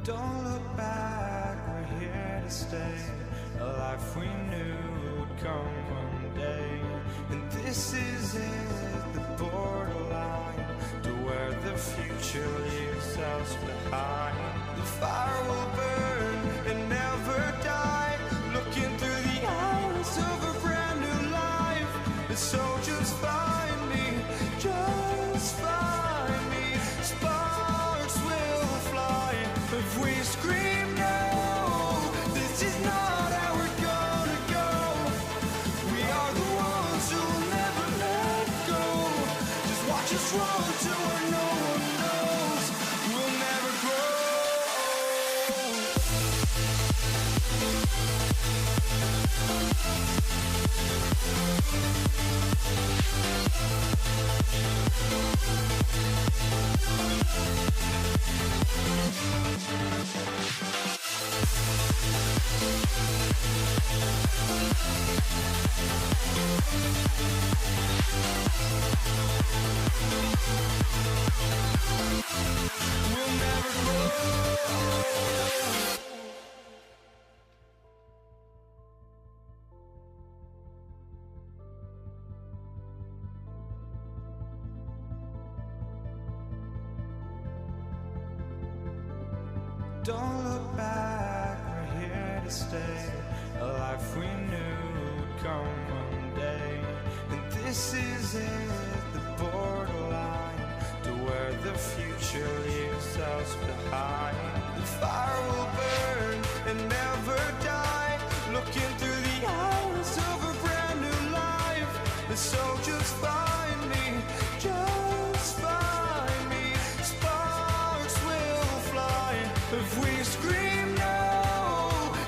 Don't look back, we're here to stay. A life we knew would come one day. And this is it, the borderline to where the future leaves us behind. The fire will burn and never die, looking through the eyes of a brand new life. And so just find me, just find me. Sparks will fly if we scream no. This is not how we're gonna go. We are the ones who will never let go. Just watch us run to where no one knows. We'll never grow. We'll never grow. Don't look back, we're here to stay. A life we knew would come one day. And this is it, the borderline to where the future leaves us behind. The fire will burn and never die, looking through the eyes of a brand new life. And so just find me, just find me. Sparks will fly if we scream no.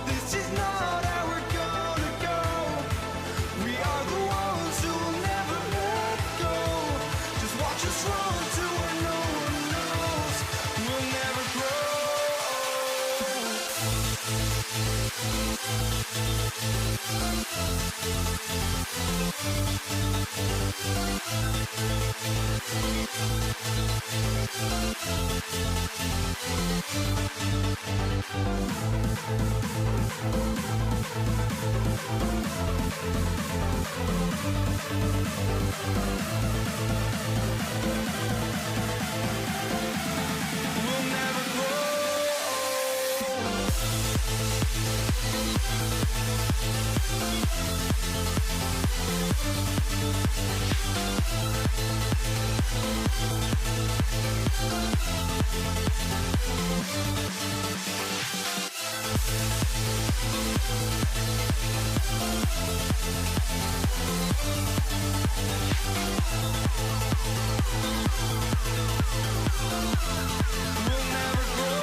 This is not how we're gonna go. We are the ones who will never let go. Just watch us run to where no one knows. We'll never grow. We'll never grow. We'll never grow.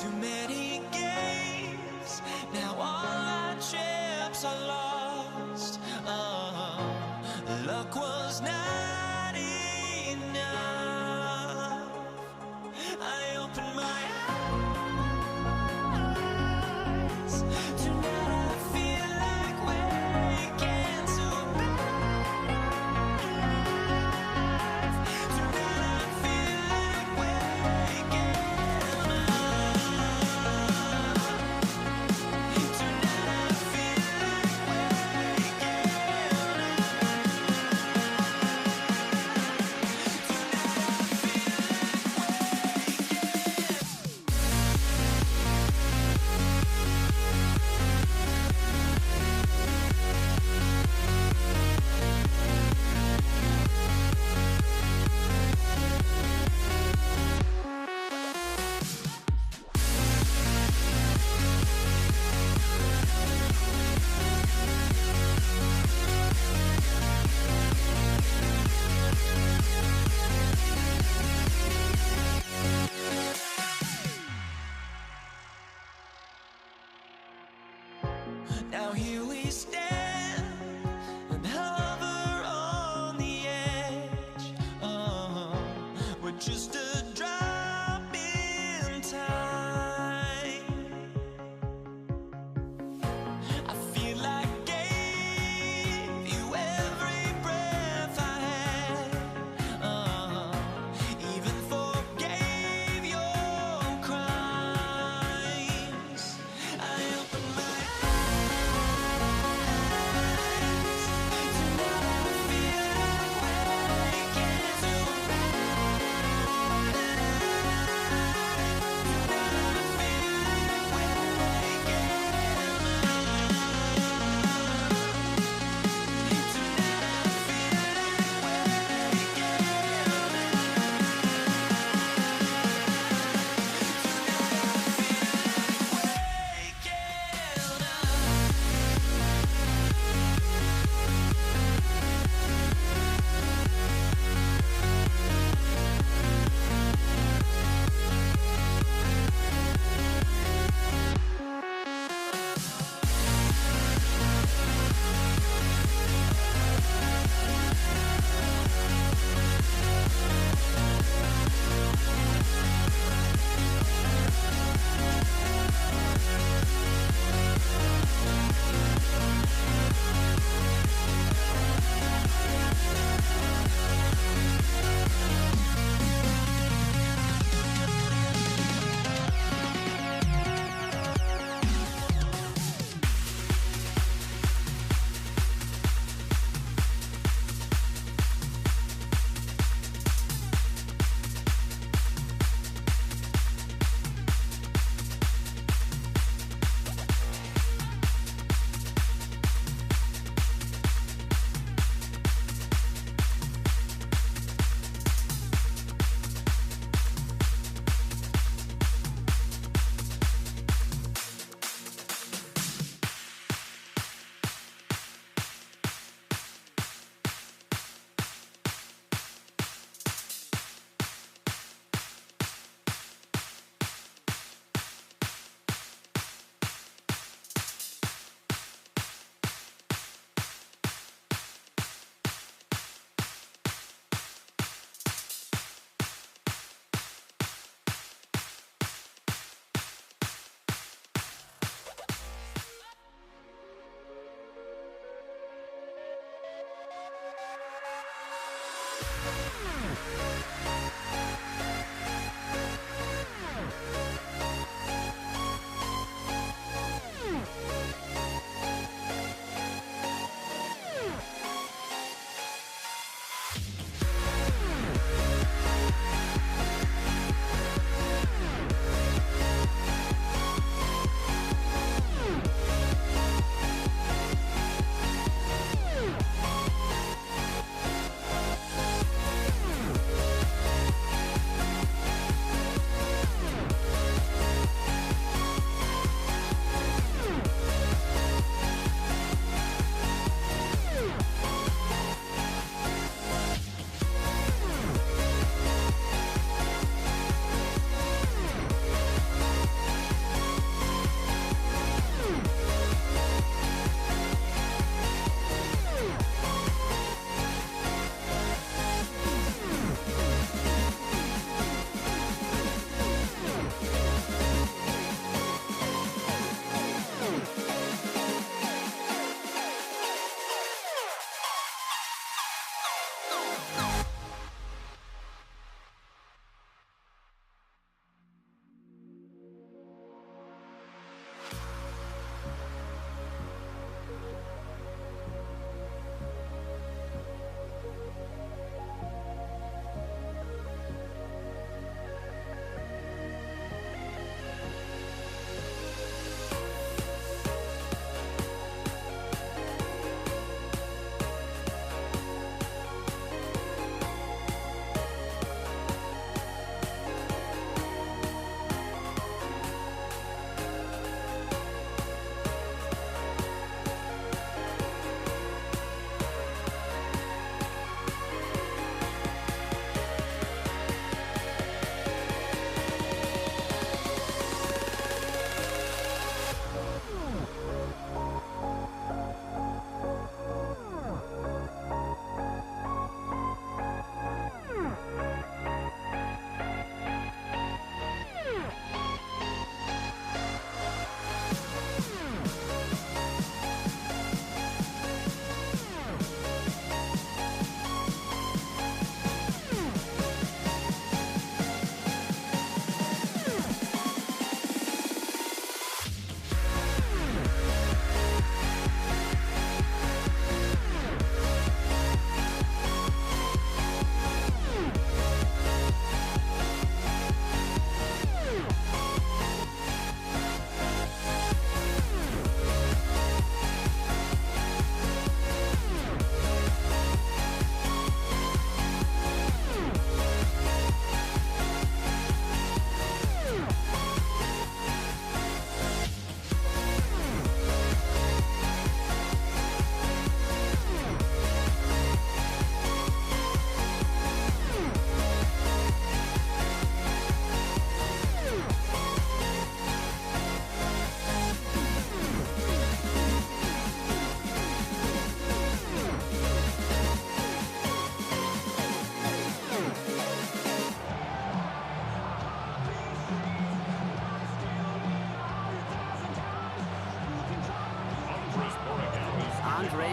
Too many games, now all our chips are lost. Luck was not enough. I opened my eyes. Tonight I feel like waking to life. Tonight I feel like waking up. Tonight I feel like waking Now here we stand and hover on the edge. We're just a drop in time. I feel like I gave you every breath I had. Even forgave your crimes. I opened my eyes.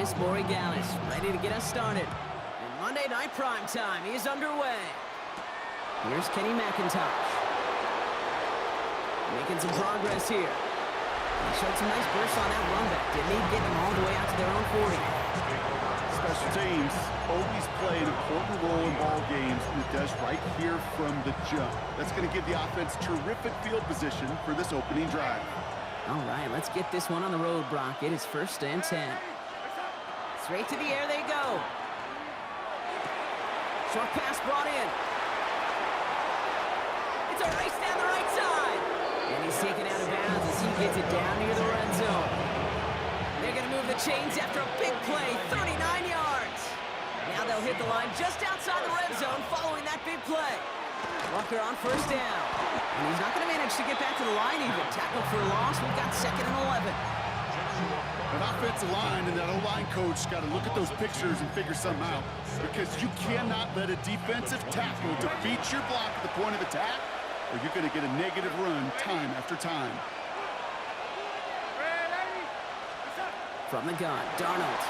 host, Maury Gallis, ready to get us started. And Monday Night Primetime is underway. Here's Kenny McIntosh. Making some progress here. He showed some nice bursts on that run back, didn't he? Getting them all the way out to their own 40. Special teams always play an important role in ball games, and it does right here from the jump. That's going to give the offense terrific field position for this opening drive. All right, let's get this one on the road, Brock. It is 1st and 10. Straight to the air they go. Short pass brought in. It's a race down the right side. And he's taken out of bounds as he gets it down near the red zone. They're going to move the chains after a big play, 39 yards. Now they'll hit the line just outside the red zone following that big play. Walker on 1st down. And he's not going to manage to get back to the line even. Tackled for a loss. We've got 2nd and 11. An offensive line and that O-line coach got to look at those pictures and figure something out, because you cannot let a defensive tackle defeat your block at the point of attack, or you're going to get a negative run time after time. From the gun, Darnold.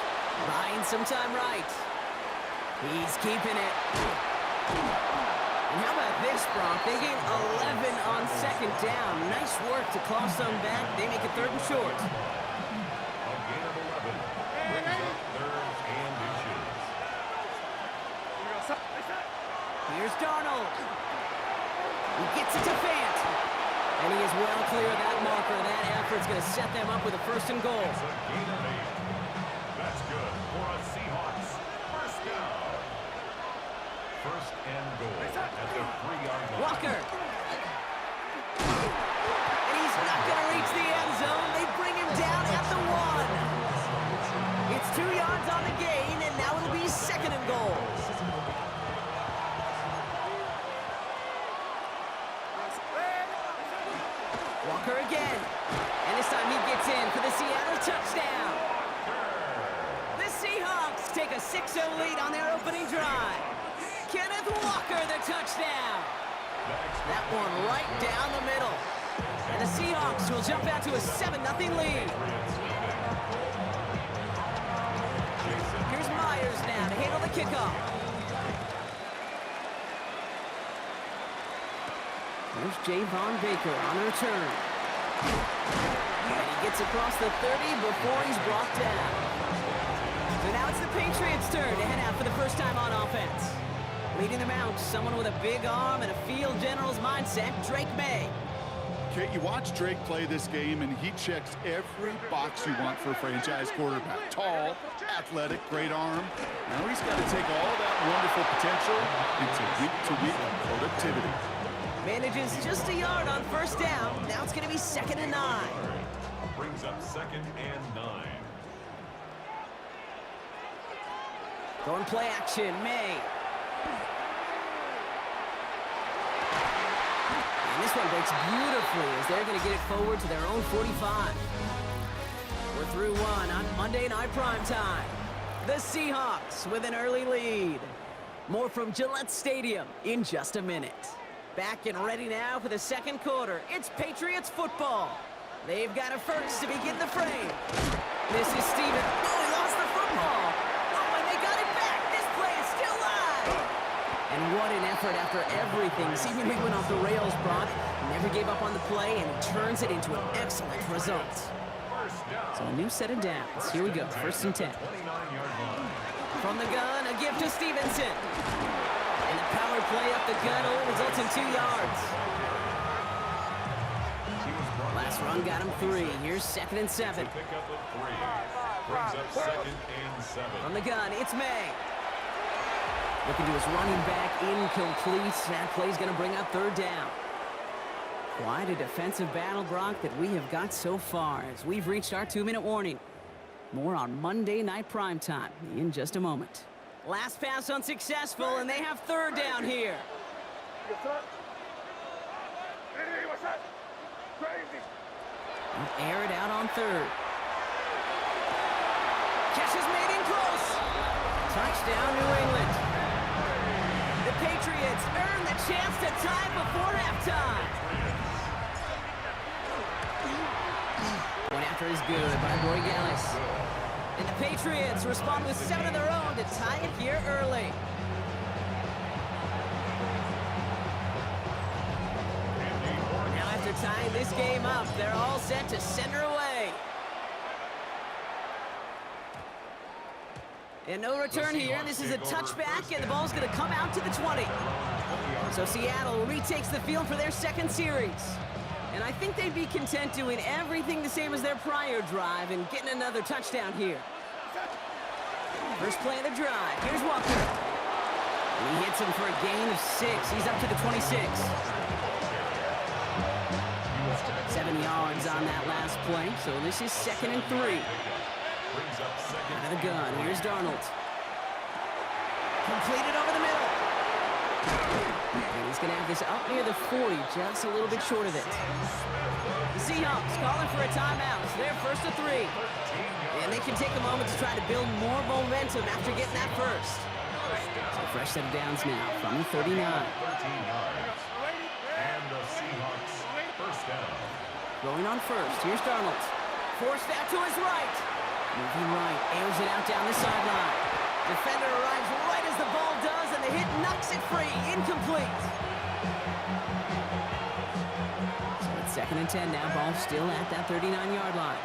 Buying some time right. He's keeping it. And how about this, Brock? They gain 11 on 2nd down. Nice work to claw some back. They make it 3rd and short. Here's Darnold. He gets it to Fant. And he is well clear of that marker. That effort's going to set them up with a 1st and goal. That's good for a Seahawks. 1st down. 1st and goal at the 3-yard line. Walker. And he's not going to reach the end zone. They bring him down at the 1. It's 2 yards on the gain, and now it'll be 2nd and goal. Walker again. And this time he gets in for the Seattle touchdown. The Seahawks take a 6-0 lead on their opening drive. Kenneth Walker, the touchdown. That one right down the middle. And the Seahawks will jump out to a 7-0 lead. Here's Myers now to handle the kickoff. There's Javon Baker on the return. And he gets across the 30 before he's brought down. So now it's the Patriots' turn to head out for the first time on offense. Leading them out, someone with a big arm and a field general's mindset, Drake May. Okay, you watch Drake play this game, and he checks every box you want for a franchise quarterback. Tall, athletic, great arm. Now he's got to take all that wonderful potential into week-to-week productivity. Manages just a yard on 1st down. Now it's going to be 2nd and 9. Brings up 2nd and 9. Going play action, May. And this one breaks beautifully as they're going to get it forward to their own 45. We're through 1 on Monday Night Primetime. The Seahawks with an early lead. More from Gillette Stadium in just a minute. Back and ready now for the 2nd quarter. It's Patriots football. They've got a first to begin the frame. This is Steven. Oh, he lost the football. Oh, and they got it back. This play is still live. And what an effort after everything seemingly went off the rails, Brock. Never gave up on the play and turns it into an excellent result. So a new set of downs. Here we go, 1st and 10. From the gun, a gift to Stevenson. And the power play up the gut only results in 2 yards. Last run got him 3. Here's 2nd and 7. Pick up of 3. Brings up 2nd and 7. From the gun, it's May. Looking to his running back, incomplete. That play's going to bring up 3rd down. Quite a defensive battle, Brock, that we have got so far as we've reached our 2-minute warning. More on Monday Night Primetime in just a moment. Last pass unsuccessful, and they have 3rd down here. Air it out on 3rd. Catch is made in close. Touchdown, New England. The Patriots earn the chance to tie before halftime. One after is good by Maury Gallis. And the Patriots respond with 7 of their own to tie it here early. Now after tying this game up, they're all set to send her away. And no return here. This is a touchback, and the ball's going to come out to the 20. So Seattle retakes the field for their second series. And I think they'd be content doing everything the same as their prior drive and getting another touchdown here. First play of the drive. Here's Walker. And he hits him for a gain of 6. He's up to the 26. 7 yards on that last play, so this is 2nd and 3. Out of the gun, here's Darnold. Completed over the middle. And he's going to have this up near the 40, just a little bit short of it. The Seahawks calling for a timeout. So they're 1st and 3. And they can take a moment to try to build more momentum after getting that first. So fresh set of downs now from the 39. And the Seahawks first down. Going on first, here's Darnold. Forced out to his right. Moving right, airs it out down the sideline. Defender arrives right as the ball does, and the hit knocks it free. Incomplete. So it's 2nd and 10 now. Ball still at that 39-yard line.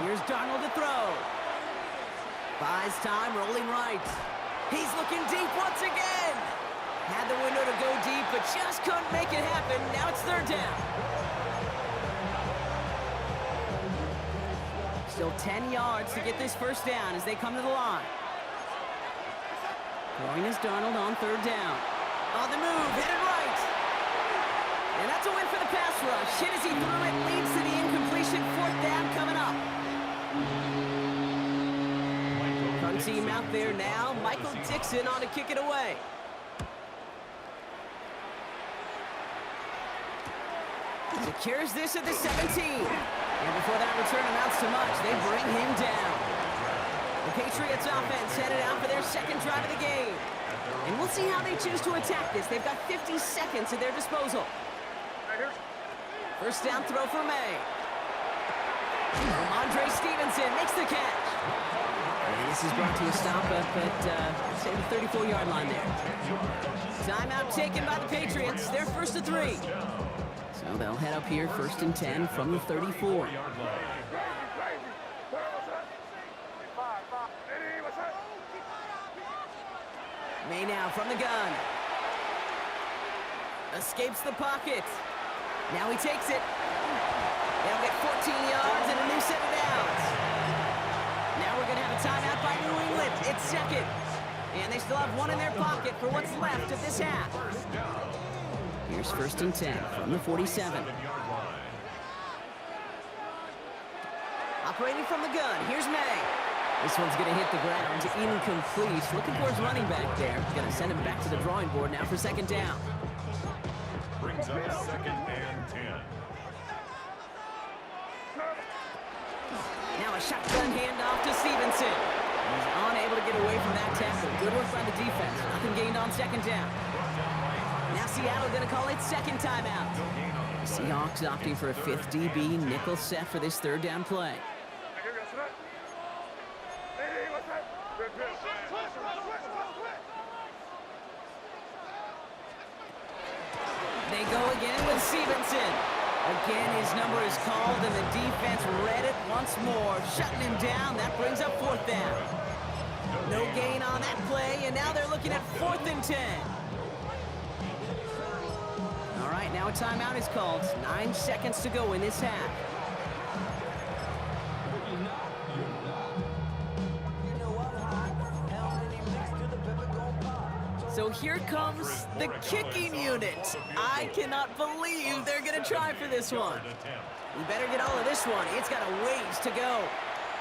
Here's Darnold to throw. Buys time, rolling right. He's looking deep once again. Had the window to go deep, but just couldn't make it happen. Now it's 3rd down. Still 10 yards to get this first down as they come to the line. Throwing is Darnold on 3rd down. On the move, hit it right. And that's a win for the pass rush. Hit as he threw it, leads to the incompletion. 4th down coming up. Front team out there now. Michael Dixon on to kick it away. Secures this at the 17. And before that return amounts to much, they bring him down. The Patriots offense headed out for their second drive of the game. And we'll see how they choose to attack this. They've got 50 seconds at their disposal. First down throw for May. Andre Stevenson makes the catch. And this is brought to a stop up at, say, the 34-yard line there. Timeout taken by the Patriots. They're 1st and 3. So they'll head up here 1st and 10 from the 34. May now from the gun. Escapes the pocket. Now he takes it. They'll get 14 yards and a new set of downs. Now we're going to have a timeout by New England. It's 2nd. And they still have 1 in their pocket for what's left of this half. Here's 1st and 10 from the 47. Operating from the gun, here's May. This one's going to hit the ground, incomplete. Looking for his running back there. Going to send him back to the drawing board now for 2nd down. Brings up 2nd and 10. Now a shotgun handoff to Stevenson. He's unable to get away from that tackle. Good work by the defense. Nothing gained on 2nd down. Now Seattle going to call it 2nd timeout. Seahawks opting for a 5th DB nickel set for this 3rd down play. They go again with Stevenson. Again, his number is called, and the defense read it once more, shutting him down. That brings up 4th down. No gain on that play, and now they're looking at 4th and 10. All right, now a timeout is called. 9 seconds to go in this half. So here comes the kicking unit. I cannot believe they're going to try for this one. You better get all of this one. It's got a ways to go.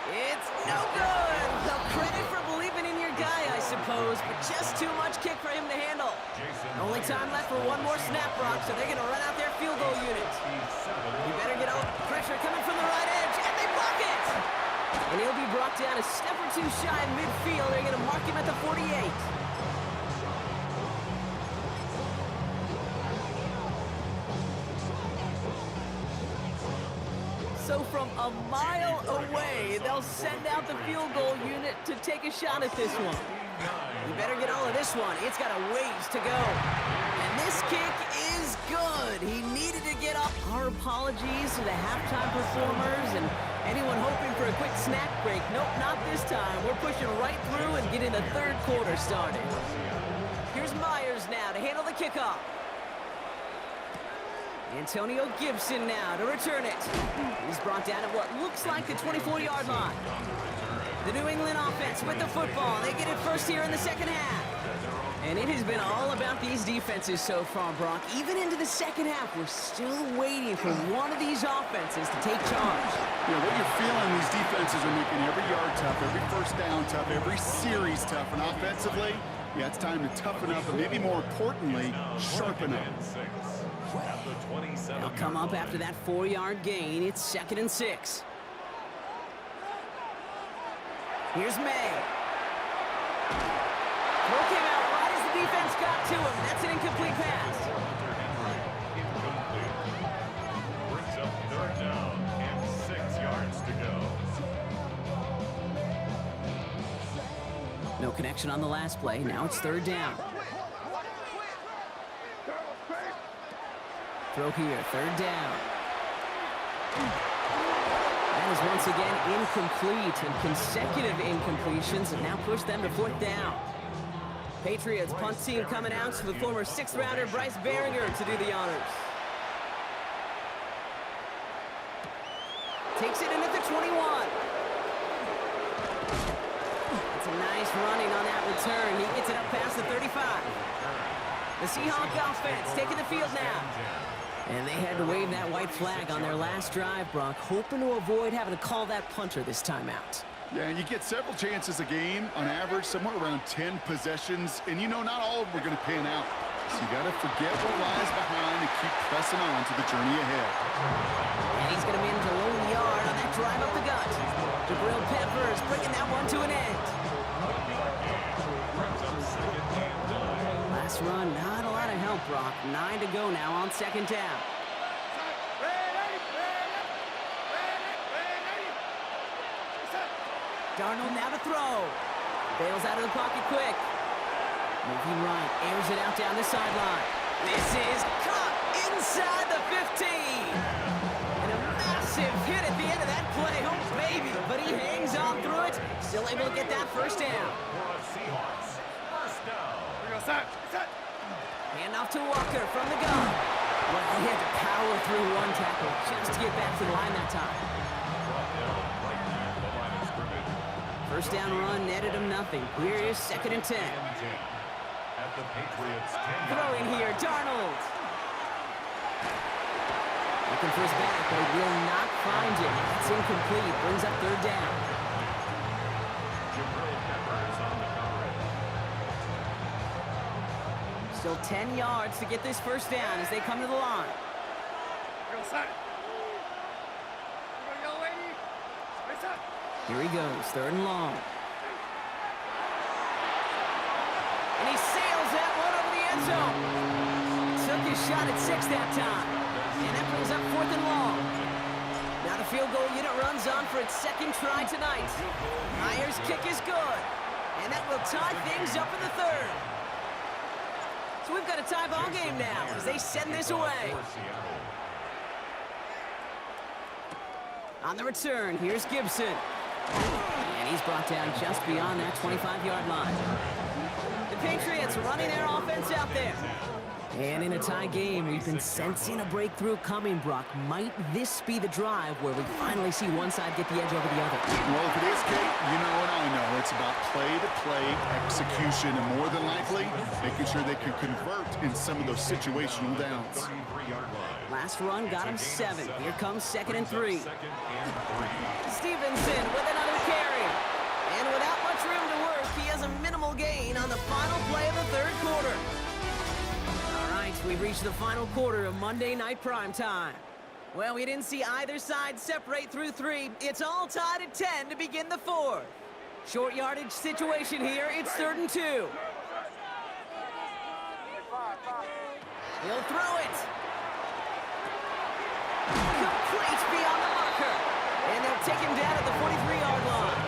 It's no good. No credit for believing in your guy, I suppose, but just too much kick for him to handle. Only time left for one more snap, Brock, so they're going to run out their field goal unit. You better get all pressure coming from the right edge, and they block it. And he'll be brought down a step or two shy in midfield. They're going to mark him at the 48. So from a mile away, they'll send out the field goal unit to take a shot at this one. You better get all of this one. It's got a ways to go. And this kick is good. He needed to get up. Our apologies to the halftime performers and anyone hoping for a quick snack break. Nope, not this time. We're pushing right through and getting the third quarter started. Here's Myers now to handle the kickoff. Antonio Gibson now to return it. He's brought down at what looks like the 24-yard line. The New England offense with the football. They get it first here in the second half. And it has been all about these defenses so far, Brock. Even into the second half, we're still waiting for one of these offenses to take charge. Yeah, what you're feeling, these defenses are making every yard tough, every first down tough, every series tough. And offensively, yeah, it's time to toughen up, but maybe more importantly, sharpen up. They'll come up after that 4-yard gain. It's 2nd and 6. Here's May. Throw came out right as the defense got to him. That's an incomplete pass. Brings up 3rd down and 6 yards to go. No connection on the last play. Now it's 3rd down. Throw here, 3rd down. That is once again incomplete, and consecutive incompletions have now pushed them to 4th down. Patriots punt team coming out to the former 6th-rounder Bryce Baringer to do the honors. Takes it in at the 21. It's a nice running on that return. He gets it up past the 35. The Seahawk offense taking the field now. And they had to wave that white flag on their last drive, Brock, hoping to avoid having to call that punter this time out. Yeah, and you get several chances a game, on average, somewhere around 10 possessions, and you know not all of them are going to pan out. So you got to forget what lies behind and keep pressing on to the journey ahead. And he's going to manage a low yard on that drive up the gut. Jabril Peppers bringing that one to an end. Last run, not a lot of help, Brock. 9 to go now on 2nd down. Darnold now to throw. Bails out of the pocket quick. Moving right, airs it out down the sideline. This is caught inside the 15. And a massive hit at the end of that play. Oh, baby. But he hangs on through it. Still able to get that 1st down. Hand off to Walker from the gun. Well, he had to power through one tackle just to get back to the line that time. 1st down run netted him nothing. Here is 2nd and 10. Throw in here, Darnold. Looking for his back, but will not find him. It's incomplete. Brings up 3rd down. Still 10 yards to get this 1st down as they come to the line. Here he goes, 3rd and long. And he sails that one over the end zone. Took his shot at 6 that time. And that brings up 4th and long. Now the field goal unit runs on for its 2nd try tonight. Myers' kick is good. And that will tie things up in the 3rd. So we've got a tie ball game now as they send this away. On the return, here's Gibson. And he's brought down just beyond that 25-yard line. The Patriots running their offense out there. And in a tie game, we've been sensing a breakthrough coming, Brock. Might this be the drive where we finally see one side get the edge over the other? Well, if it is, Kate, you know and I know it's about play-to-play execution, and more than likely, making sure they can convert in some of those situational downs. Last run got him 7. Here comes 2nd and 3. Stevenson with another carry. And without much room to work, he has a minimal gain on the final play of the 3rd quarter. All right, we've reached the final quarter of Monday Night Primetime. Well, we didn't see either side separate through 3. It's all tied at 10 to begin the 4th. Short yardage situation here. It's 3rd and 2. He'll throw it. Complete beyond the marker. him down at the 43-yard line.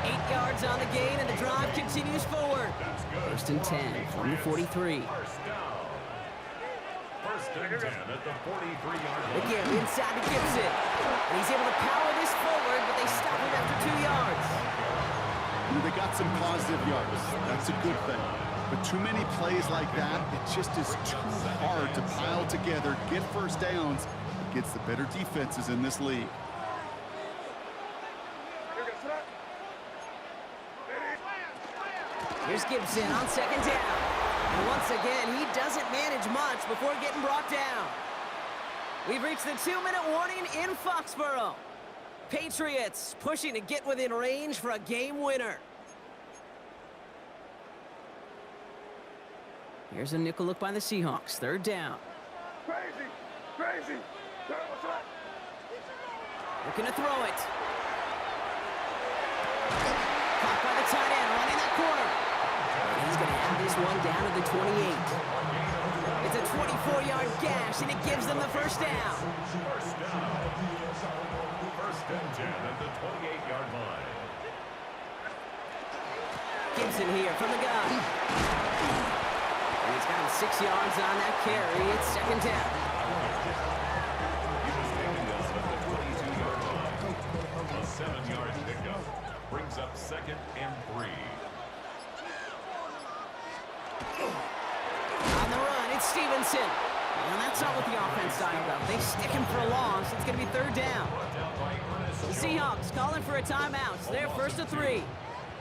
8 yards on the gain, and the drive continues forward. First and 10 from the 43. First and 10 at the 43-yard line. Again, inside to Gibson. And he's able to power this forward, but they stop him after 2 yards. You know, they got some positive yards. That's a good thing. But too many plays like that, it just is too hard to pile together, get first downs against the better defenses in this league. Here's Gibson on second down. And once again, he doesn't manage much before getting brought down. We've reached the 2-minute warning in Foxborough. Patriots pushing to get within range for a game winner. Here's a nickel look by the Seahawks. Third down. Crazy. Looking to throw it. Caught by the tight end, running that corner. And he's going to have this one down to the 28. It's a 24-yard gash, and it gives them the first down. First and 10 at the 28-yard line. Gibson here from the gun. And he's got him 6 yards on that carry. It's second down. He was taken down at the 22-yard line. A 7-yard pickup brings up second and 3. On the run, it's Stevenson. And that's not what the offense dialed up. They stick him for a loss. It's going to be third down. The Seahawks calling for a timeout. It's their first of 3.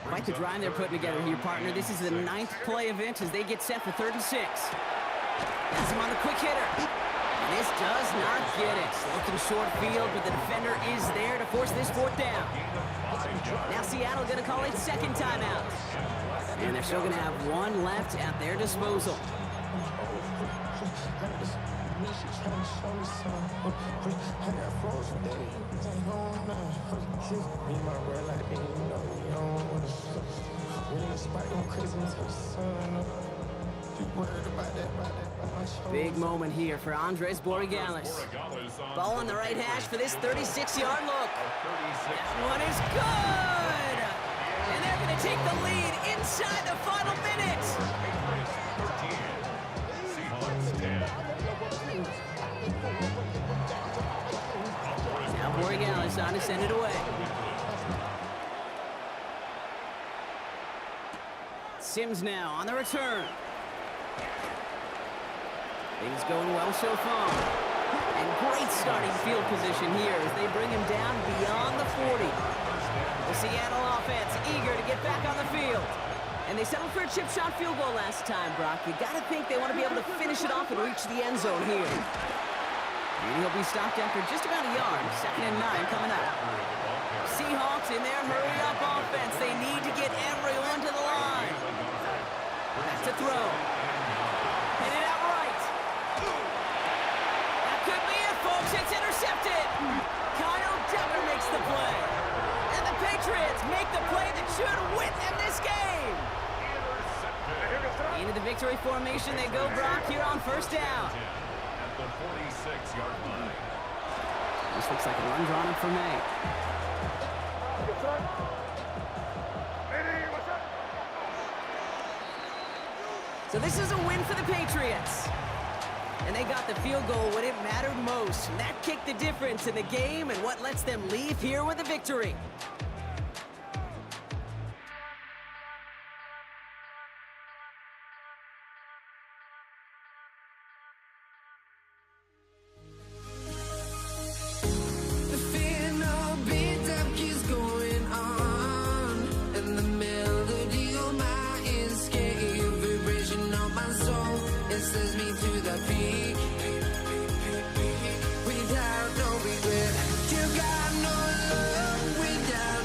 Quite the drive they're putting together here, partner. This is the 9th play event as they get set for 3rd and 6. Has him on the quick hitter. And this does not get it. Looking short field, but the defender is there to force this 4th down. Now Seattle going to call it second timeout. And they're still going to have one left at their disposal. Big moment here for Andres Borregales. Ball on the right hash for this 36-yard look. That one is good! And they're going to take the lead inside the final minute. Now Borregales on to send it away. Sims now on the return. Things going well so far. And great starting field position here as they bring him down beyond the 40. The Seattle offense eager to get back on the field. And they settled for a chip shot field goal last time, Brock. You got to think they want to be able to finish it off and reach the end zone here. And he'll be stopped after just about a yard. 2nd and 9 coming up. Seahawks in their hurry-up offense. They need to get everyone to the line. Back to throw. Hit it out right. That could be it, folks. It's intercepted. Kyle Decker makes the play. And the Patriots make the play that should win them this game. Into the victory formation they go, Brock, here on first down. At the 46-yard line. This looks like a run drawn up for May. So this is a win for the Patriots. And they got the field goal when it mattered most. And that kicked the difference in the game and what lets them leave here with a victory. Without no regret, you got no love without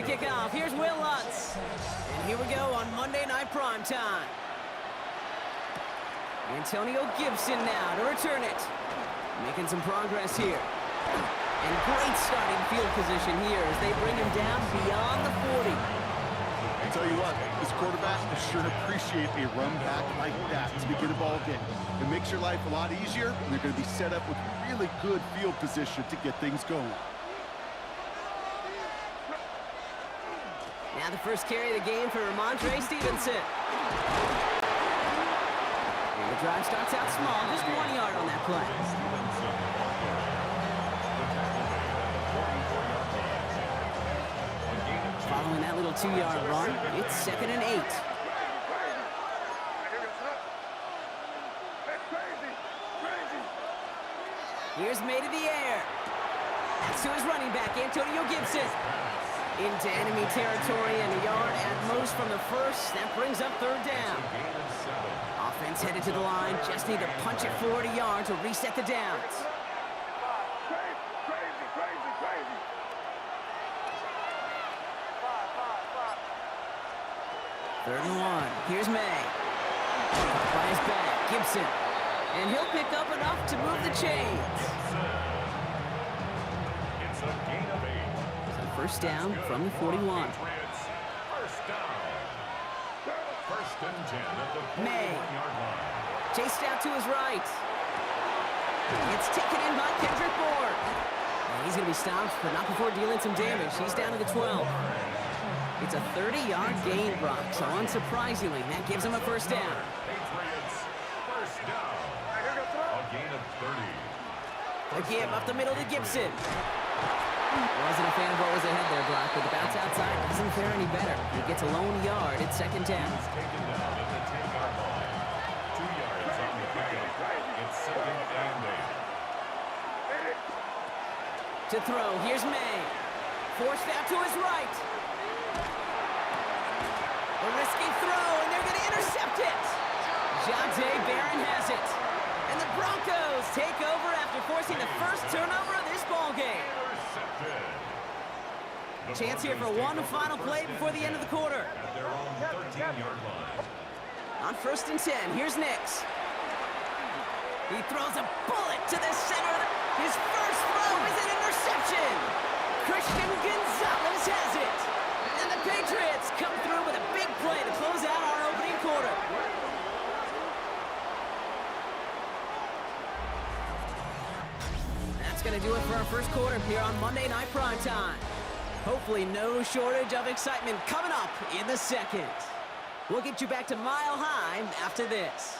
kickoff. Here's Will Lutz. And here we go on Monday Night Primetime. Antonio Gibson now to return it. Making some progress here. And great starting field position here as they bring him down beyond the 40. I tell you what, this quarterback will sure appreciate a run back like that to begin a ball game. It makes your life a lot easier, and they're going to be set up with really good field position to get things going. Now the first carry of the game for Ramondre Stevenson. And the drive starts out small, just 1 yard on that play. Following that little 2-yard run, it's 2nd and 8. Here's May to the air. That's to his running back, Antonio Gibson. Into enemy territory and a yard at most from the first. That brings up 3rd down. Offense headed to the line. Just need to punch it forward a yard to reset the downs. Third and 1. Here's May. By his back, Gibson. And he'll pick up enough to move the chains. It's a gain of 8. So first down from the 41. First down. First and 10 at the 41-yard line. Chased out to his right. It's taken in by Kendrick Bourne. And he's going to be stopped, but not before dealing some damage. He's down to the 12. It's a 30-yard gain, Brock, so unsurprisingly, that gives him a first down. Patriots, first down. A gain of 30. Again, up the middle to Gibson. Wasn't a fan of what was ahead there, Brock, but the bounce outside doesn't fare any better. He gets a lone yard at 2nd down. He's taken down at the 10-yard line. 2 yards on the pickup. It's 2nd and 8. To throw, here's May. Forced out to his right. A risky throw, and they're going to intercept it. Jonte Barron has it. And the Broncos take over after forcing the first turnover of this ball game. Chance here for one final play before the end of the quarter. At their own 13-yard line. On 1st and 10, here's Nix. He throws a bullet to the center. His first throw is an interception. Christian Gonzalez has it. And the Patriots come through with a big play to close out our opening quarter. That's going to do it for our first quarter here on Monday Night Primetime. Hopefully no shortage of excitement coming up in the second. We'll get you back to Mile High after this.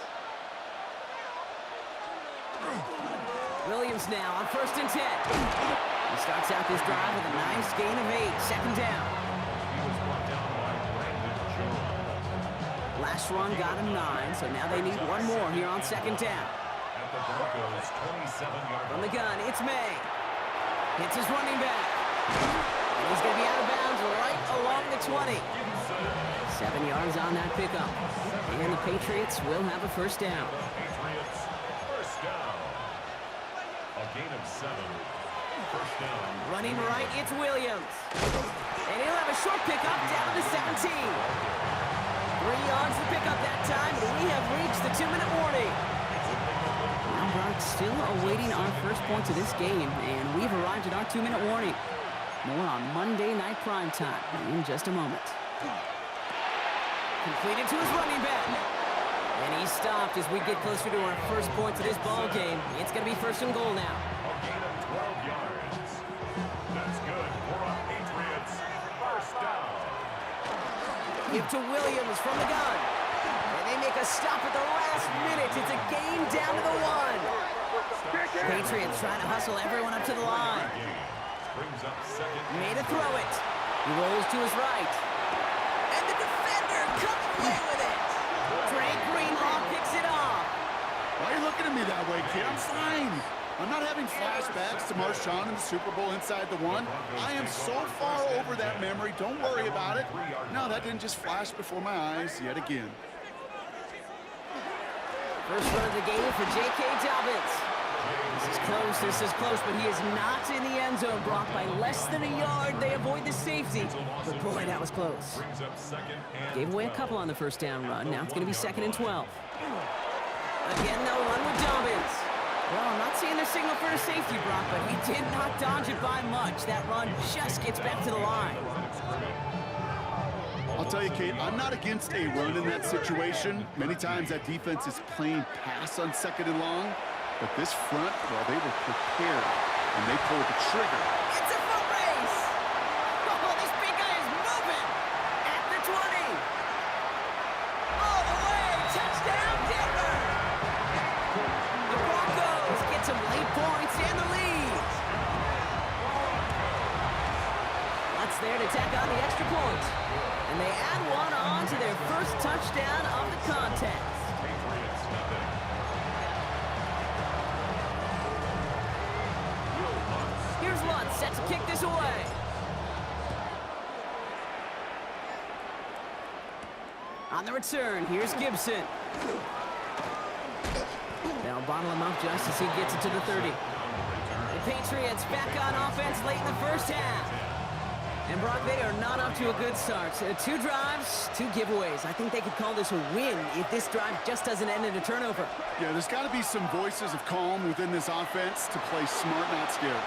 Williams now on 1st and 10. He starts out this drive with a nice gain of 8, 2nd down. He was brought down by Brandon Jones. Last run got him 9, so now they need one more here on 2nd down. At the Broncos' 27-yard From the line. gun, it's May. Hits his running back. And he's going to be out of bounds right along the 20. 7 yards on that pickup. And the Patriots will have a first down. Patriots, first down. A gain of 7. First down. Running right, it's Williams. And he'll have a short pickup down to 17. 3 yards to pick up that time, and we have reached the 2-minute warning. Now Brock still awaiting our first points of this game, and we've arrived at our 2-minute warning. More on Monday Night Primetime in just a moment. Completed to his running back. And he's stopped as we get closer to our first points of this ball game. It's going to be 1st and goal now. A gain of 12 yards. That's good for our Patriots. First down. Give to Williams from the gun. And they make a stop at the last minute. It's a gain down to the 1. Patriots trying to hustle everyone up to the line. Brings up 2nd. Made a throw it. He rolls to his right. And the defender comes away with it. Drake Greenlaw picks it off. Why are you looking at me that way, kid? I'm fine. I'm not having flashbacks to Marshawn in the Super Bowl inside the 1. I am so far over that memory. Don't worry about it. No, that didn't just flash before my eyes yet again. First run of the game for J.K. Dobbins. This is This is close, but he is not in the end zone. Brock by less than a yard. They avoid the safety. But boy, that was close. Gave away a couple on the first down run. Now it's going to be 2nd and 12. Again, they'll run with Dobbins. Well, I'm not seeing the signal for a safety, Brock, but he did not dodge it by much. That run just gets back to the line. I'll tell you, Kate, I'm not against a run in that situation. Many times that defense is playing pass on 2nd and long. But this front, well, they were prepared, and they pulled the trigger. It's a foot race! Oh, this big guy is moving! At the 20! All the way! Touchdown, Denver! The Broncos get some late points and the lead. Lutz there to tack on the extra point. And they add one on to their first touchdown of the contest. Here's Lutz set to kick this away. On the return, here's Gibson. They'll bottle him up just as he gets it to the 30. The Patriots back on offense late in the first half. And Brock, they are not off to a good start. 2 drives, 2 giveaways. I think they could call this a win if this drive just doesn't end in a turnover. Yeah, there's got to be some voices of calm within this offense to play smart, not scared.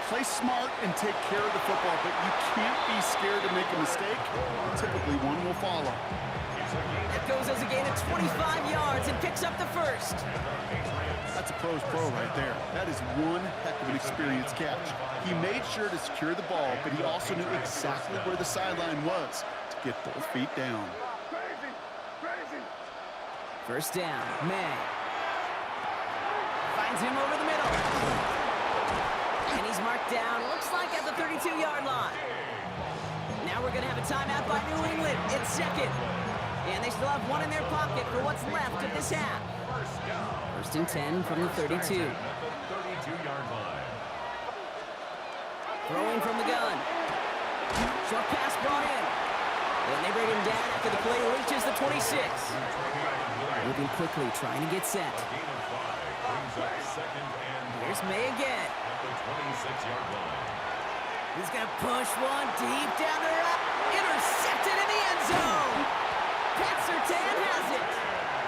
Play smart and take care of the football, but you can't be scared to make a mistake. Typically, one will follow. That goes as a gain of 25 yards and picks up the first. That's a pro's pro right there. That is one heck of an experienced catch. He made sure to secure the ball, but he also knew exactly where the sideline was to get both feet down. Crazy! Crazy! First down, May. Finds him over the middle. And he's marked down, looks like at the 32-yard line. Now we're going to have a timeout by New England. It's 2nd. And they still have one in their pocket for what's left of this half. First and 10 from the 32. Throwing from the gun. Short pass brought in. And they bring him down after the play reaches the 26. Moving quickly, trying to get set. Here's May again. He's going to push one deep down the right. Intercepted in the end zone. Pat Surtain has it.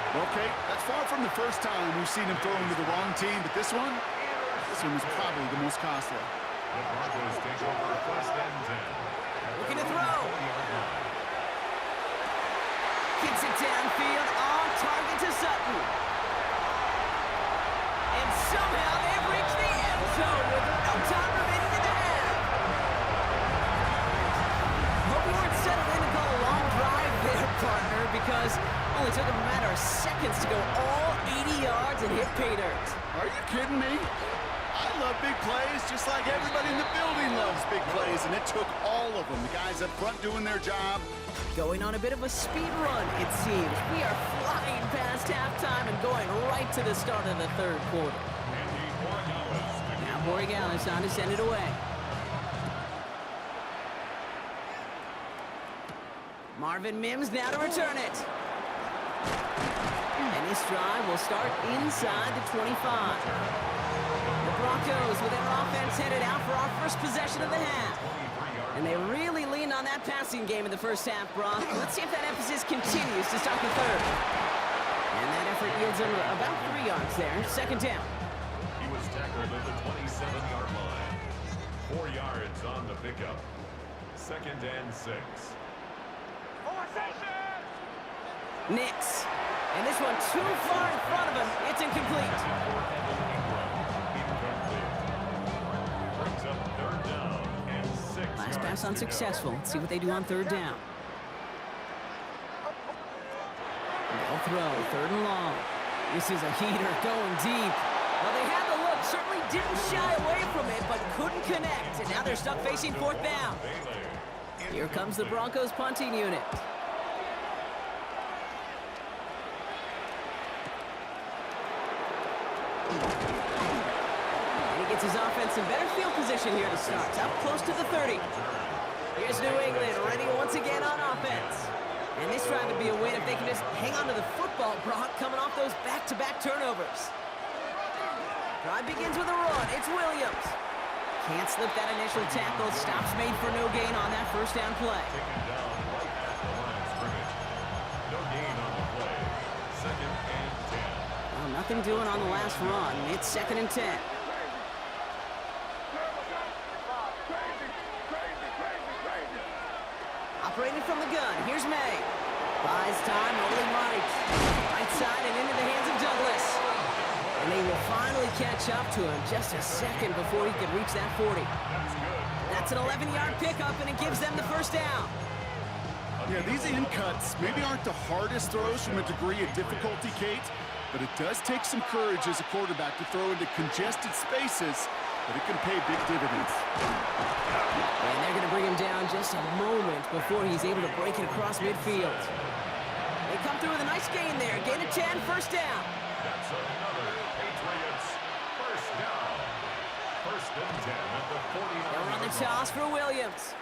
Okay, that's far from the first time we've seen him throw into the wrong team, but this one was probably the most costly. The Broncos take over 1st and 10. Looking to throw. Kicks it downfield on target to Sutton. And somehow they've reached the end zone with no time remaining in the half. Hope you weren't settled in to call a long drive there, partner, because it only took them a matter of seconds to go all 80 yards and hit pay dirt. Are you kidding me? I love big plays just like everybody in the building loves big plays, and it took all of them. The guys up front doing their job. Going on a bit of a speed run, it seems. We are flying past halftime and going right to the start of the 3rd quarter. Now Borregales on to send it away. Marvin Mims now to return it. And this drive will start inside the 25. The Broncos with their offense headed out for our first possession of the half. And they really leaned on that passing game in the first half, Brock. Let's see if that emphasis continues to start the 3rd. And that effort yields them about 3 yards there. 2nd down. He was tackled at the 27-yard line. 4 yards on the pickup. 2nd and 6. Nix. And this one too far in front of him. It's incomplete. Brings up 3rd down and 6. Last pass unsuccessful. Let's see what they do on 3rd down. They'll throw. 3rd and long. This is a heater going deep. Well, they had the look. Certainly didn't shy away from it, but couldn't connect. And now they're stuck facing 4th down. Here comes the Broncos punting unit. And he gets his offense in better field position here to start. Up close to the 30. Here's New England ready once again on offense. And this drive would be a win if they can just hang on to the football, Brock, coming off those back-to-back turnovers. Drive begins with a run. It's Williams. Can't slip that initial tackle. Stops made for no gain on that first down play. Taken down right at the line of scrimmage. No gain on the play. 2nd and 10. Well, nothing doing on the last run. It's 2nd and 10. Operating from the gun. Here's May. Buys time, rolling right. Right side and into the hands of Douglas. And they will finally catch up to him just a second before he could reach that 40. That's an 11-yard pickup, and it gives them the first down. Yeah, these in cuts maybe aren't the hardest throws from a degree of difficulty, Kate, but it does take some courage as a quarterback to throw into congested spaces, but it can pay big dividends. And they're going to bring him down just a moment before he's able to break it across midfield. They come through with a nice gain there. Gain of 10, first down. That's another Patriots first down. 1st and 10 at the 49. They'll run the toss for Williams.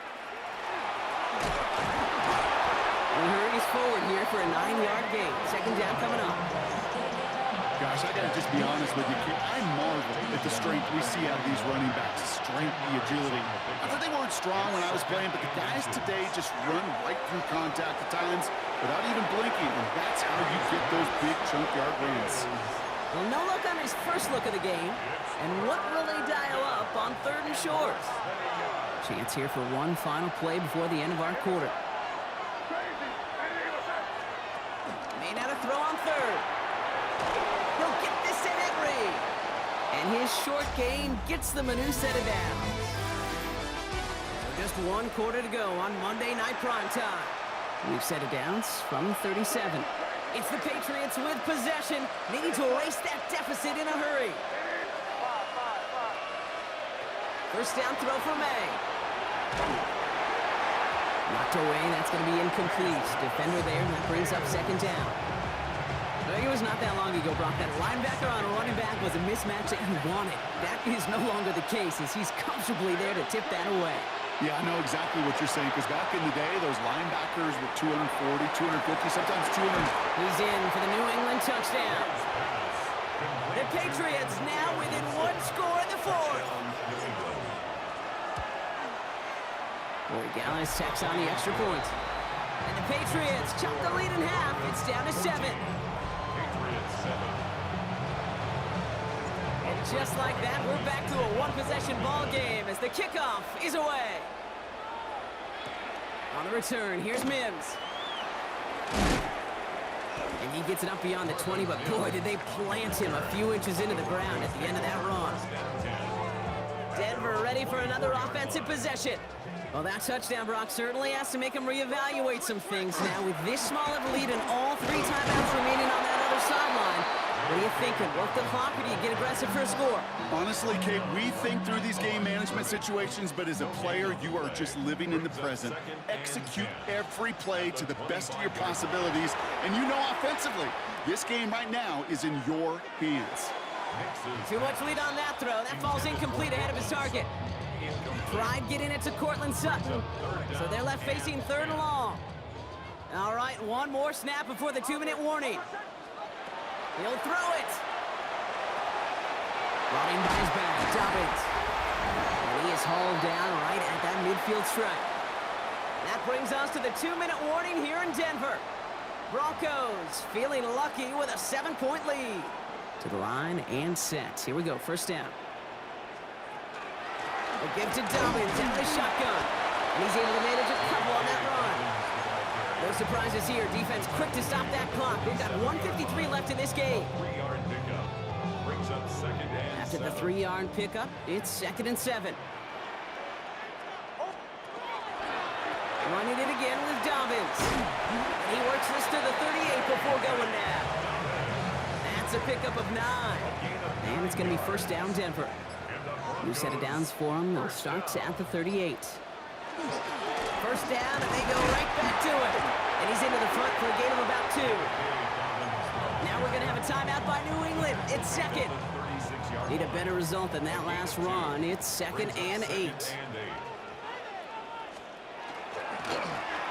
We hurries forward here for a 9-yard gain. 2nd down coming up. Gosh, I gotta just be honest with you, Kate. I marvel at the strength we see out of these running backs. Strength, the agility. I thought they weren't strong when I was playing, but the guys today just run right through contact at times without even blinking, and that's how you get those big chunk yard runs. Well, no look on his first look of the game. And what will they dial up on 3rd and short? Chance here for one final play before the end of our quarter. May not have throw on 3rd. He'll get this to Henry. And his short gain gets them a new set of downs. So just 1 quarter to go on Monday Night Primetime. We've set of downs from 37. It's the Patriots with possession, needing to erase that deficit in a hurry. First down throw for May. Knocked away, that's going to be incomplete. Defender there, and that brings up 2nd down. But it was not that long ago, Brock, that linebacker on a running back was a mismatch that you wanted. That is no longer the case, as he's comfortably there to tip that away. Yeah, I know exactly what you're saying, because back in the day, those linebackers were 240, 250, sometimes 200. He's in for the New England touchdown. The Patriots now within 1 score in the 4th. Boy, Gallis tacks on the extra point. And the Patriots chop the lead in half. It's down to 7. Patriots 7. And just like that, we're back to a one-possession ball game as the kickoff is away. On the return, here's Mims. And he gets it up beyond the 20, but boy, did they plant him a few inches into the ground at the end of that run. Denver ready for another offensive possession. Well, that touchdown, Brock, certainly has to make him reevaluate some things now. With this small of a lead and all 3 timeouts remaining on that other sideline, what are you thinking? Work the clock, or do you get aggressive for a score? Honestly, Kate, we think through these game management situations, but as a player, you are just living in the present. Execute every play to the best of your possibilities, and you know offensively, this game right now is in your hands. Too much lead on that throw. That falls incomplete ahead of his target. Pride getting it to Cortland Sutton. So they're left facing 3rd and long. All right, one more snap before the 2-minute warning. He'll throw it. Running by his back, Dobbins. And he is hauled down right at that midfield stripe. That brings us to the 2-minute warning here in Denver. Broncos feeling lucky with a 7-point lead. To the line and set. Here we go, first down. A give to Dobbins out of the shotgun. And he's able to manage a couple on that run. No surprises here. Defense quick to stop that clock. We've got 1:53 left in this game. 3-yard pickup. Brings up 2nd and After the 3-yard pickup, it's 2nd and 7. Running it again with Dobbins. And he works this to the 38 before going down. That's a pickup of 9. And it's going to be first down Denver. New set of downs for him. They'll start at the 38. First down, and they go right back to it. And he's into the front for a gain of about 2. Now we're going to have a timeout by New England. It's 2nd. Need a better result than that last run. It's 2nd and 8.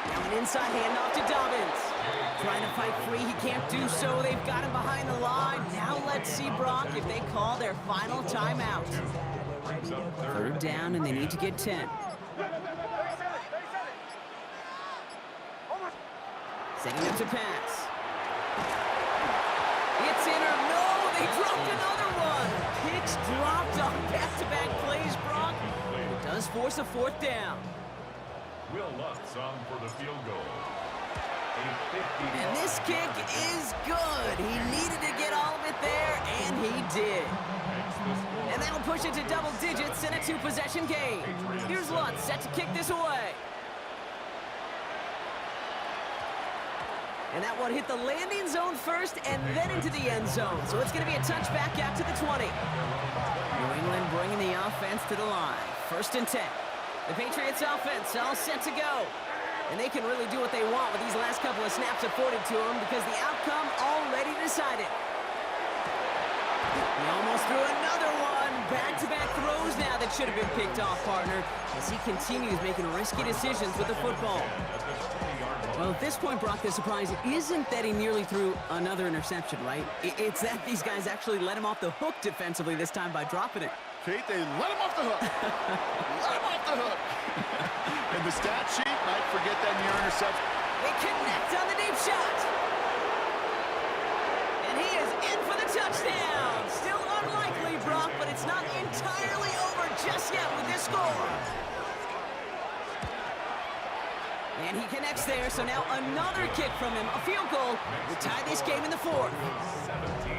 Now an inside handoff to Dobbins. Trying to fight free, he can't do so. They've got him behind the line. Now let's see, Brock, if they call their final timeout. Third down, and they need to get 10. Setting up to pass. It's in or no, they dropped another one. Picks dropped on back-to-back plays, Brock. It does force a fourth down. Will Lutz on for the field goal. And this kick is good. He needed to get all of it there, and he did. And that'll push it to double digits in a two-possession game. Here's Lutz set to kick this away. And that one hit the landing zone first and then into the end zone. So it's going to be a touchback out to the 20. New England bringing the offense to the line. 1st and 10. The Patriots offense all set to go. And they can really do what they want with these last couple of snaps afforded to them because the outcome already decided. He almost threw another one. Back-to-back throws now that should have been picked off, partner, as he continues making risky decisions with the football. Well, at this point, Brock, the surprise isn't that he nearly threw another interception, right? It's that these guys actually let him off the hook defensively this time by dropping it. Kate, they let him off the hook. Let him off the hook. And the stat sheet might forget that near interception. They connect on the deep shot. And he is in for the touchdown. Still unlikely, Brock, but it's not entirely over just yet with this score. And he connects there, so now another kick from him. A field goal to tie this game in the 4th. 17.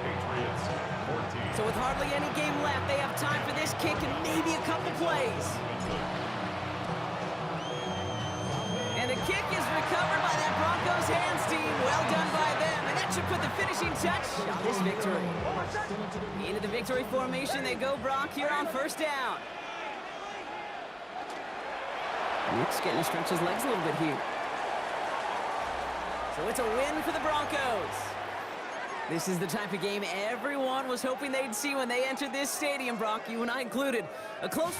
Patriots 14. So with hardly any game left, they have time for this kick and maybe a couple plays. And the kick is recovered by that Broncos hands team. Well done by them. And that should put the finishing touch on this victory. Into the victory formation they go, Brock, here on 1st down. Nick's getting to stretch his legs a little bit here. So it's a win for the Broncos. This is the type of game everyone was hoping they'd see when they entered this stadium, Brock, you and I included. A close...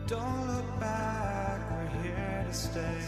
Don't look back, we're here to stay.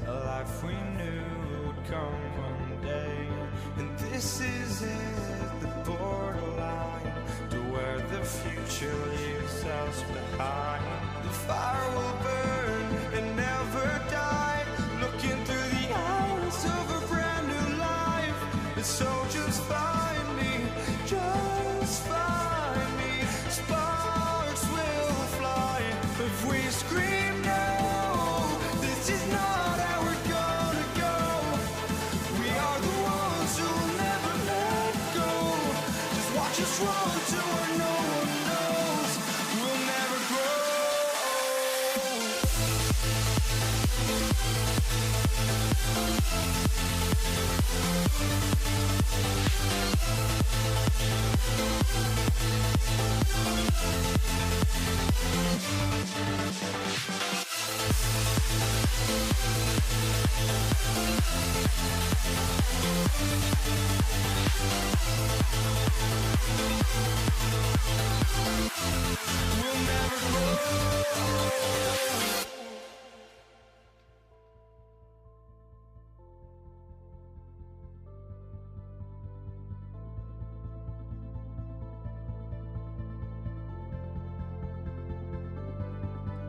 A life we knew would come one day. And this is it, the borderline to where the future leaves us behind. The fire will burn and never die, looking through the eyes of a brand new life. And so just find me, just find me. Sparks will fly if we scream no. This is not how we're gonna go. We are the ones who'll never let go. Just watch us run to where no one knows. We'll never grow. We'll never grow.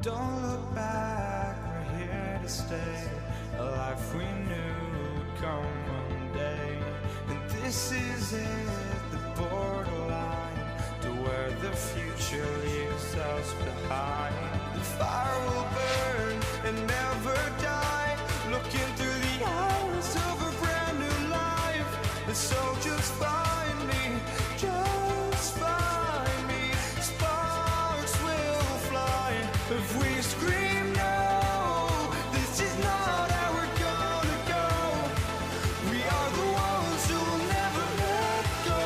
Don't look back, we're here to stay. A life we knew would come one day. And this is it, the borderline to where the future leaves us behind. The fire will burn and never die, looking through the eyes of a brand new life. And so just find me, just find me. Sparks will fly if we scream no. This is not how we're gonna go. We are the ones who will never let go.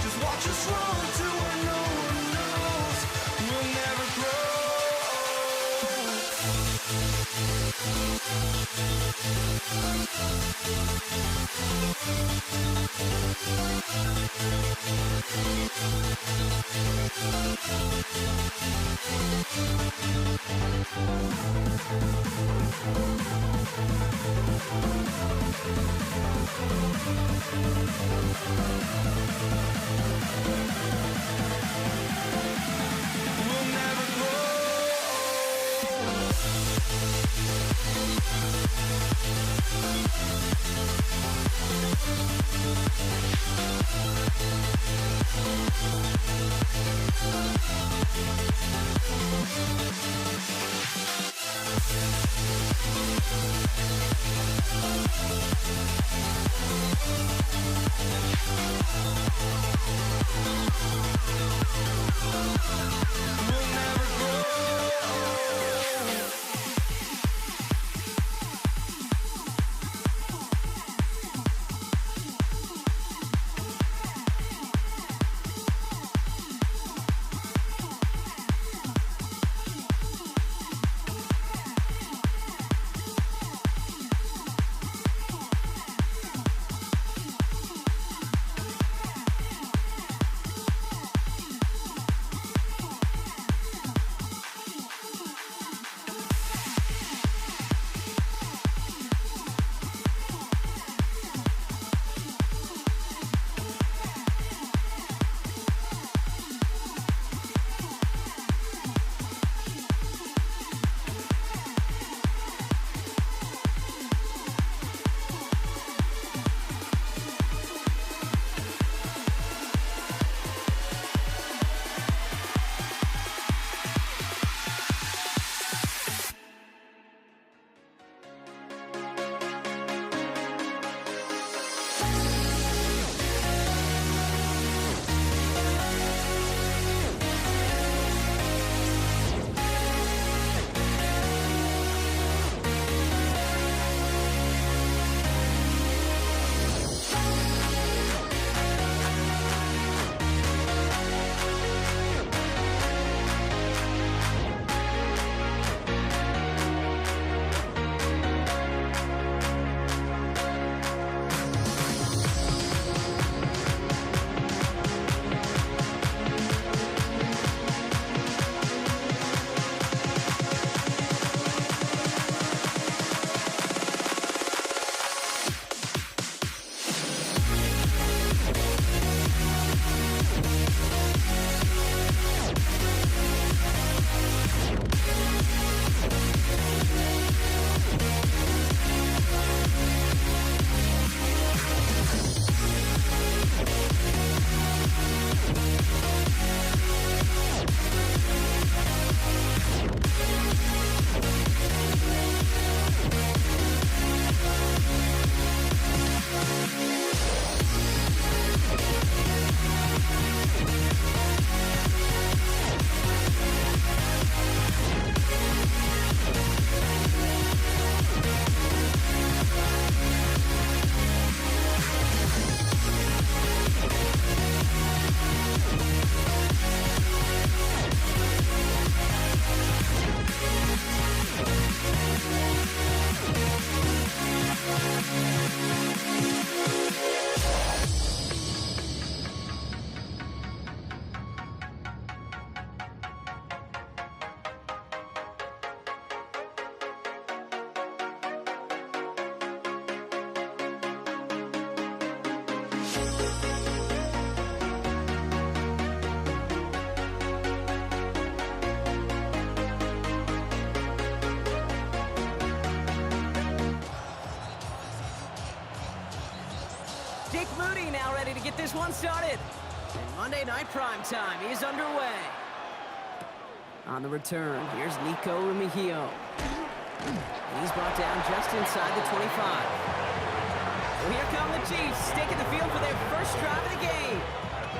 Just watch us run to where no one knows. We'll never grow. We'll never grow. We'll never grow. ready to get this one started. And Monday Night Primetime is underway. On the return, here's Nico Remigio. He's brought down just inside the 25. So here come the Chiefs, taking the field for their first drive of the game.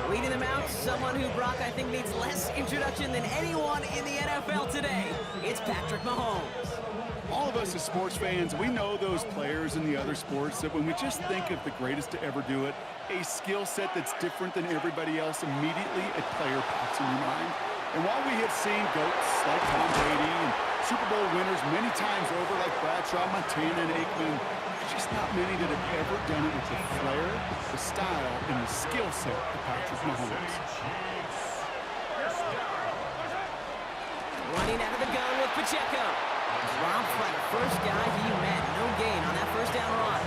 Leading them out, someone who Brock, I think, needs less introduction than anyone in the NFL today. It's Patrick Mahomes. All of us as sports fans, we know those players in the other sports that when we just think of the greatest to ever do it, a skill set that's different than everybody else, immediately a player pops in your mind. And while we have seen GOATs like Tom Brady and Super Bowl winners many times over like Bradshaw, Montana, and Aikman, there's just not many that have ever done it with the flair, the style, and the skill set of Patrick Mahomes. Running out of the gun with Pacheco. Dropped by the first guy he met. No gain on that first down run.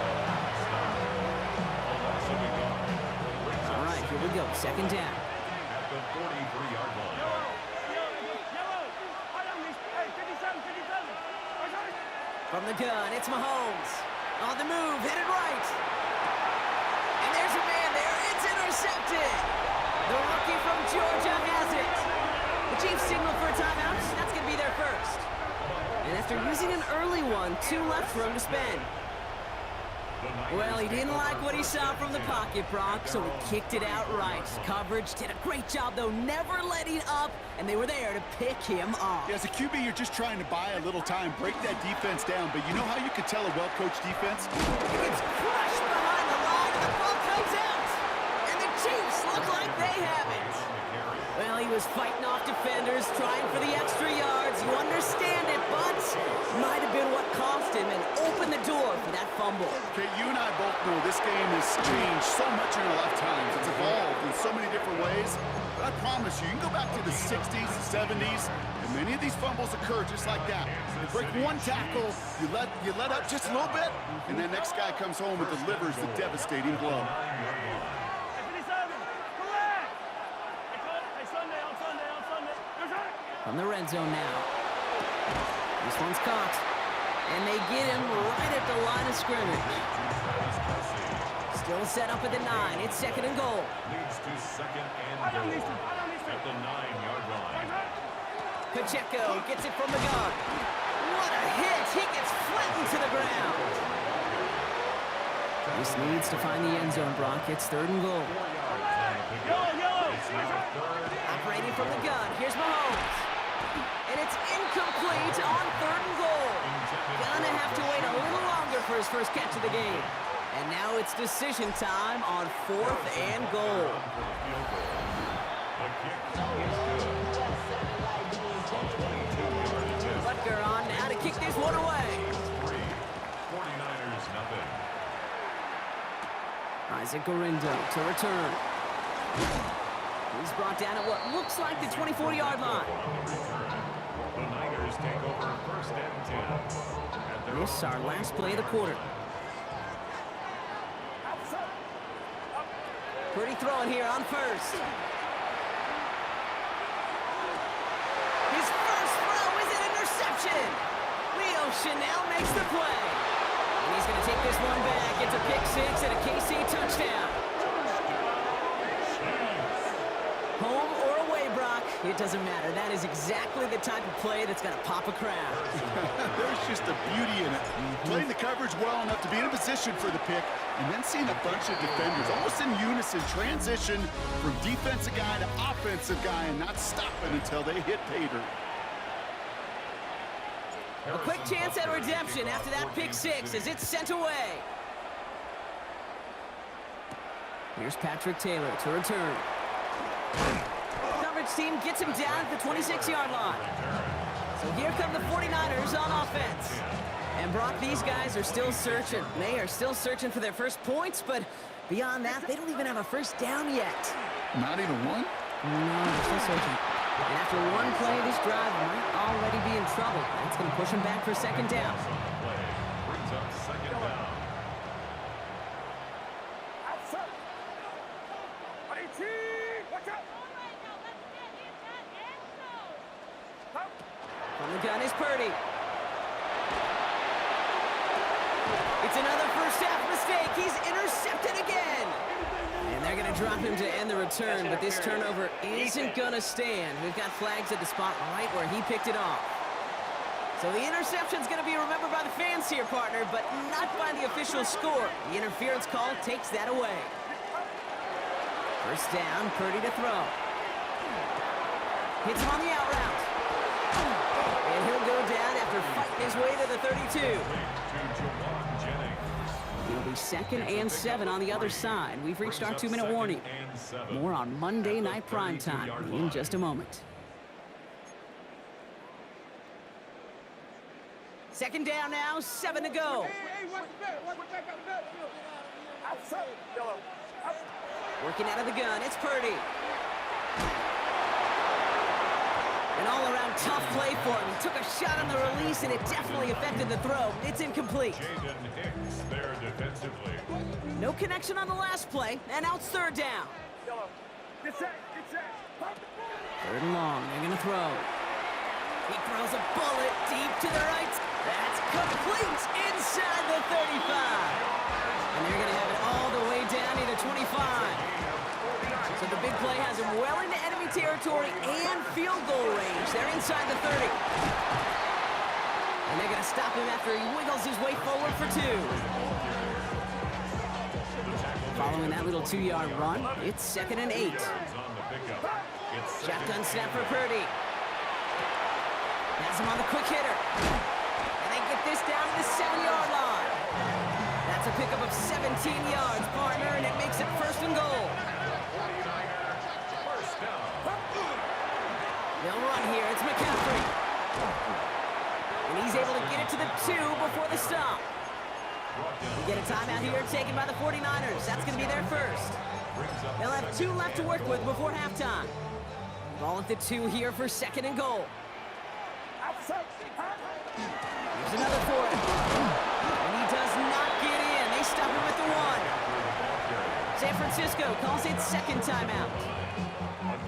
All right, here we go. Second down. At the 43-yard line. From the gun, it's Mahomes. On the move, headed right. And there's a man there. It's intercepted. The rookie from Georgia has it. The Chiefs signal for a timeout. That's going to be their first. And after using an early one, 2 left for him to spend. Well, he didn't like what he saw from the pocket, Brock, so he kicked it out right. Coverage did a great job, though, never letting up, and they were there to pick him off. Yeah, as a QB, you're just trying to buy a little time, break that defense down, but you know how you could tell a well-coached defense? He gets crushed behind the line, and the ball comes out. And the Chiefs look like they have it. Well, he was fighting off defenders, trying for the extra yards. You understand it, but might have been what cost him and opened the door for that fumble. Okay, you and I both know this game has changed so much in our lifetimes. It's evolved in so many different ways. But I promise you, you can go back to the 60s, the 70s, and many of these fumbles occur just like that. You break one tackle, you let up just a little bit, and then next guy comes home and delivers the devastating blow. From the red zone now. This one's caught. And they get him right at the line of scrimmage. Still set up at the 9. It's second and goal. Leads to second and goal at the 9-yard line. Pacheco gets it from the gun. What a hit! He gets flattened to the ground. This needs to find the end zone, Brock. It's third and goal. Operating from the gun. Here's Mahomes. And it's incomplete on third and goal. Gonna have to wait a little longer for his first catch of the game. And now it's decision time on fourth and goal. Butker on now to kick this one away. 49ers nothing. Isaac Gorindo to return. He's brought down at what looks like the 24-yard line. The Niners take over first and 10. This is our last play of the quarter. Pretty throwing here on first. His first throw is an interception. Leo Chanel makes the play. And he's going to take this one back. It's a pick 6 and a KC touchdown. Home or away, Brock, it doesn't matter. That is exactly the type of play that's going to pop a crowd. There's just a beauty in it. Playing the coverage well enough to be in a position for the pick, and then seeing a bunch of defenders almost in unison transition from defensive guy to offensive guy and not stopping until they hit pay dirt. A quick chance at redemption after that pick 6 as it's sent away. Here's Patrick Taylor to return. Coverage team gets him down at the 26-yard line. So here come the 49ers on offense. And Brock, these guys are still searching. They are still searching for their first points, but beyond that, they don't even have a first down yet. Not even one? No, they're still searching. And after one play, this drive might already be in trouble. That's going to push him back for second down. Brings up second down. From the gun is Purdy. It's another first half mistake. He's intercepted again. And they're going to drop him to end the return, but this turnover isn't going to stand. We've got flags at the spot right where he picked it off. So the interception's going to be remembered by the fans here, partner, but not by the official score. The interference call takes that away. First down, Purdy to throw. Hits him on the out route. And he'll go down after fighting his way to the 32. It'll be 2nd and 7 on the other side. We've reached our 2-minute warning. More on Monday Night Primetime in just a moment. Second down now, 7 to go. Working out of the gun, it's Purdy. An all-around tough play for him. He took a shot on the release, and it definitely affected the throw. It's incomplete. Jaden Hicks there defensively. No connection on the last play, and now it's 3rd down. 3rd and long, they're going to throw. He throws a bullet deep to the right. That's complete inside the 35. And they're going to have it all the way down to the 25. So the big play has him well into enemy territory and field goal range. They're inside the 30. And they're going to stop him after he wiggles his way forward for 2. Following that little 2-yard run, it's 2nd and 8. Shotgun snap for Purdy. Has him on the quick hitter. And they get this down to the 7-yard line. That's a pickup of 17 yards, partner, and it makes it 1st and goal. They'll run here. It's McCaffrey. And he's able to get it to the 2 before the stop. We get a timeout here taken by the 49ers. That's going to be their first. They'll have 2 left to work with before halftime. Ball at the 2 here for 2nd and goal. Here's another for him. And he does not get in. They stop him at the 1. San Francisco calls it 2nd timeout.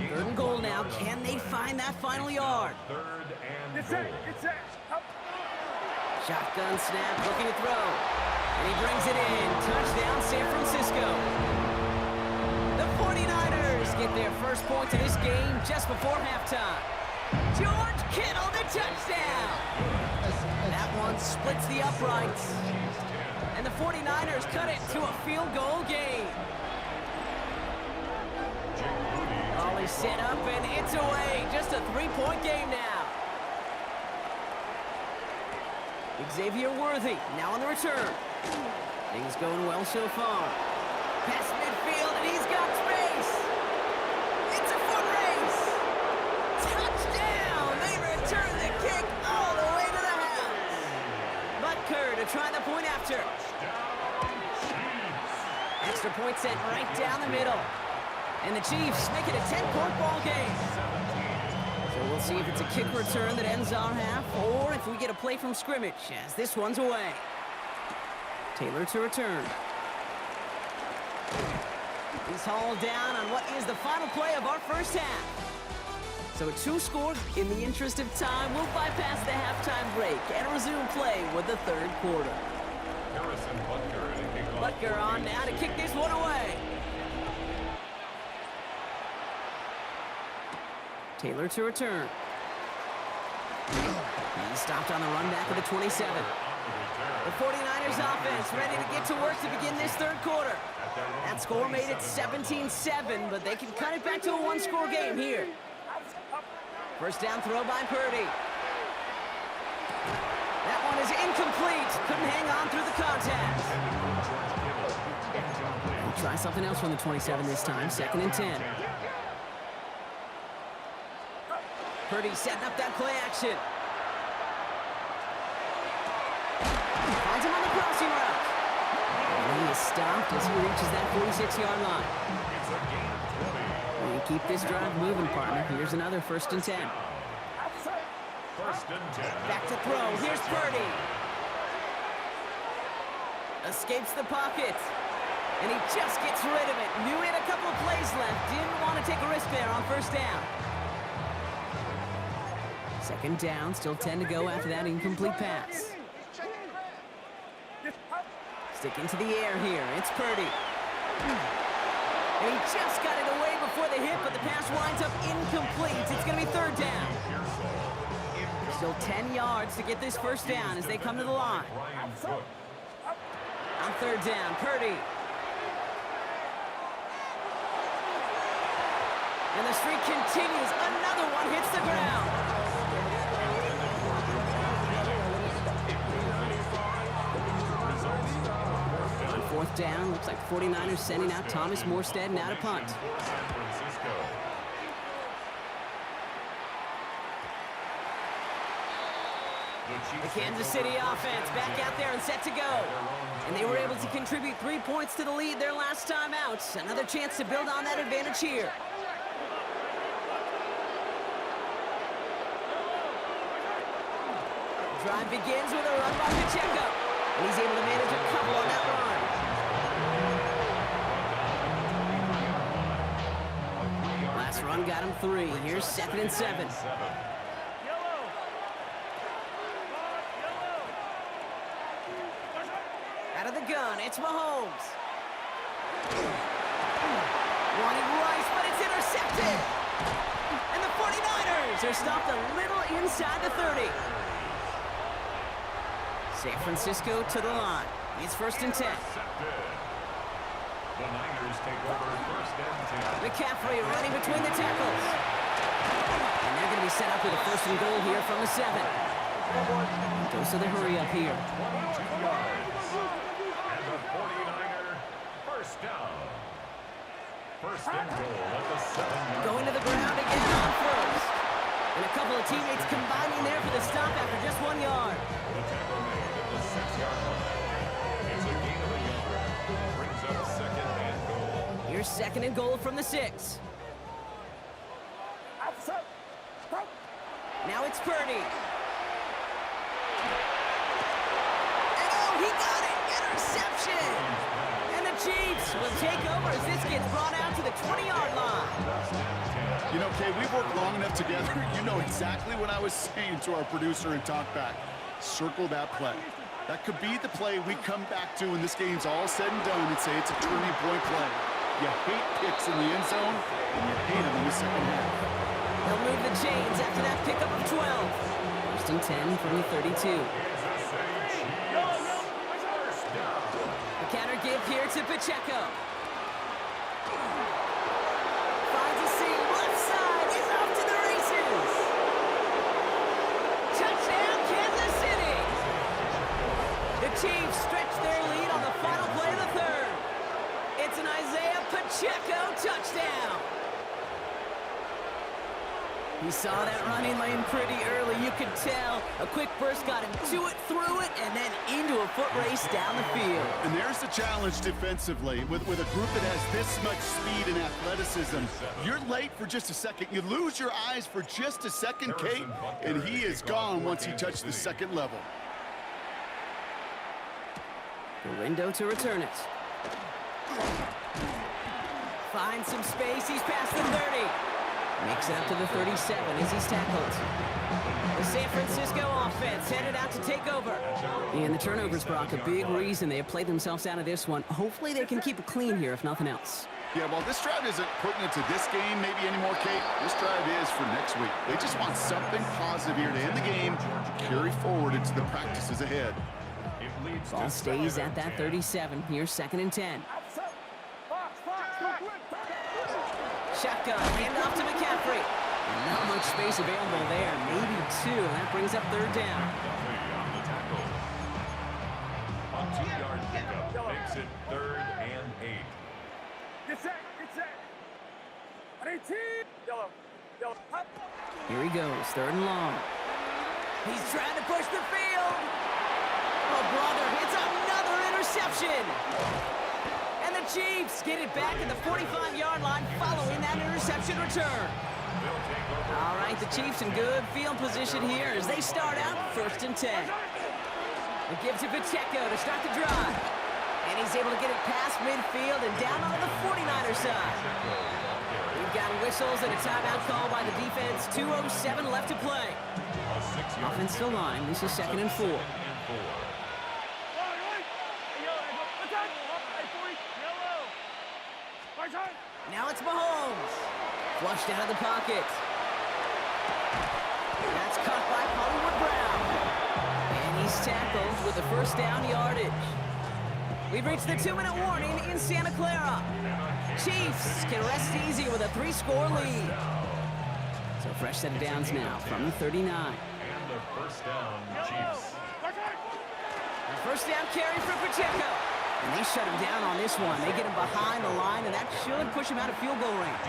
3rd and goal now. Can they find that final yard? 3rd and goal. Shotgun snap, looking to throw. And he brings it in. Touchdown, San Francisco. The 49ers get their first point to this game just before halftime. George Kittle, the touchdown. That one splits the uprights. And the 49ers cut it to a field goal game. All is set up, and it's away. Just a 3-point game now. Xavier Worthy now on the return. Things going well so far. Past midfield, and he's got space. It's a foot race. Touchdown! They return the kick all the way to the house. Butker to try the point after. Extra point sent right down the middle. And the Chiefs make it a 10-point ball game. So we'll see if it's a kick return that ends our half, or if we get a play from scrimmage, as this one's away. Taylor to return. He's hauled down on what is the final play of our first half. So a 2-score. In the interest of time, we'll bypass the halftime break and resume play with the 3rd quarter. Harrison Butker. Butker on now to kick this one away. Taylor to return. He's stopped on the run back of the 27. The 49ers offense ready to get to work to begin this 3rd quarter. That score made it 17-7, but they can cut it back to a 1-score game here. First down throw by Purdy. That one is incomplete. Couldn't hang on through the contact. We'll try something else from the 27 this time. 2nd and 10. Purdy setting up that play action. Finds him on the crossing route. And he is stopped as he reaches that 46-yard line. We keep this drive moving, partner. Here's another 1st and 10. 1st and 10. Back to throw. Here's Purdy. Escapes the pocket. And he just gets rid of it. Knew he had a couple of plays left. Didn't want to take a risk there on 1st down. 2nd down, still 10 to go after that incomplete pass. Sticking to the air here, it's Purdy. And he just got it away before the hit, but the pass winds up incomplete. It's going to be third down. Still 10 yards to get this first down as they come to the line. On third down, Purdy. And the streak continues. Another one hits the ground. On fourth down, looks like 49ers sending out Thomas Morstead now to punt. The Kansas City offense back out there and set to go. And they were able to contribute 3 points to the lead their last time out. Another chance to build on that advantage here. Drive begins with a run by Pacheco. And he's able to manage a couple on that run. Last run got him 3. Here's 2nd and 7. Out of the gun, it's Mahomes. Wanted Rice, but it's intercepted. And the 49ers are stopped a little inside the 30. San Francisco to the line. It's 1st and 10. The Niners take over 1st and 10. McCaffrey running between the tackles. And they're going to be set up with a 1st and goal here from the 7. Goes to the hurry up here. 22 yards. And the 49er first down. 1st and goal at the 7-yard. Going to the ground again on 1st. And a couple of teammates combining there for the stop after just 1 yard. The tackle made at the 6-yard line. It's a gain of a yard. Brings up 2nd and goal. Here's 2nd and goal from the 6. Now it's Purdy. And oh, he got it! Interception! And the Chiefs will take over as this gets brought out to the 20-yard line. You know, Kay, we've worked long enough together. You know exactly what I was saying to our producer and talkback. Circle that play. That could be the play we come back to when this game's all said and done and say it's a turning point play. You hate picks in the end zone, and you hate them in the second half. They'll move the chains after that pickup of 12. 1st and 10 from the 32. The counter give here to Pacheco. Finds a seam. Left side is off to the races. Touchdown, Kansas City. The Chiefs stretch their lead on the final play of the 3rd. It's an Isaiah Pacheco touchdown. He saw that running lane pretty early, you could tell. A quick burst got him to it, through it, and then into a foot race down the field. And there's the challenge defensively. With a group that has this much speed and athleticism, you're late for just a second. You lose your eyes for just a second, Kate, and he is gone once he touched the 2nd level. Galindo to return it. Finds some space, he's past the 30. Makes it up to the 37 as he's tackled. The San Francisco offense headed out to take over. And the turnovers, Brock, a big reason they have played themselves out of this one. Hopefully they can keep it clean here, if nothing else. Yeah, well, this drive isn't pertinent to this game maybe anymore, Kate. This drive is for next week. They just want something positive here to end the game, carry forward into the practices ahead. Ball stays at that 37. Here's 2nd and 10. Shotgun, handoff to McCaffrey. And not much space available there. Maybe 2. That brings up 3rd down. A 2-yard pickup makes it 3rd and 8. Get set, get set. 18. Yellow. Up. Here he goes, 3rd and long. He's trying to push the field. Oh, brother, it's another interception. And the Chiefs get it back at the 45-yard line following that interception return. All right, the Chiefs in good field position here as they start out 1st and 10. They give to Pacheco to start the drive. And he's able to get it past midfield and down on the 49er side. We've got whistles and a timeout call by the defense. 2:07 left to play. Offensive line, this is 2nd and 4. Yellow. Now it's Mahomes. Flushed out of the pocket. That's caught by Hollywood Brown. And he's tackled with the first down yardage. We've reached the 2-minute warning in Santa Clara. Chiefs can rest easy with a 3-score lead. So fresh set of downs now from the 39. And the first down, Chiefs. First down carry for Pacheco. And they shut him down on this one. They get him behind the line, and that should push him out of field goal range.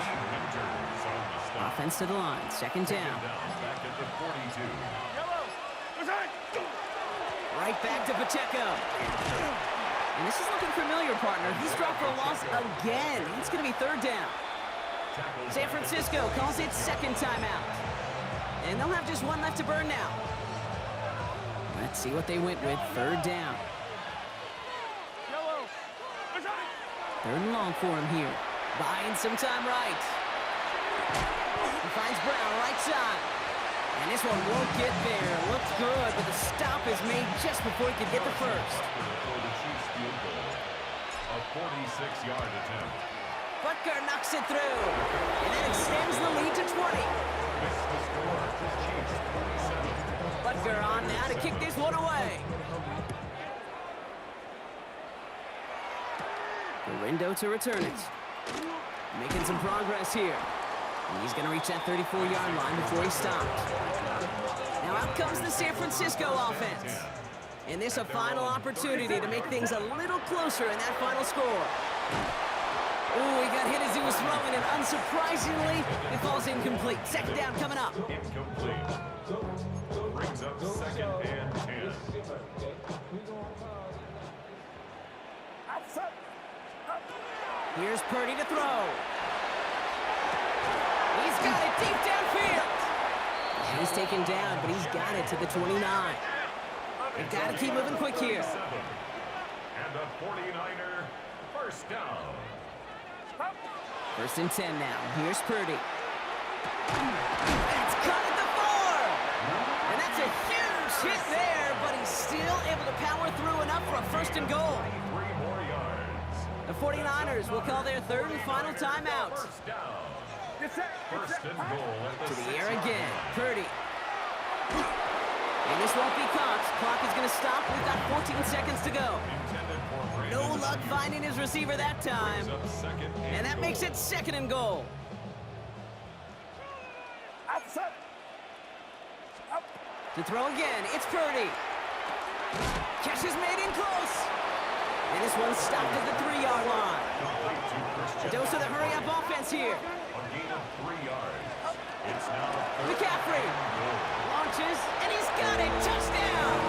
Offense to the line. Second down. Back at the 42. Right back to Pacheco. And this is looking familiar, partner. He's dropped for a loss again. It's going to be third down. San Francisco calls it second timeout. And they'll have just one left to burn now. Let's see what they went with. Third down. Third and long for him here. Buying some time right. He finds Brown right side. And this one won't get there. Looks good, but the stop is made just before he could get the first. For the Chiefs field goal. A 46-yard attempt. Butker knocks it through. And that extends the lead to 20. Makes the score. Chiefs 27. Butker on now to kick this one away. Garindo to return it. Making some progress here. And he's going to reach that 34-yard line before he stopped. Now out comes the San Francisco offense. And this a final opportunity to make things a little closer in that final score. Ooh, he got hit as he was throwing, and unsurprisingly, it falls incomplete. Second down coming up. Incomplete. Brings up second and 10. Here's Purdy to throw. He's got it deep downfield. And he's taken down, but he's got it to the 29. They've got to keep moving quick here. And a 49er first down. First and 10 now. Here's Purdy. That's caught at the 4. And that's a huge hit there, but he's still able to power through enough for a first and goal. 3 more yards. The 49ers will call their third and final timeout. First down. First and goal at the To the 6 air yard again. line. Purdy. And this won't be caught. Clock is going to stop. We've got 14 seconds to go. Intended for Brandon No luck finding his receiver that time. Brings up second And that makes it second and goal. To throw again, it's Purdy. Catch is made in close. And this one stopped at the 3-yard line. complete to Christian. A dose of the hurry-up offense here. A gain of 3 yards. It's now third McCaffrey and goal. launches, and he's got it. Touchdown!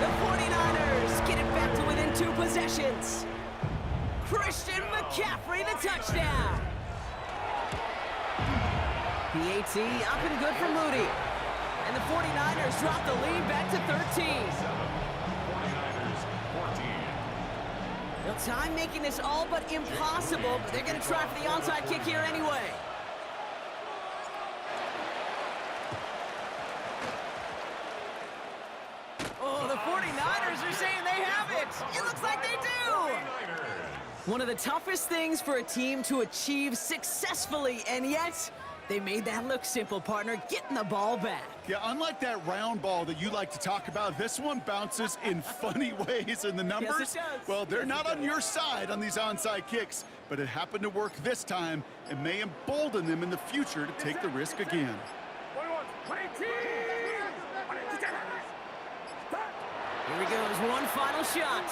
The 49ers get it back to within 2 possessions. Christian McCaffrey, the touchdown. PAT up and good for Moody. And the 49ers drop the lead back to 13. 49ers 14. Well, time making this all but impossible, but they're going to try for the onside kick here anyway. Oh, the 49ers are saying they have it. It looks like they do. 49ers. One of the toughest things for a team to achieve successfully, and yet they made that look simple, partner, getting the ball back. Yeah, unlike that round ball that you like to talk about, this one bounces in funny ways, and the numbers, Yes, it does. well, they're not on your side on these onside kicks, but it happened to work this time and may embolden them in the future to take the risk again. Here he goes, one final shot.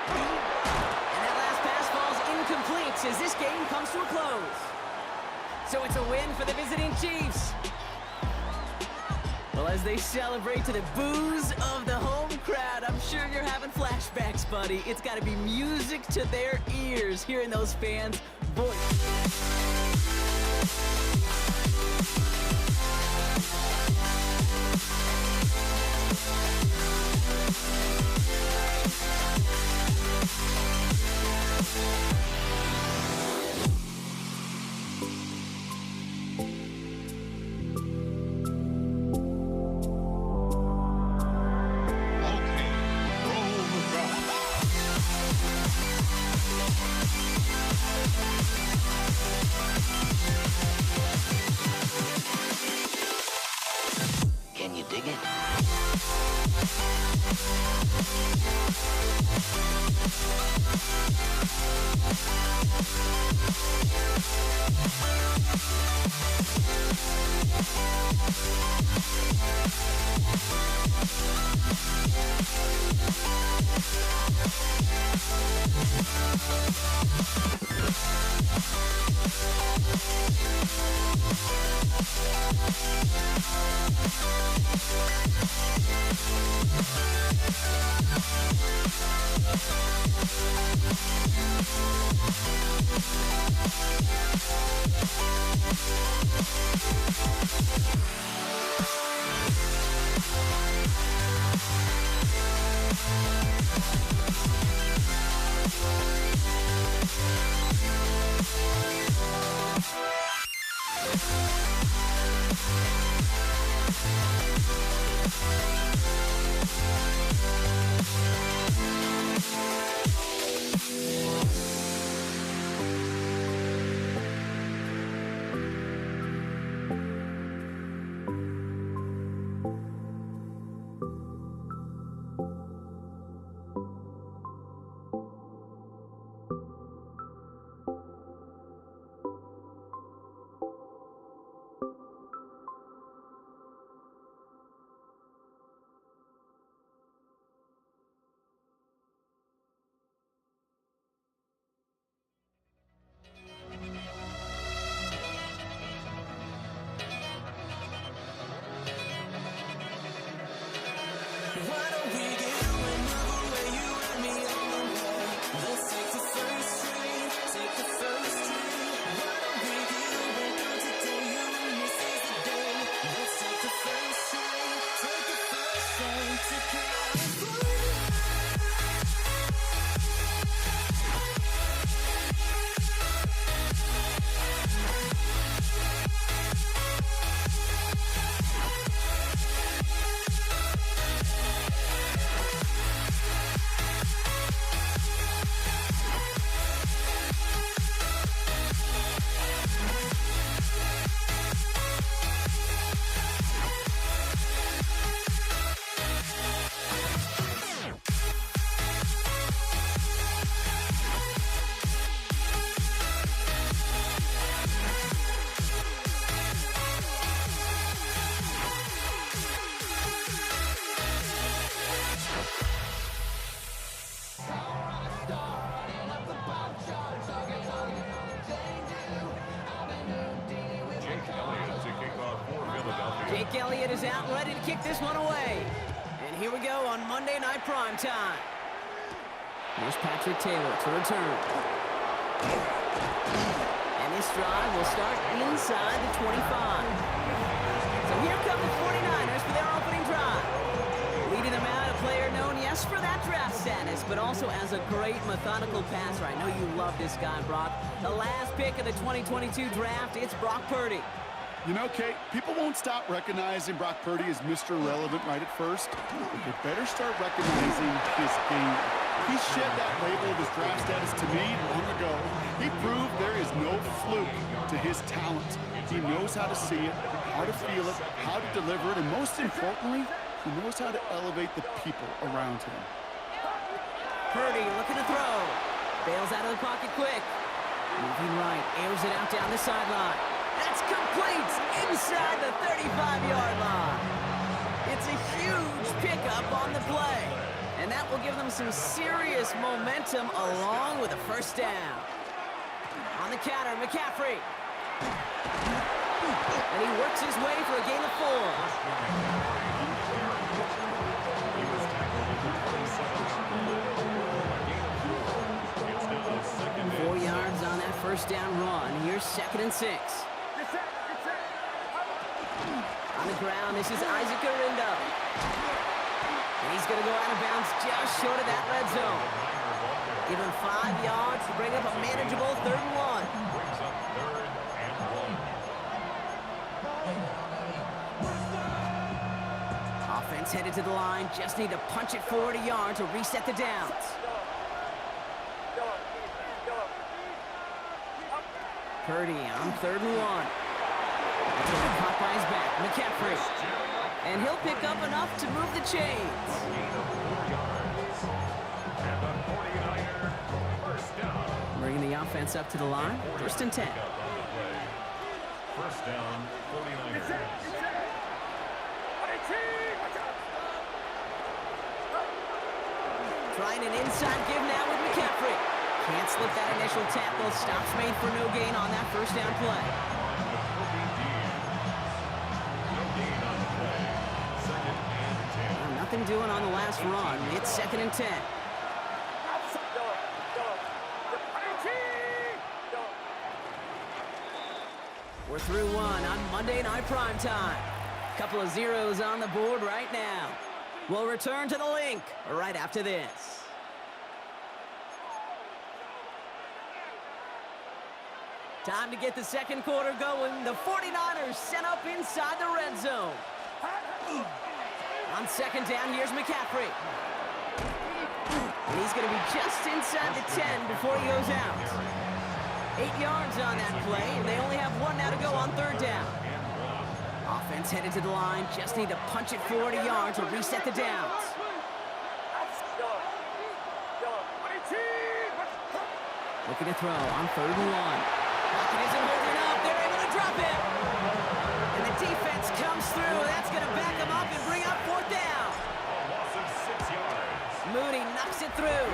And that last pass falls incomplete as this game comes to a close. So it's a win for the visiting Chiefs. Well, as they celebrate to the boos of the home crowd, I'm sure you're having flashbacks, buddy. It's got to be music to their ears hearing those fans' voice. Jake Elliott is out, ready to kick this one away. And here we go on Monday Night Primetime. Here's Patrick Taylor to return. And this drive will start inside the 25. So here come the 49ers for their opening drive. Leading them out, a player known, yes, for that draft status, but also as a great methodical passer. I know you love this guy, Brock. The last pick of the 2022 draft, it's Brock Purdy. You know, Kate, people won't stop recognizing Brock Purdy as Mr. Irrelevant right at first. But they better start recognizing his game. He shed that label of his draft status to me long ago. He proved there is no fluke to his talent. He knows how to see it, how to feel it, how to deliver it, and most importantly, he knows how to elevate the people around him. Purdy looking to throw. Bails out of the pocket quick. Moving right, airs it out down the sideline. That's complete inside the 35-yard line. It's a huge pickup on the play. And that will give them some serious momentum along with a first down. On the counter, McCaffrey. And he works his way for a gain of 4. 4 yards on that first down run. Here's 2nd and 6. On the ground, this is Isaac Orindo. And he's going to go out of bounds just short of that red zone. Give him 5 yards to bring up a manageable 3rd and 1. Offense headed to the line. Just need to punch it forward a yard to reset the downs. Purdy on 3rd and 1. Caught by his back, McCaffrey. And he'll pick up enough to move the chains. Bringing the offense up to the line. 1st and 10. First down, 49ers. Trying an inside give now with McCaffrey. Can't slip that initial tackle. Stops made for no gain on that first down play. Nothing doing on the last run. It's 2nd and 10. We're through one on Monday Night Primetime. Couple of zeros on the board right now. We'll return to the link right after this. Time to get the second quarter going. The 49ers set up inside the red zone. On 2nd down, here's McCaffrey. And he's going to be just inside the 10 before he goes out. 8 yards on that play, and they only have 1 now to go on 3rd down. Offense headed to the line. Just need to punch it forward a yard to reset the downs. Looking to throw on 3rd and 1. Pocket isn't holding up. They're able to drop it. And the defense comes through. That's going to back them up and bring up 4th down. Loss of 6 yards. Mooney knocks it through.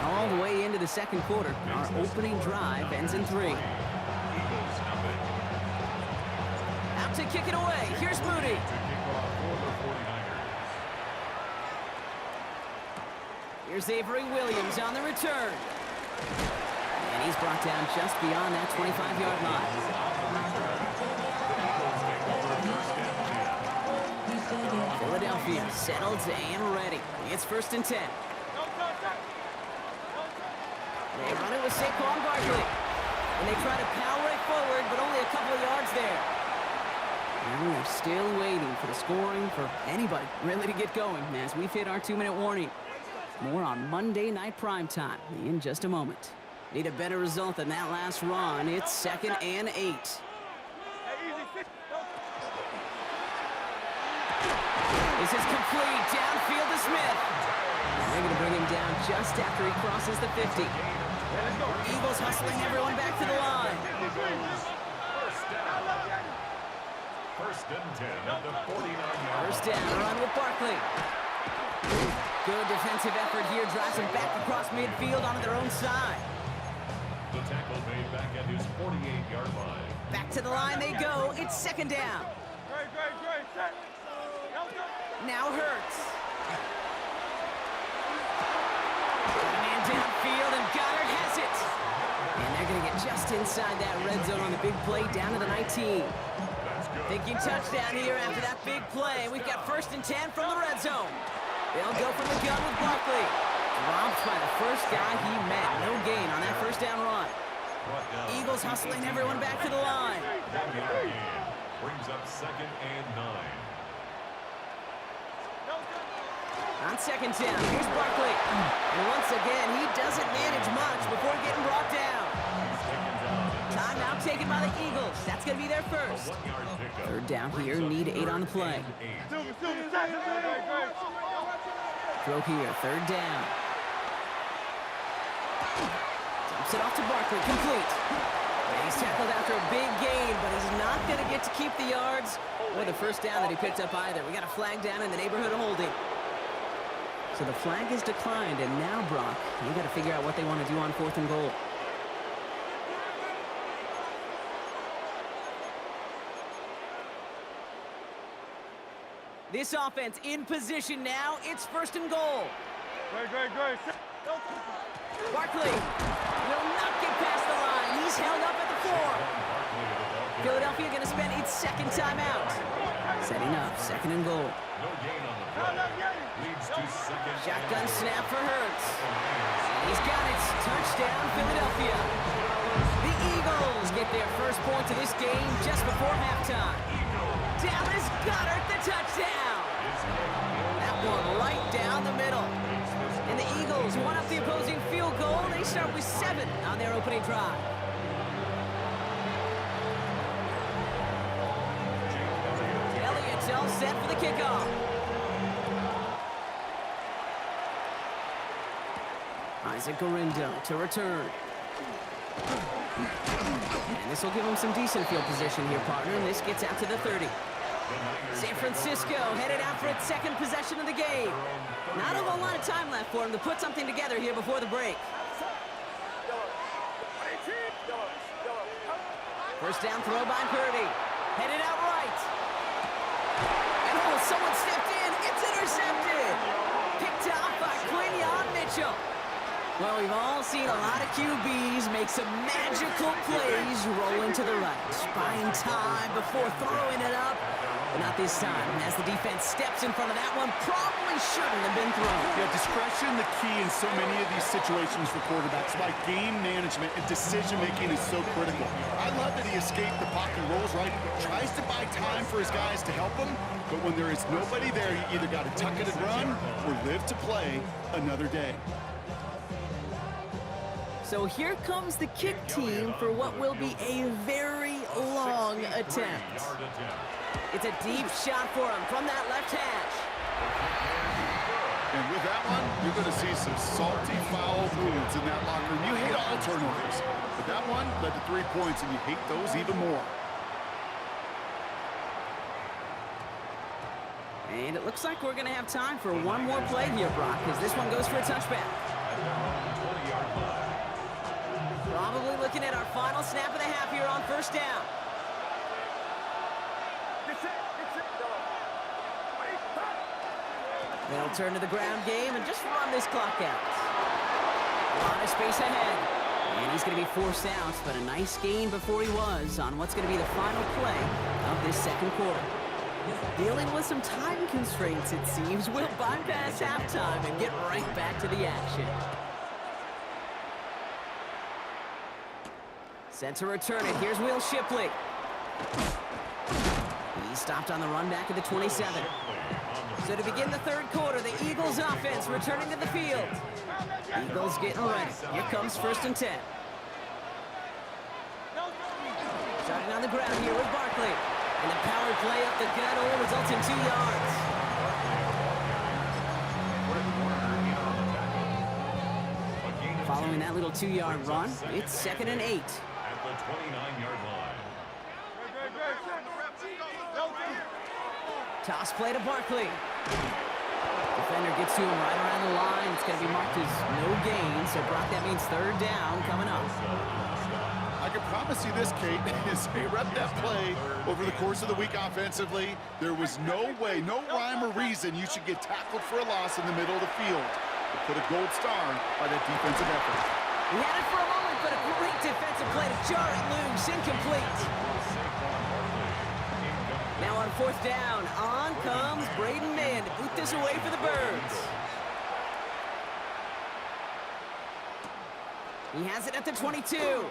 All the way into the second quarter. Our opening drive ends in 3. Out to kick it away. Here's Mooney. Here's Avery Williams on the return. And he's brought down just beyond that 25-yard line. Philadelphia settled and ready. It's 1st and 10. They run it with Saquon Barkley. And they try to power it forward, but only a couple of yards there. And we're still waiting for the scoring for anybody really to get going as we've hit our 2-minute warning. More on Monday Night Primetime in just a moment. Need a better result than that last run. It's 2nd and 8. This is complete. Downfield to Smith. They're going to bring him down just after he crosses the 50. Eagles hustling everyone back to the line. First and 10 at the 49-yard. First down, run with Barkley. Good defensive effort here. Drives them back across midfield onto their own side. The tackle made back at his 48-yard line. Back to the line they go. It's 2nd down. Now Hurts. Got a man downfield, and Goddard has it. And they're going to get just inside that red zone on the big play down to the 19. Thinking touchdown here after that big play. We've got 1st and 10 from the red zone. They'll go from the gun with Barkley. Dropped by the first guy he met. No gain on that first down run. Eagles hustling everyone back to the line. Brings up 2nd and 9. On 2nd down, here's Barkley. And once again, he doesn't manage much before getting brought down. Timeout taken by the Eagles. That's going to be their first. 3rd down here, need 8 on the play. Throw here, 3rd down. Dumps it off to Barkley, complete. And he's tackled after a big gain, but he's not going to get to keep the yards or the first down that he picked up either. We got a flag down in the neighborhood of holding. So the flag is declined, and now, Brock, you got to figure out what they want to do on 4th and goal. This offense in position now. It's 1st and goal. Great. Barkley will not get past the line. He's held up at the 4. Philadelphia going to spend its 2nd timeout. Setting up, 2nd and goal. No gain on the play. Leads to 2nd. Shotgun snap for Hurts. He's got it. Touchdown, Philadelphia. The Eagles get their first point to this game just before halftime. Dallas Goedert, the touchdown. That one right down the middle. And the Eagles won up the opposing field goal. They start with 7 on their opening drive. Elliott's all set for the kickoff. Isaac Gorindo to return. And this will give him some decent field position here, partner, and this gets out to the 30. San Francisco headed out for its 2nd possession of the game. Not a whole lot of time left for him to put something together here before the break. First down throw by Purdy. Headed out right. And oh, someone stepped in. It's intercepted. Picked off by Quinyon Mitchell. Well, we've all seen a lot of QBs make some magical plays rolling to the right. Buying time before throwing it up. But not this time. And as the defense steps in front of that one, probably shouldn't have been thrown. Yeah, discretion the key in so many of these situations for quarterbacks. Why game management and decision-making is so critical. I love that he escaped the pocket rolls, right? Tries to buy time for his guys to help him, but when there is nobody there, you either got to tuck it and run or live to play another day. So here comes the kick team for what will be a very long attempt. It's a deep shot for him from that left hash. And with that one, you're going to see some salty, foul moves in that locker room. You hate all turnovers, but that one led to 3 points, and you hate those even more. And it looks like we're going to have time for one more play here, Brock, because this one goes for a touchback. Probably looking at our final snap of the half here on 1st down. They'll turn to the ground game and just run this clock out. A lot of space ahead. And he's going to be forced out, but a nice gain before he was on what's going to be the final play of this 2nd quarter. Dealing with some time constraints, it seems, we'll bypass halftime and get right back to the action. Set to return it. Here's Will Shipley. He stopped on the run back at the 27. So to begin the 3rd quarter, the Eagles offense returning to the field. Eagles getting ready. Here comes 1st and 10. Starting on the ground here with Barkley. And the power play up the gut only results in 2 yards. Following that little 2-yard run, it's 2nd and 8. At the 29-yard line. Toss play to Barkley. Defender gets to him right around the line. It's going to be marked as no gain. So, Brock, that means 3rd down coming up. I can promise you this, Kate, is they rep that play over the course of the week offensively. There was no way, no rhyme or reason you should get tackled for a loss in the middle of the field. They put a gold star by that defensive effort. He had it for a moment, but a great defensive play to jar it loose. Incomplete. Now on fourth down, on comes Braden Mann to boot this away for the Birds. He has it at the 22. And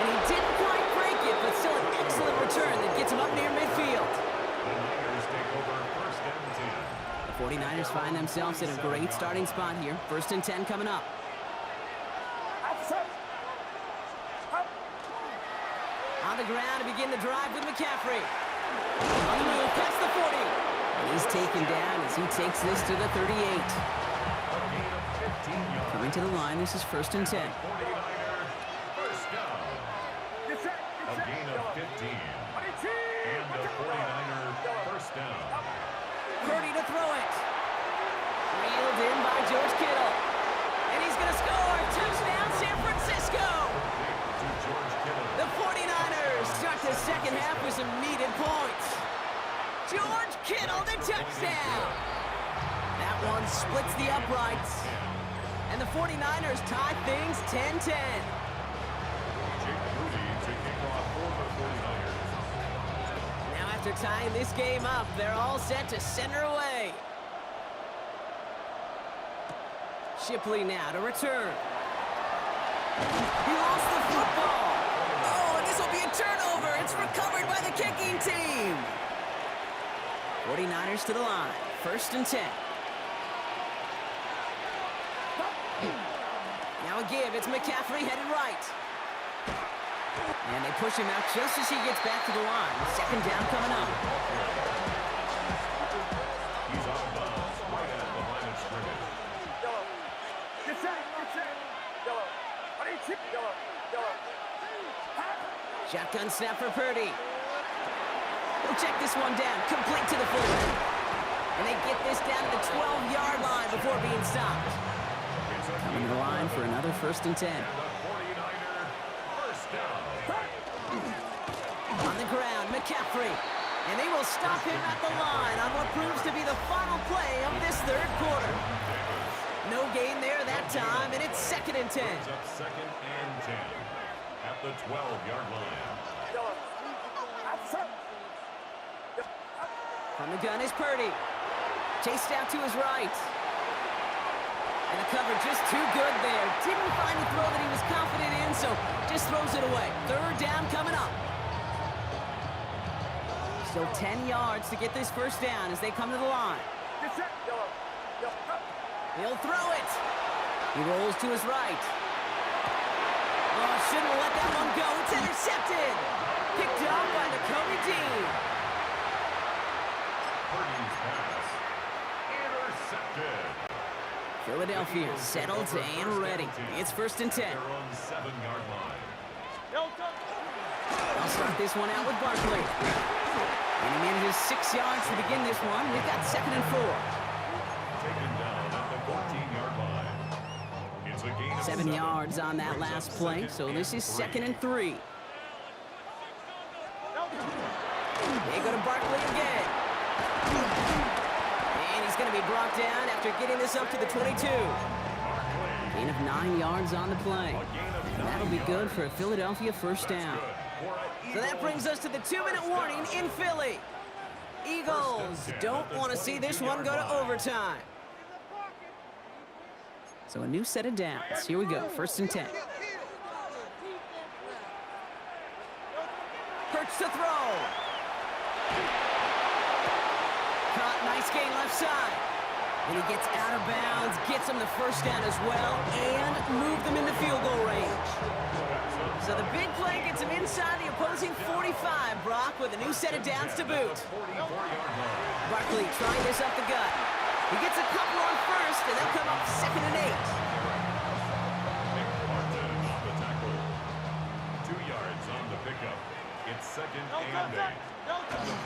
he didn't quite break it, but still an excellent return that gets him up near midfield. The Niners take over first and 10. The 49ers find themselves in a great starting spot here. First and 10 coming up. On the ground to begin the drive with McCaffrey. On the move, past the 40. And he's taken down as he takes this to the 38. Coming to the line, this is first and 10. 49er, first down. A gain of 15. And the 49er, first down. Purdy to throw it. Reeled in by George Kittle. And he's going to score. Touchdown, San Francisco. To George Kittle. The 49ers start the second half with some needed points. George Kittle, the touchdown. That one splits the uprights. And the 49ers tie things 10-10. Jake Moody to kick off for the 49ers. Now after tying this game up, they're all set to center away. Shipley now to return. He lost the football. Oh, and this will be a turnover. It's recovered by the kicking team. 49ers to the line. First and 10. Now a give. It's McCaffrey headed right. And they push him out just as he gets back to the line. Second down coming up. He's out of bounds right at the line of scrimmage. Shotgun snap for Purdy. We'll check this one down. Complete to the fullback. And they get this down to the 12-yard line before being stopped. Coming to the line for another first and 10. And the 49er, first down. On the ground, McCaffrey. And they will stop him at the line on what proves to be the final play of this third quarter. No gain there that time, and it's second and 10. Brings up second and 10 at the 12-yard line. From the gun is Purdy. Chased out to his right. And the cover just too good there. Didn't find the throw that he was confident in, so just throws it away. Third down coming up. Still 10 yards to get this first down as they come to the line. He'll throw it. He rolls to his right. Oh, shouldn't have let that one go. It's intercepted. Picked up by Nakobe Dean. Purdy's pass. Intercepted. Philadelphia settled and ready. It's first and 10. They're on the 7-yard line. I'll start this one out with Barkley. And he manages 6 yards to begin this one. We've got second and 4. Taken down at the 14-yard line. It's a gain of 7 yards on that Brings up last play, second so this is and 2nd and 3. They go to Barkley again. And he's going to be brought down after getting this up to the 22. Gain of 9 yards on the play. And that'll be good for a Philadelphia first down. So that brings us to the 2-minute warning in Philly. Eagles don't want to see this one go to overtime. So a new set of downs. Here we go, first and 10. Hurts to throw. Caught, nice gain left side. And he gets out of bounds, gets him the first down as well, and moved them into field goal range. So the big play gets him inside the opposing 45, Brock, with a new set of downs to boot. Barkley trying this up the gut. He gets a couple on first, and they'll come up second and 8. Martin on the tackle. 2 yards on the pickup. It's second and 8. The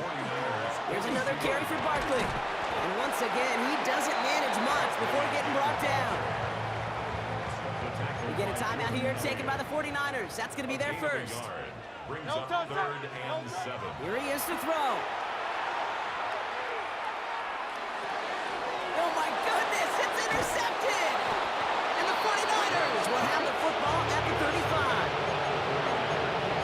49ers. Here's another carry for Barkley. And once again, he doesn't manage much before getting brought down. get a timeout here taken by the 49ers. That's going to be their first. Brings up 3rd and 7. Here he is to throw. Oh my goodness, it's intercepted! And the 49ers will have the football at the 35.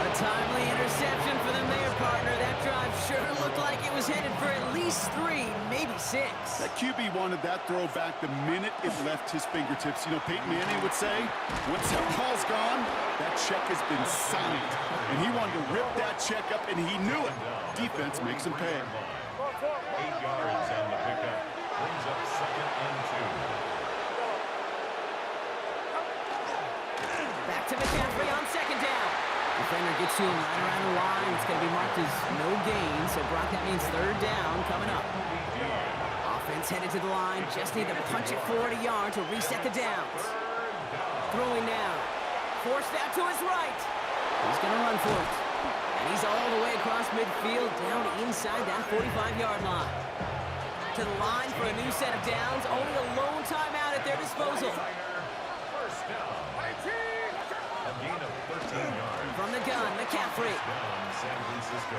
A timely interception for them there, partner. That drive sure looked like it was headed for at least 3, maybe 6. That QB wanted that throw back the minute it left his fingertips. You know, Peyton Manning would say, once that ball's gone, that check has been signed. And he wanted to rip that check up, and he knew it. Defense makes him pay. 8 yards on the pickup. Brings up 2nd and 2. Back to McCaffrey on 2nd down. Defender gets to him right around the line. It's going to be marked as no gain. So, Brock, that means 3rd down coming up. Offense headed to the line. Just need to punch it forward a yard to reset the downs. Throwing now. Forced out to his right. He's going to run for it. And he's all the way across midfield down inside that 45-yard line. To the line for a new set of downs. Only a lone timeout at their disposal. First down. A gain of 13 yards. From the gun, McCaffrey. Down San Francisco.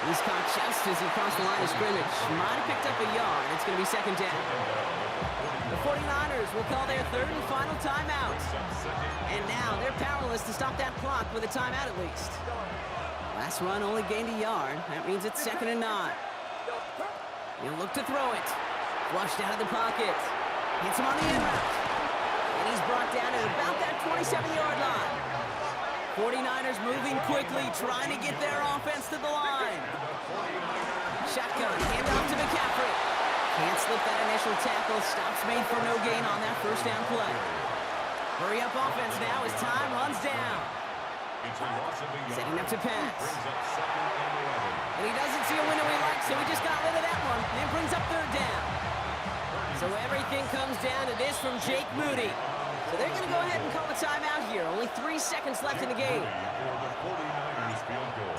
He's caught just as he crossed the line of scrimmage. Might have picked up a yard. It's going to be 2nd down. The 49ers will call their 3rd and final timeout. And now they're powerless to stop that clock with a timeout at least. Last run only gained a yard. That means it's 2nd and 9. He'll look to throw it. Flushed out of the pocket. Hits him on the in route. And he's brought down at about that 27-yard line. 49ers moving quickly, trying to get their offense to the line. Shotgun, handoff to McCaffrey. Can't slip that initial tackle. Stops made for no gain on that 1st down play. Hurry up offense now as time runs down. Setting up to pass. And he doesn't see a window he likes, so he just got rid of that one. And brings up 3rd down. So everything comes down to this from Jake Moody. So they're going to go ahead and call a timeout here. Only 3 seconds left in the game. For the 49ers field goal.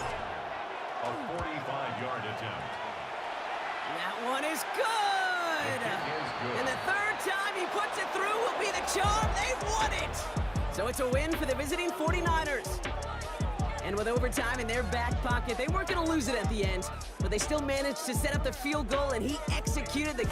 A 45-yard attempt. That one is good. And the 3rd time he puts it through will be the charm. They've won it. So it's a win for the visiting 49ers. And with overtime in their back pocket, they weren't going to lose it at the end, but they still managed to set up the field goal, and he executed the...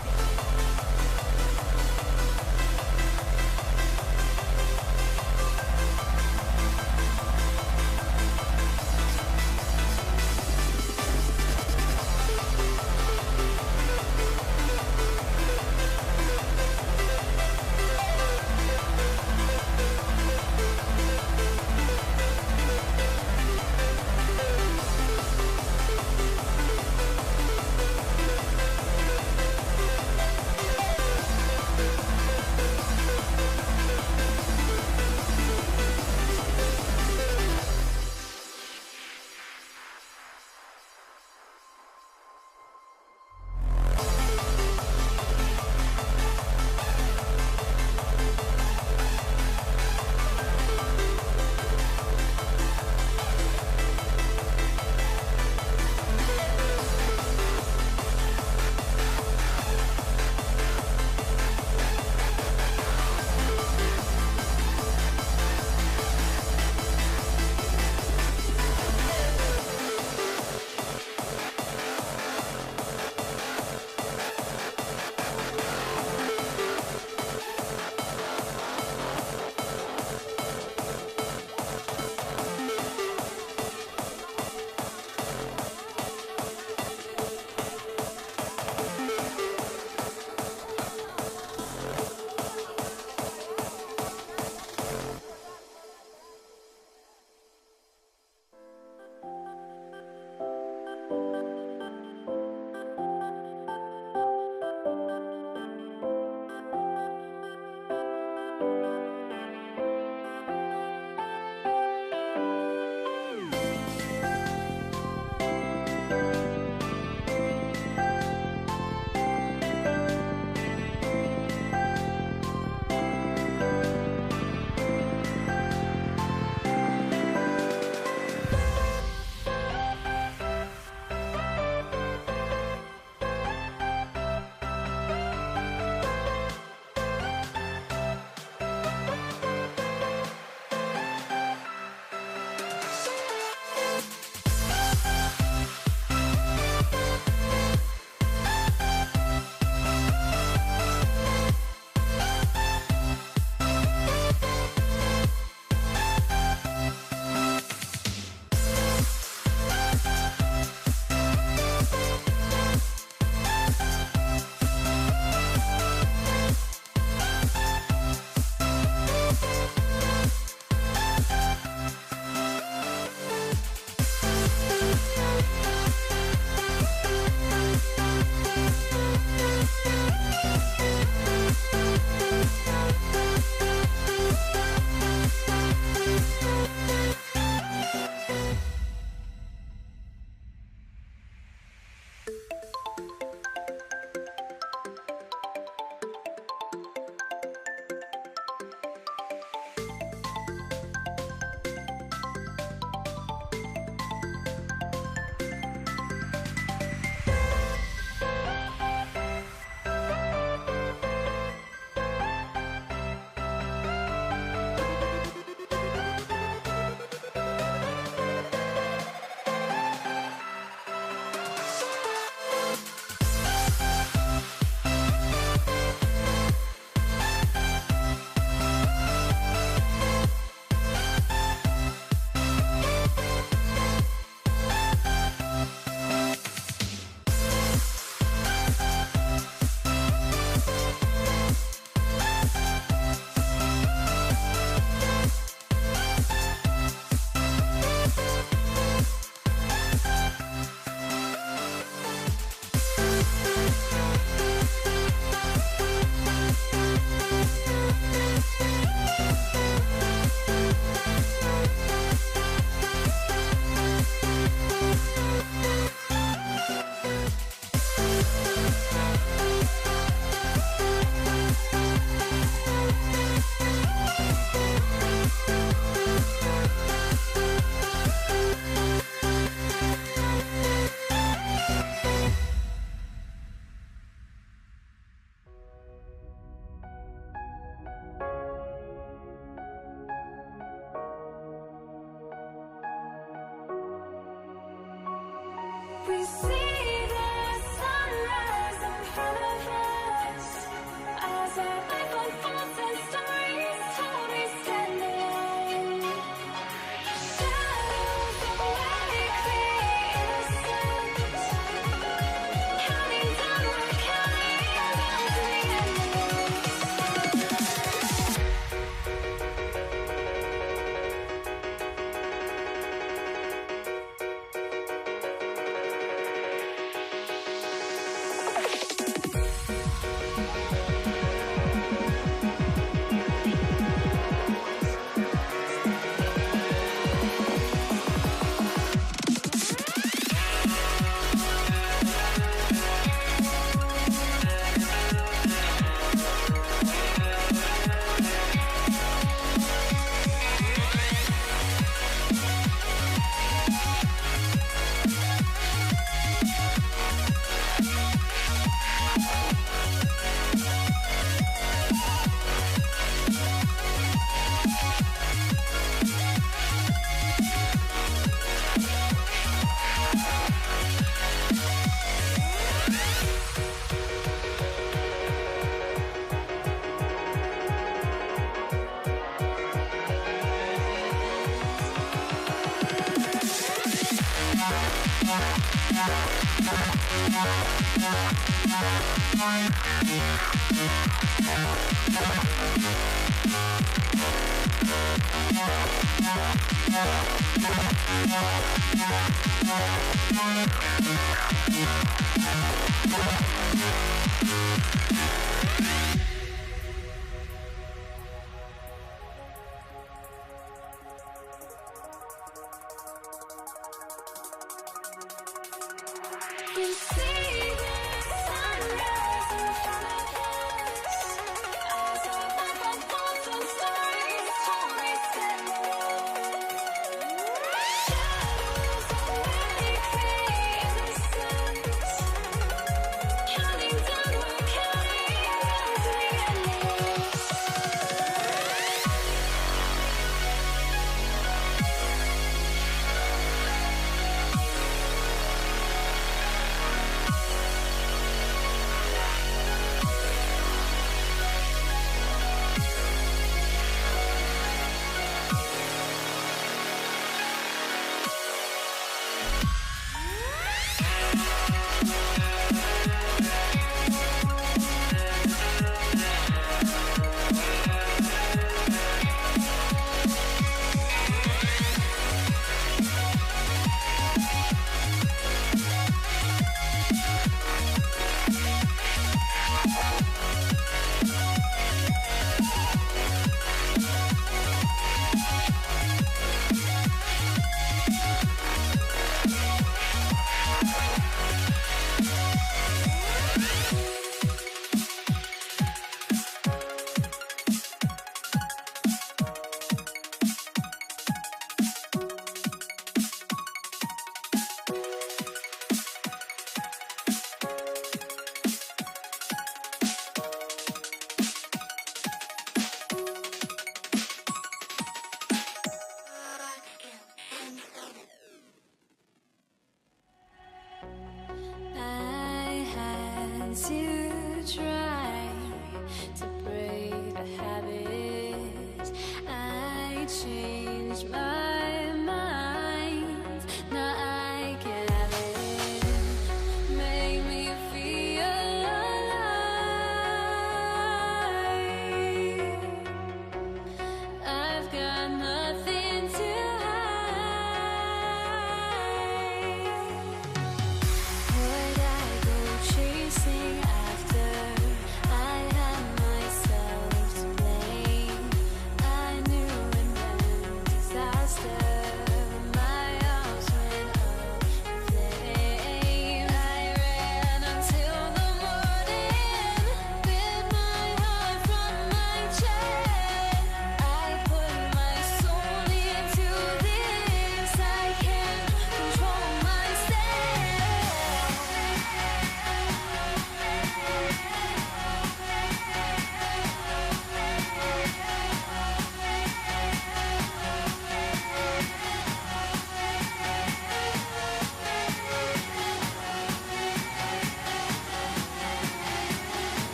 I knew and then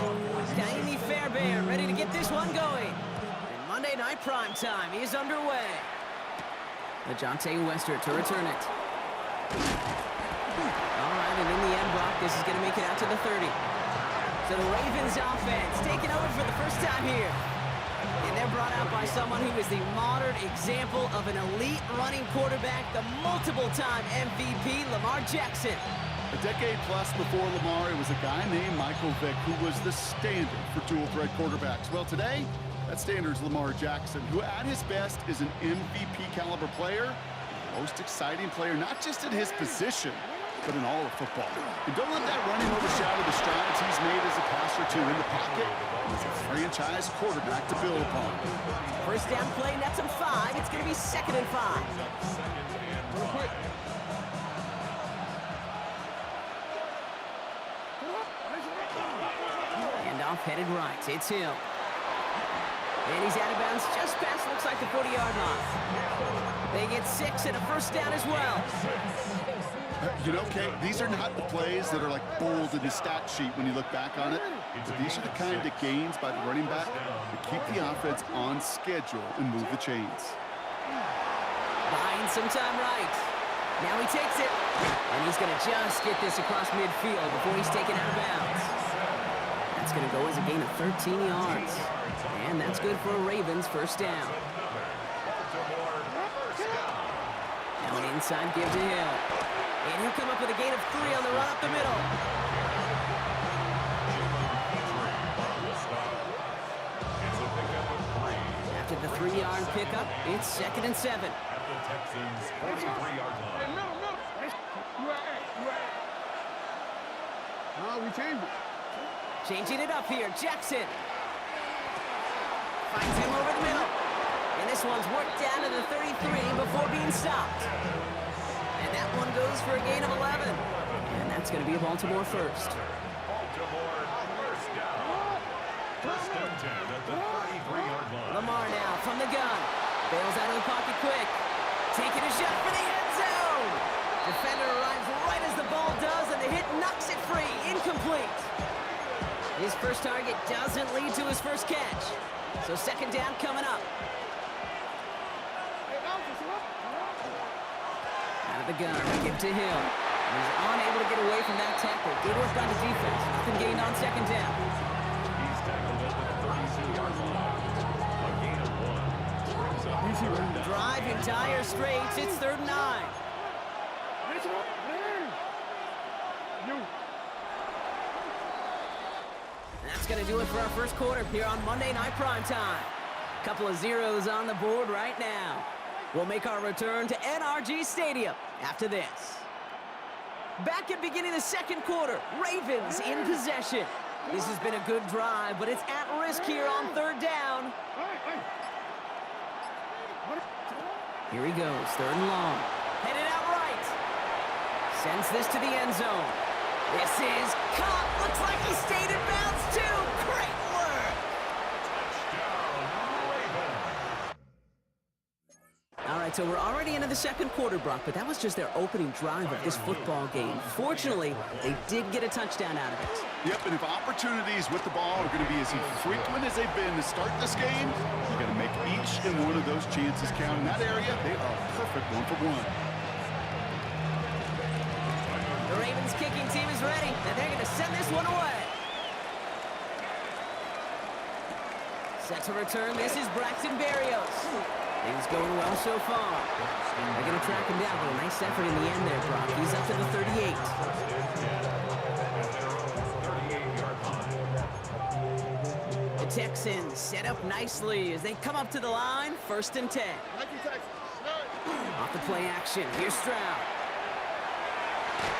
Kaimi Fairbairn ready to get this one going. And Monday Night Prime Time is underway. LeJohntay Wester to return it. All right, and in the end, Brock, this is going to make it out to the 30. So the Ravens offense taking over for the first time here. And they're brought out by someone who is the modern example of an elite running quarterback, the multiple-time MVP, Lamar Jackson. A decade plus before Lamar, it was a guy named Michael Vick who was the standard for dual-threat quarterbacks. Well, today, that standard is Lamar Jackson, who at his best is an MVP-caliber player, most exciting player, not just at his position, but in all of football. And don't let that running overshadow the strides he's made as a passer, too, in the pocket as a franchise quarterback to build upon. First down play, nets him 5. It's going to be 2nd and 5. Handoff headed right. It's Hill. And he's out of bounds just past, looks like the 40-yard line. They get 6 and a first down as well. You know, Kate, these are not the plays that are like bold in the stat sheet when you look back on it. But these are the kind of gains by the running back that keep the offense on schedule and move the chains. Buying some time right. Now he takes it. And he's going to just get this across midfield before he's taken out of bounds. That's going to go as a gain of 13 yards. And that's good for a Ravens first down. Now an inside give to Hill. And he'll come up with a gain of 3 on the run up the middle. After the 3-yard pickup, it's 2nd and 7. At the Texans' 43-yard line. No, we changed it. Changing it up here, Jackson. Finds him over the middle. And this one's worked down to the 33 before being stopped. And that one goes for a gain of 11. And that's going to be a Baltimore first. Baltimore first down. First and 10 at the 33-yard line. Lamar now from the gun. Bails out of the pocket quick. Taking a shot for the end zone. Defender arrives right as the ball does, and the hit knocks it free. Incomplete. His first target doesn't lead to his first catch. So 2nd down coming up. Out of the gun, give to Hill. He's unable to get away from that tackle. Good work on the defense. Nothing gained on 2nd down. He's tackled at the 32-yard line. A gain of 1. Brings up Drive in dire straits. It's 3rd and 9. That's going to do it for our first quarter here on Monday Night Prime Time. Couple of zeros on the board right now. We'll make our return to NRG Stadium after this. Back at beginning the 2nd quarter, Ravens in possession. This has been a good drive, but it's at risk here on 3rd down. Here he goes, 3rd and long. Headed out right. Sends this to the end zone. This is caught. Looks like he stayed in bounds too. Great work. All right, so we're already into the 2nd quarter, Brock, but that was just their opening drive of this football game. Fortunately, they did get a touchdown out of it. Yep, and if opportunities with the ball are going to be as infrequent as they've been to start this game, you got to make each and one of those chances count. In that area, they are a perfect 1-for-1. The Ravens kicking team is ready, and they're going to send this one away. Set to return, this is Braxton Berrios. Things going well so far. They're going to track him down, but a nice effort in the end there, Brock. He's up to the 38. The Texans set up nicely as they come up to the line, 1st and 10. Off the play action, here's Stroud.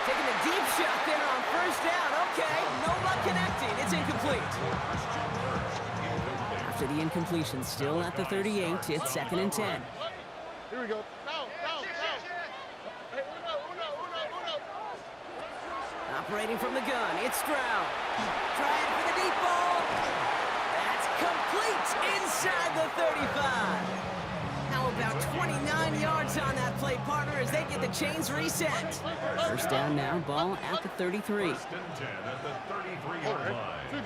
Taking a deep shot there on 1st down. Okay, no luck connecting. It's incomplete. After the incompletion, still at the 38, it's 2nd and 10. Here we go. Operating from the gun, it's Stroud. Trying for the deep ball. That's complete inside the 35. How about 29 yards on that play, partner, as they get the chains reset. First down now, ball at the 33. First and 10 at the 33-yard line.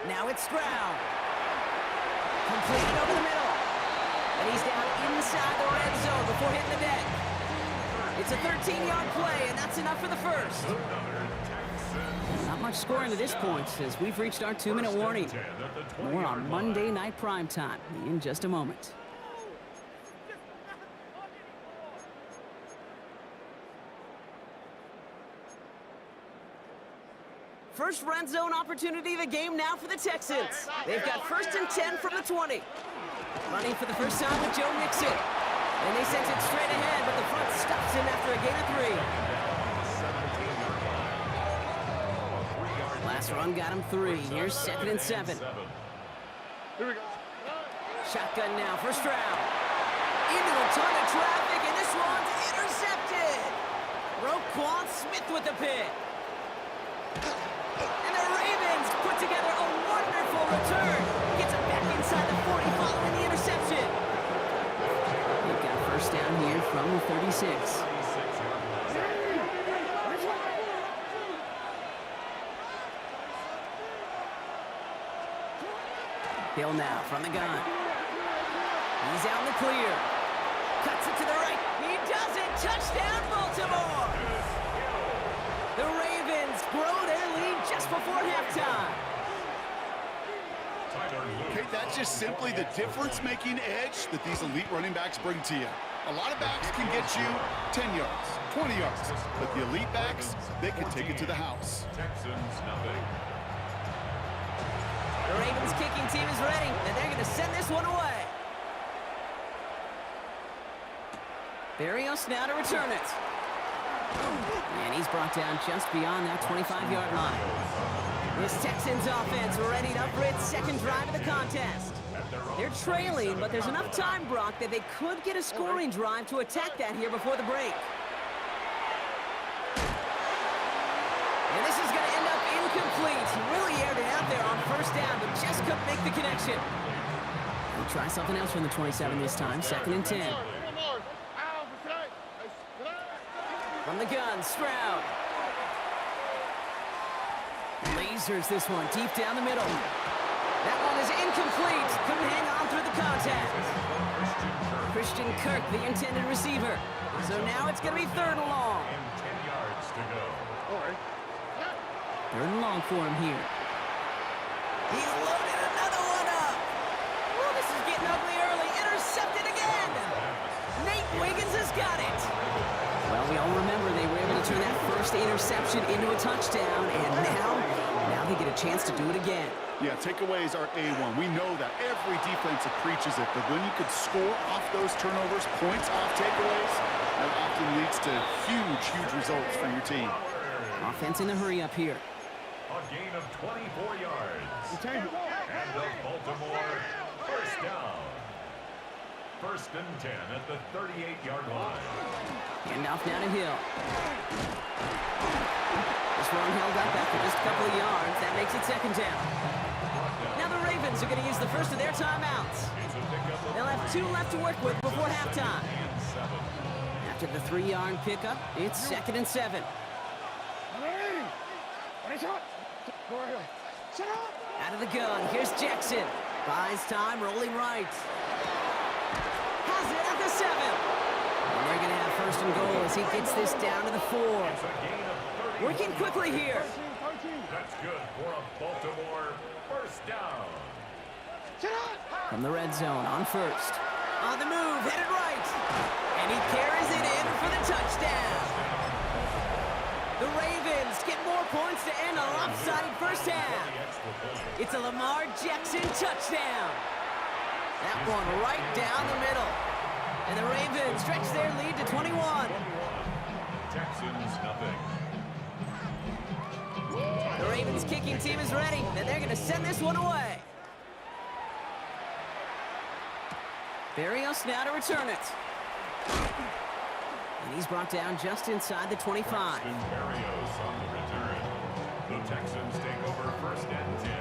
Now it's Stroud. Completed over the middle. And he's down inside the red zone before hitting the deck. It's a 13-yard play, and that's enough for the first. Not much scoring to this point, as we've reached our 2-minute warning. More on Monday Night Primetime in just a moment. First red zone opportunity of the game now for the Texans. They've got first and 10 from the 20. Running for the first time with Joe Mixon. And they sent it straight ahead, but the front stops him after a gain of 3. Last run got him 3. Here's 2nd and 7. Here we go. Shotgun now for Stroud. Into a ton of traffic, and this one's intercepted. Roquan Smith with the pick. And the Ravens put together a wonderful return. Gets it back inside the 40 following the interception. They've got first down here from the 36. Hill now from the gun. He's out in the clear. Cuts it to the right. He does it. Touchdown, Baltimore. The Ravens grow their lead just before halftime. Okay, that's just simply the difference-making edge that these elite running backs bring to you. A lot of backs can get you 10 yards, 20 yards, but the elite backs, they can take it to the house. Texans nothing. The Ravens kicking team is ready, and they're going to send this one away. Berrios now to return it. And he's brought down just beyond that 25-yard line. This Texans offense ready up for its second drive of the contest. They're trailing, but there's enough time, Brock, that they could get a scoring drive to attack that here before the break. And this is going to end up incomplete. He really aired it out there on first down, but just couldn't make the connection. We'll try something else from the 27 this time, 2nd and 10. From the gun, Stroud. Lasers this one deep down the middle. That one is incomplete. Couldn't hang on through the contact. Christian Kirk, the intended receiver. So now it's going to be 3rd and long. 10 yards to go. 3rd and long for him here. He's loaded another one up. Oh, this is getting ugly early. Intercepted again. Nate Wiggins has got it. Well, we all remember they were able to turn that first interception into a touchdown, and now they get a chance to do it again. Yeah, takeaways are A1. We know that every defense preaches it, but when you could score off those turnovers, points off takeaways, that often leads to huge, huge results for your team. Offense in the hurry up here. A gain of 24 yards. And the Baltimore first down. First and 10 at the 38-yard line. Handoff now to Hill. This one held up after just a couple of yards. That makes it 2nd down. Now the Ravens are going to use the first of their timeouts. They'll have 2 left to work with before halftime. After the 3-yard pickup, it's 2nd and 7. Out of the gun, here's Jackson. Buys time, rolling right. Has it at the 7. And they're going to have 1st and goal as he gets this down to the 4. Working quickly here. That's good for a Baltimore first down. From the red zone on 1st. On the move, headed right. And he carries it in for the touchdown. The Ravens get more points to end a lopsided first half. It's a Lamar Jackson touchdown. That one right down the middle. And the Ravens stretch their lead to 21. Texans nothing. The Ravens kicking team is ready, and they're going to send this one away. Berrios now to return it. And he's brought down just inside the 25. Braxton Berrios on the return. The Texans take over first and 10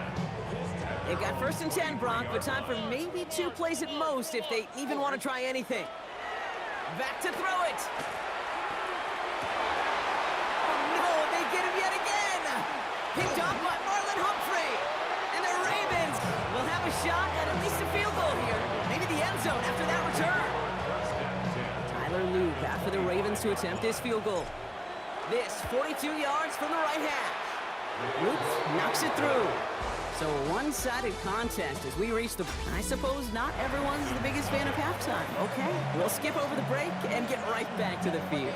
at They've got 1st and 10, Brock, but time for maybe 2 plays at most if they even want to try anything. Back to throw it. Oh, no, they get him yet again. Picked off by Marlon Humphrey. And the Ravens will have a shot at least a field goal here. Maybe the end zone after that return. Tyler Luke after the Ravens to attempt this field goal. This 42 yards from the right hash. Luke knocks it through. So a one-sided contest as we reach the... I suppose not everyone's the biggest fan of halftime. Okay, we'll skip over the break and get right back to the field.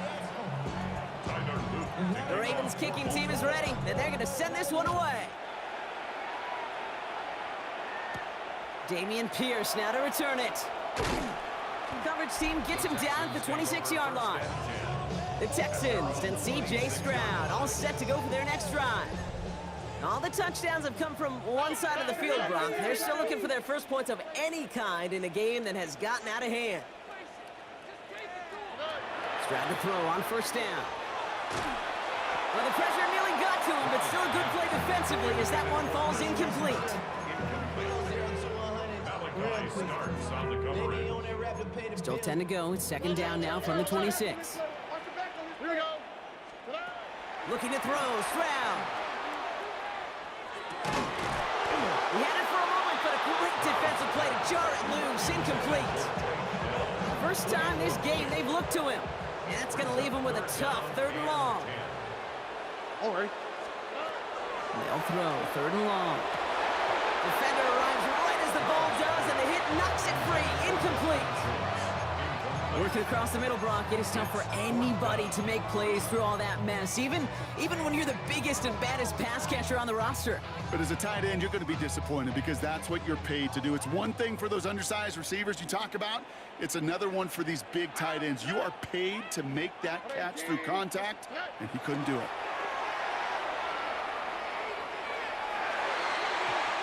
The Ravens kicking team is ready, and they're going to send this one away. Damian Pierce now to return it. Coverage team gets him down at the 26-yard line. The Texans and C.J. Stroud all set to go for their next drive. All the touchdowns have come from one side of the field, Brock. They're still looking for their first points of any kind in a game that has gotten out of hand. Stroud to throw on 1st down. Well, the pressure nearly got to him, but still a good play defensively as that one falls incomplete. Still 10 to go. It's 2nd down now from the 26. Here we go. Looking to throw, Stroud. He had it for a moment, but a great defensive play to jar it loose, incomplete. First time this game they've looked to him. And that's going to leave him with a tough 3rd and long. All right. They'll throw, 3rd and long. Defender arrives right as the ball does, and the hit knocks it free, incomplete. Working across the middle, Brock, it is tough for anybody to make plays through all that mess, even when you're the biggest and baddest pass catcher on the roster. But as a tight end, you're going to be disappointed because that's what you're paid to do. It's one thing for those undersized receivers you talk about. It's another one for these big tight ends. You are paid to make that catch through contact, and he couldn't do it.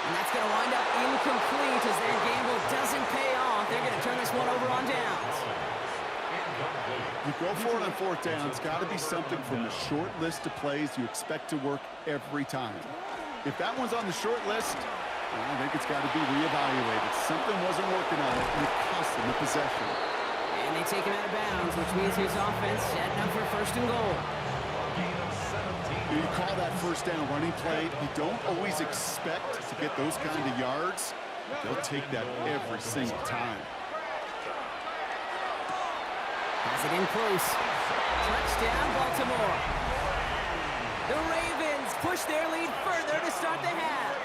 And that's going to wind up incomplete as their gamble doesn't pay off. They're going to turn this one over on downs. You go for it on 4th down. It's got to be something from the short list of plays you expect to work every time. If that one's on the short list, I think it's got to be reevaluated. Something wasn't working on it, and it cost them the possession. And they take him out of bounds, which means his offense setting up for 1st and goal. You call that 1st down running play. You don't always expect to get those kind of yards. They'll take that every single time. Pass it in close. Touchdown, Baltimore. The Ravens push their lead further to start the half.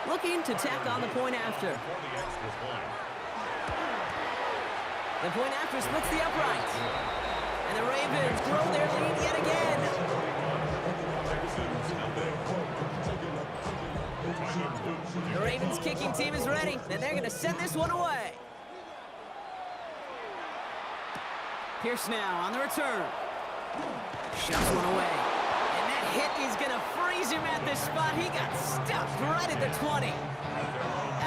Looking to tack on the point after. The point after splits the upright. And the Ravens grow their lead yet again. The Ravens kicking team is ready, and they're going to send this one away. Pierce now on the return. Shoves one away. And that hit is going to freeze him at this spot. He got stuffed right at the 20.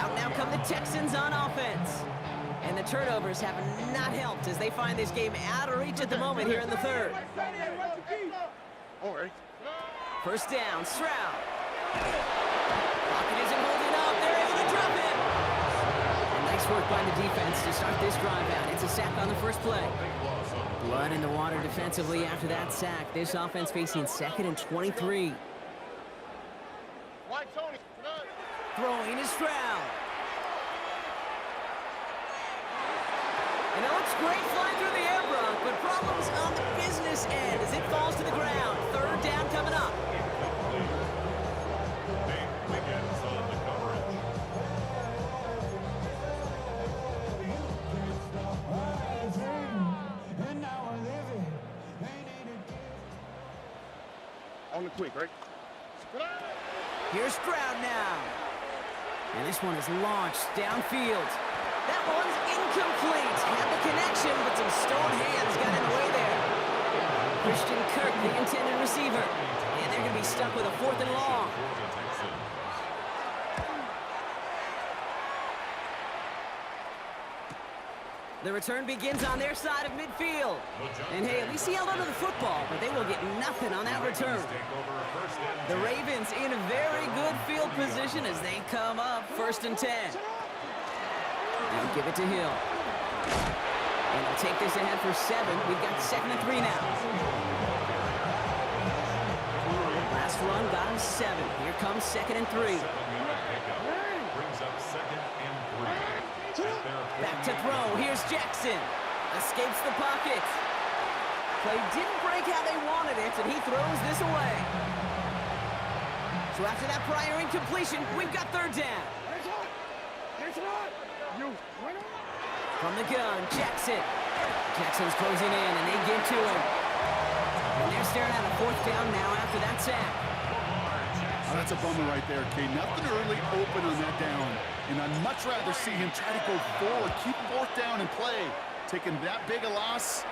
Out now come the Texans on offense. And the turnovers have not helped as they find this game out of reach at the moment here in the 3rd. All right. 1st down, Stroud. Pocket isn't holding up. They're able to drop it. And nice work by the defense to start this drive out. It's a sack on the first play. Blood in the water defensively after that sack. This offense facing 2nd and 23. White Tony. Throwing is Stroud. And it looks great flying through the air, Brock, but problems on the business end as it falls to the ground. 3rd down coming up. On the quick, right? Here's Stroud now. And this one is launched downfield. That one's incomplete. Had the connection, but some stone hands got in the way there. Christian Kirk, the intended receiver. And they're going to be stuck with a 4th and long. The return begins on their side of midfield. And hey, at least he held onto the football, but they will get nothing on that return. The Ravens in a very good field position as they come up 1st and 10. They'll give it to Hill. And they'll take this ahead for 7. We've got 2nd and 3 now. Last run got him 7. Here comes 2nd and 3. Brings up 2nd and 3. Back to throw. Here's Jackson. Escapes the pocket. Play didn't break how they wanted it, and he throws this away. So after that prior incompletion, we've got 3rd down. From the gun, Jackson. Jackson's closing in, and they get to him. And they're staring at a 4th down now after that sack. Oh, that's a bummer right there, Kay. Nothing really open on that down. And I'd much rather see him try to go forward, keep 4th down and play. Taking that big a loss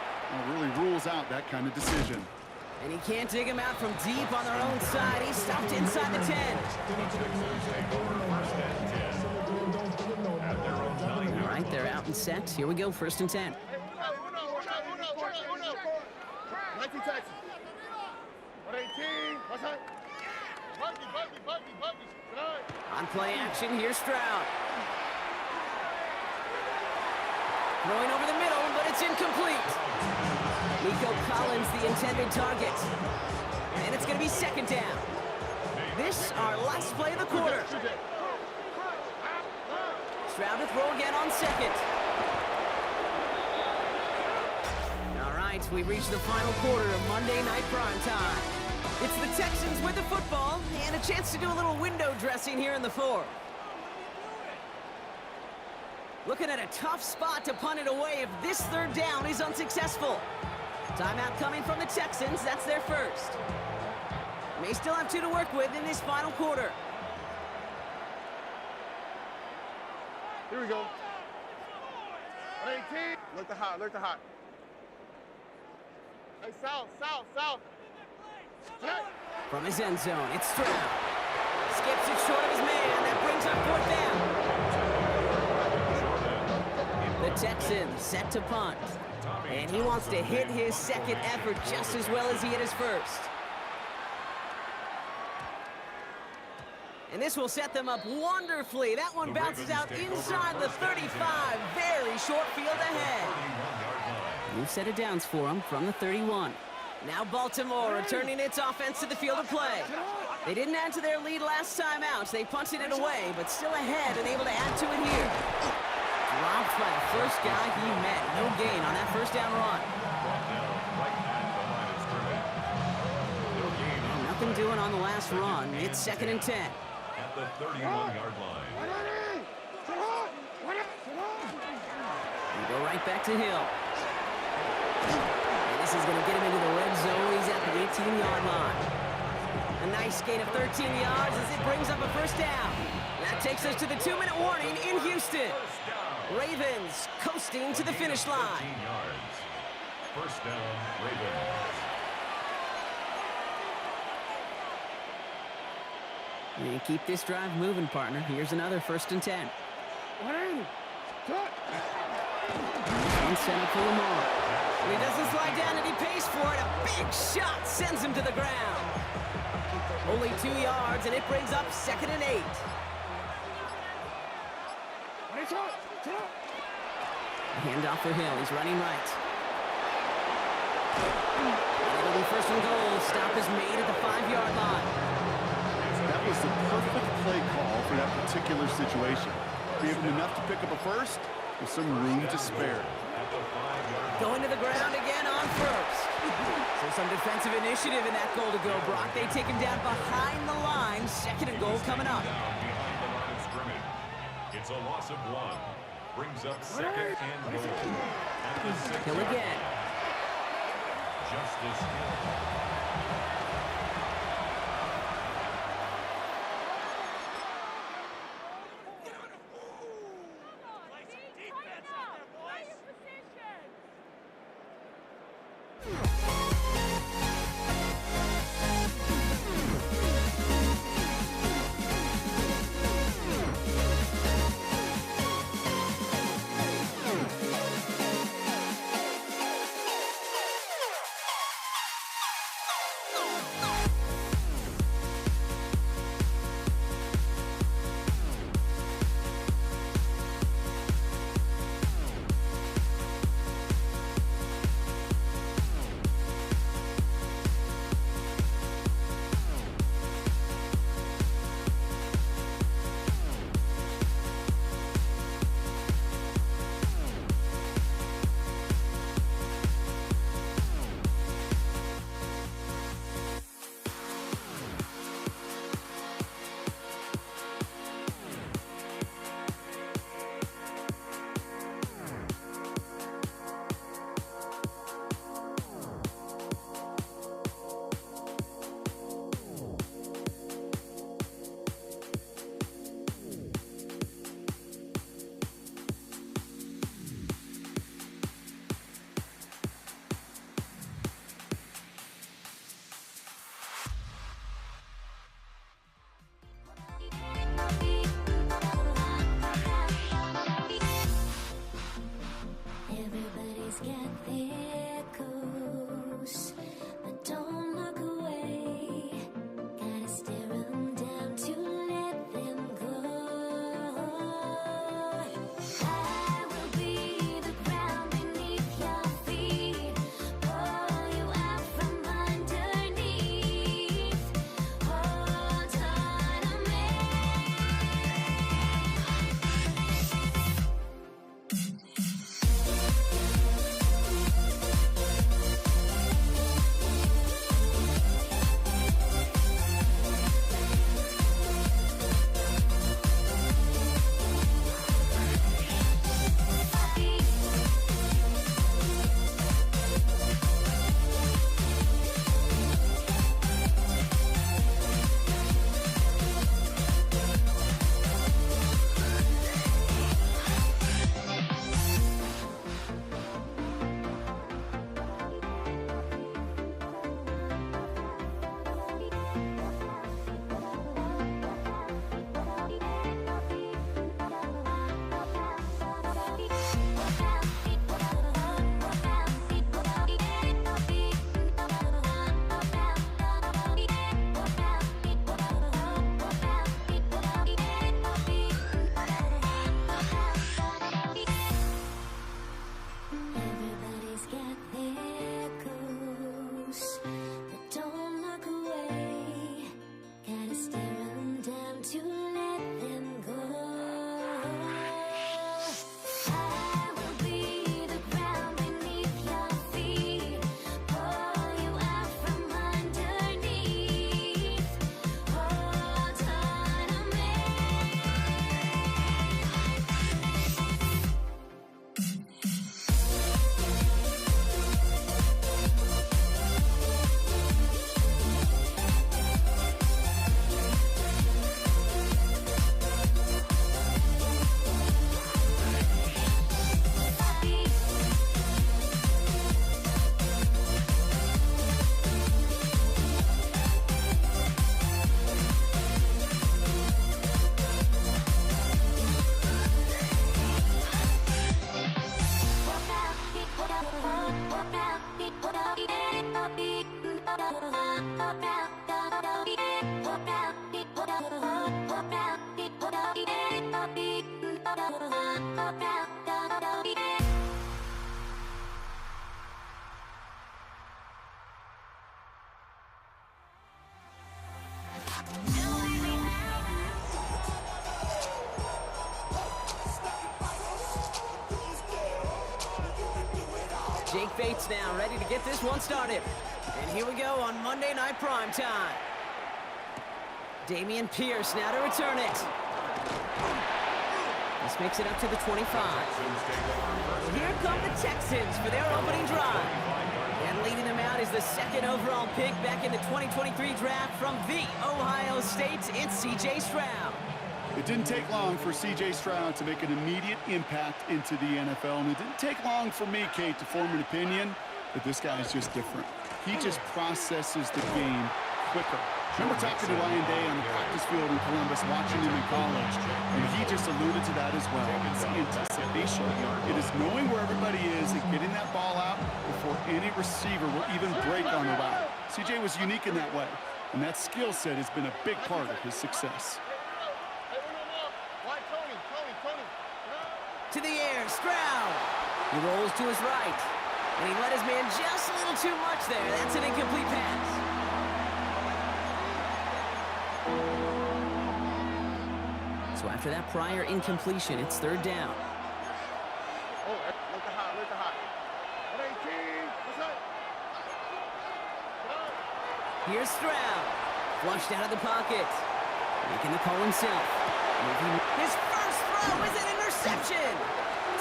really rules out that kind of decision. And he can't dig him out from deep on their own side. He's stopped inside the 10. All right, they're out and set. Here we go, 1st and 10. On play action, here's Stroud. Throwing over the middle, but it's incomplete. Nico Collins, the intended target. And it's going to be 2nd down. This, our last play of the quarter. Stroud to throw again on 2nd. All right, we've reached the final quarter of Monday Night Prime Time. It's the Texans with the football and a chance to do a little window dressing here in the 4th. Looking at a tough spot to punt it away if this 3rd down is unsuccessful. Timeout coming from the Texans. That's their 1st. May still have 2 to work with in this final quarter. Here we go. 18. Look to hot, look to hot. Hey, south. Check. From his end zone, it's Stroud. Skips it short of his man. That brings up 4th down. The Texans set to punt. And he wants to hit his 2nd effort just as well as he hit his 1st. And this will set them up wonderfully. That one bounces out inside the 35. Very short field ahead. New set of downs for him from the 31. Now Baltimore returning its offense to the field of play. They didn't add to their lead last time out. They punted it away, but still ahead and able to add to it here. Dropped by the first guy he met. No gain on that 1st down run. Nothing doing on the last run. It's 2nd and 10. At the 31-yard line. We go right back to Hill. And this is going to get him into the red zone. He's at the 18-yard line. A nice gain of 13 yards as it brings up a 1st down. That takes us to the 2-minute warning in Houston. Ravens coasting to the finish line. 13 yards. 1st down, Ravens. And keep this drive moving, partner. Here's another 1st and 10. And center for Lamar. He doesn't slide down and he pays for it. A big shot sends him to the ground. Only 2 yards, and it brings up 2nd and 8. Handoff for Hill. He's running right. It'll be 1st and goal. Stop is made at the 5-yard line. That was the perfect play call for that particular situation. Gave him enough to pick up a 1st with some room to spare. Going to the ground again on 1st. So some defensive initiative in that goal to go, Brock. They take him down behind the line. 2nd and goal coming up. Behind the line of scrimmage. It's a loss of 1. Brings up 2nd and goal. At the 6th Hill again. Justice Hill. Everybody's got their goals, but don't look away. Gotta stare 'em down to let them go. I will be the ground beneath your feet, pull you out from underneath. Hold on to me. Everybody's got their goals, but don't look away. Gotta stare 'em down to let them go. I will be the ground beneath your feet, pull you out from underneath. Hold on to me. Jake Bates now ready to get this one started. And here we go on Monday Night Primetime. Dameon Pierce now to return it. This makes it up to the 25. Here come the Texans for their opening drive. And leading them out is the second overall pick back in the 2023 draft from the Ohio State. It's C.J. Stroud. It didn't take long for C.J. Stroud to make an immediate impact into the NFL, and it didn't take long for me, Kate, to form an opinion that this guy is just different. He just processes the game quicker. Remember talking to Ryan Day on the practice field in Columbus, watching him in college, and he just alluded to that as well. It's anticipation. It is knowing where everybody is and getting that ball out before any receiver will even break on the route. C.J. was unique in that way, and that skill set has been a big part of his success. To the air, Stroud. He rolls to his right. And he let his man just a little too much there. That's an incomplete pass. So after that prior incompletion, it's third down. Oh, look at hot, look at hot. 118, what's up? Here's Stroud. Flushed out of the pocket. Making the call himself. His first throw is an interception.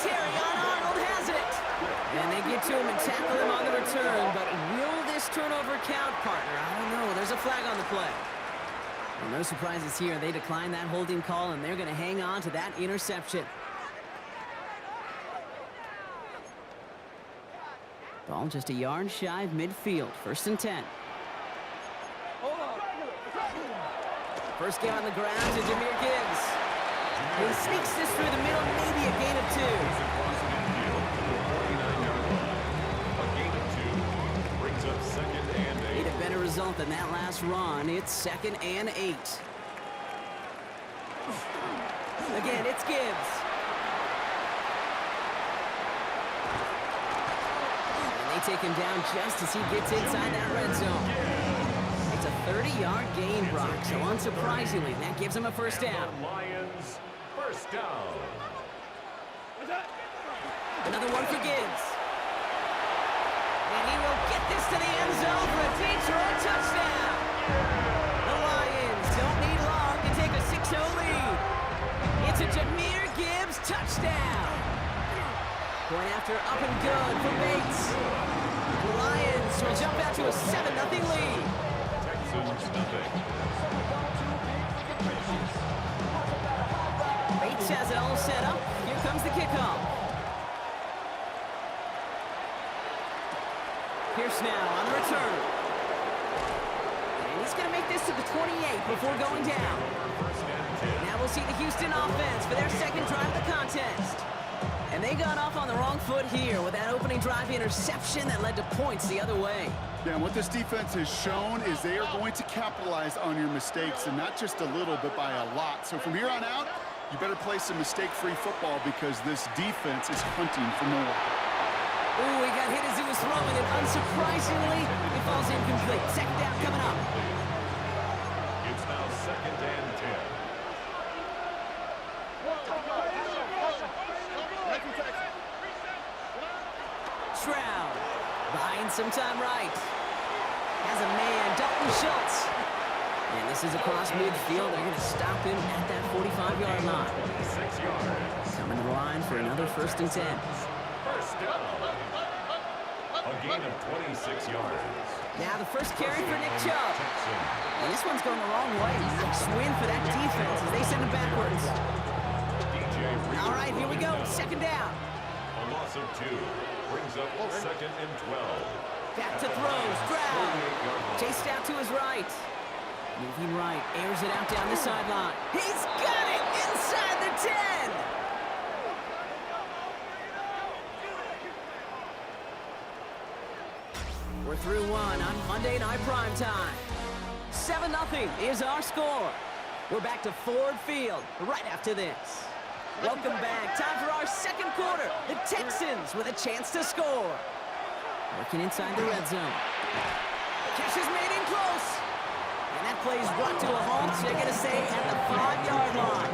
Terrion Arnold has it. And they get to him and tackle him on the return. But will this turnover count, partner? I don't know. There's a flag on the play. Well, no surprises here. They decline that holding call, and they're going to hang on to that interception. Ball just a yard shy of midfield. 1st and 10. First game on the ground to Jahmyr Gibbs. He sneaks this through the middle, maybe a gain of 2. in that last run. It's 2nd and 8. Again, it's Gibbs. And they take him down just as he gets inside that red zone. It's a 30-yard gain, Brock, so unsurprisingly, that gives him a first down. Lions, first down. Another one for Gibbs. And he will get this to the end zone for a Detroit touchdown. The Lions don't need long to take a 6-0 lead. It's a Jahmyr Gibbs touchdown. Point after up and good for Bates. The Lions will jump out to a 7-0 lead. Texans nothing. Bates has it all set up. Here comes the kickoff. Pierce now on the return. And he's going to make this to the 28 before going down. Now we'll see the Houston offense for their second drive of the contest. And they got off on the wrong foot here with that opening drive interception that led to points the other way. Yeah, and what this defense has shown is they are going to capitalize on your mistakes, and not just a little, but by a lot. So from here on out, you better play some mistake-free football because this defense is hunting for more. Ooh, he got hit as he was throwing it. Unsurprisingly, it falls incomplete. Second down coming up. It's now 2nd and 10. Stroud buying some time right. Has a man, Dalton Schultz. And this is across midfield. They're going to stop him at that 45-yard line. 6 yards. Coming to the line for another 1st and 10. First down. A gain of 26 yards. Now the first carry for Nick Chubb. And this one's going the wrong way. Nice win for that defense as they send him backwards. All right, here we go. 2nd down. A loss of 2 brings up 2nd and 12. Back to throw. Stroud. Chased out to his right. Moving right. Airs it out down the sideline. He's got it inside the 10. We're through one on Monday Night Primetime. 7-0 is our score. We're back to Ford Field right after this. Welcome back. Time for our second quarter. The Texans with a chance to score. Working inside the red zone. Catch is made in close. And that play is brought to a halt. They're going to stay at the 5-yard line.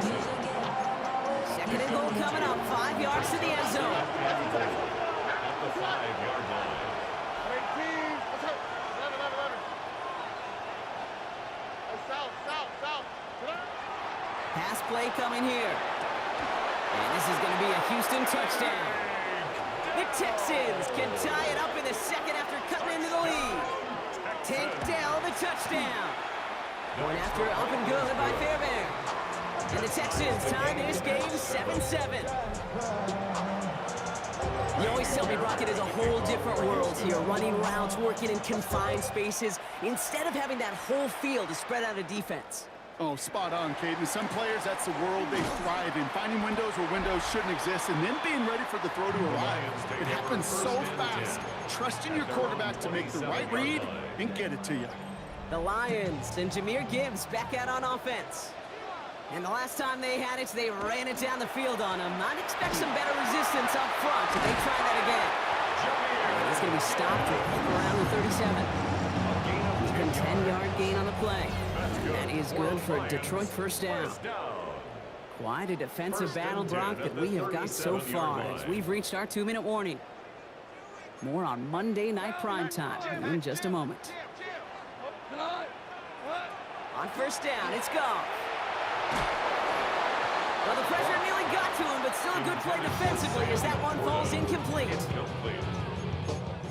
2nd and goal coming up. 5 yards to the end zone. At the 5-yard line. Pass play coming here. And this is going to be a Houston touchdown. The Texans can tie it up in the 2nd after cutting into the lead. Tank Dell the touchdown. Going after up and good by Fairbairn. And the Texans tie this game 7-7. You always tell me, Brock, it is a whole different world here. Running routes, working in confined spaces, instead of having that whole field to spread out a defense. Oh, spot on, Caden. Some players, that's the world they thrive in. Finding windows where windows shouldn't exist and then being ready for the throw to arrive. It happens so fast. Trusting your quarterback to make the right read and get it to you. The Lions and Jahmyr Gibbs back out on offense. And the last time they had it, they ran it down the field on him. I'd expect some better resistance up front if they try that again. And he's going to be stopped around the 37. Even 10-yard gain on the play. And that is good for Detroit first down. Quite a defensive battle, Brock, that we have got so far as we've reached our 2-minute warning. More on Monday Night Primetime in just a moment. On first down, it's Goff. Well, the pressure nearly got to him, but still a good play defensively as that one falls incomplete.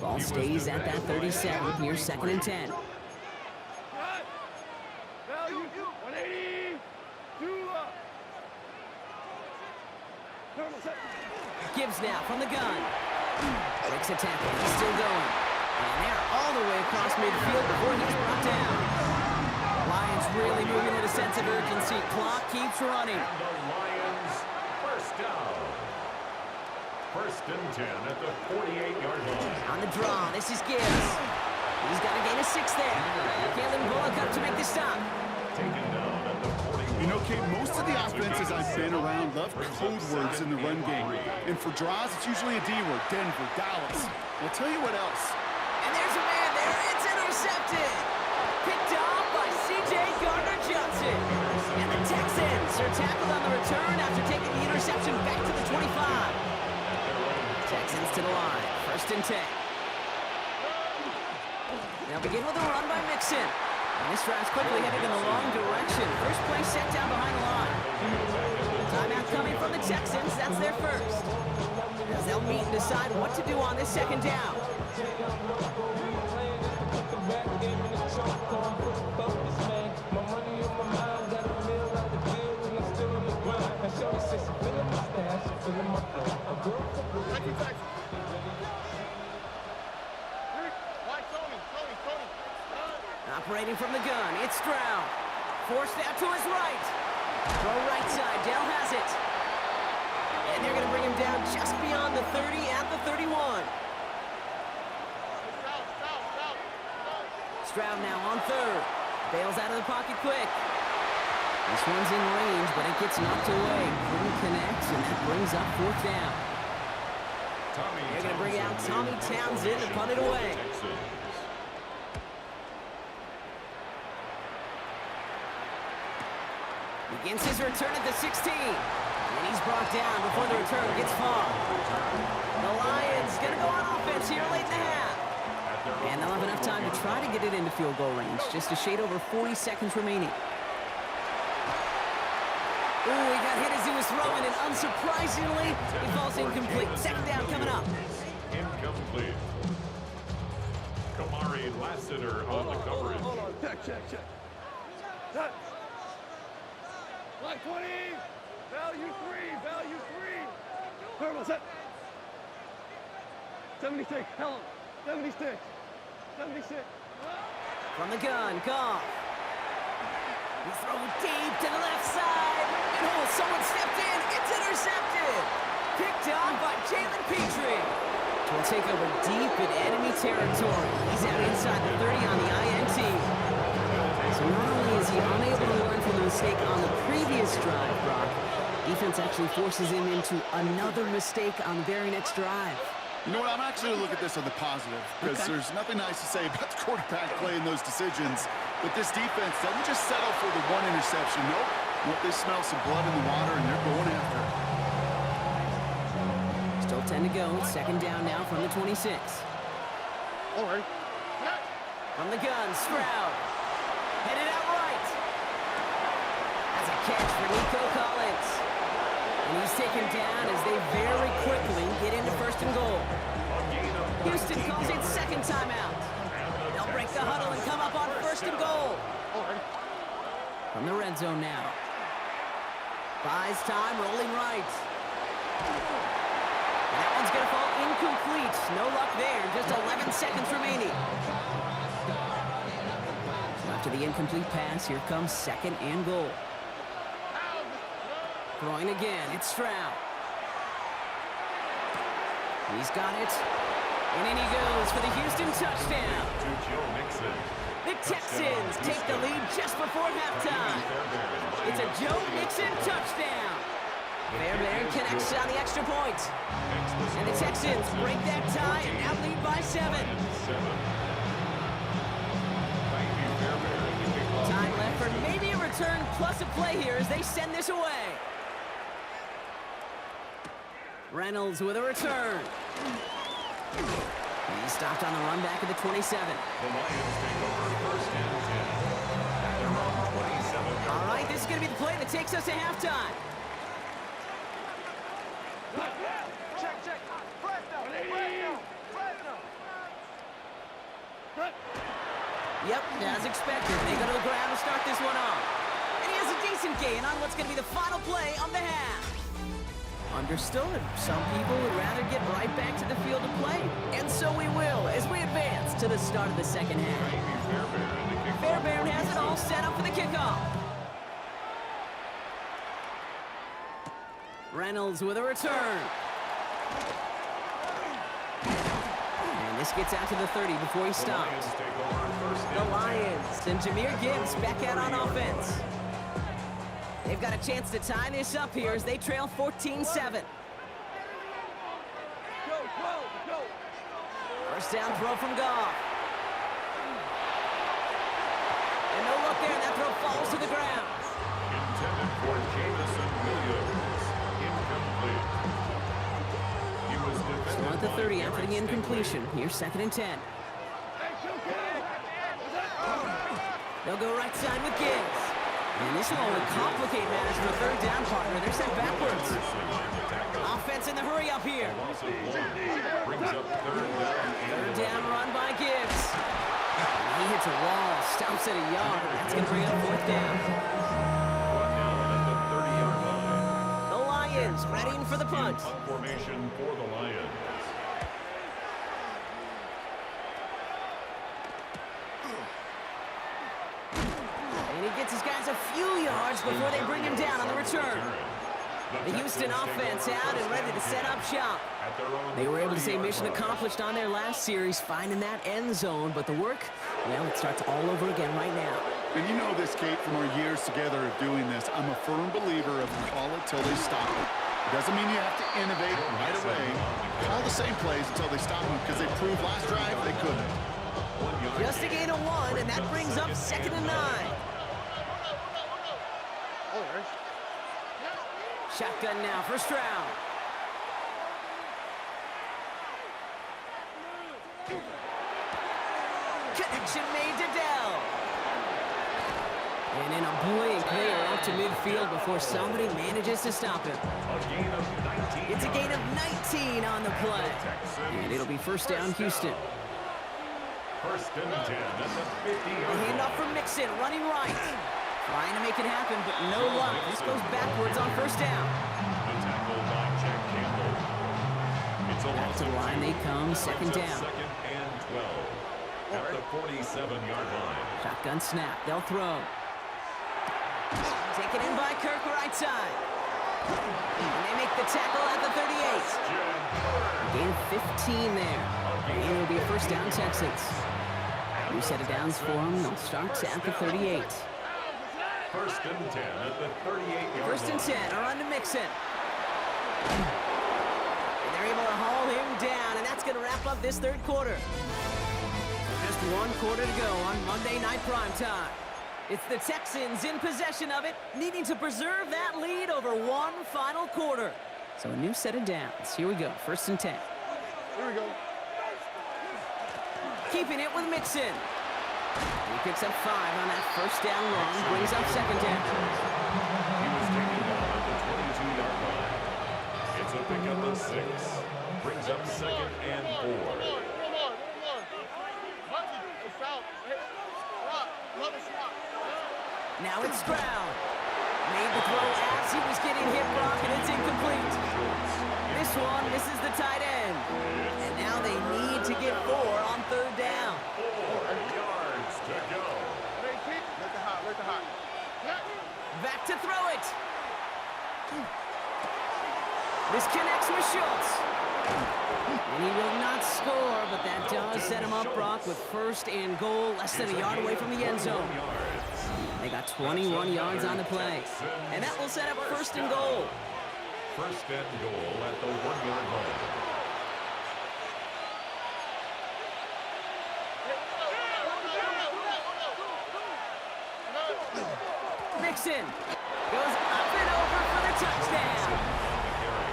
Ball stays at that 37. Here's 2nd and 10. Gibbs now from the gun. Breaks a tackle. He's still going. And they're all the way across midfield before he's brought down. Lions really moving with a sense of urgency. Clock keeps running. And the Lions first down. 1st and 10 at the 48-yard line. On the draw, this is Gibbs. He's got to gain a 6 there. Kalen Bullock up to make the stop. Taken down at the 40. You know, Kate, most of the offenses I've been around love code words in the run game. And for draws, it's usually a D word, Denver, Dallas. I'll tell you what else. And there's a man there. It's intercepted. Picked off by C.J. Gardner-Johnson. And the Texans are tackled on the return after taking the interception back to the 25. Texans to the line. 1st and 10. They'll begin with a run by Mixon. And this drive's quickly headed in the wrong direction. First play set down behind the line. Timeout coming from the Texans. That's their first. As they'll meet and decide what to do on this 2nd down. Operating from the gun, it's Stroud. Forced out to his right. Throw right side, Dell has it. And they're going to bring him down just beyond the 30 at the 31. Stroud now on 3rd. Bails out of the pocket quick. This one's in range, but it gets knocked away. Couldn't connect, and that brings up 4th down. They're going to bring out Tommy Townsend to punt it away. Begins his return at the 16. And he's brought down before the return gets far. The Lions going to go on offense here late in the half. And they'll have enough time to try to get it into field goal range. Just a shade over 40 seconds remaining. Ooh, he got hit as he was throwing, and unsurprisingly, he falls incomplete. 2nd down coming up. Incomplete. Kamari Lassiter on the coverage. Hold on. Check. Set. Line 20. Value 3. Turbo set. 76. Helen. 76. From the gun, Goff. He's thrown deep to the left side. And oh, someone stepped in. It's intercepted. Picked off by Jalen Petrie. Will take over deep in enemy territory. He's out inside the 30 on the INT. So not only is he unable to learn from the mistake on the previous drive, Brock, defense actually forces him into another mistake on the very next drive. You know what? I'm actually going to look at this on the positive because there's nothing nice to say about the quarterback playing those decisions. But this defense doesn't just settle for the one interception. Nope. They smell some blood in the water, and they're going after it. Still 10 to go. 2nd down now from the 26. All right. From the gun, Stroud. Headed out right. That's a catch for Nico Collins. And he's taken down as they very quickly get into 1st and goal. Houston calls it 2nd timeout. They'll break the huddle and come up on 1st and goal. From the red zone now. Buys time, rolling right. And that one's going to fall incomplete. No luck there. Just 11 seconds remaining. So after the incomplete pass, here comes 2nd and goal. Throwing again, it's Stroud. He's got it. And in he goes for the Houston touchdown. To Joe Mixon. The Texans take the lead just before halftime. It's a Joe Mixon touchdown. Fairbairn connects on the extra point. And the Texans break that tie and now lead by 7. Time left for maybe a return plus a play here as they send this away. Reynolds with a return. He's stopped on the run back at the 27. The Lions take over 1st and 10. At their own 27. All right, this is going to be the play that takes us to halftime. Check. Yep, as expected. They go to the ground to start this one off. And he has a decent gain on what's going to be the final play of the half. Understood. Some people would rather get right back to the field to play. And so we will as we advance to the start of the 2nd half. Fairbairn has it all set up for the kickoff. Reynolds with a return. And This gets out to the 30 before he stops. The Lions and Jahmyr Gibbs back out on offense. They've got a chance to tie this up here as they trail 14-7. First down throw from Goff. And no look there, and that throw falls to the ground. Intended for Jameson Williams. Incomplete. He was defended Still at the 30 by after the Eric incompletion. Here's 2nd and 10. They'll go right side with Gibbs. And this will only complicate matters for a 3rd down partner. They're sent backwards. Offense in the hurry up here. brings up 3rd down. 3rd down run by Gibbs. He hits a wall, stops at a yard. That's going to bring up 4th down. Brought down at the 30-yard line. The Lions readying for the punt. Punt formation for the Lions. And he gets his guys a few yards before they bring him down on the return. The Houston offense out and ready to set up shop. They were able to say mission accomplished on their last series, finding that end zone, but the work, well, it starts all over again right now. And you know this, Kate, from our years together of doing this. I'm a firm believer of call it till they stop it. It doesn't mean you have to innovate right away. Call the same plays until they stop them, because they proved last drive they couldn't. Just a gain of 1, and that brings up 2nd and 9. Shotgun now for Stroud. Connection made to Dell. And in a blink, they are up to midfield before somebody manages to stop him. It's a gain of 19 on the play. And it'll be 1st down, Houston. 1st and 10 at the 50-yard The handoff from Mixon, running right. Trying to make it happen, but no luck. This goes backwards on 1st down. The tackle by Jack Campbell. It's a Back to the line they come, 2nd down. 2nd and 12 at the 47-yard line. Shotgun snap, they'll throw. Taken in by Kirk, right side. And they make the tackle at the 38. Gain of 15 there. And it'll be a 1st down, Texans. New set of downs for them. They'll start at the 38. 1st and 10 at the 38-yard 1st and 10, a run to Mixon. And they're able to haul him down, and that's going to wrap up this 3rd quarter. Just 1 quarter to go on Monday Night Primetime. It's the Texans in possession of it, needing to preserve that lead over 1 final quarter. So a new set of downs. Here we go, 1st and 10. Here we go. Keeping it with Mixon. He picks up 5 on that 1st down run, brings up 2nd down. He was taken down at the 22-yard line. It's a pickup of 6. Brings up 2nd and 4. Now it's Stroud. Made the throw as he was getting hit, Brock, and it's incomplete. This one misses the tight end. And now they need to get 4 on 3rd down. 4 yards to go. Let the hot. Back to throw it. This connects with Schultz. And he will not score, but that does set him up, Brock, with 1st and goal, less than a yard away from the end zone. They got 21 yards on the play. And that will set up 1st and goal. 1st and goal at the 1-yard line. Mixon goes up and over for the touchdown.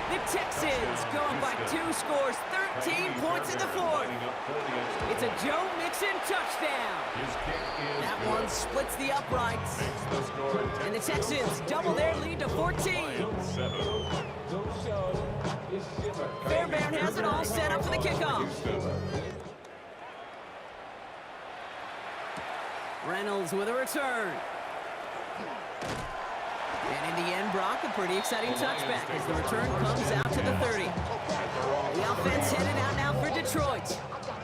The Texans go up by 2 scores, 13 points in the 4th. It's a Joe Mixon touchdown. That one splits the uprights. And the Texans double their lead to 14. Fairbairn has it all set up for the kickoff. Reynolds with a return. And in the end, Brock, a pretty exciting touchback as the return comes out to the 30. The offense headed out now for Detroit.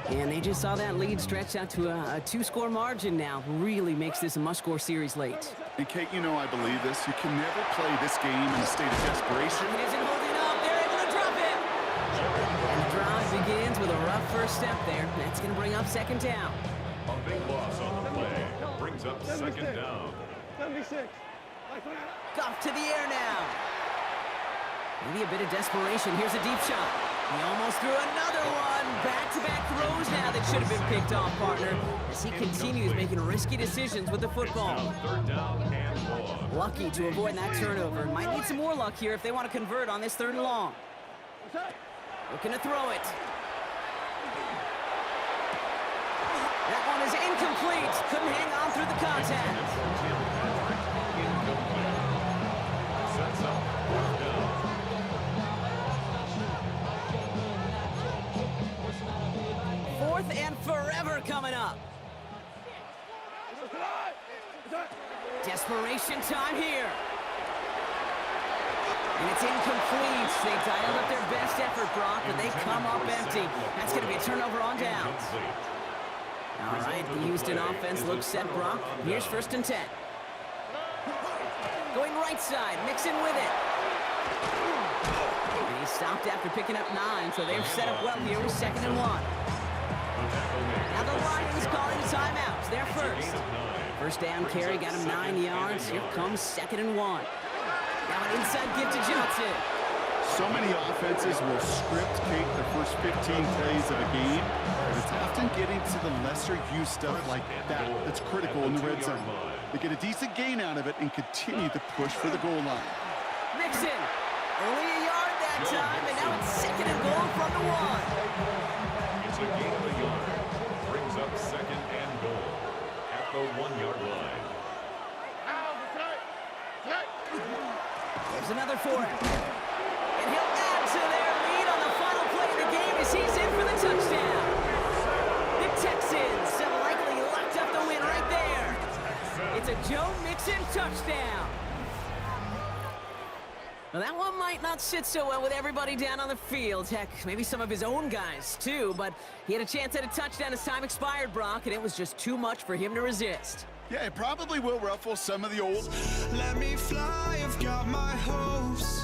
And they just saw that lead stretch out to a 2-score margin now. Really makes this a must-score series late. And Kate, you know I believe this. You can never play this game in a state of desperation. He isn't holding up. They're able to drop him. And the drive begins with a rough first step there. That's going to bring up second down. A big loss on the play. Brings up second down. 76. Off to the air now. Maybe a bit of desperation. Here's a deep shot. He almost threw another one. Back-to-back throws now that should have been picked off, partner, as he continues making risky decisions with the football. Third down and 1. Lucky to avoid that turnover. Might need some more luck here if they want to convert on this 3rd and long. Looking to throw it. That one is incomplete. Couldn't hang on through the contact. Sets up 4th down. 4th and forever coming up. Desperation time here. And it's incomplete. They dialed up their best effort, Brock, but they come up empty. That's going to be a turnover on downs. All right, the Houston offense looks set, Brock. Here's 1st and 10. Going right side, Mixon with it. And he stopped after picking up 9, so they're set up well here with 2nd and 1. Now the Lions calling timeouts. They're first. First down carry, got him 9 yards. Here comes 2nd and 1. Now an inside give to Johnson. So many offenses will script cake the first 15 plays of a game, but it's often getting to the lesser used stuff like that that's critical in the red zone. They get a decent gain out of it and continue to push for the goal line. Mixon, only a yard that time, and now it's 2nd and goal from the 1. It's a gain of a yard. Brings up 2nd and goal at the 1-yard line. There's another for him. And he'll add to their lead on the final play of the game as he's in for the touchdown. The Texans have likely locked up the win right there. It's a Joe Mixon touchdown. Well, that one might not sit so well with everybody down on the field. Heck, maybe some of his own guys, too. But he had a chance at a touchdown as time expired, Brock, and it was just too much for him to resist. Yeah, it probably will ruffle some of the old. Let me fly, I've got my hopes,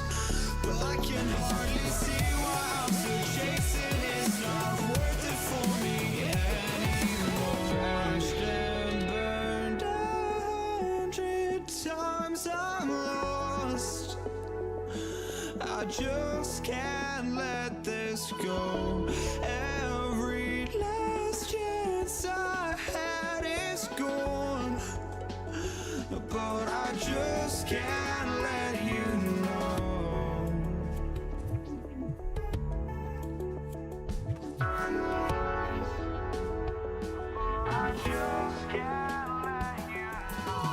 but I can hardly see why I'm still chasing. It's not worth it for me anymore. Crashed and burned 100 times, I'm lost. I just can't let this go. Every last chance I had is gone, but I just can't let you know. I just can't let you know.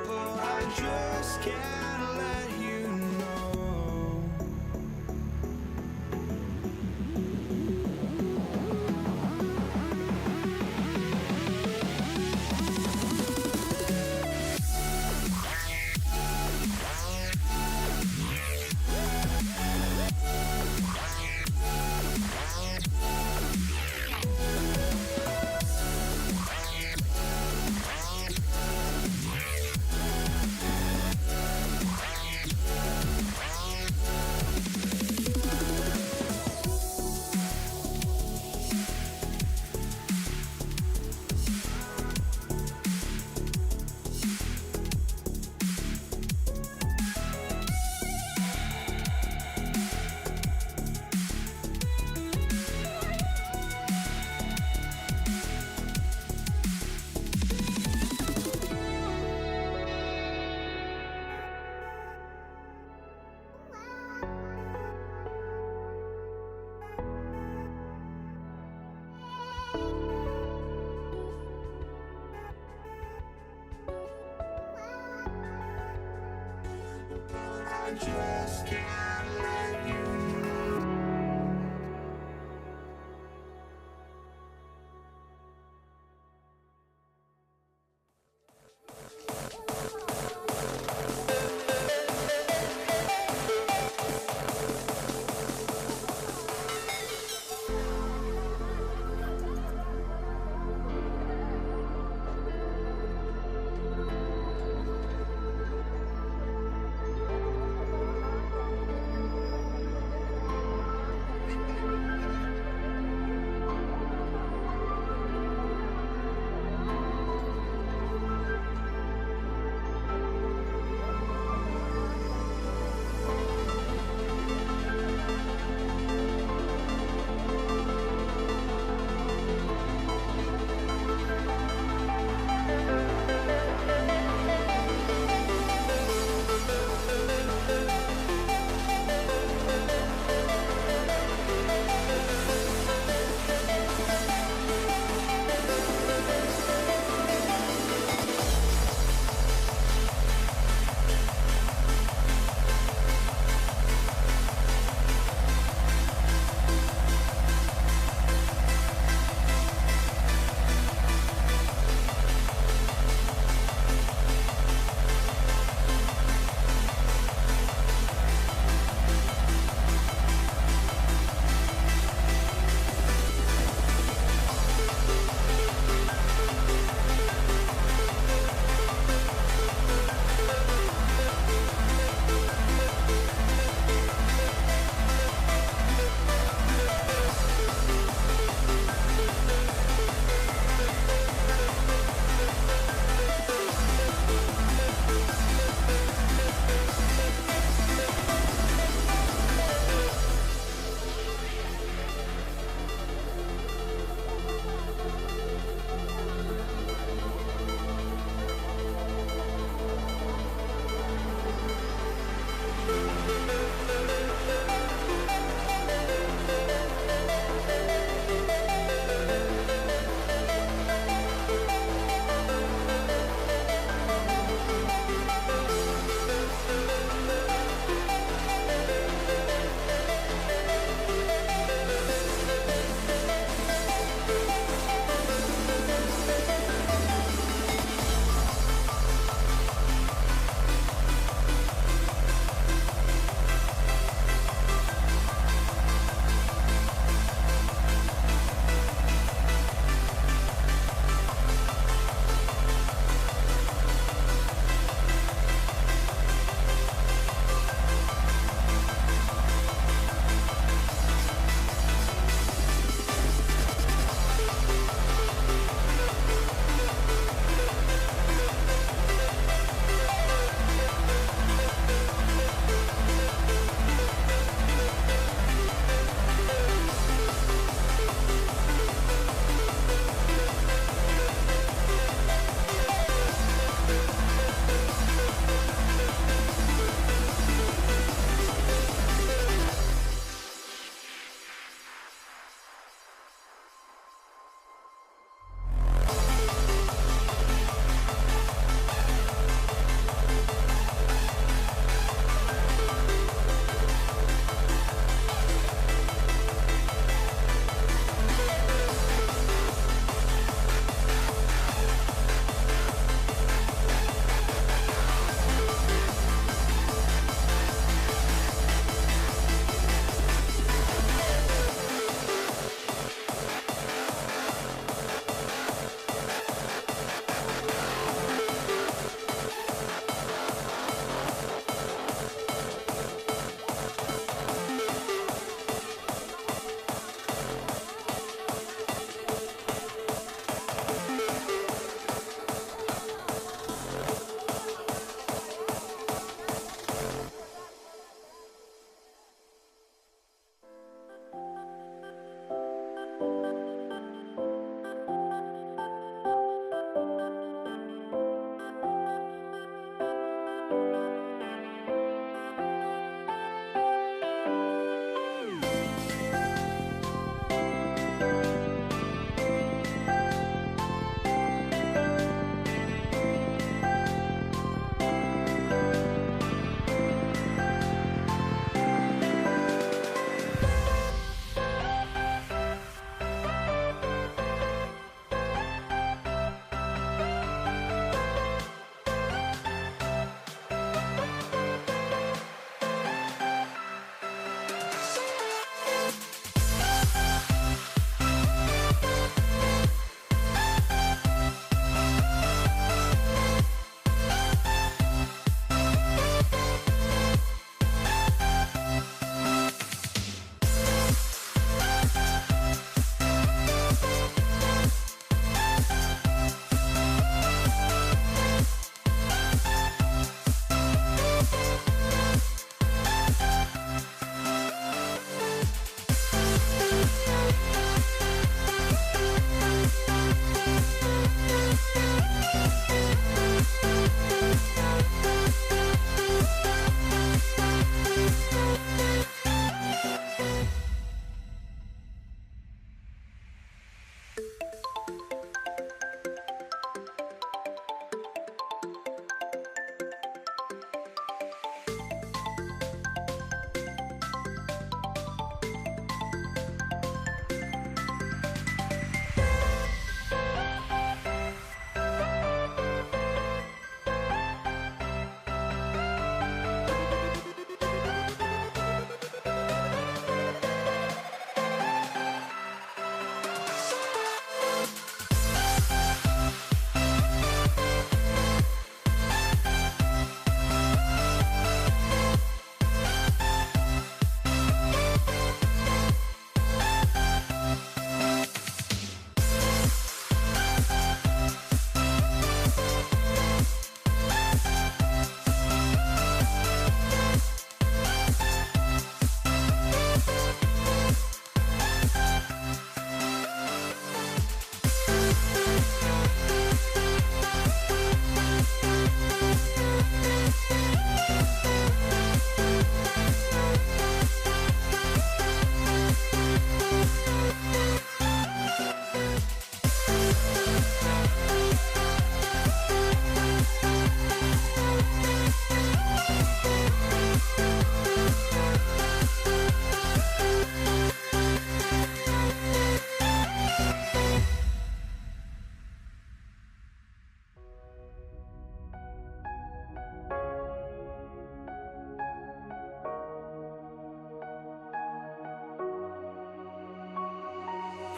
But I just can't let you know. just can't let you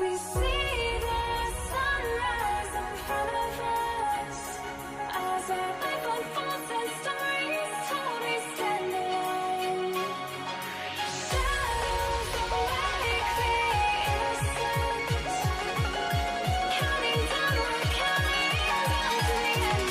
We see the sunrise in front of us as our life unfolds and stories told. We stand alone. Shadows awake the innocence, counting down, we're counting down to the end.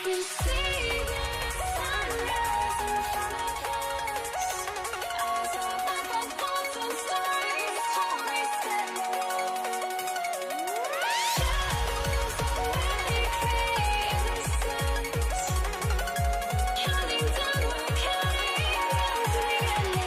We see the sunrise in front of us as our life unfolds and stories told. We stand alone. Shadows awake the innocence, counting down, we're counting down to the end.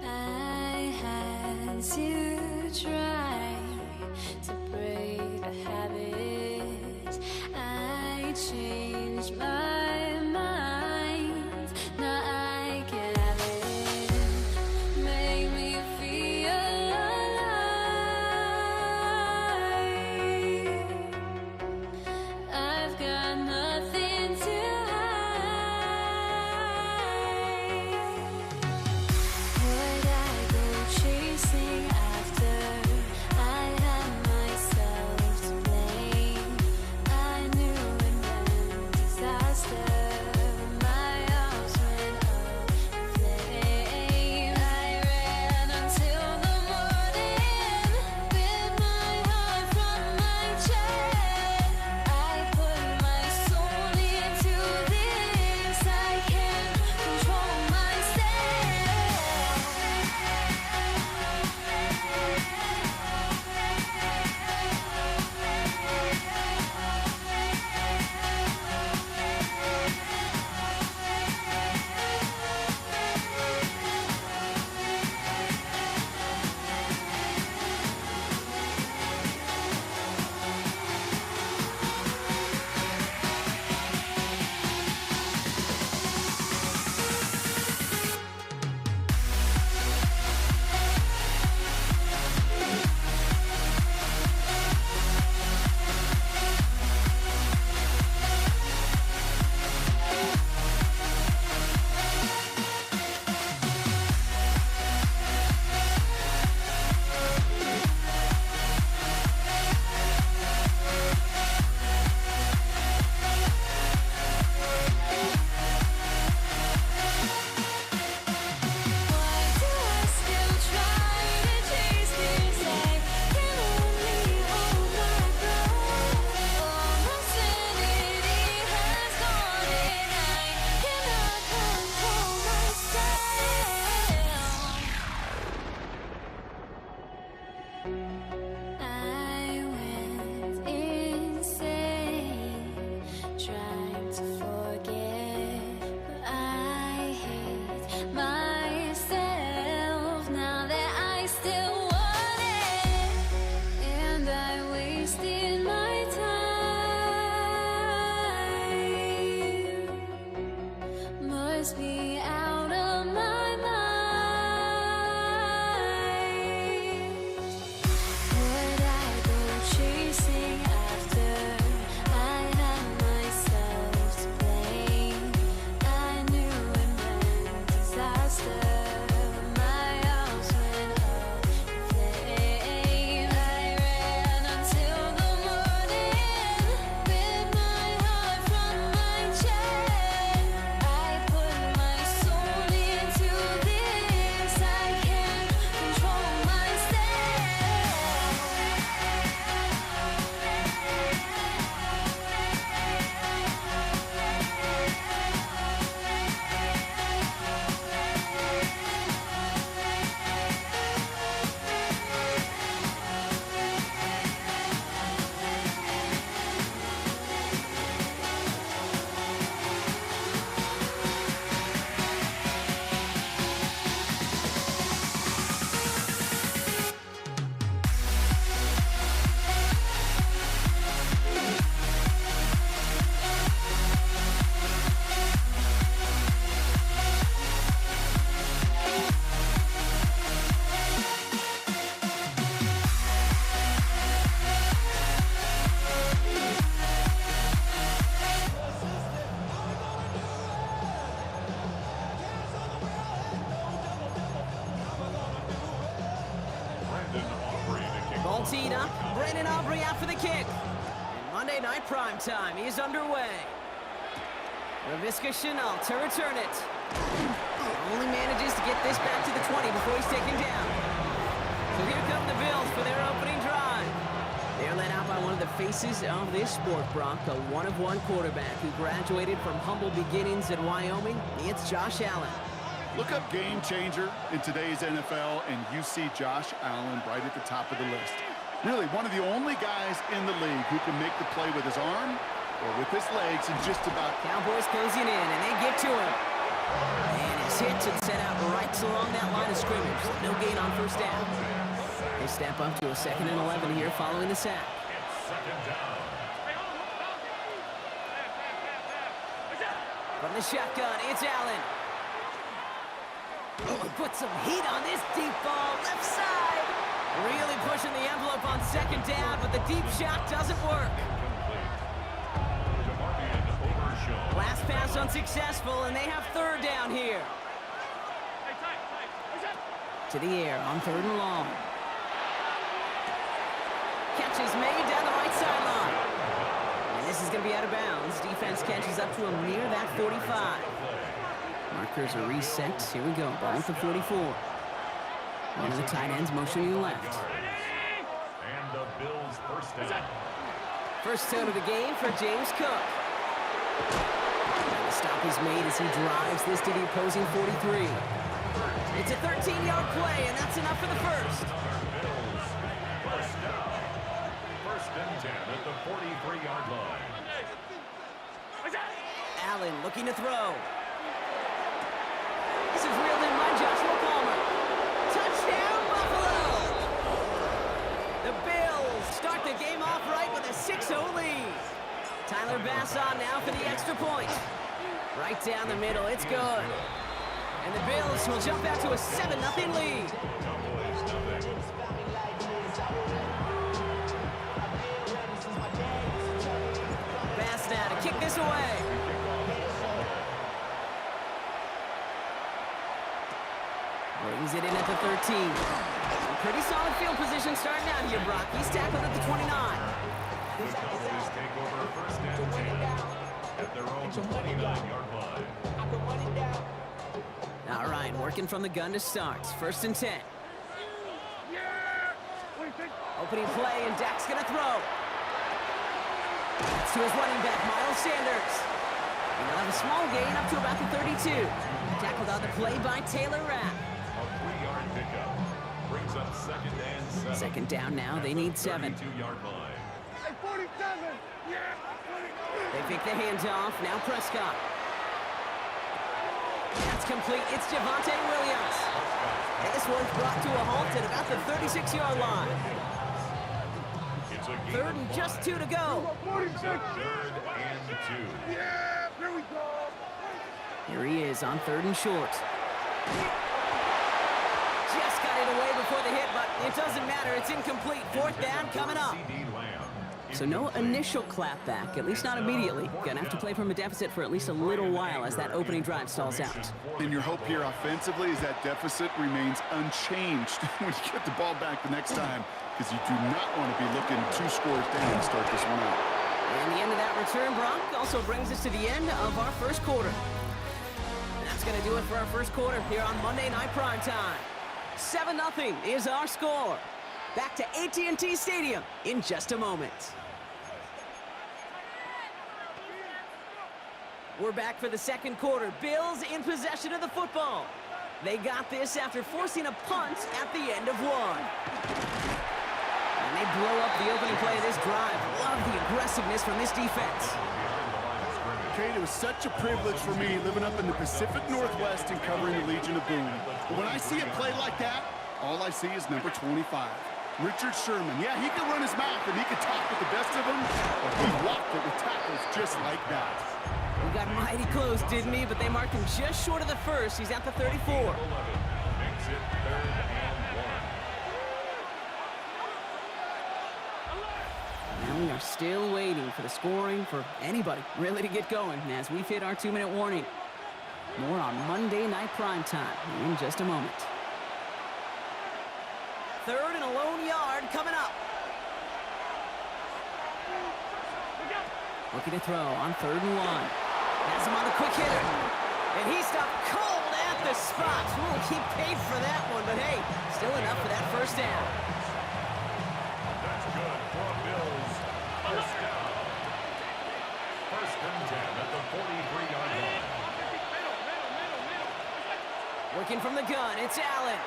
I had to try to break a habit. I changed my mind. Now I can have it. Make me feel alive. I've got nothing to would I go chasing after? I had myself to blame. I knew it meant disaster. Brock. Brandon Aubrey out for the kick. And Monday Night Primetime is underway. Laviska Shenault to return it. Only manages to get this back to the 20 before he's taken down. So here come the Bills for their opening drive. They're led out by one of the faces of this sport, Brock, a one-of-one quarterback who graduated from humble beginnings in Wyoming. It's Josh Allen. Look up game changer in today's NFL, and you see Josh Allen right at the top of the list. Really, one of the only guys in the league who can make the play with his arm or with his legs and just about... Cowboys closing in, and they get to him. And his hit should set out right along that line of scrimmage. No gain on first down. They step up to a 2nd and 11 here following the sack. From the shotgun, it's Allen. Oh, put some heat on this deep ball, left side. Really pushing the envelope on 2nd down, but the deep shot doesn't work. Last pass unsuccessful, and they have 3rd down here. To the air on 3rd and long. Catch is made down the right sideline. And this is going to be out of bounds. Defense catches up to him near that 45. Markers are reset. Here we go. Ball at the 44. One of the tight ends motioning left. And the Bills first down. First down of the game for James Cook. And the stop is made as he drives this to the opposing 43. It's a 13-yard play, and that's enough for the first. Bills first down. 1st and 10 at the 43-yard line. Allen looking to throw. This is reeled in by Joshua Palmer. Touchdown, Buffalo! The Bills start the game off right with a 6-0 lead. Tyler Bass on now for the extra point. Right down the middle, it's good. And the Bills will jump out to a 7-0 lead. Bass now to kick this away. Brings it in at the 13. Pretty solid field position starting out here, Brock. He's tackled at the 29. The Cowboys take over 1st and 10 at their own 29-yard line. All right, working from the gun to start. 1st and 10. Opening play, and Dak's going to throw. That's to his running back, Miles Sanders. And he'll have a small gain up to about the 32. Tackled on the play by Taylor Rapp. A 3-yard pickup brings up 2nd and 7. 2nd down now, they need 7. 32-yard line. They pick the hands off, now Prescott. That's complete, it's Javonte Williams. And this one's brought to a halt at about the 36-yard line. It's a 3rd and just 2 to go. 3rd and 2. Yeah, here we go. Here he is on 3rd and short. Just got it away before the hit, but it doesn't matter. It's incomplete. 4th down coming up. So no initial clap back, at least not immediately. Gonna have to play from a deficit for at least a little while as that opening drive stalls out. And your hope here offensively is that deficit remains unchanged when you get the ball back the next time, because you do not want to be looking 2 scores down to start this one out. And the end of that return, Brock, also brings us to the end of our first quarter. That's going to do it for our first quarter here on Monday Night Primetime. 7-0 is our score. Back to AT&T Stadium in just a moment. We're back for the 2nd quarter. Bills in possession of the football. They got this after forcing a punt at the end of one. And they blow up the opening play of this drive. Love the aggressiveness from this defense. Kate, it was such a privilege for me living up in the Pacific Northwest and covering the Legion of Boom. But when I see a play like that, all I see is number 25. Richard Sherman. Yeah, he can run his mouth and he can talk with the best of them, but he walked it with tackles just like that. We got mighty close, didn't he? But they marked him just short of the first. He's at the 34. Makes it 3rd and 1. Now we are still waiting for the scoring for anybody really to get going as we've hit our 2-minute warning. More on Monday Night Primetime in just a moment. 3rd and a lone yard coming up. Looking to throw on 3rd and 1. Has him on the quick hitter. And he stopped cold at the spot. Ooh, he paid for that one, but hey, still enough for that first down. That's good for Bills. First down. 1st and 10 at the 43-yard line. Working from the gun, it's Allen.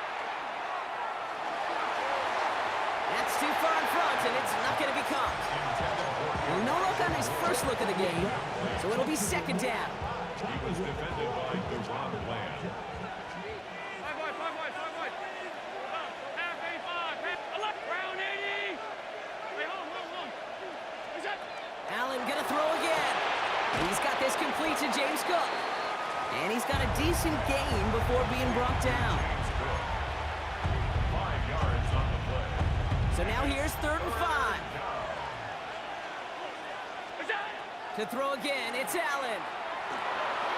That's too far in front, and it's not going to be caught. Well, no look on his first look of the game, so it'll be 2nd down. He was defended by Deron Bland. Allen going to throw again. He's got this complete to James Cook. And he's got a decent gain before being brought down. 5 yards on the play. So now here's 3rd and 5. To throw again, it's Allen.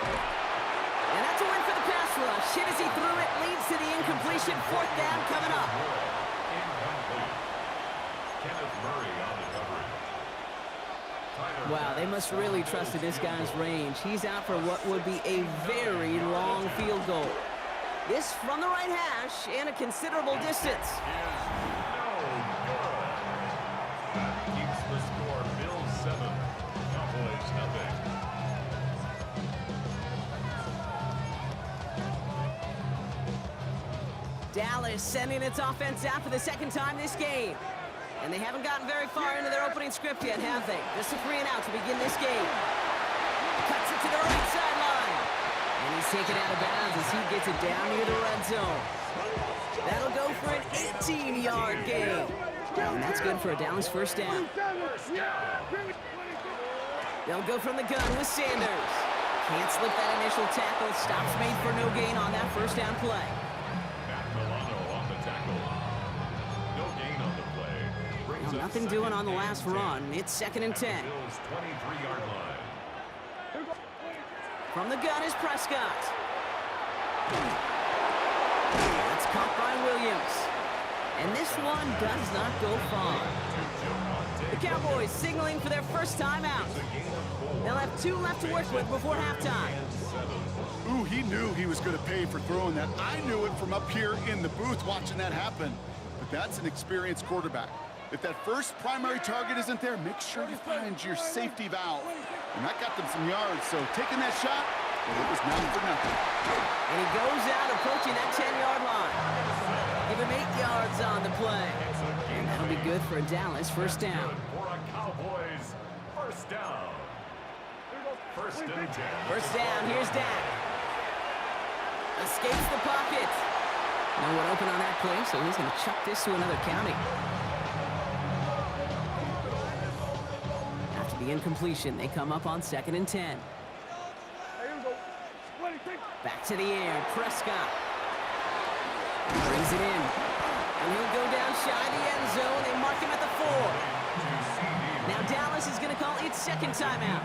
And that's a win for the pass rush. Hit as he threw it, leads to the incompletion. 4th down coming up. Incomplete. Kenneth Murray on the coverage. Wow, they must really trust in this guy's range. He's out for what would be a very long field goal. This from the right hash and a considerable distance. That keeps the score. Bills 7, Cowboys nothing. Dallas sending its offense out for the 2nd time this game. And they haven't gotten very far into their opening script yet, have they? Just a 3 and out to begin this game. Cuts it to the right sideline. And he's taken out of bounds as he gets it down near the red zone. That'll go for an 18-yard gain. And that's good for a Dallas first down. They'll go from the gun with Sanders. Can't slip that initial tackle. Stops made for no gain on that first down play. Matt Milano on the tackle. No gain on the play. Brings Well, up nothing 2nd doing on the and last 10. run. It's 2nd and 10. Bills 23-yard line. From the gun is Prescott. That's caught by Williams. And this one does not go far. The Cowboys signaling for their first timeout. They'll have 2 left to work with before halftime. Ooh, he knew he was going to pay for throwing that. I knew it from up here in the booth watching that happen. But that's an experienced quarterback. If that first primary target isn't there, make sure you find your safety valve. And that got them some yards, so taking that shot, well, it was not for nothing. And he goes out approaching that 10-yard line. Give him 8 yards on the play. And that'll be good for a Dallas first down. For a Cowboys first down. 1st and 10. First down, here's Dak. Escapes the pocket. No one open on that play, so he's going to chuck this to another county. After the incompletion, they come up on 2nd and 10. Back to the air, Prescott. Brings it in. And he'll go down shy of the end zone. They mark him at the 4. Now Dallas is going to call its 2nd timeout.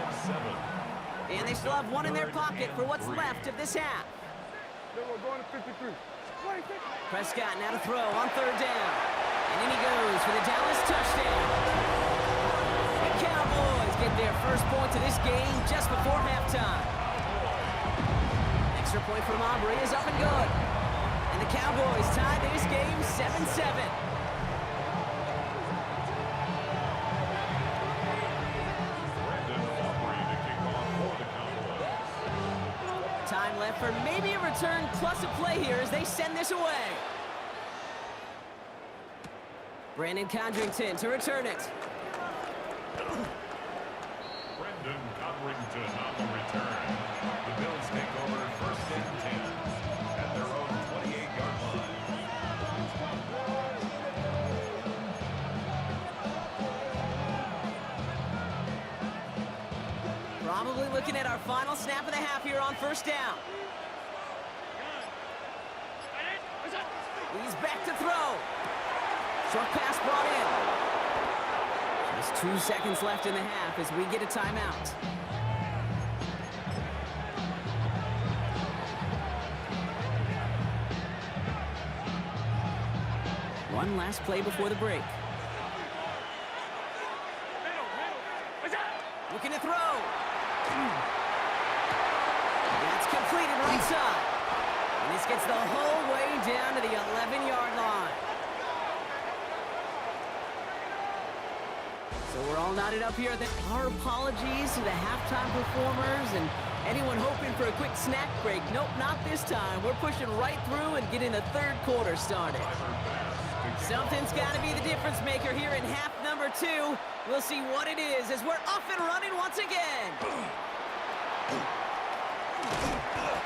And they still have 1 in their pocket for what's left of this half. Prescott now to throw on 3rd down. And in he goes for the Dallas touchdown. The Cowboys get their first point of this game just before halftime. Extra point from Aubrey is up and good. And the Cowboys tie this game 7-7. Time left for maybe a return plus a play here as they send this away. Brandon Condrington to return it. Brendan Codrington on the return. The Bills take over 1st and 10 at their own 28-yard line. Probably looking at our final snap of the half here on first down. He's back to throw. Short pass brought in. Just 2 seconds left in the half as we get a timeout. One last play before the break. Looking looking to throw. That's completed right side. And this gets the whole way down to the 11-yard line. So we're all knotted up here. Our apologies to the halftime performers and anyone hoping for a quick snack break. Nope, not this time. We're pushing right through and getting the third quarter started. Something's got to be the difference maker here in half number 2. We'll see what it is as we're off and running once again.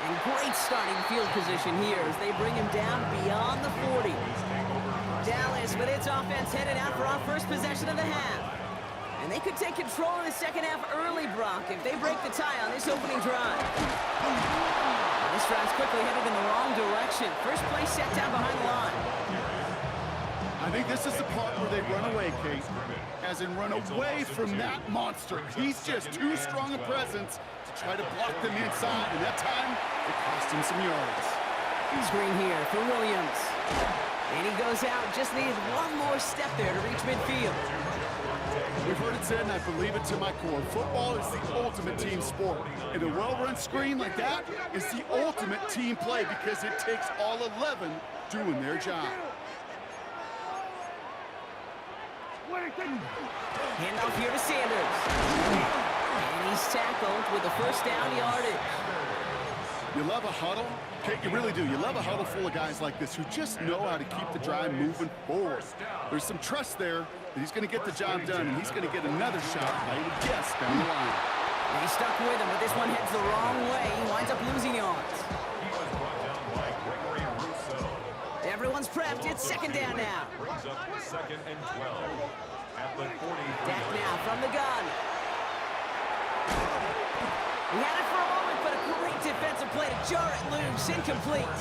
And great starting field position here as they bring him down beyond the 40. Dallas with its offense headed out for our first possession of the half. And they could take control in the second half early, Brock, if they break the tie on this opening drive. This drive's quickly headed in the wrong direction. First play set down behind the line. I think this is the part where they run away, Kate. As in run away from that monster. He's just too strong a presence to try to block them inside. And that time, it cost him some yards. Screen here for Williams. And he goes out. Just needed one more step there to reach midfield. We've heard it said, and I believe it to my core, football is the ultimate team sport. And a well-run screen like that is the ultimate team play because it takes all 11 doing their job. Handoff here to Sanders. And he's tackled with the first down yardage. You love a huddle? Kate, you really do. You love a huddle full of guys like this who just know how to keep the drive moving forward. There's some trust there that he's going to get the job done, and he's going to get another shot, I would guess, down the line. And he's stuck with him, but this one heads the wrong way. He winds up losing yards. He was brought down by Gregory Rousseau. Everyone's prepped. It's second down now. Brings up 2nd and 12 at the 40. Dak now from the gun. He had it for a moment, but a great defensive play to jar it loose. Incomplete.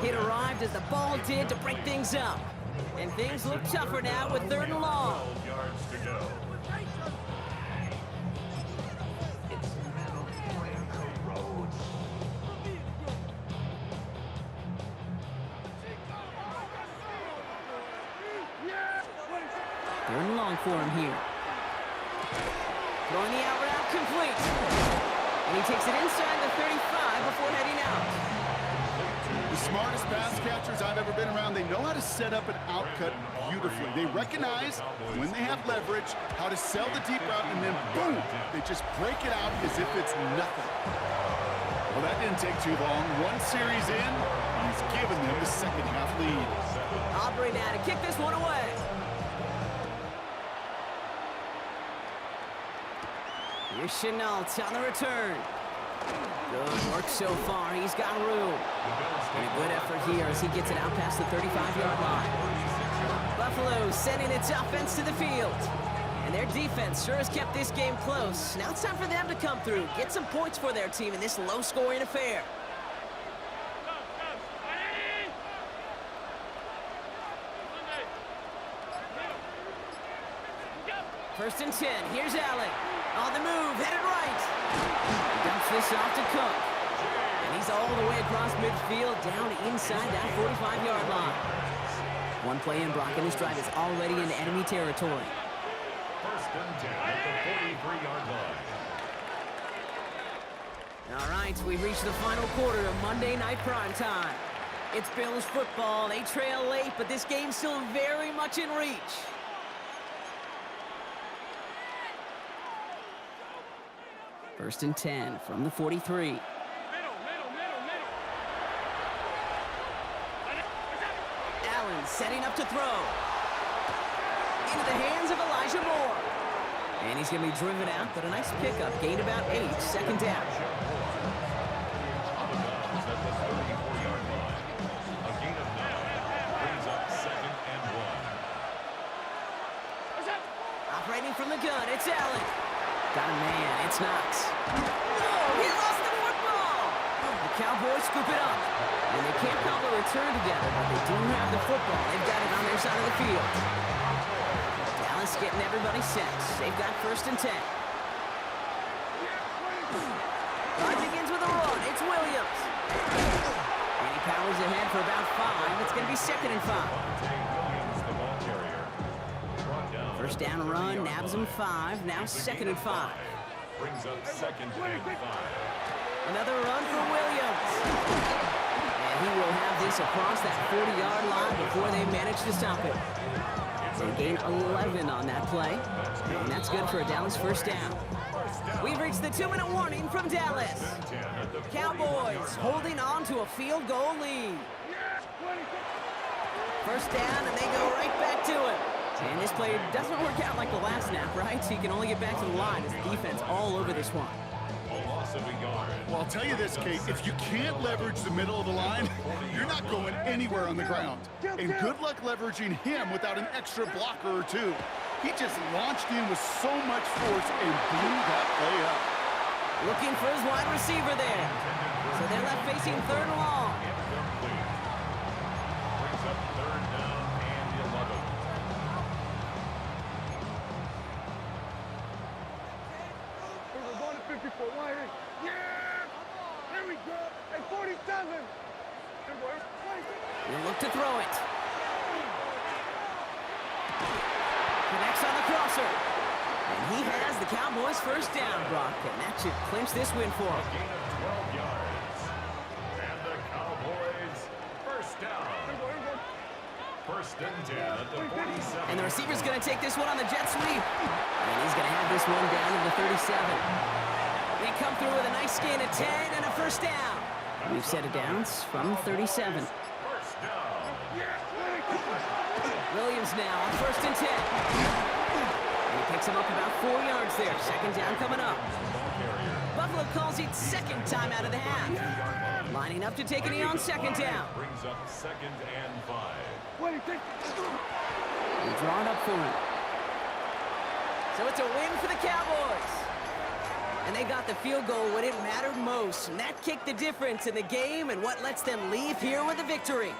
It arrived as the ball did to break things up. And things look tougher now with 3rd and long. 12 yards to go. Third and long for him here. Throwing the out route complete. And he takes it inside the 35 before heading out. The smartest pass catchers I've ever been around, they know how to set up an outcut beautifully. They recognize when they have leverage, how to sell the deep route, and then boom, they just break it out as if it's nothing. Well, that didn't take too long. One series in, and he's given them the second half lead. Aubrey now to kick this one away. Here's Chenault on the return. Good work so far. He's got room. And a good effort here as he gets it out past the 35-yard line. Buffalo sending its offense to the field. And their defense sure has kept this game close. Now it's time for them to come through, get some points for their team in this low-scoring affair. First and 10. Here's Allen. On the move, headed right. Dumps this off to Cook. And he's all the way across midfield, down inside that 45-yard line. One play in, Brock, and this drive is already in enemy territory. First and 10 at the 43-yard line. All right, we've reached the final quarter of Monday Night Prime Time. It's Bills football. They trail late, but this game's still very much in reach. First and 10 from the 43. Allen setting up to throw. Into the hands of Elijah Moore. And he's going to be driven out, but a nice pickup. Gained about 8. Second down. On the bounds at the 34-yard line. A gain of 9 brings up 2nd and 1. Operating from the gun, it's Allen. Got a man, it's Knox. Oh, he lost the football! The Cowboys scoop it up. And they can't cobble a return together, but they do have the football. They've got it on their side of the field. Dallas getting everybody set. They've got first and 10. Drive begins with a run. It's Williams. And he powers ahead for about 5. It's going to be 2nd and 5. Williams, the ball carrier. Brought down First down run, nabs him 5, now 2nd and 5. Brings up 2nd and 5. Another run for Williams. And he will have this across that 40-yard line before they manage to stop it. They gain 11 on that play, and that's good for a Dallas first down. We've reached the 2-minute warning from Dallas. Cowboys holding on to a field goal lead. First down, and they go right back to it. And this play doesn't work out like the last snap, right? So you can only get back to the line as the defense all over this one. A loss of a yard. Well, I'll tell you this, Kate, if you can't leverage the middle of the line, you're not going anywhere on the ground. And good luck leveraging him without an extra blocker or two. He just launched in with so much force and blew that play up. Looking for his wide receiver there. So they're left facing 3rd and long. Incomplete. Brings up 3rd down and 11. We're going to 54. Wire. Yeah! There we go. At 47. They look to throw it. Connects on the crosser. And he has the Cowboys first down, Brock. And that should clinch this win for him. Gain of 12 yards. And the Cowboys first down. 1st and 10 at the 47. And the receiver's going to take this one on the jet sweep. And he's going to have this one down to the 37. They come through with a nice gain of 10 and a first down. We've set it down from 37. First down. Williams now on 1st and 10. And he picks him up about 4 yards there. 2nd down coming up. Buffalo calls it 2nd time out of the half. Lining up to take a knee on 2nd down. Brings up 2nd and 5. And draw it up for him. So it's a win for the Cowboys. And they got the field goal when it mattered most. And that kicked the difference in the game and what lets them leave here with a victory.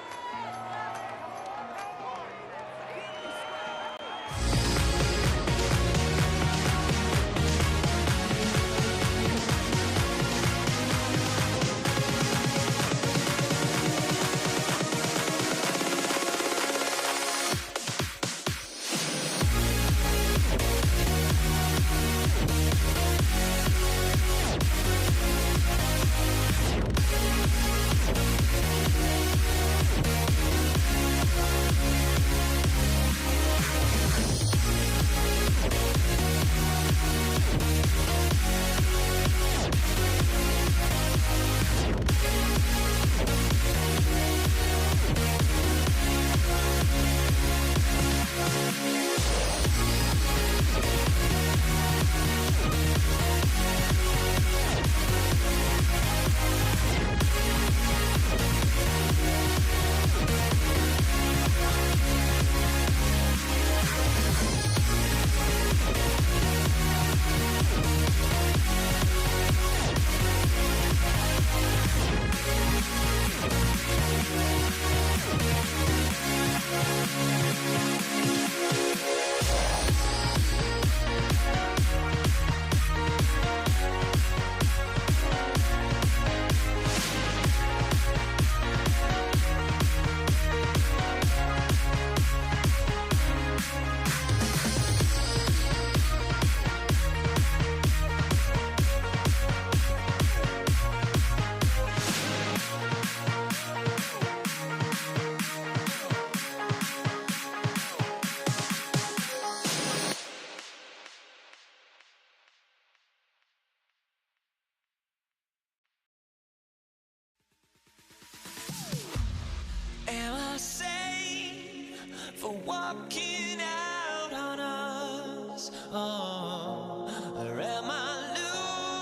Am I safe for walking out on us? Oh, or am I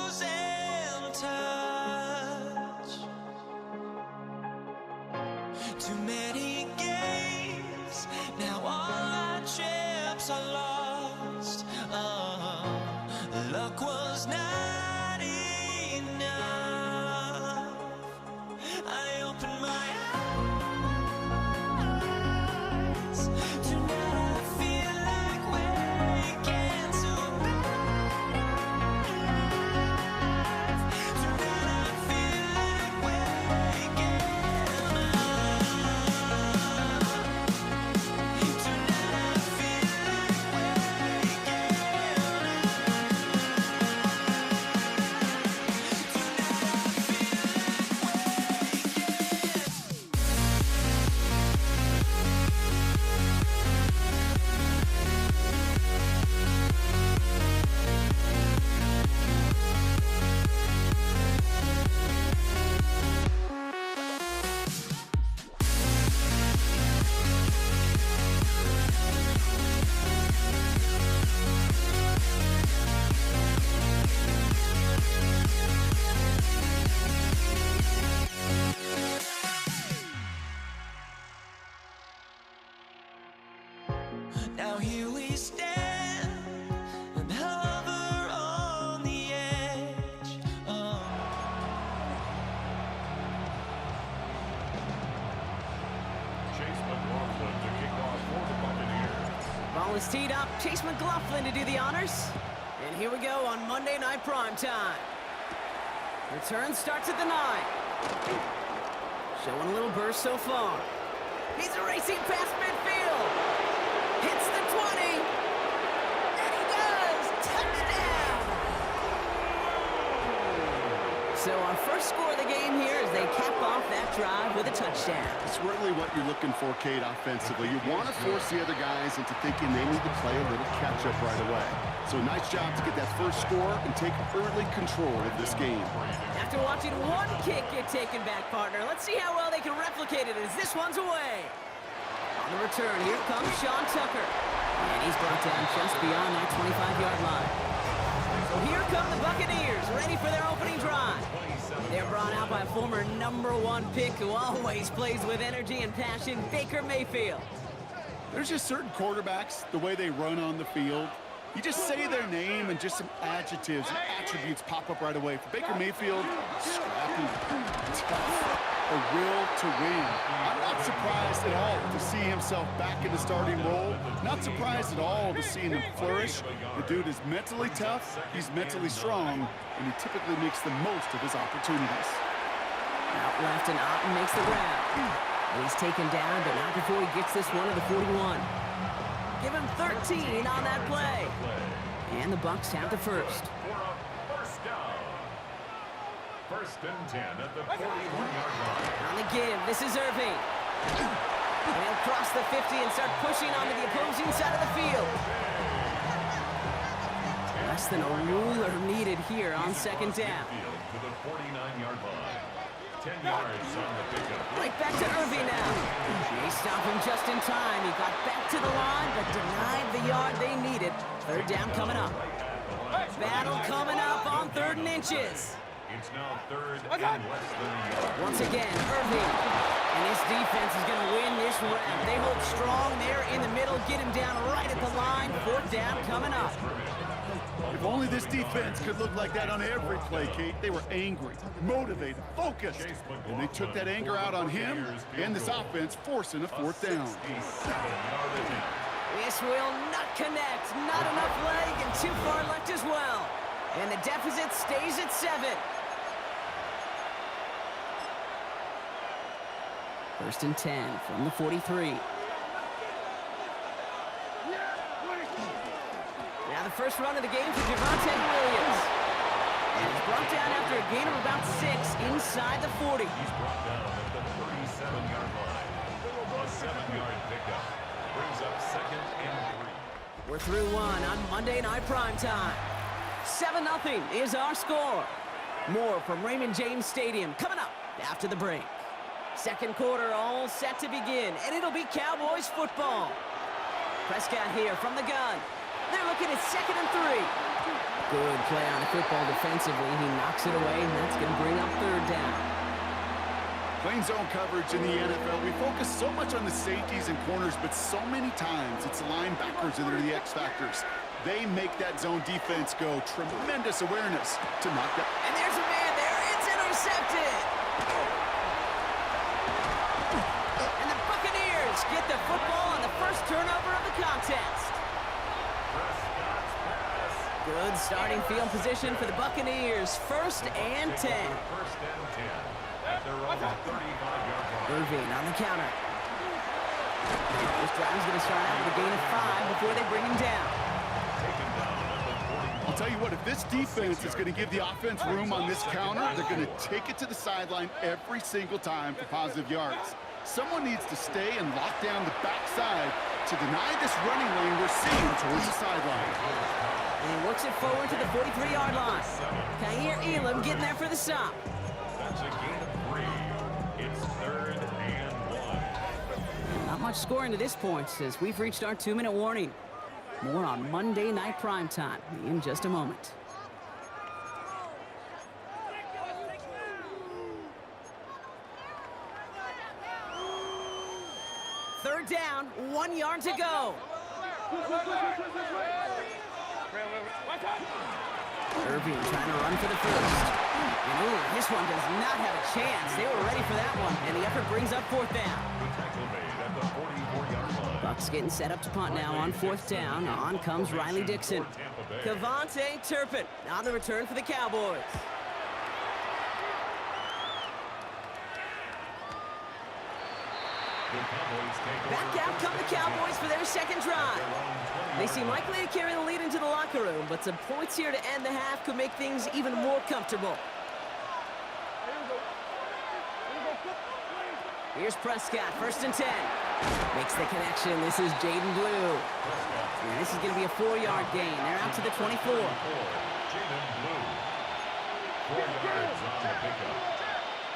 losing touch? Too many games, now all our chips are lost. Oh, luck was not enough. I opened my eyes. Ball is teed up. Chase McLaughlin to do the honors. And here we go on Monday Night Primetime. Return starts at the 9. Showing a little burst so far. He's racing past midfield. Hits the 20. And he does. Touchdown. So our first score of the game here as they cap off that drive with a touchdown. It's really what you're looking for, Kate, offensively. You want to force the other guys into thinking they need to play a little catch-up right away. So nice job to get that first score and take early control of this game. After watching one kick get taken back, partner, let's see how well they can replicate it as this one's away. On the return, here comes Sean Tucker. And he's brought down just beyond that 25-yard line. So here come the Buccaneers, ready for their opening drive. They're brought out by a former #1 pick who always plays with energy and passion, Baker Mayfield. There's just certain quarterbacks, the way they run on the field. You just say their name and just some adjectives and attributes pop up right away. For Baker Mayfield, scrappy, tough, a will to win. I'm not surprised at all to see himself back in the starting role. Not surprised at all to see him flourish. The dude is mentally tough, he's mentally strong, and he typically makes the most of his opportunities. Out left and Otten makes the grab. He's taken down, but not before he gets this one to the 41. Give him 13 on that play. And the Bucs have the first. First down. First and 10 at the 41-yard line. On the give, this is Irving. And he'll cross the 50 and start pushing onto the opposing side of the field. Less than a ruler needed here on second down. To the 49-yard line. 10 yards on the pickup. Right back to Irving now. They stop him just in time. He got back to the line, but denied the yard they needed. Third down coming up. Battle coming up on 3rd and inches. It's now 3rd and less than a yard. Once again, Irving. And this defense is going to win this round. They hold strong there in the middle, get him down right at the line. 4th down coming up. If only this defense could look like that on every play, Kate. They were angry, motivated, focused. And they took that anger out on him and this offense, forcing a 4th down. This will not connect. Not enough leg and too far left as well. And the deficit stays at 7. 1st and 10 from the 43. Now the first run of the game for Javonte Williams. And he's brought down after a gain of about 6 inside the 40. He's brought down at the 37-yard line. A 7-yard pickup. Brings up 2nd and 3. We're through one on Monday Night Primetime. 7-0 is our score. More from Raymond James Stadium coming up after the break. Second quarter all set to begin, and it'll be Cowboys football. Prescott here from the gun. They're looking at 2nd and 3. Good play on the football defensively. He knocks it away, and that's going to bring up 3rd down. Playing zone coverage in the NFL, we focus so much on the safeties and corners, but so many times it's the linebackers that are the X factors. They make that zone defense go. Tremendous awareness to knock that. And there's a man there. It's intercepted. And the Buccaneers get the football on the first turnover of the contest. Good starting field position for the Buccaneers. 1st and 10. 1st and 10 at their own 35-yard line. Irving on the counter. This drive is going to start out with a gain of 5 before they bring him down. Taken down at the 40. I'll tell you what, if this defense is going to give the offense room on this counter, they're going to take it to the sideline every single time for positive yards. Someone needs to stay and lock down the backside to deny this running lane we're seeing towards the sideline. And he works it forward to the 43-yard line. Kaiir Elam getting there for the stop. That's a gain of 3. It's 3rd and 1. Not much scoring to this point as we've reached our 2-minute warning. More on Monday Night Primetime in just a moment. Third down, 1 yard to go. Irving trying to run for the first. And ooh, this one does not have a chance. They were ready for that one, and the effort brings up fourth down. The tackle made at the 44-yard line. Bucks getting set up to punt now on fourth down. On comes Riley Dixon. Cavante Turpin on the return for the Cowboys. The Cowboys take Back over. out come the Cowboys for their second drive. They seem likely to carry the lead into the locker room, but some points here to end the half could make things even more comfortable. Here's Prescott, first and 10. Makes the connection. This is Jaden Blue. And this is going to be a 4-yard gain. They're out to the 24. Jaden Blue. 4 yards on the pickup.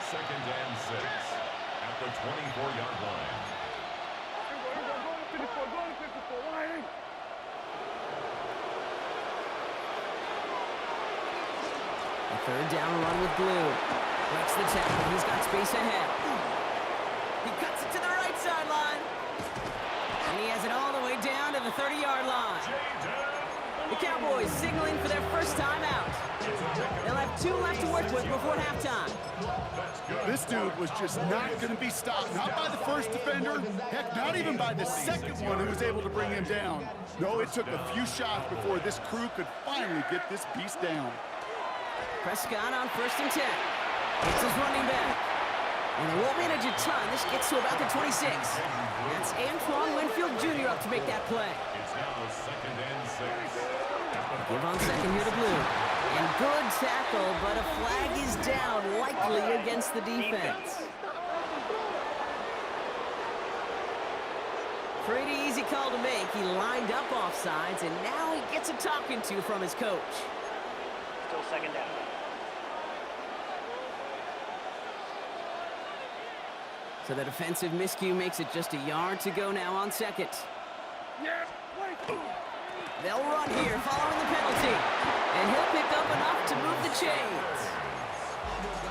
Second and 6 at the 24-yard line. A third down run with Blue. Breaks the tackle. He's got space ahead. He cuts it to the right sideline. And he has it all the way down to the 30-yard line. The Cowboys signaling for their first time out. They'll have 2 left to work with before halftime. This dude was just not going to be stopped. Not by the first defender. Heck, not even by the second one who was able to bring him down. No, it took a few shots before this crew could finally get this beast down. Prescott on first and 10. It's his running back. And they won't manage a ton. This gets to about the 26. That's Antoine Winfield Jr. up to make that play. It's now second and 6. Give on second here to Blue. And good tackle, but a flag is down, likely against the defense. Pretty easy call to make. He lined up offsides, and now he gets a talking to from his coach. Still second down. So the defensive miscue makes it just a yard to go now on second. They'll run here following the penalty. And he'll pick up enough to move the chains.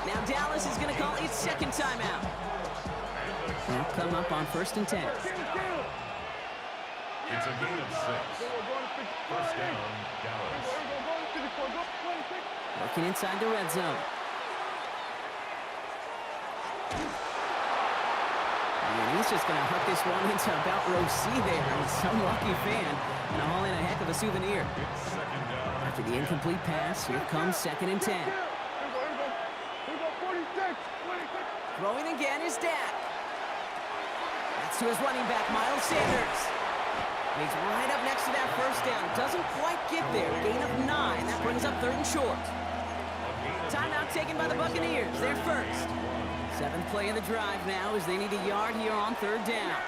Now Dallas is going to call its second timeout. They'll come up on first and 10. It's a gain of 6. First down, Dallas. Working inside the red zone. And he's just going to hook this one into about row C there. And some lucky fan going to haul in a heck of a souvenir. It's second down. After the incomplete pass, here comes second and 10. Throwing again is Dak. That's to his running back, Miles Sanders. And he's right up next to that first down. Doesn't quite get there. Gain of 9. That brings up third and short. Timeout taken by the Buccaneers. They're first. 7th play of the drive now as they need a yard here on third down.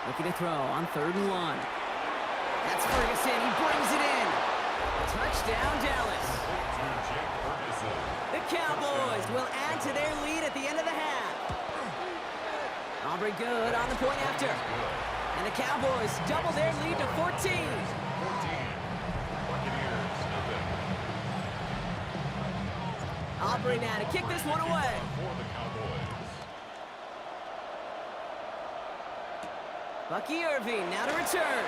Looking to throw on third and 1. That's Ferguson. He brings it in. Touchdown, Dallas. The Cowboys will add to their lead at the end of the half. Aubrey good on the point after. And the Cowboys double their lead to 14. 14. Buccaneers, nothing. Aubrey now to kick this one away. For the Cowboys. Bucky Irving now to return.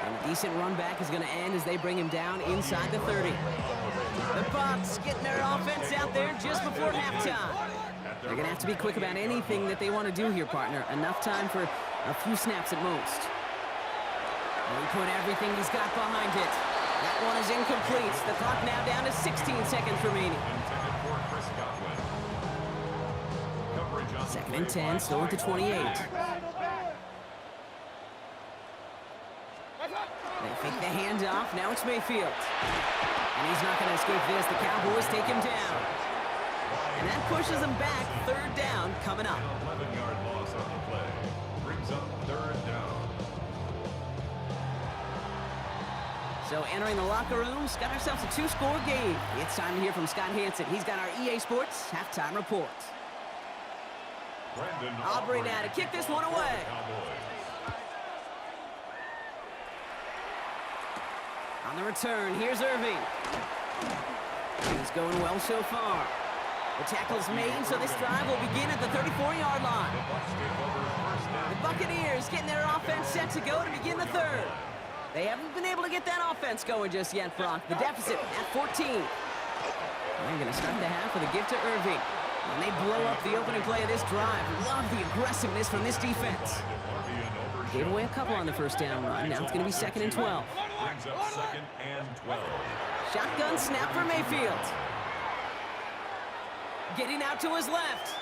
And a decent run back is going to end as they bring him down inside the 30. The Bucs getting their offense out there just before halftime. They're going to have to be quick about anything that they want to do here, partner. Enough time for a few snaps at most. And he put everything he's got behind it. That one is incomplete. The clock now down to 16 seconds remaining. Intended for Chris Godwin. Coverage on Second and 10, still at the 28. They fake the handoff. Now it's Mayfield. And he's not going to escape this. The Cowboys take him down. And that pushes him back. Third down coming up. 11-yard loss on the play. Brings up third down. So entering the locker rooms, got ourselves a 2-score game. It's time to hear from Scott Hansen. He's got our EA Sports halftime report. Brandon Aubrey now to kick this one away. On the return, here's Irving. He's going well so far. The tackle's made, so this drive will begin at the 34-yard line. The Buccaneers getting their offense set to go to begin the third. They haven't been able to get that offense going just yet, Brock. The deficit at 14. They're going to start the half with a gift to Irving. And they blow up the opening play of this drive. Love the aggressiveness from this defense. Gave away a couple on the first down run. Now it's going to be 2nd and 12. Brings up 2nd and 12. Shotgun snap for Mayfield. Getting out to his left.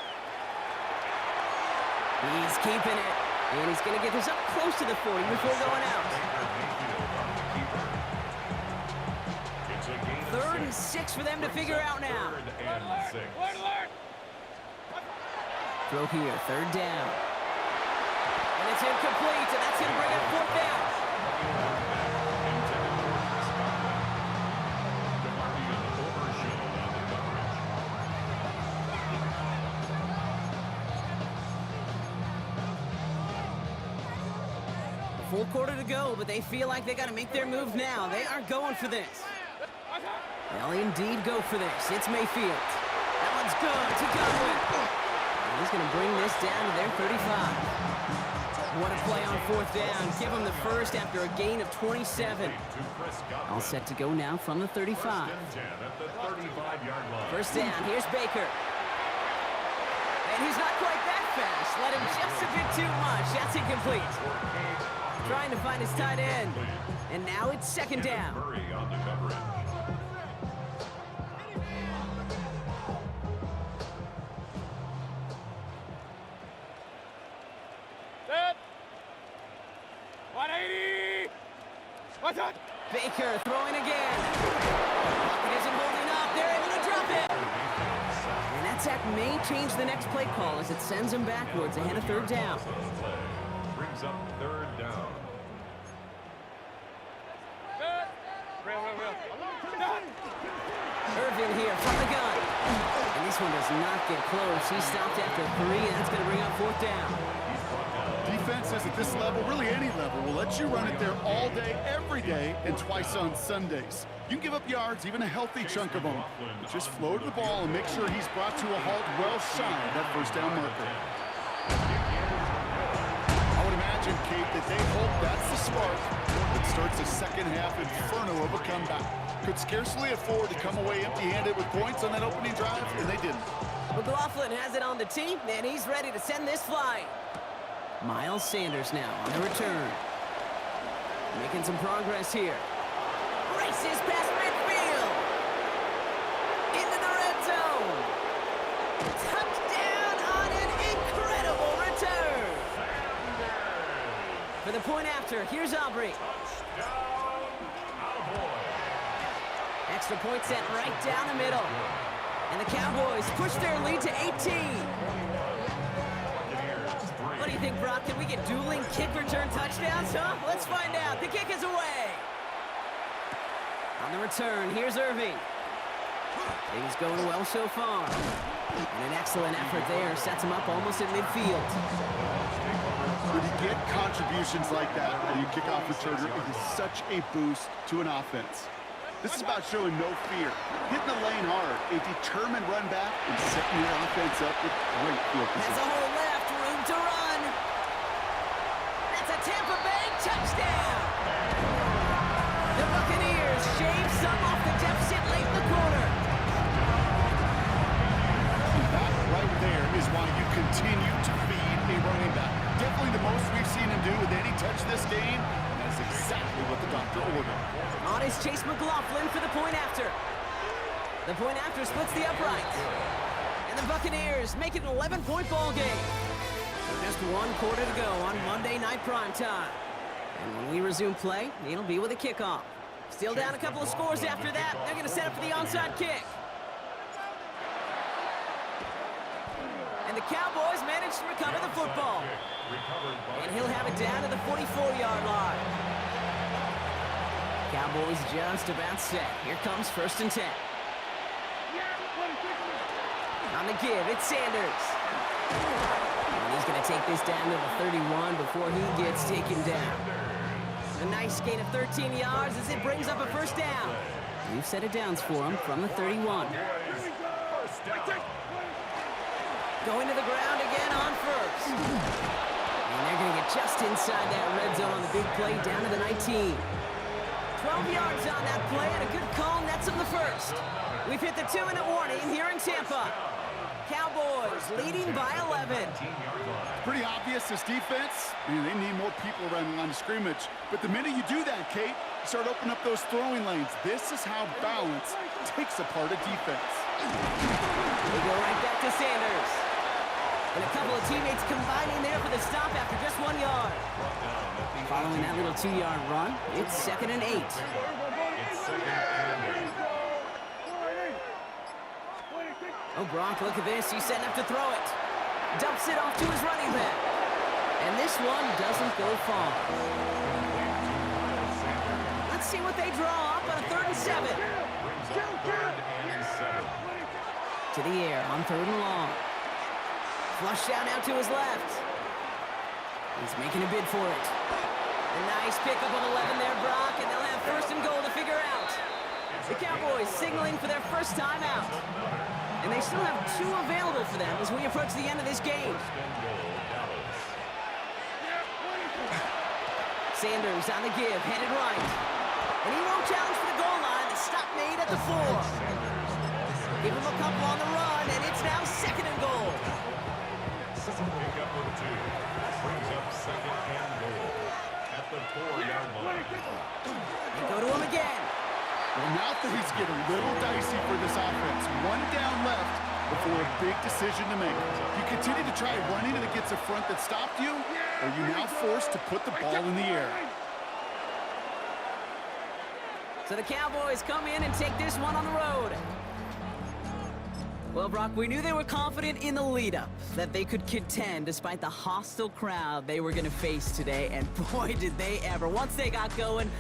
He's keeping it. And he's going to get this up close to the 40 before going out. It's a gain of 3rd and 6 for them to figure out now. 3rd and 6. Throw here, 3rd down. And it's incomplete, and that's going to bring up 4th down. A full quarter to go, but they feel like they got to make their move now. They are going for this. They'll indeed go for this. It's Mayfield. That one's good to Godwin. And he's going to bring this down to their 35. What a play on 4th down. Give them the first after a gain of 27. All set to go now from the 35. 1st and 10 at the 35-yard line. 1st down. Here's Baker. And he's not quite that fast. Let him just a bit too much. That's incomplete. Trying to find his tight end. And now it's 2nd down. Murray on the coverage. Set. 180. What's up? Baker throwing again. Pocket isn't holding up. They're able to drop it. And that sack may change the next play call as it sends him backwards ahead of 3rd down. Brings up 3rd down. Set. Real. Irving here from the gun. And this one does not get close. He stopped after 3, and that's going to bring up 4th down. Defenses at this level, really any level, will let you run it there all day, every day, and twice on Sundays. You can give up yards, even a healthy chunk of them. But just float the ball and make sure he's brought to a halt well shy of that 1st down marker. I would imagine, Kate, that they hope that's the spark that starts a second-half inferno of a comeback. Could scarcely afford to come away empty-handed with points on that opening drive, and they didn't. McLaughlin has it on the tee, and he's ready to send this flying. Miles Sanders now on the return. Making some progress here. Races past midfield. Into the red zone. Touchdown on an incredible return. For the point after, here's Aubrey. Extra point set right down the middle. And the Cowboys push their lead to 18. What do you think, Brock? Can we get dueling kick return touchdowns, huh? Let's find out. The kick is away. On the return, here's Irving. Things going well so far. And an excellent effort there sets him up almost at midfield. When you get contributions like that when you kick off returner, it is such a boost to an offense. This is about showing no fear, hitting the lane hard, a determined run back, and setting your offense up with great field Has a position. hole left, room to run. That's a Tampa Bay touchdown. The Buccaneers shave some off the deficit late in the quarter. That right there is why you continue to feed a running back. Definitely the most we've seen him do with any touch this game. And that's exactly what the doctor ordered. On is Chase McLaughlin for the point after. The point after splits the upright. And the Buccaneers make it an 11-point ball game. Just 1 quarter to go on Monday Night Primetime. And when we resume play, it'll be with a kickoff. Still down a couple of scores after that. They're going to set up for the onside kick. And the Cowboys manage to recover the football. And he'll have it down to the 44-yard line. Cowboys just about set. Here comes 1st and 10. On the give, it's Sanders. And he's going to take this down to the 31 before he gets taken down. A nice gain of 13 yards as it brings up a 1st down. New set of downs for him from the 31. Going to the ground again on 1st. And they're going to get just inside that red zone on the big play down to the 19. 12 yards on that play and a good call nets him the first. We've hit the 2-minute warning here in Tampa. Cowboys leading by 11. Pretty obvious, this defense, man, they need more people around the line of scrimmage. But the minute you do that, Kate, you start opening up those throwing lanes. This is how balance takes apart a defense. They go right back to Sanders. And a couple of teammates combining there for the stop after just 1 yard. Following that little 2-yard run, it's 2nd and 8. Oh, Gronk, look at this. He's setting up to throw it. Dumps it off to his running back. And this one doesn't go far. Let's see what they draw up on a 3rd and 7. To the air on 3rd and long. Flush out now to his left. He's making a bid for it. A nice pickup of 11 there, Brock, and they'll have 1st and goal to figure out. The Cowboys signaling for their first time out. And they still have 2 available for them as we approach the end of this game. Sanders on the give, headed right. And he won't challenge for the goal line. The stop made at the 4. Give him a couple on the run, and it's now 2nd and goal. Pickup of 2. Brings up 2nd and goal at the 4-yard line. They go to him again. Well, now things get a little dicey for this offense. 1 down left before a big decision to make. You continue to try running it against a front that stopped you, or are you now forced to put the ball in the air? So the Cowboys come in and take this one on the road. Well, Brock, we knew they were confident in the lead-up, that they could contend despite the hostile crowd they were going to face today, and boy, did they ever. Once they got going...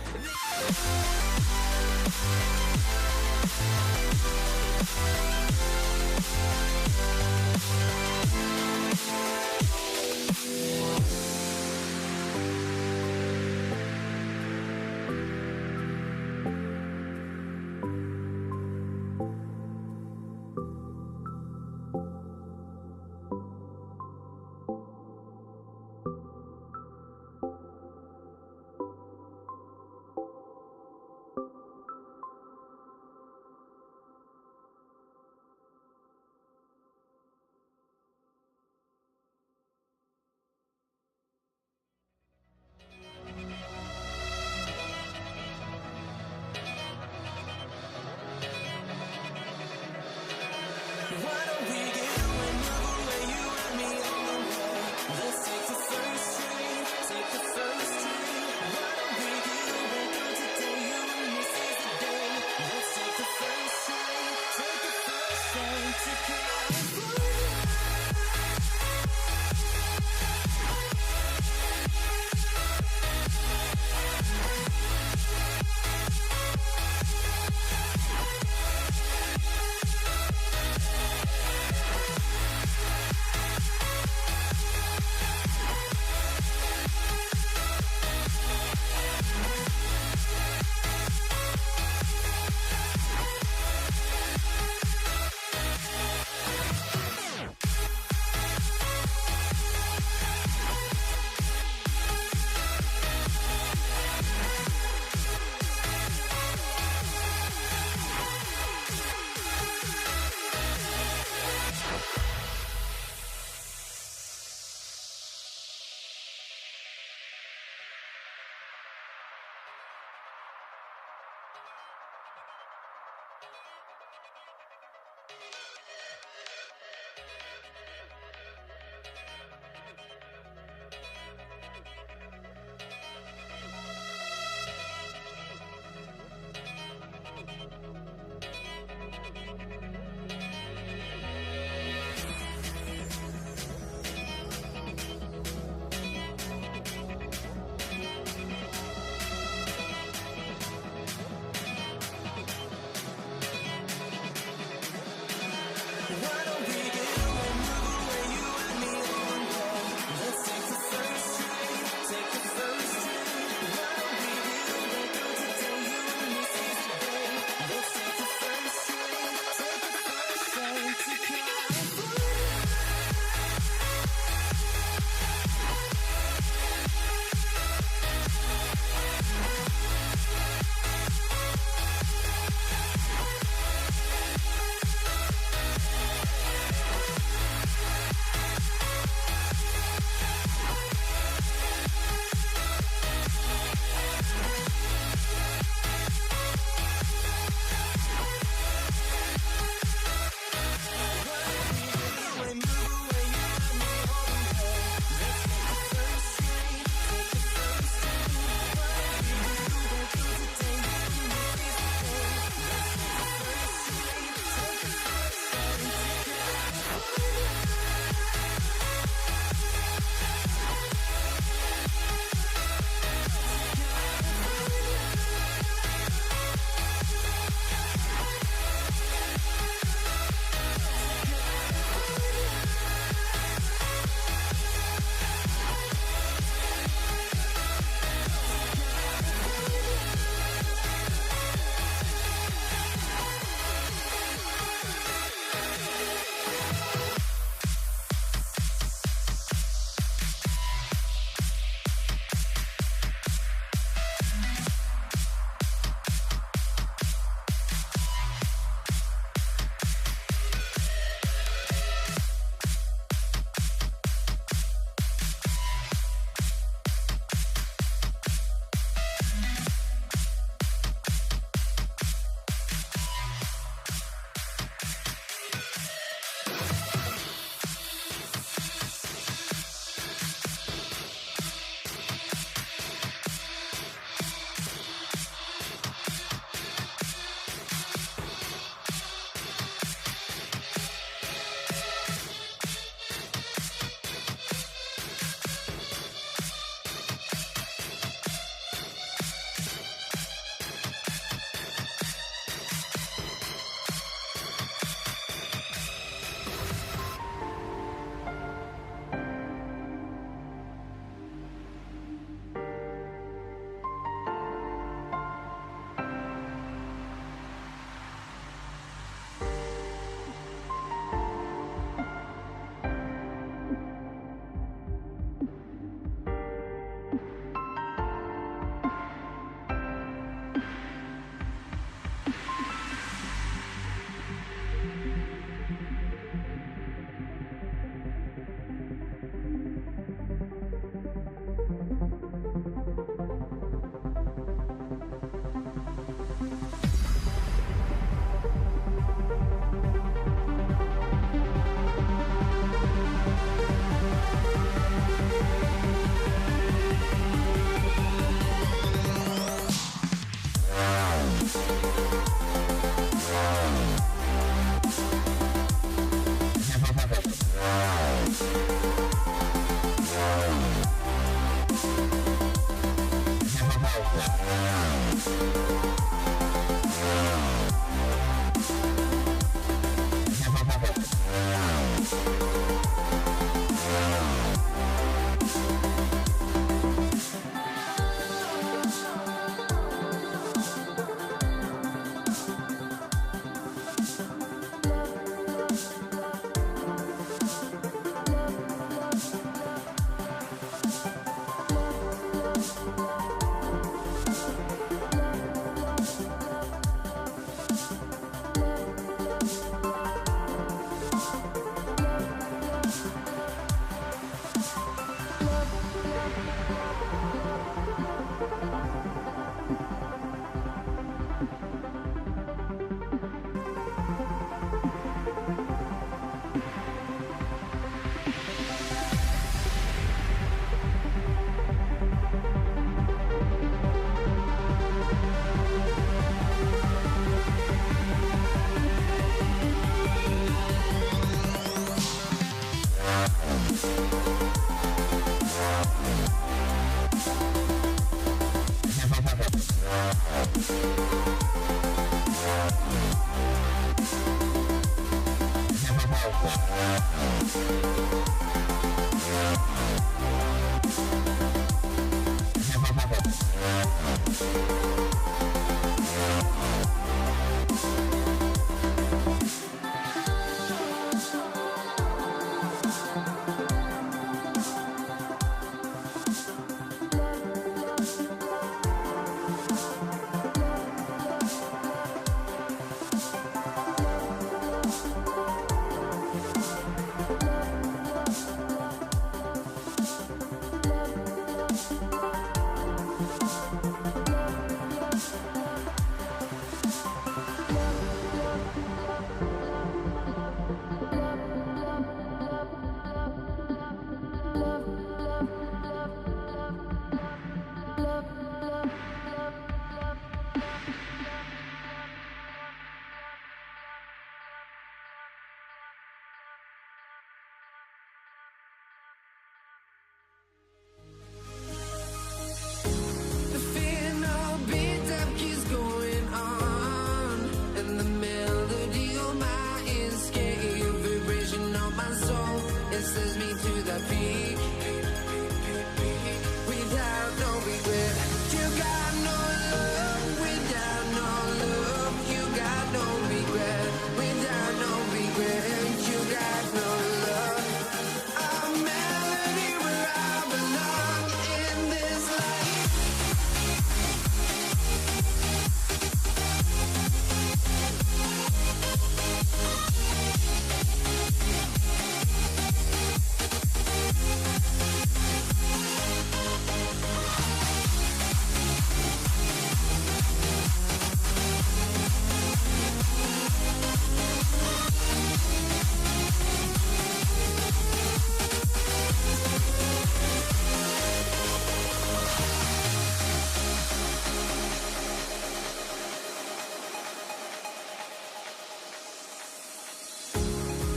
the peak without no regret. You got no love without no love. You got no regret without no regret. You got no love. A melody where I belong in this life.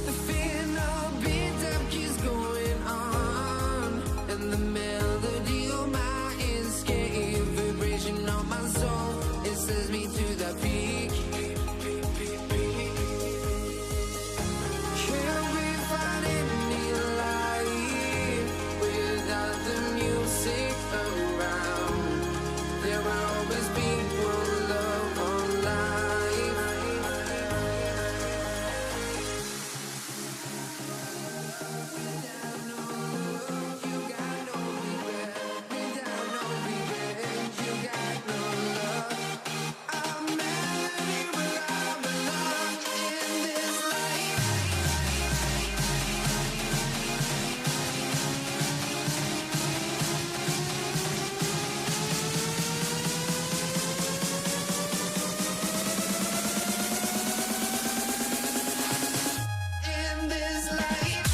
The final beat up keeps going on, and the melody of my escape, vibration on my soul, it sends me to the peak. Can't we find any light without the music around? There will always be one love on life. In this life.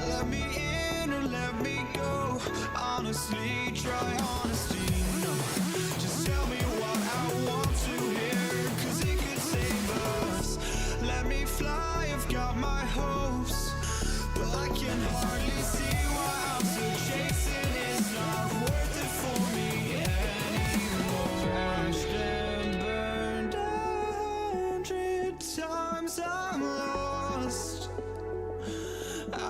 Let me in or let me go. Honestly, try honesty. No, just tell me what I want to hear, 'cause it could save us. Let me fly, I've got my hopes, but I can hardly see why I'm still chasing. It's not worth it for me anymore. Crashed and burned 100 times, I'm lost.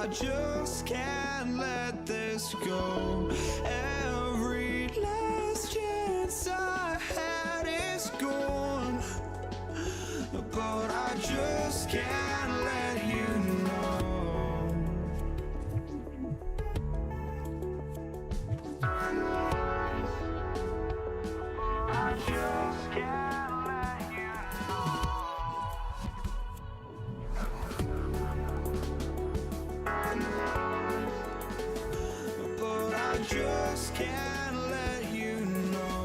I just can't let this go. Every last chance I had is gone, but I just can't let you know. I just can't let you know. But I just can't let you know.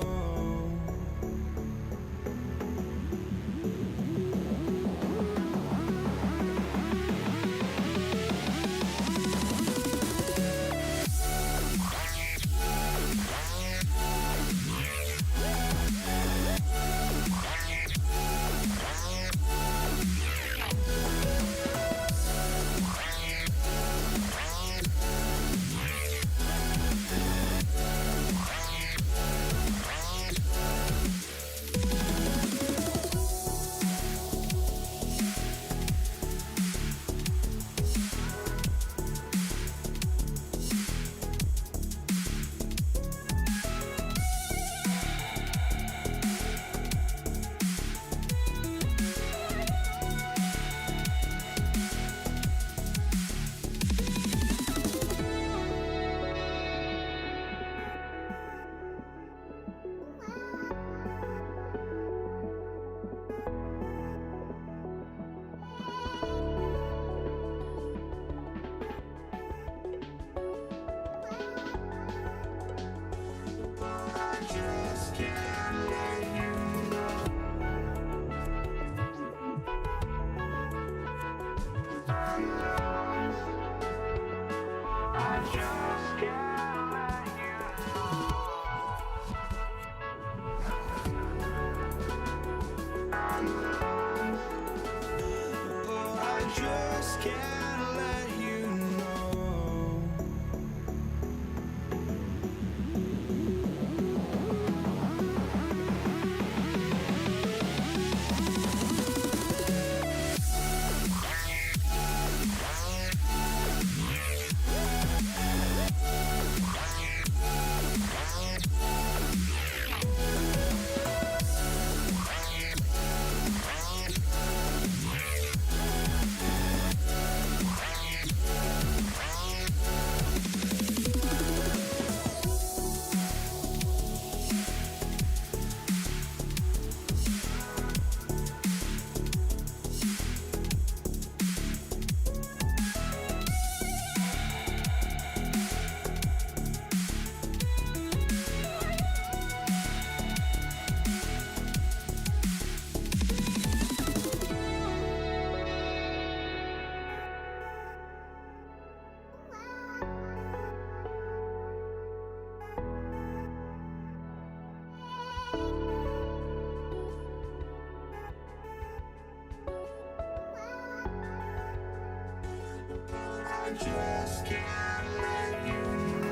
can't let you know. I just can't let you know.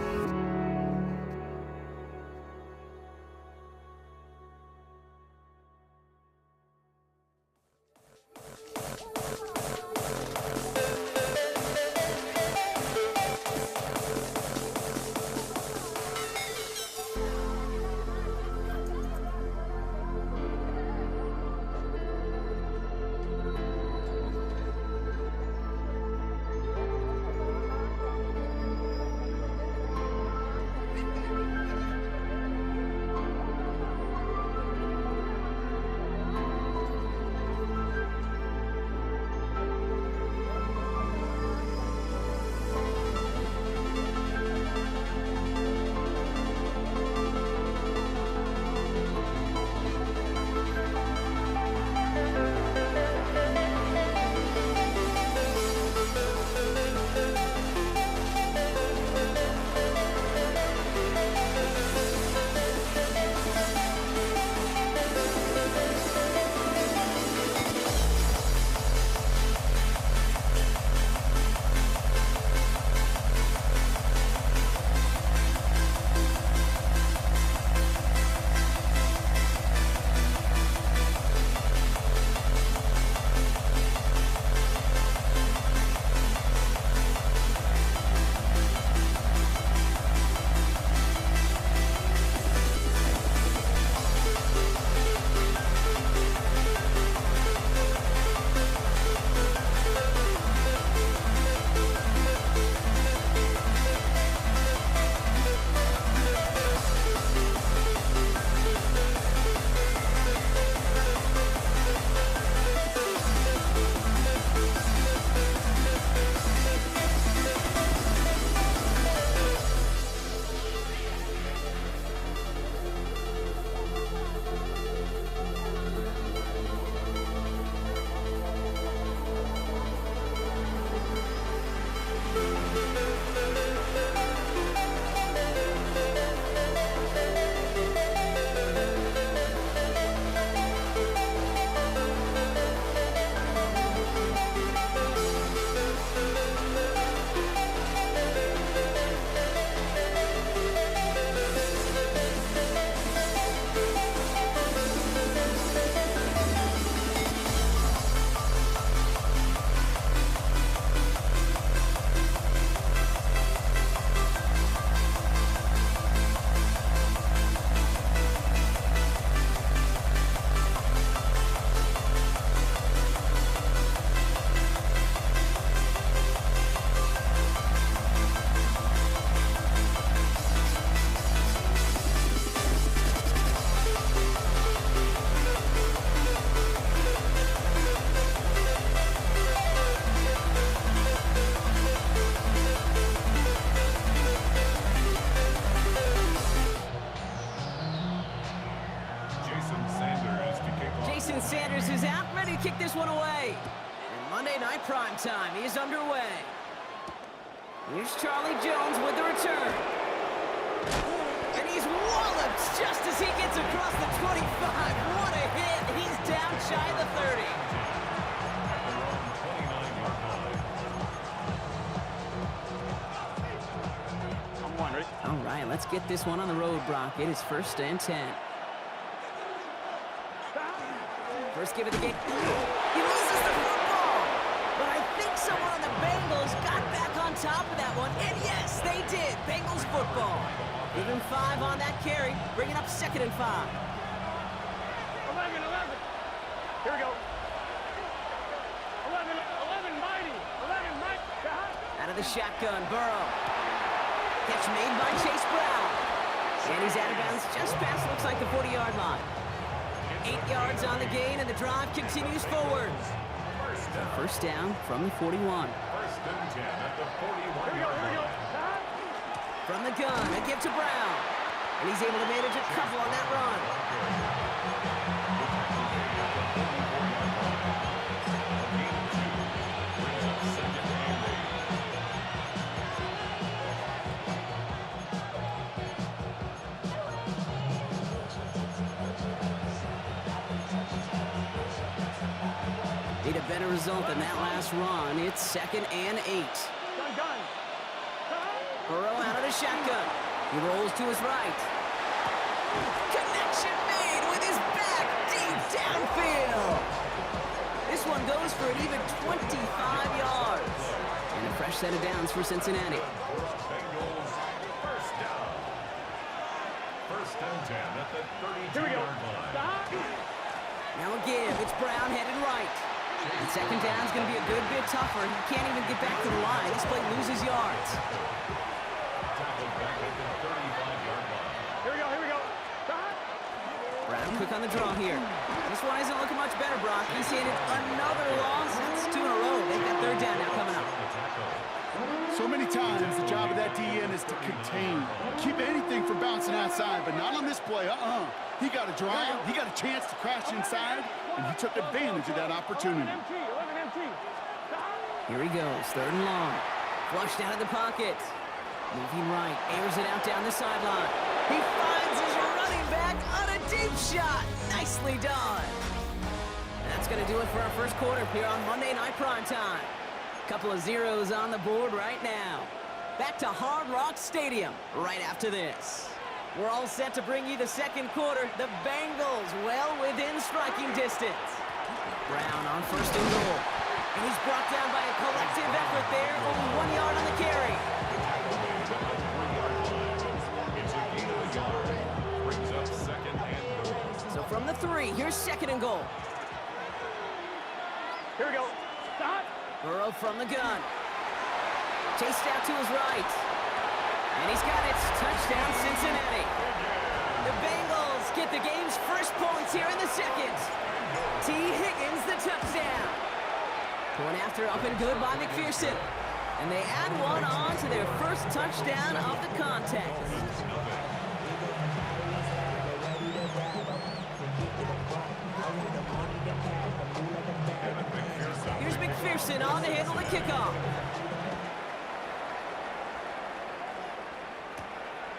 Sanders is out, ready to kick this one away. And Monday Night Prime Time is underway. Here's Charlie Jones with the return. And he's walloped just as he gets across the 25. What a hit. He's down shy of the 30. let's get this one on the road, Brock. It is 1st and 10. First give of the game. He loses the football. But I think someone on the Bengals got back on top of that one. And yes, they did. Bengals football. Give him 5 on that carry, bringing up 2nd and 5. 11. Here we go. 11 mighty. 11 mighty. Out of the shotgun, Burrow. Catch made by Chase Brown. And he's out of bounds just past, looks like the 40-yard line. 8 yards on the gain, and the drive continues forward. First down from the 41. 1st and 10 at the 41-yard line. From the gun, a give to Brown. And he's able to manage a couple on that run. Need a better result than that last run. It's 2nd and 8. Burrow out of the shotgun. He rolls to his right. Connection made with his back deep downfield. This one goes for an even 25 yards. And a fresh set of downs for Cincinnati. Bengals, first down. 1st and 10 at the 32-yard line. Now again, it's Brown headed right. And 2nd down's going to be a good bit tougher. He can't even get back to the line. This play loses yards. Tackled back at the 35-yard line. Here we go. Brown quick on the draw here. This one isn't looking much better, Brock. He's handed another loss. It's 2 in a row. They've got 3rd down now coming up. So many times, the job of that DN is to contain. Keep anything from bouncing outside, but not on this play. He got a drive. He got a chance to crash inside, and he took advantage of that opportunity. 11 MT. Here he goes, 3rd and long. Flushed out of the pocket. Moving right, airs it out down the sideline. He finds his running back on a deep shot. Nicely done. That's going to do it for our first quarter here on Monday Night Primetime. Couple of zeros on the board right now. Back to Hard Rock Stadium right after this. We're all set to bring you the 2nd quarter. The Bengals well within striking distance. Brown on 1st and goal. And he's brought down by a collective effort there. Only 1 yard on the carry. It's a gain of a yard. Brings up 2nd and goal. So from the 3, here's 2nd and goal. Here we go. Stop. Burrow from the gun. Chased out to his right. And he's got it. Touchdown, Cincinnati. The Bengals get the game's first points here in the 2nd. T. Higgins, the touchdown. Point after up and good by McPherson. And they add one on to their first touchdown of the contest. Here's McPherson on to handle the kickoff.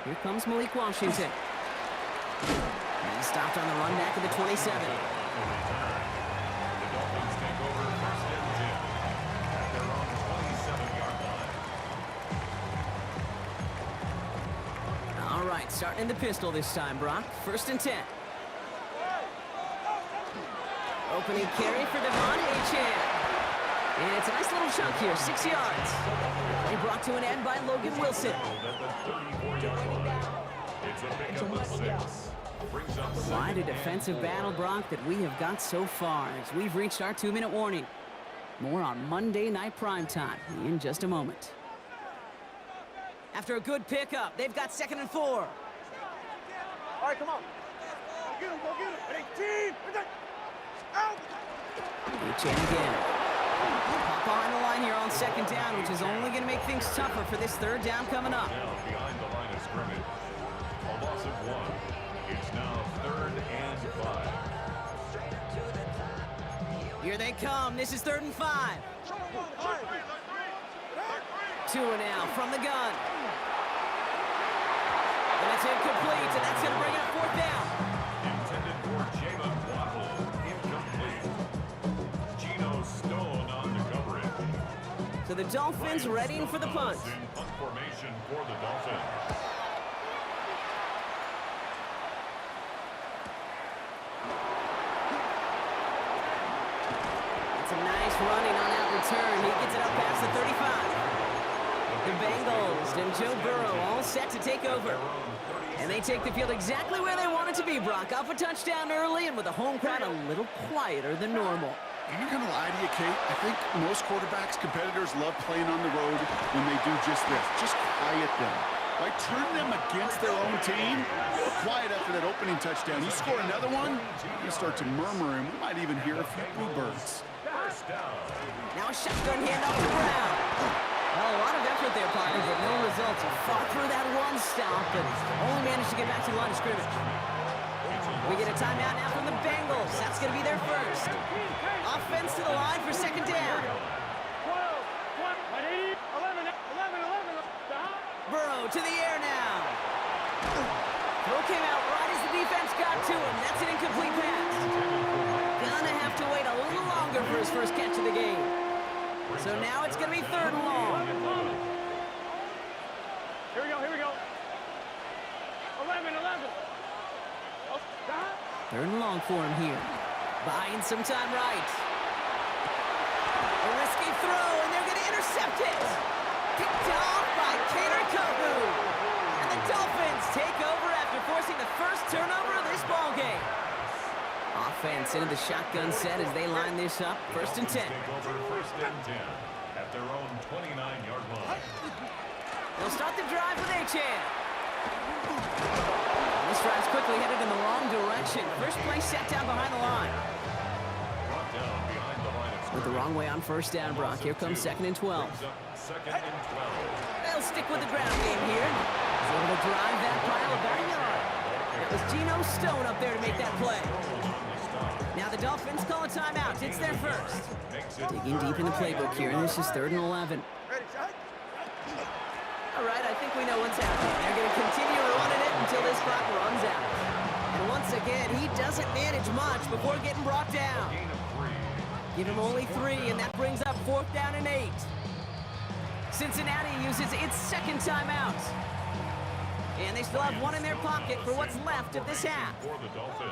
Here comes Malik Washington. And he's stopped on the run back of the 27. The Dolphins take over 1st and 10 at their own 27-yard line. All right, starting in the pistol this time, Brock. 1st and 10. Opening carry for Devon Achane. And it's a nice little chunk here, 6 yards. Play brought to an end by Logan Wilson. At the 34-yard line. It's a pickup of 6. Brings up Quite a 2nd and defensive 4. battle, Brock, that we have got so far as we've reached our 2-minute warning. More on Monday Night Primetime in just a moment. After a good pickup, they've got 2nd and 4. All right, come on. Go get him. At 18. Out. Achane again. Pop behind the line here on 2nd down, which is only going to make things tougher for this 3rd down coming up. Now behind the line of scrimmage. A loss of 1. It's now 3rd and 5. Here they come. This is 3rd and 5. 2 now from the gun. And it's incomplete, and that's going to bring up 4th down. Intended for Jalen Waddle. Incomplete. Geno Stone on the coverage. So the Dolphins readying for the punt. In punt formation for the Dolphins. some nice running on that return. He gets it up past the 35. The Bengals and Joe Burrow all set to take over. And they take the field exactly where they want it to be, Brock. Off a touchdown early and with the home crowd a little quieter than normal. I'm not going to lie to you, Kate. I think most quarterbacks, competitors love playing on the road when they do just this. Just quiet them. Like, turn them against their own team. Quiet after that opening touchdown. You score another one, you start to murmur, and we might even hear a few bluebirds. Now a shotgun handoff to Brown. Well, a lot of effort there, partner, but no results. He fought through that one stop, but only managed to get back to the line of scrimmage. We get a timeout now from the Bengals. That's going to be their first. Offense to the line for second down. 12, 11. Burrow to the air now. Throw came out right as the defense got to him. That's an incomplete pass. Gonna have to wait a little longer for his first catch of the game. So now it's going to be third and long. Here we go. 11. Oh, stop. Third and long for him here. Buying some time right. A risky throw, and they're going to intercept it. Picked off by Kader Kogu. And the Dolphins take over after forcing the first turnover of this ball game. Offense into the shotgun set as they line this up. First and 10. Take over first and 10 at their own 29-yard line. They'll start the drive with Achane. This drive's quickly headed in the wrong direction. First play set down behind the line. Brought down behind the line of With the wrong way on first down, Brock. Here comes second and 12. second and 12. They'll stick with the ground game here. He's able to drive that pile about a yard. It was Geno Stone up there to make that play. Now the Dolphins call a timeout. It's their first. Digging deep in the playbook here, and this is third and 11. All right, I think we know what's happening. They're going to continue running it until this clock runs out. And once again, he doesn't manage much before getting brought down. Give him only 3, and that brings up fourth down and 8. Cincinnati uses its second timeout. And they still have one in their pocket for what's left of this half. For the Dolphins.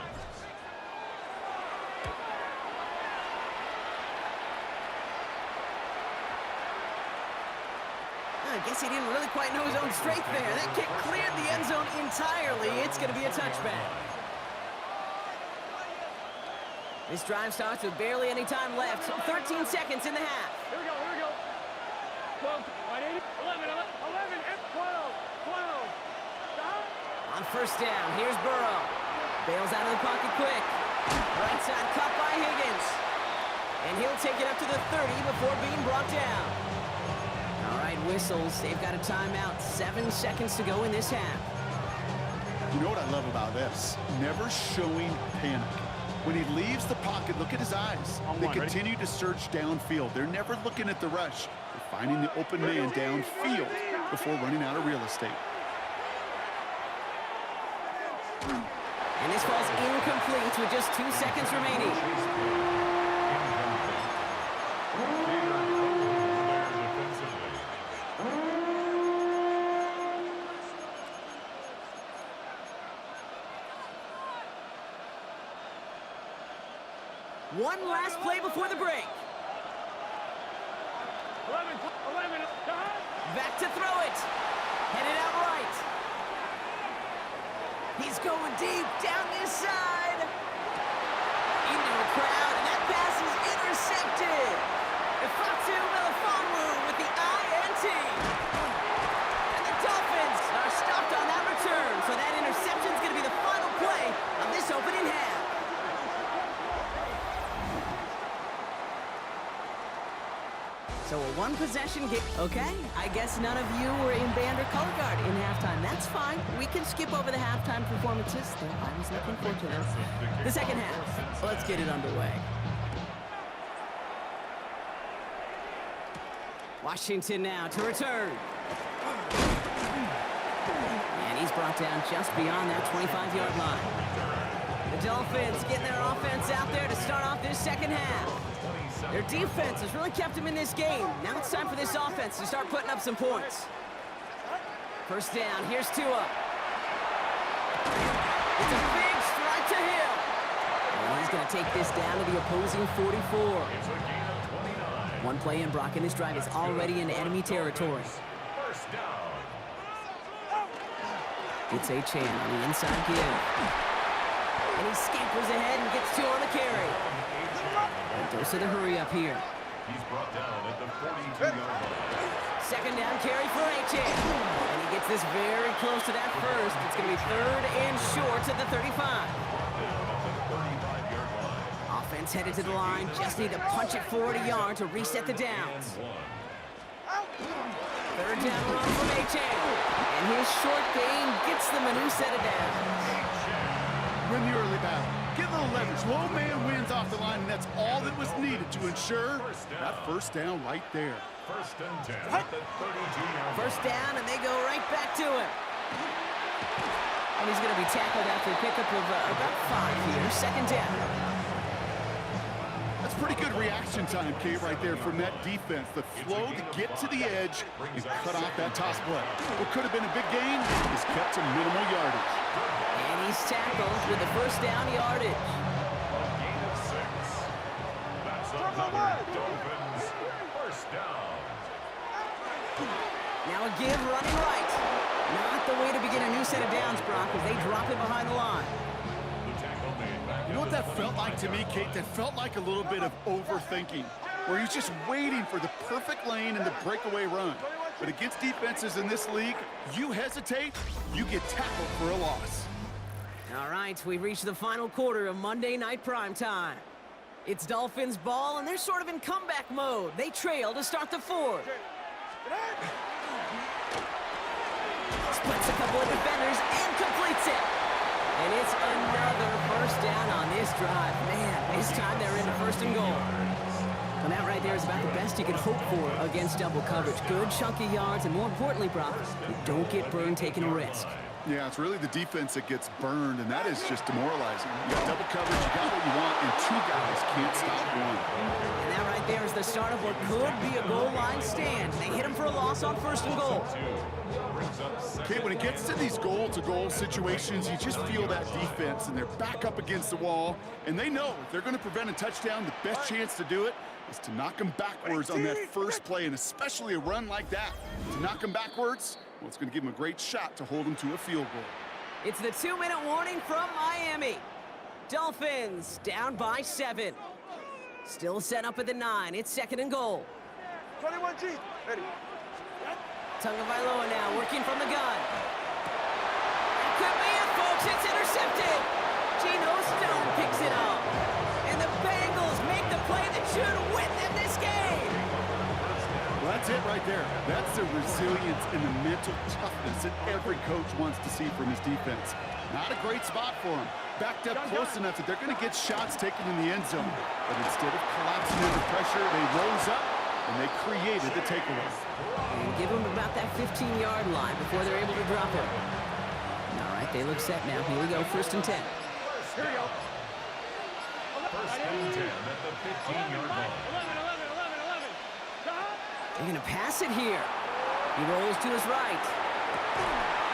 I guess he didn't really quite know his own strength there. That kick cleared the end zone entirely. It's going to be a touchback. This drive starts with barely any time left. 13 seconds in the half. Here we go. 12, 11, and 12. Stop. On first down, here's Burrow. Bails out of the pocket quick. Right side cut by Higgins. And he'll take it up to the 30 before being brought down. All right, whistles. They've got a timeout. 7 seconds to go in this half. You know what I love about this? Never showing panic. When he leaves the pocket, look at his eyes. They continue to search downfield. They're never looking at the rush. They're finding the open man downfield before running out of real estate. And this falls incomplete with just 2 seconds remaining. One last play before the break. 11, stop. Back to throw it. Headed out right. He's going deep down this side. Into a crowd, and that pass is intercepted. Ifeatu Melifonwu with the INT. And the Dolphins are stopped on that return. So that interception is going to be the final play of this opening half. So a one-possession game. Okay, I guess none of you were in band or color guard in halftime. That's fine. We can skip over the halftime performances. I was looking forward to them. The second half. Let's get it underway. Washington now to return. And he's brought down just beyond that 25-yard line. The Dolphins getting their offense out there to start off this second half. Their defense has really kept them in this game. Now it's time for this offense to start putting up some points. First down, here's Tua. It's a big strike to Hill. And he's going to take this down to the opposing 44. It's a gain of One play in, Brock, and this drive is already in enemy territory. First down. It's Achane on the inside give. And he scampers ahead and gets 2 on the carry. And dose of the hurry up here. He's brought down at the 42-yard line. Second down carry for Achane. And he gets this very close to that first. It's going to be 3rd and short at the 35. Down at the 35-yard line. Offense headed to the line. Just need to punch it forward a yard to reset the downs. Third down run from Achane. And his short gain gets them a new set of downs. Win the early battle. Get a little leverage. Low man wins off the line, and that's all that was needed to ensure that first down right there. First and 10 at the 32-yard line. First down, and they go right back to him. And he's going to be tackled after a pickup of about 5 here. Second down. That's pretty good reaction time, Kate, right there from that defense. The flow to get to the edge and cut off that toss play. What could have been a big gain is kept to minimal yardage. And he's tackled with the first down yardage. A gain of 6. That's another Dolphins first down. Now a give running right. Not the way to begin a new set of downs, Brock, as they drop it behind the line. The tackle made back. You know what that felt like to me, Kate? That felt like a little bit of overthinking, where he's just waiting for the perfect lane and the breakaway run. But against defenses in this league, you hesitate, you get tackled for a loss. All right, we've reached the final quarter of Monday Night Primetime. It's Dolphins ball, and they're sort of in comeback mode. They trail to start the fourth. Splits a couple of defenders and completes it. And it's another first down on this drive. Man, this time they're in the first and goal. And that right there is about the best you could hope for against double coverage. Good chunky yards, and more importantly, Brock, you don't get burned taking a risk. Yeah, it's really the defense that gets burned, and that is just demoralizing. You got double coverage, you got what you want, and 2 guys can't stop one. And that right there is the start of what could be a goal line stand. They hit him for a loss on first and goal. Okay, when it gets to these goal-to-goal situations, you just feel that defense, and they're back up against the wall, and they know if they're going to prevent a touchdown, the best chance to do it is to knock them backwards on that first play, and especially a run like that. To knock them backwards, well, it's going to give them a great shot to hold them to a field goal. It's the 2-minute warning from Miami. Dolphins down by 7. Still set up at the 9. It's second and goal. 21G. Ready. Tagovailoa now working from the gun. Could be it, folks. It's intercepted. Geno Stone picks it up. And the Bengals make the play that should win them this game. Well, that's it right there. That's the resilience and the mental toughness that every coach wants to see from his defense. Not a great spot for him. Backed up close enough that they're going to get shots taken in the end zone. But instead of collapsing under pressure, they rose up and they created the takeaway. And give them about that 15-yard line before they're able to drop it. All right, they look set now. Here we go, first and 10. Here we go. First and 10 at the 15-yard line. 11. They're going to pass it here. He rolls to his right.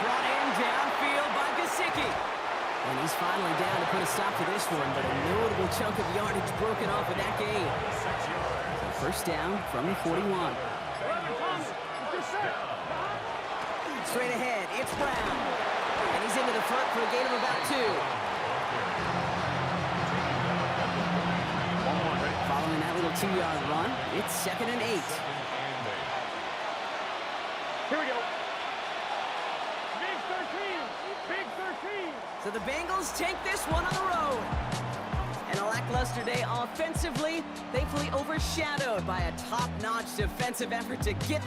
Brought in downfield by Gesicki. And he's finally down to put a stop to this one, but a notable chunk of yardage broken off with that gain. So first down from the 41. Straight ahead, it's Brown. And he's into the front for a gain of about 2. Following that little 2-yard run, it's second and 8. Here we go. Big 13. So the Bengals take this one on the road. And a lackluster day offensively, thankfully overshadowed by a top-notch defensive effort to get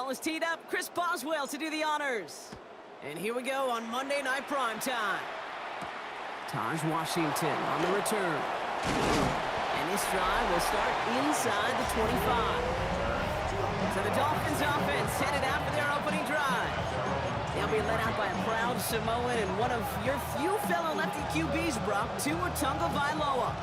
Ball is teed up. Chris Boswell to do the honors. And here we go on Monday Night Primetime. Taj Washington on the return. And this drive will start inside the 25. So the Dolphins offense headed out for their opening drive. They'll be led out by a proud Samoan and one of your few fellow lefty QBs, Brock, Tua Tagovailoa.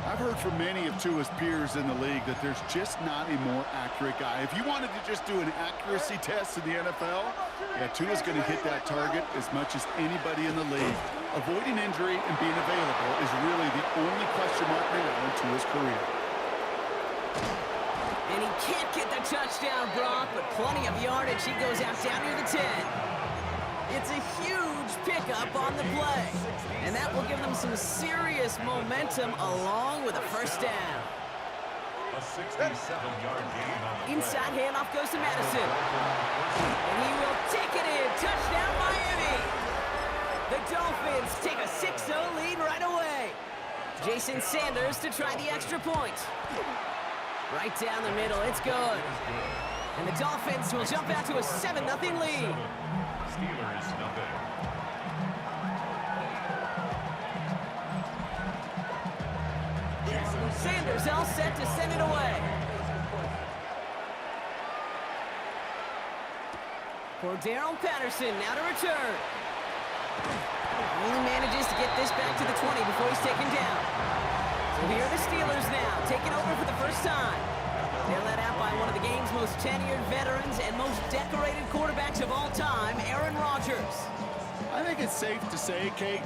I've heard from many of Tua's peers in the league that there's just not a more accurate guy. If you wanted to just do an accuracy test in the NFL, yeah, Tua's going to hit that target as much as anybody in the league. Avoiding injury and being available is really the only question mark around Tua's career. And he can't get the touchdown, Brock, but plenty of yardage. He goes out down near the 10. It's a huge pickup on the play. And that will give them some serious momentum along with a first down. A 67-yard gain on the Inside handoff goes to Madison. And he will take it in. Touchdown, Miami. The Dolphins take a 6-0 lead right away. Jason Sanders to try the extra point. Right down the middle, it's good. And the Dolphins will jump out to a 7-0 lead. Steelers nothing. Sanders all set to send it away. Cordarrelle Patterson now to return. Only manages to get this back to the 20 before he's taken down. So here are the Steelers now, taking over for the first time. They're led out by one of the game's most tenured veterans and most decorated quarterbacks of all time, Aaron Rodgers. I think it's safe to say, Kate,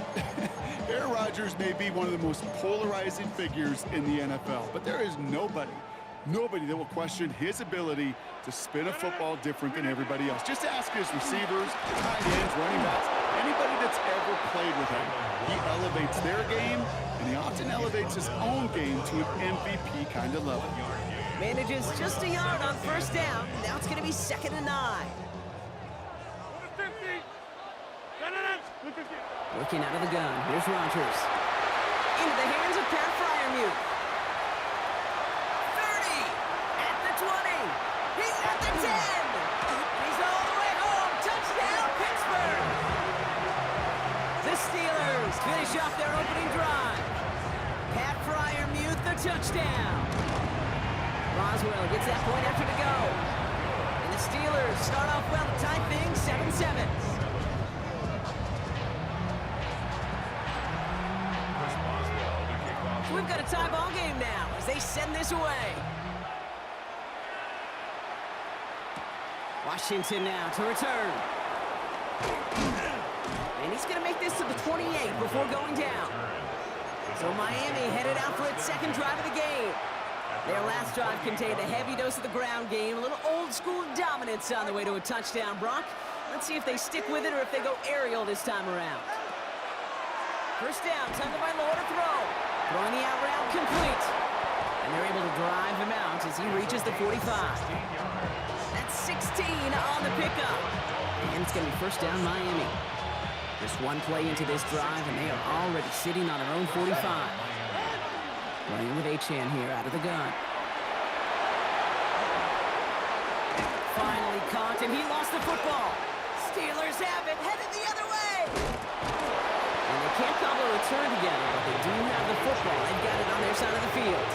Aaron Rodgers may be one of the most polarizing figures in the NFL, but there is nobody that will question his ability to spin a football different than everybody else. Just ask his receivers, tight ends, running backs, anybody that's ever played with him. He elevates their game, and he often elevates his own game to an MVP kind of level. Manages just a yard on first down. Now it's going to be 2nd and 9. Looking out of the gun. Here's Rodgers. Into the hands of Pat Freiermuth. 30. At the 20. He's at the 10. He's all the way home. Touchdown, Pittsburgh. The Steelers finish off their opening drive. Pat Freiermuth, the touchdown. Boswell gets that point after to go. And the Steelers start off well to tie things 7-7. We've got a tie ball game now as they send this away. Washington now to return. And he's going to make this to the 28 before going down. So Miami headed out for its second drive of the game. Their last drive contained a heavy dose of the ground game, a little old-school dominance on the way to a touchdown, Brock. Let's see if they stick with it or if they go aerial this time around. First down, Tagovailoa to throw. Throwing the out route complete. And they're able to drive him out as he reaches the 45. That's 16 on the pickup. And it's going to be first down Miami. Just one play into this drive, and they are already sitting on their own 45. Running with Achane here out of the gun. Finally caught, and he lost the football. Steelers have it, headed the other way. And they can't cobble a return together, but they do have the football. They've got it on their side of the field.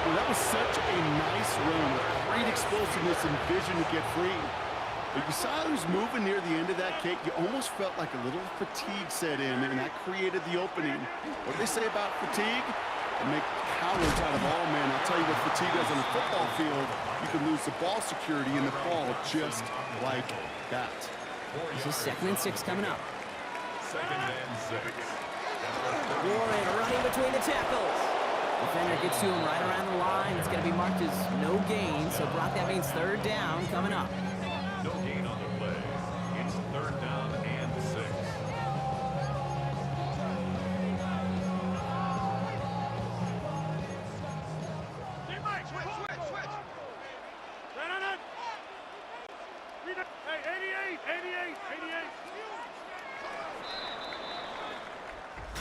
Well, that was such a nice run with great explosiveness and vision to get free. But you saw who's moving near the end of that kick. You almost felt like a little fatigue set in, and that created the opening. What do they say about fatigue? They make cowards out of all men. I'll tell you what fatigue does on a football field. You can lose the ball security in the ball just like that. This is 2nd and 6 coming up. 2nd and 6. Warren running between the tackles. Defender gets to him right around the line. It's going to be marked as no gain. So, Brock, that means 3rd down coming up. No gain on the play. It's 3rd down and 6. Switch. Hey, 88.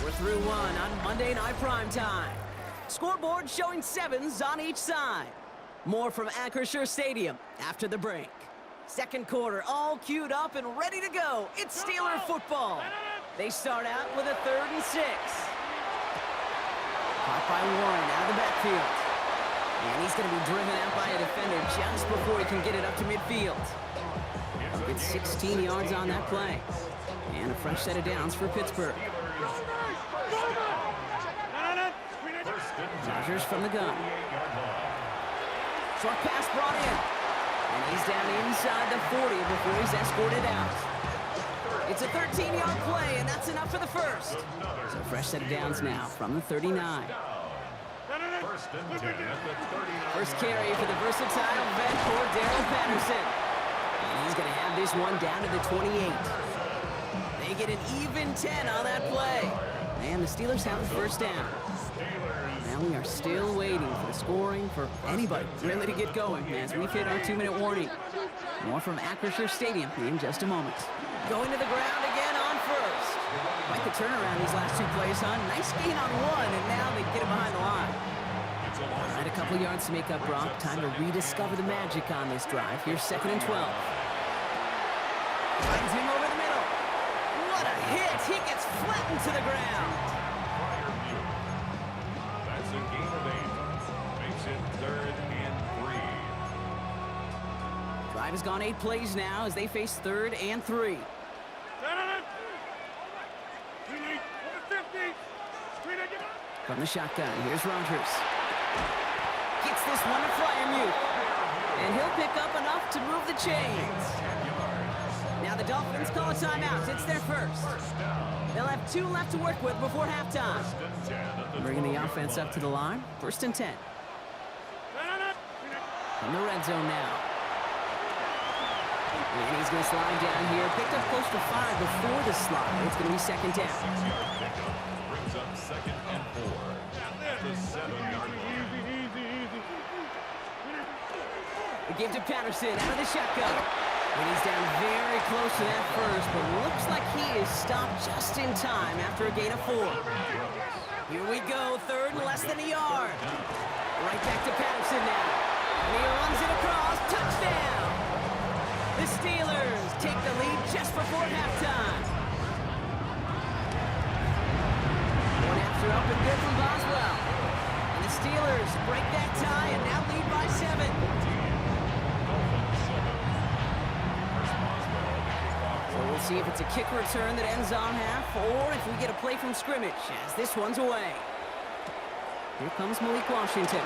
We're through one on Monday Night Primetime. Scoreboard showing 7s on each side. More from Acrisure Stadium after the break. Second quarter, all queued up and ready to go. It's Steeler football. They start out with a 3rd and 6. Caught by Warren out of the backfield. And he's going to be driven out by a defender just before he can get it up to midfield. It's 16 yards on that play. And a fresh set of downs for Pittsburgh. Rodgers from the gun. Short pass brought in. And he's down inside the 40 before he's escorted out. It's a 13-yard play, and that's enough for the first. So fresh set of downs now from the 39. First and 10 at the 39. First carry for the versatile vet Cordarrelle Patterson. And he's going to have this one down to the 28. They get an even 10 on that play. And the Steelers have the first down. Now we are still waiting for the scoring for anybody really to get going as we've hit our 2-minute warning. More from Acrisure Stadium in just a moment. Going to the ground again on first. Quite the turnaround these last 2 plays, huh? Nice gain on 1, and now they get it behind the line. All right, a couple yards to make up, Brock. Time to rediscover the magic on this drive. Here's 2nd and 12. Finds him over the middle. What a hit! He gets flattened to the ground. That's a gain of 8. Makes it 3rd and 3. Drive has gone 8 plays now as they face 3rd and 3. From the shotgun, here's Rodgers. Gets this one to Freiermuth. And he'll pick up enough to move the chains. Now the Dolphins call a timeout. It's their first. They'll have 2 left to work with before halftime. Bringing the offense up to the line. 1st and 10. From the red zone now. And he's going to slide down here. Picked up close to 5 before the slide. It's going to be 2nd down. 6-yard pickup brings up 2nd and 4 at the 7-yard line. The give to Patterson out of the shotgun. And he's down very close to that first, but looks like he is stopped just in time after a gain of 4. Here we go, 3rd and less than a yard. Right back to Patterson now. And he runs it across, touchdown! The Steelers take the lead just before halftime. One after up and good from Boswell. And the Steelers break that tie and now lead by 7. So we'll see if it's a kick return that ends on half or if we get a play from scrimmage as this one's away. Here comes Malik Washington.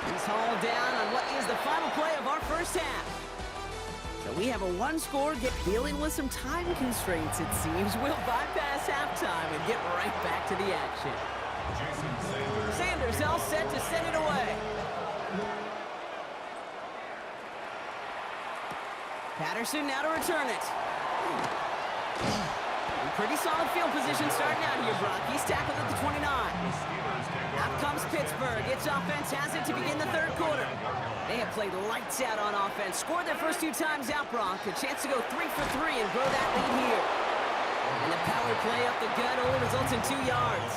He's hauled down on what is the final play of our first half. So we have a 1-score, dealing with some time constraints, it seems. We'll bypass halftime and get right back to the action. Sanders all set to send it away. Patterson now to return it. Pretty solid field position starting out here, Brock. He's tackled at the 29. Out comes Pittsburgh. Its offense has it to begin the 3rd quarter. They have played lights out on offense. Scored their first 2 times out, Brock. A chance to go 3 for 3 and grow that lead here. And the power play up the gut only results in 2 yards.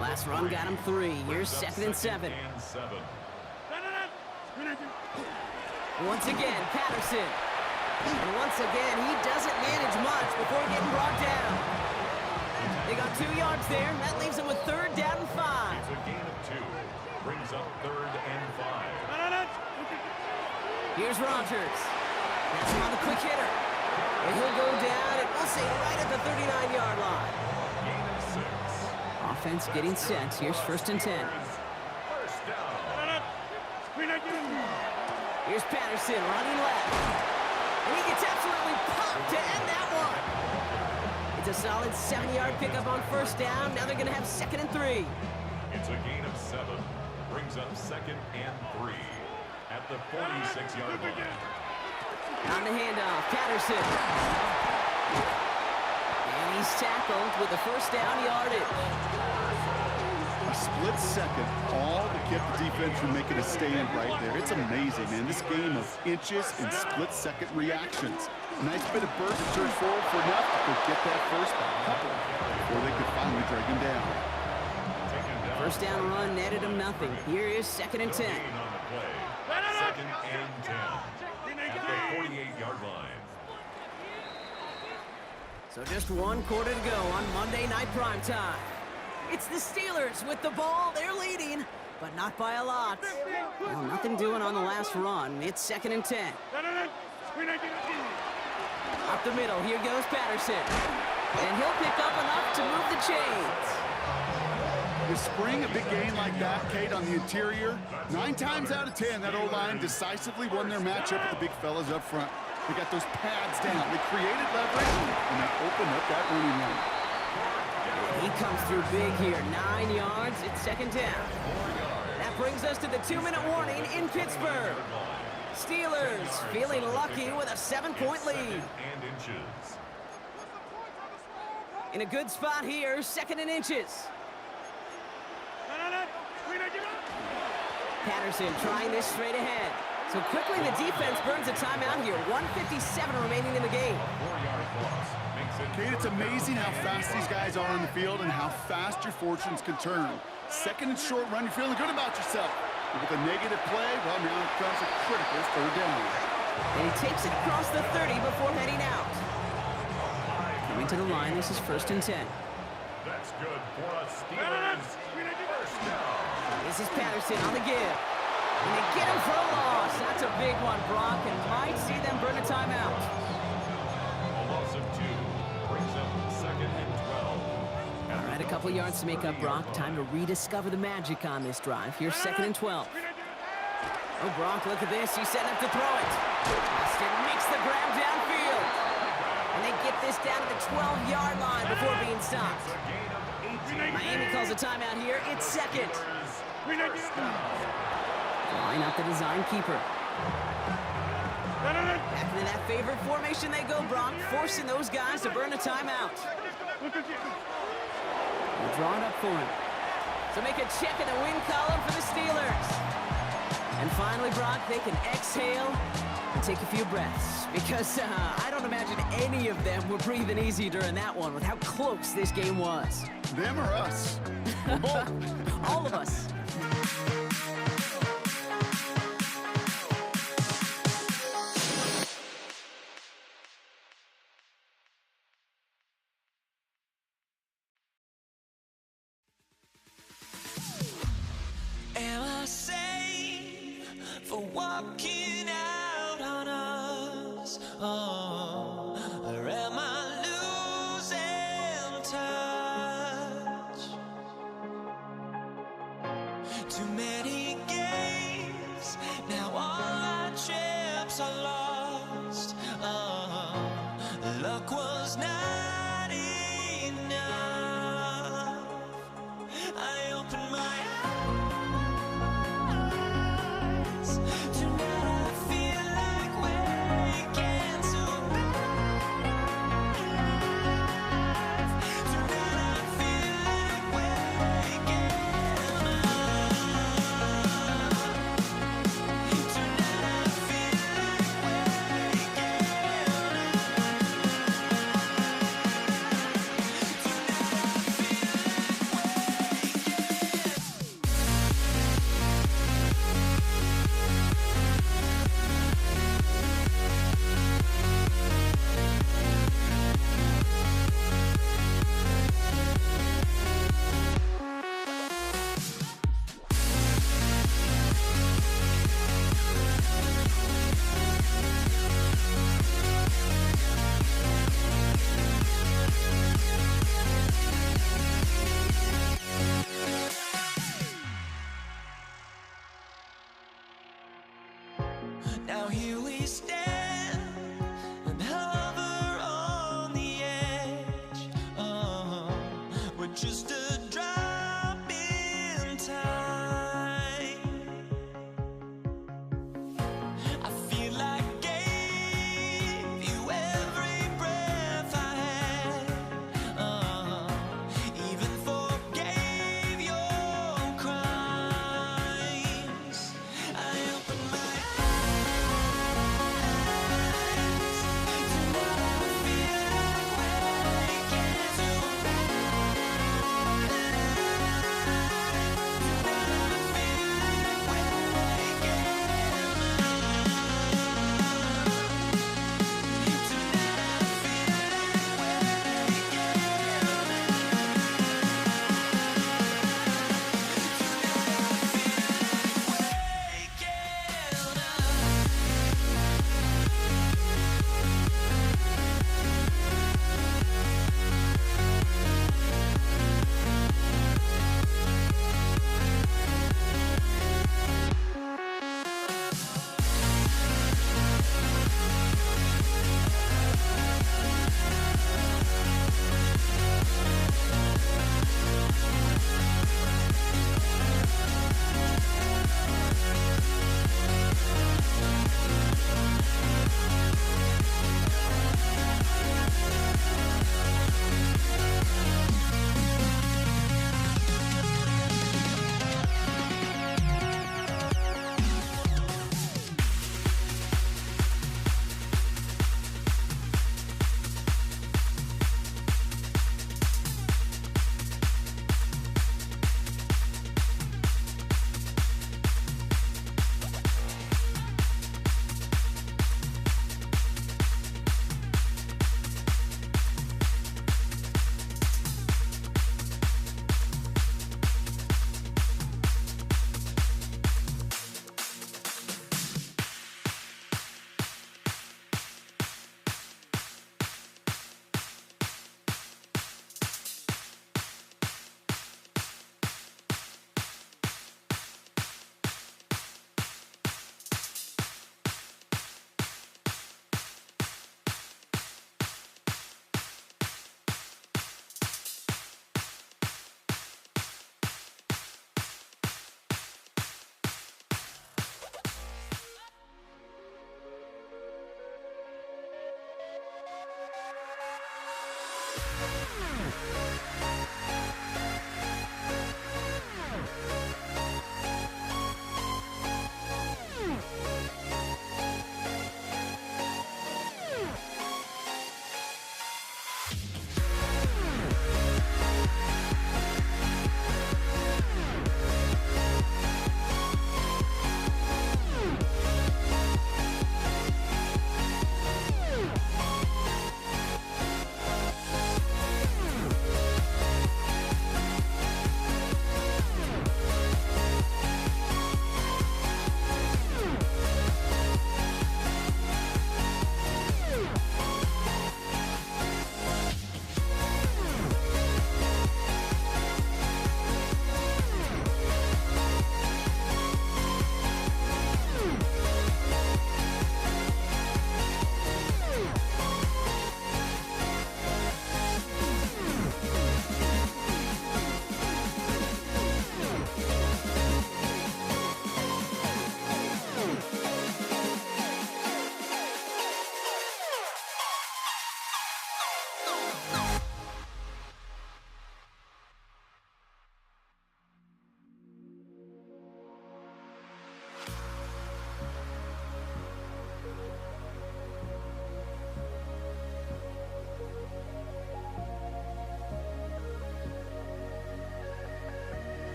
Last run got him 3. Here's 2nd and 7. Once again, Patterson. And once again, he doesn't manage much before getting brought down. They got 2 yards there. That leaves them with 3rd down and 5. It's a gain of 2. Brings up 3rd and 5. Here's Rodgers. That's him on the quick hitter. And he'll go down, and we'll say right at the 39-yard line. Gain of 6. Offense getting set. Here's 1st and 10. First down. Here's Patterson running left. And he gets absolutely pumped to end that one. It's a solid 7-yard pickup on 1st down. Now they're going to have 2nd and 3. It's a gain of 7. Brings up 2nd and 3 at the 46-yard line. On the handoff, Patterson. And he's tackled with the 1st down yardage. A split second, all to get the defense from making a stand right there. It's amazing, man. This game of inches and split-second reactions. Nice bit of burst to turn forward for enough to get that first couple before they could finally drag him down. First down run netted him nothing. Here is 2nd and 10. Gain on the play. 2nd and 10 at the 48-yard line. So just 1 quarter to go on Monday Night Primetime. It's the Steelers with the ball. They're leading, but not by a lot. Well, nothing doing on the last run. It's 2nd and 10. Up the middle, here goes Patterson. And he'll pick up enough to move the chains. You spring a big gain like that, Kate, on the interior, 9 times out of 10, that O-line decisively won their matchup with the big fellas up front. They got those pads down. They created leverage, and they opened up that running run. He comes through big here. 9 yards. It's 2nd down. That brings us to the 2-minute warning in Pittsburgh. Steelers feeling lucky with a 7-point lead. And inches. In a good spot here, 2nd and inches. Patterson trying this straight ahead. So quickly the defense burns a timeout here. 1:57 remaining in the game. 4-yard loss makes it. Kate, it's amazing how fast these guys are on the field and how fast your fortunes can turn. 2nd and short run, you're feeling good about yourself. But with a negative play, well, now comes a critical 3rd down. And he takes it across the 30 before heading out. Coming to the line, this is 1st and 10. That's good for a Steelers first down. This is Patterson on the give. And they get him for a loss. That's a big one, Brock, and might see them burn a timeout. A loss of 2 brings up 2nd and 12. All right, a couple yards to make up, Brock. Time to rediscover the magic on this drive. Here's 2nd and 12. Oh, Brock, look at this. He's setting up to throw it. Austin makes the grab downfield. And they get this down to the 12-yard line before being stopped. A gain of 18. Miami calls a timeout here. It's 2nd. Line up the design keeper. Back into that favorite formation they go, Brock, forcing those guys to burn a timeout. We'll draw it up for him. So make a check in the win column for the Steelers. And finally, Brock, they can exhale and take a few breaths. Because I don't imagine any of them were breathing easy during that one with how close this game was. Them or us? Or both. All of us. Am I safe for walking out on us? Oh, or am I losing touch? Too many games, now all our chips are lost. Oh, luck was not enough. I opened my eyes. Now here we stand and hover on the edge. Oh, we're just a drop in time. I feel like I gave you every breath I had. Even forgave your crimes. I opened my eyes.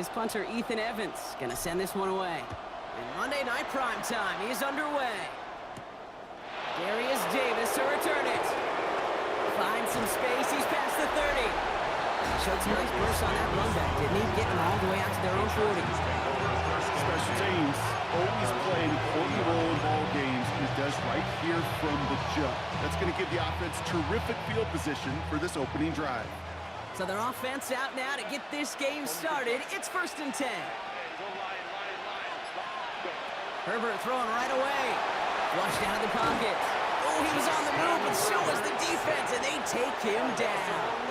is punter Ethan Evans. Gonna send this one away. And Monday Night Primetime is underway. Darius Davis to return it. Finds some space, he's past the 30. Showed some nice bursts on that run back, didn't he? Getting them all the way out to their own 40. Special teams always play an important role in ball games, and it does right here from the jump. That's going to give the offense terrific field position for this opening drive. So their offense out now to get this game started. It's 1st and 10. Herbert throwing right away. Flushed out of the pocket. Oh, he was on the move, but so was the defense, and they take him down.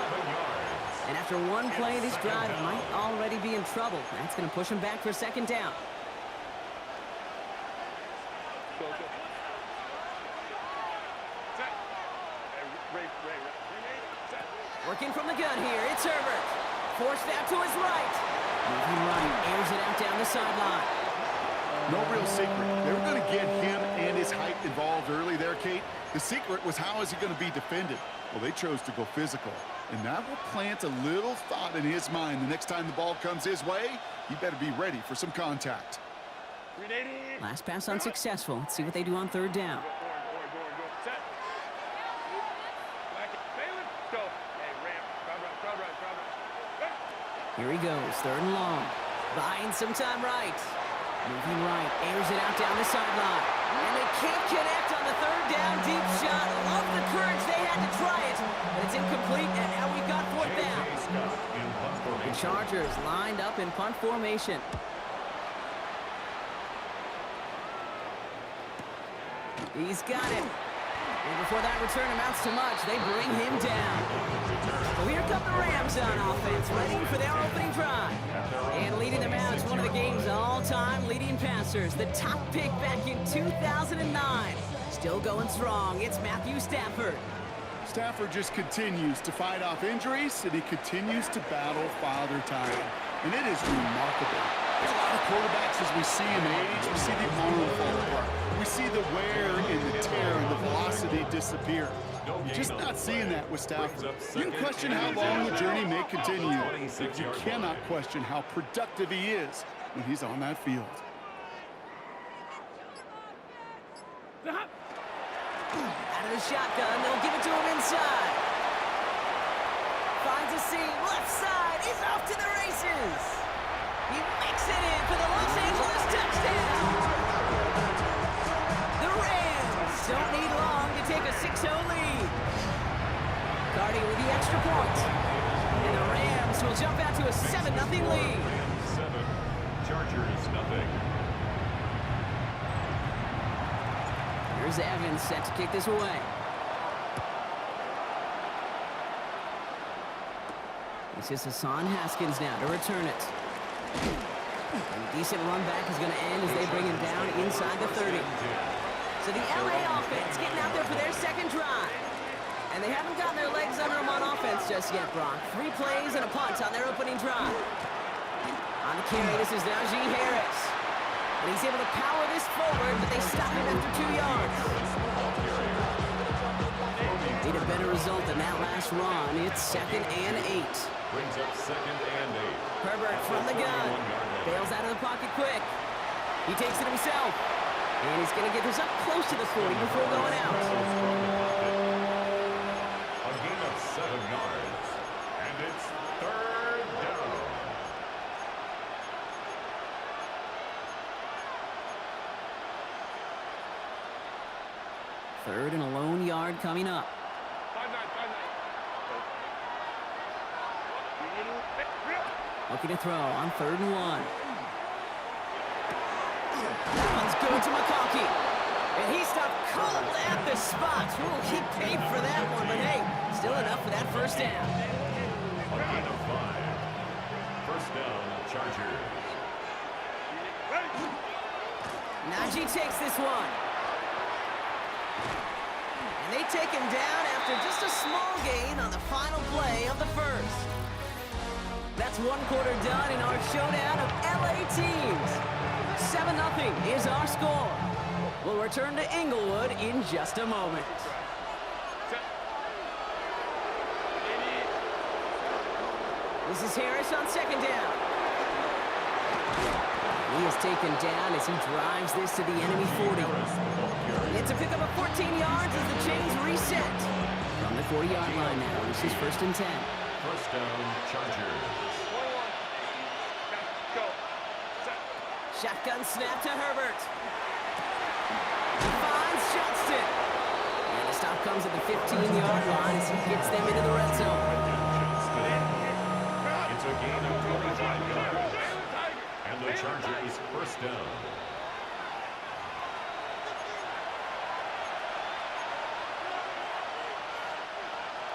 And after one play, this drive might already be in trouble. That's going to push him back for 2nd down. Working from the gun here, it's Herbert. Forced out to his right. Moving right, airs it out down the sideline. No real secret. They were going to get him and his height involved early there, Kate. The secret was how is he going to be defended? Well, they chose to go physical. And that will plant a little thought in his mind. The next time the ball comes his way, he better be ready for some contact. Last pass unsuccessful. Let's see what they do on 3rd down. Here he goes, 3rd and long. Buying some time right. Moving right, airs it out down the sideline. And they can't connect on the 3rd down deep shot. Love the courage they had to try it. But it's incomplete, and now we've got 4th down. The Chargers lined up in punt formation. He's got it. And before that return amounts to much, they bring him down. So here come the Rams on offense, ready for their opening drive. And leading them out is one of the game's all-time leading passers, the top pick back in 2009. Still going strong, it's Matthew Stafford. Stafford just continues to fight off injuries, and he continues to battle Father Time. And it is remarkable. There's a lot of quarterbacks as we see him age, we see the arm fall apart. We see the wear and the tear and the velocity disappear. You're just not seeing that with Stafford. You can question how long the journey may continue, but you cannot question how productive he is when he's on that field. Out of the shotgun, they'll give it to him inside. Finds a seam, left side, he's off to the races. He makes it in for the Los Angeles touchdown. The Rams don't need long to take a 6-0 lead. Cardi with the extra point. And the Rams will jump out to a 7-0 lead. 7, Chargers nothing. Here's Evans set to kick this away. This is Hassan Haskins now to return it. And a decent run back is going to end as they bring him down inside the 30. So the LA offense getting out there for their 2nd drive. And they haven't gotten their legs under them on offense just yet, Brock. 3 plays and a punt on their opening drive. On the carry, this is Najee Harris. And he's able to power this forward, but they stop him after 2 yards. Need a better result than that last run. It's 2nd and 8. Brings up 2nd and 8. Herbert from the gun. Bails out of the pocket quick. He takes it himself. And he's going to get this up close to the 40 before going out. A gain of 7 yards. And it's 3rd down. Third and a lone yard coming up. Looking to throw on 3rd and 1. That one's good to McConkey. And he stopped cold at the spot. Ooh, he paid for that one, but hey, still enough for that 1st down. A gain of 5. 1st down, Chargers. Najee takes this one. And they take him down after just a small gain on the final play of the 1st. That's 1 quarter done in our showdown of LA teams. 7-0 is our score. We'll return to Inglewood in just a moment. This is Harris on 2nd down. He is taken down as he drives this to the enemy 40. It's a pickup of 14 yards as the chains reset. From the 40-yard line now, this is 1st and 10. First down, Chargers. Go. Shotgun snap to Herbert. He finds Johnston. And the stop comes at the 15-yard line as he gets them into the red zone. It's a gain of 25 yards. And the Chargers first down.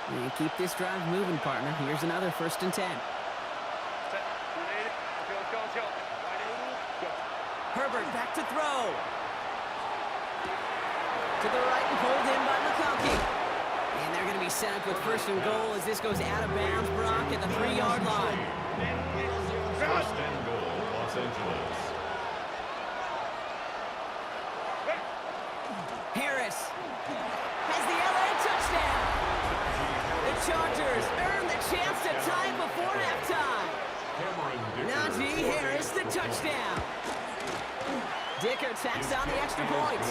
And keep this drive moving, partner. Here's another 1st and 10. Herbert back to throw. To the right and pulled in by McConkey. And they're going to be set up with 1st and goal as this goes out of bounds, Brock, at the 3-yard line. First and goal, Los Angeles. Harris has the LA touchdown. The Chargers earn the chance to tie it before halftime. Najee Harris, the touchdown. Dicker tacks on the extra point.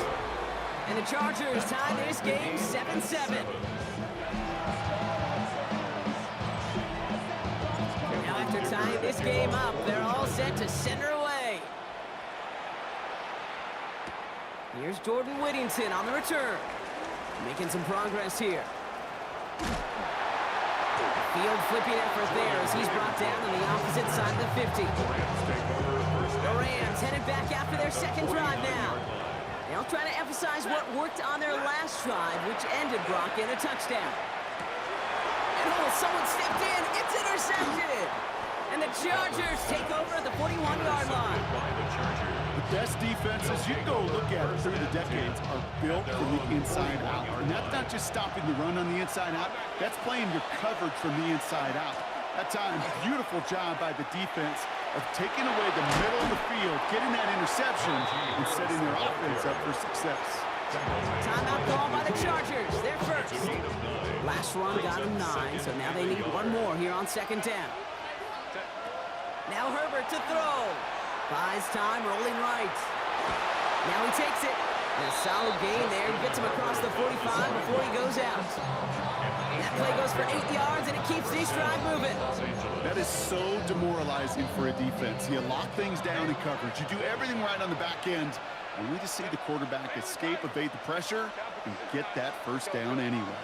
And the Chargers tie this game 7-7. Now after tying this game up, they're all set to send her away. Here's Jordan Whittington on the return. Making some progress here. Field flipping effort there as he's brought down on the opposite side of the 50. The Rams headed back after their second drive now. They'll try to emphasize what worked on their last drive, which ended Brock in a touchdown. And someone stepped in. It's intercepted. And the Chargers take over at the 41-yard line. The best defenses you can go look at through the decades are built from the inside out. And that's not just stopping the run on the inside out. That's playing your coverage from the inside out. That time, beautiful job by the defense of taking away the middle of the field, getting that interception, and setting their offense up for success. Timeout call by the Chargers. They're first. Last run got them 9, so now they need one more here on 2nd down. Now Herbert to throw. Buys time, rolling right. Now he takes it. And a solid gain there. He gets him across the 45 before he goes out. That play goes for 8 yards, and it keeps this drive moving. That is so demoralizing for a defense. You lock things down in coverage. You do everything right on the back end, only to see the quarterback escape, evade the pressure, and get that first down anyway.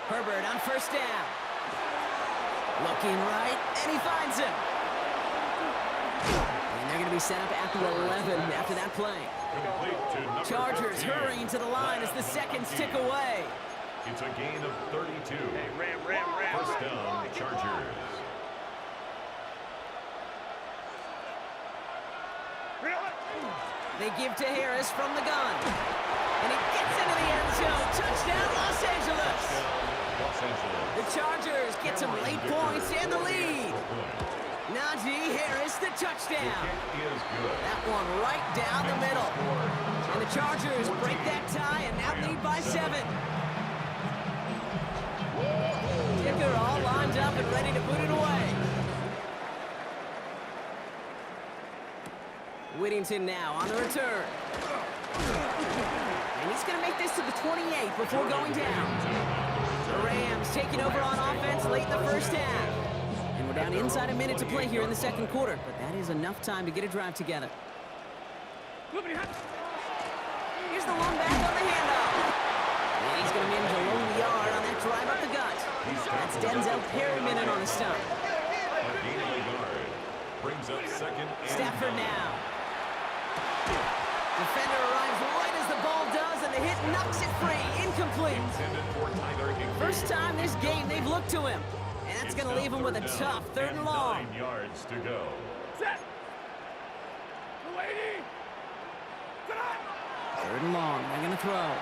Herbert on 1st down. Looking right, and he finds him. And they're going to be set up at the 11 after that play. Chargers hurrying to the line as the seconds tick away. It's a gain of 32. First down, Chargers. They give to Harris from the gun. And he gets into the end zone. Touchdown, Los Angeles. The Chargers get some late points and the lead. Najee Harris, the touchdown. That one right down the middle. And the Chargers break that tie and now lead by 7. Dicker all lined up and ready to put it away. Whittington now on the return. And he's going to make this to the 28 before going down. The Rams taking over on offense late in the first half. And we're down inside a minute to play here in the second quarter, but that is enough time to get a drive together. Here's the one back on the handoff. And he's going to manage a low yard on that drive up the gut. That's Denzel Perryman in on the stop. Brings up second. Stafford now. Defender arrives right as the ball does, and the hit knocks it free. Incomplete. First time this game they've looked to him. And that's going to leave him with a tough 3rd and long. 9 yards to go. Set. 3rd and long. They're going to throw.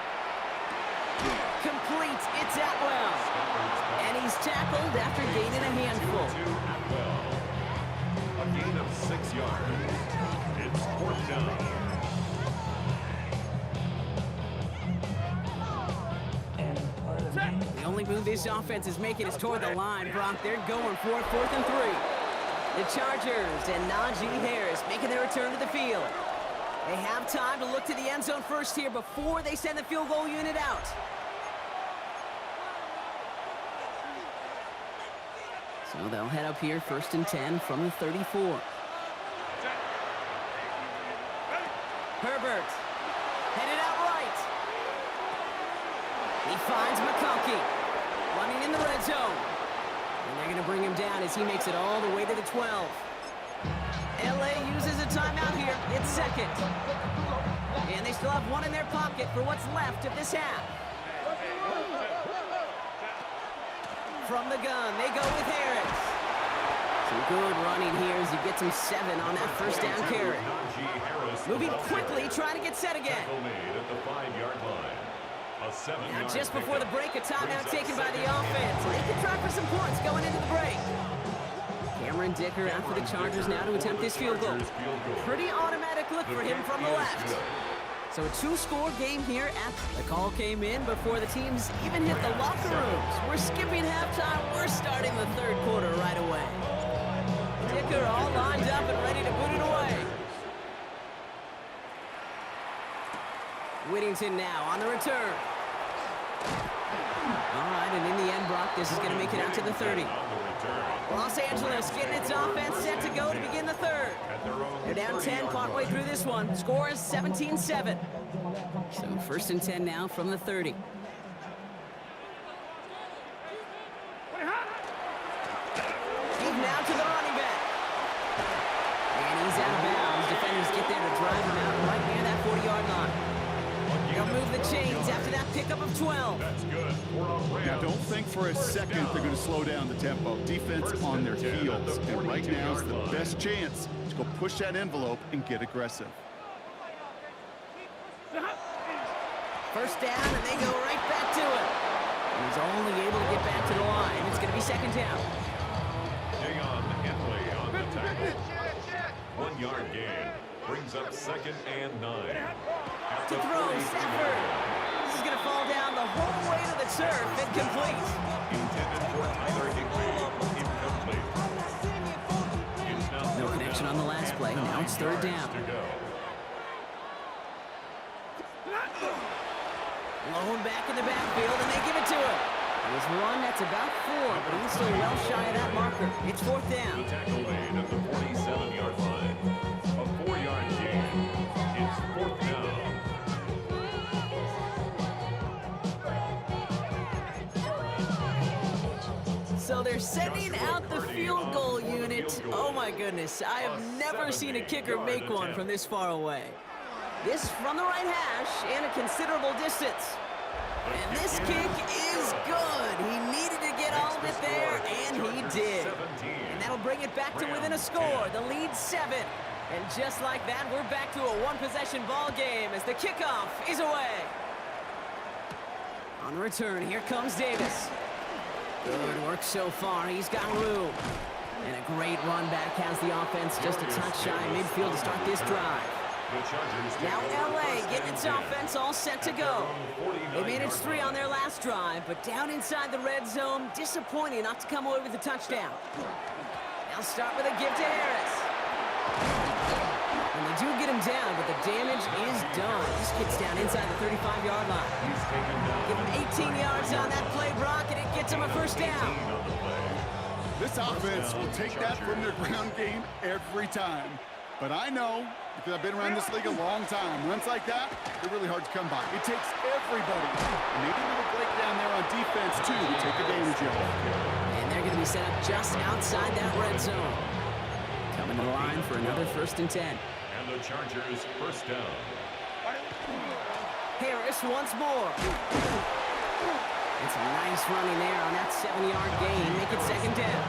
Complete. It's Atwell. And he's tackled after gaining a handful. A gain of 6 yards. It's 4th down. The only move this offense is making is toward the line, Brock. They're going for it, 4th and 3. The Chargers and Najee Harris making their return to the field. They have time to look to the end zone first here before they send the field goal unit out. So they'll head up here, 1st and 10 from the 34. Herbert, headed out right. He finds McConkey, running in the red zone. And they're going to bring him down as he makes it all the way to the 12. LA uses a timeout here. It's 2nd. And they still have one in their pocket for what's left of this half. From the gun, they go with Harris. Some good running here as he gets him 7 on that 1st down carry. Moving quickly, trying to get set again. Now just before the break, a timeout taken by the offense. They can try for some points going into the break. Cameron Dicker out for the Chargers now to attempt this field goal. Pretty automatic look for him from the left. So a 2-score game here the call came in before the teams even hit the locker rooms. We're skipping halftime. We're starting the 3rd quarter right away. Dicker all lined up and ready to boot it away. Whittington now on the return. All right, and in the end, Brock, this is going to make it out to the 30. Los Angeles getting its offense set to go to begin the 3rd. They're down 10 partway through this one. Score is 17-7. So 1st and 10 now from the 30. Give now to the running back. And he's out of bounds. Defenders get there to drive him out right near that 40-yard line. They'll move the chains after that pickup of 12. That's good. Now, don't think for a second they're going to slow down the tempo. Defense on their heels. And right now is the best chance to go push that envelope and get aggressive. 1st down, and they go right back to it. He's only able to get back to the line. It's going to be 2nd down. Jayon Henley on the tackle. 1-yard gain. Brings up 2nd and 9. To throw, Stafford. This is going to fall down the whole way to the turf. Incomplete. Intended for Tyler Higbee. Incomplete. No connection on the last play. Now it's 3rd down. Lone back in the backfield, and they give it to him. There's one that's about 4, but he's still well shy of that marker. It's 4th down. The tackle made at the 47-yard line. A 4-yard gain. It's 4th down. So they're sending out the field goal unit. Oh my goodness, I have never seen a kicker make one from this far away. This from the right hash and a considerable distance. And this kick is good. He needed to get all of it there, and he did. And that'll bring it back to within a score. The lead's 7. And just like that, we're back to a 1-possession ball game as the kickoff is away. On the return, here comes Davis. Good work so far. He's got room. And a great run back has the offense just a touch shy midfield to start this drive. Now LA getting its offense all set to go. They managed 3 on their last drive, but down inside the red zone, disappointing not to come away with a touchdown. Now start with a give to Harris. And they do get him down, but the damage is done. This kid's down inside the 35-yard line. Give him 18 yards on that play, Brock, and it gets him a 1st down. This offense will take that from their ground game every time. But I know, because I've been around this league a long time, runs like that, they're really hard to come by. It takes everybody. Maybe a little breakdown there on defense, too, to take advantage of it. And they're going to be set up just outside that red zone. Coming to the line for another 1st and 10. And the Chargers 1st down. Harris once more. And some nice running there on that 7-yard gain. Make it 2nd down.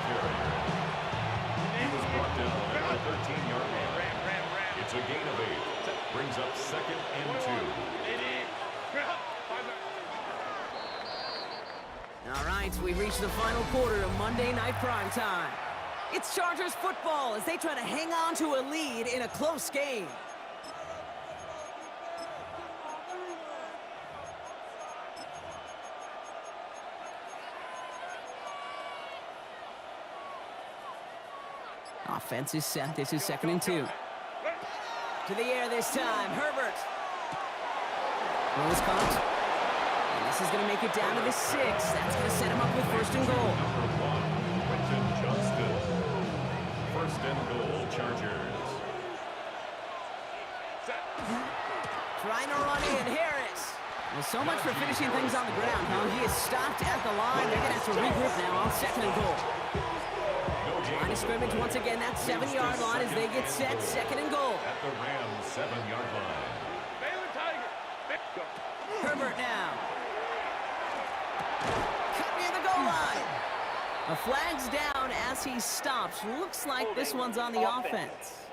He was brought down at the 13-yard line. It's a gain of 8. Brings up 2nd and 2. All right, we've reached the final quarter of Monday Night Primetime. It's Chargers football as they try to hang on to a lead in a close game. Defense is set. This is 2nd and 2. To the air this time. Herbert. Throws caught. And this is going to make it down to the 6. That's going to set him up with 1st and goal. Number 1, Quentin Johnston. 1st and goal, Chargers. Trying to run in. Harris. Well, so much for finishing things on the ground, huh? He is stopped at the line. They're going to have to regroup now on 2nd and goal. Line of scrimmage once again, that 7-yard line as they get set. 2nd and goal. At the Rams 7-yard line. Herbert now. Cut near the goal line. A flag's down as he stops. Looks like this one's on the offense.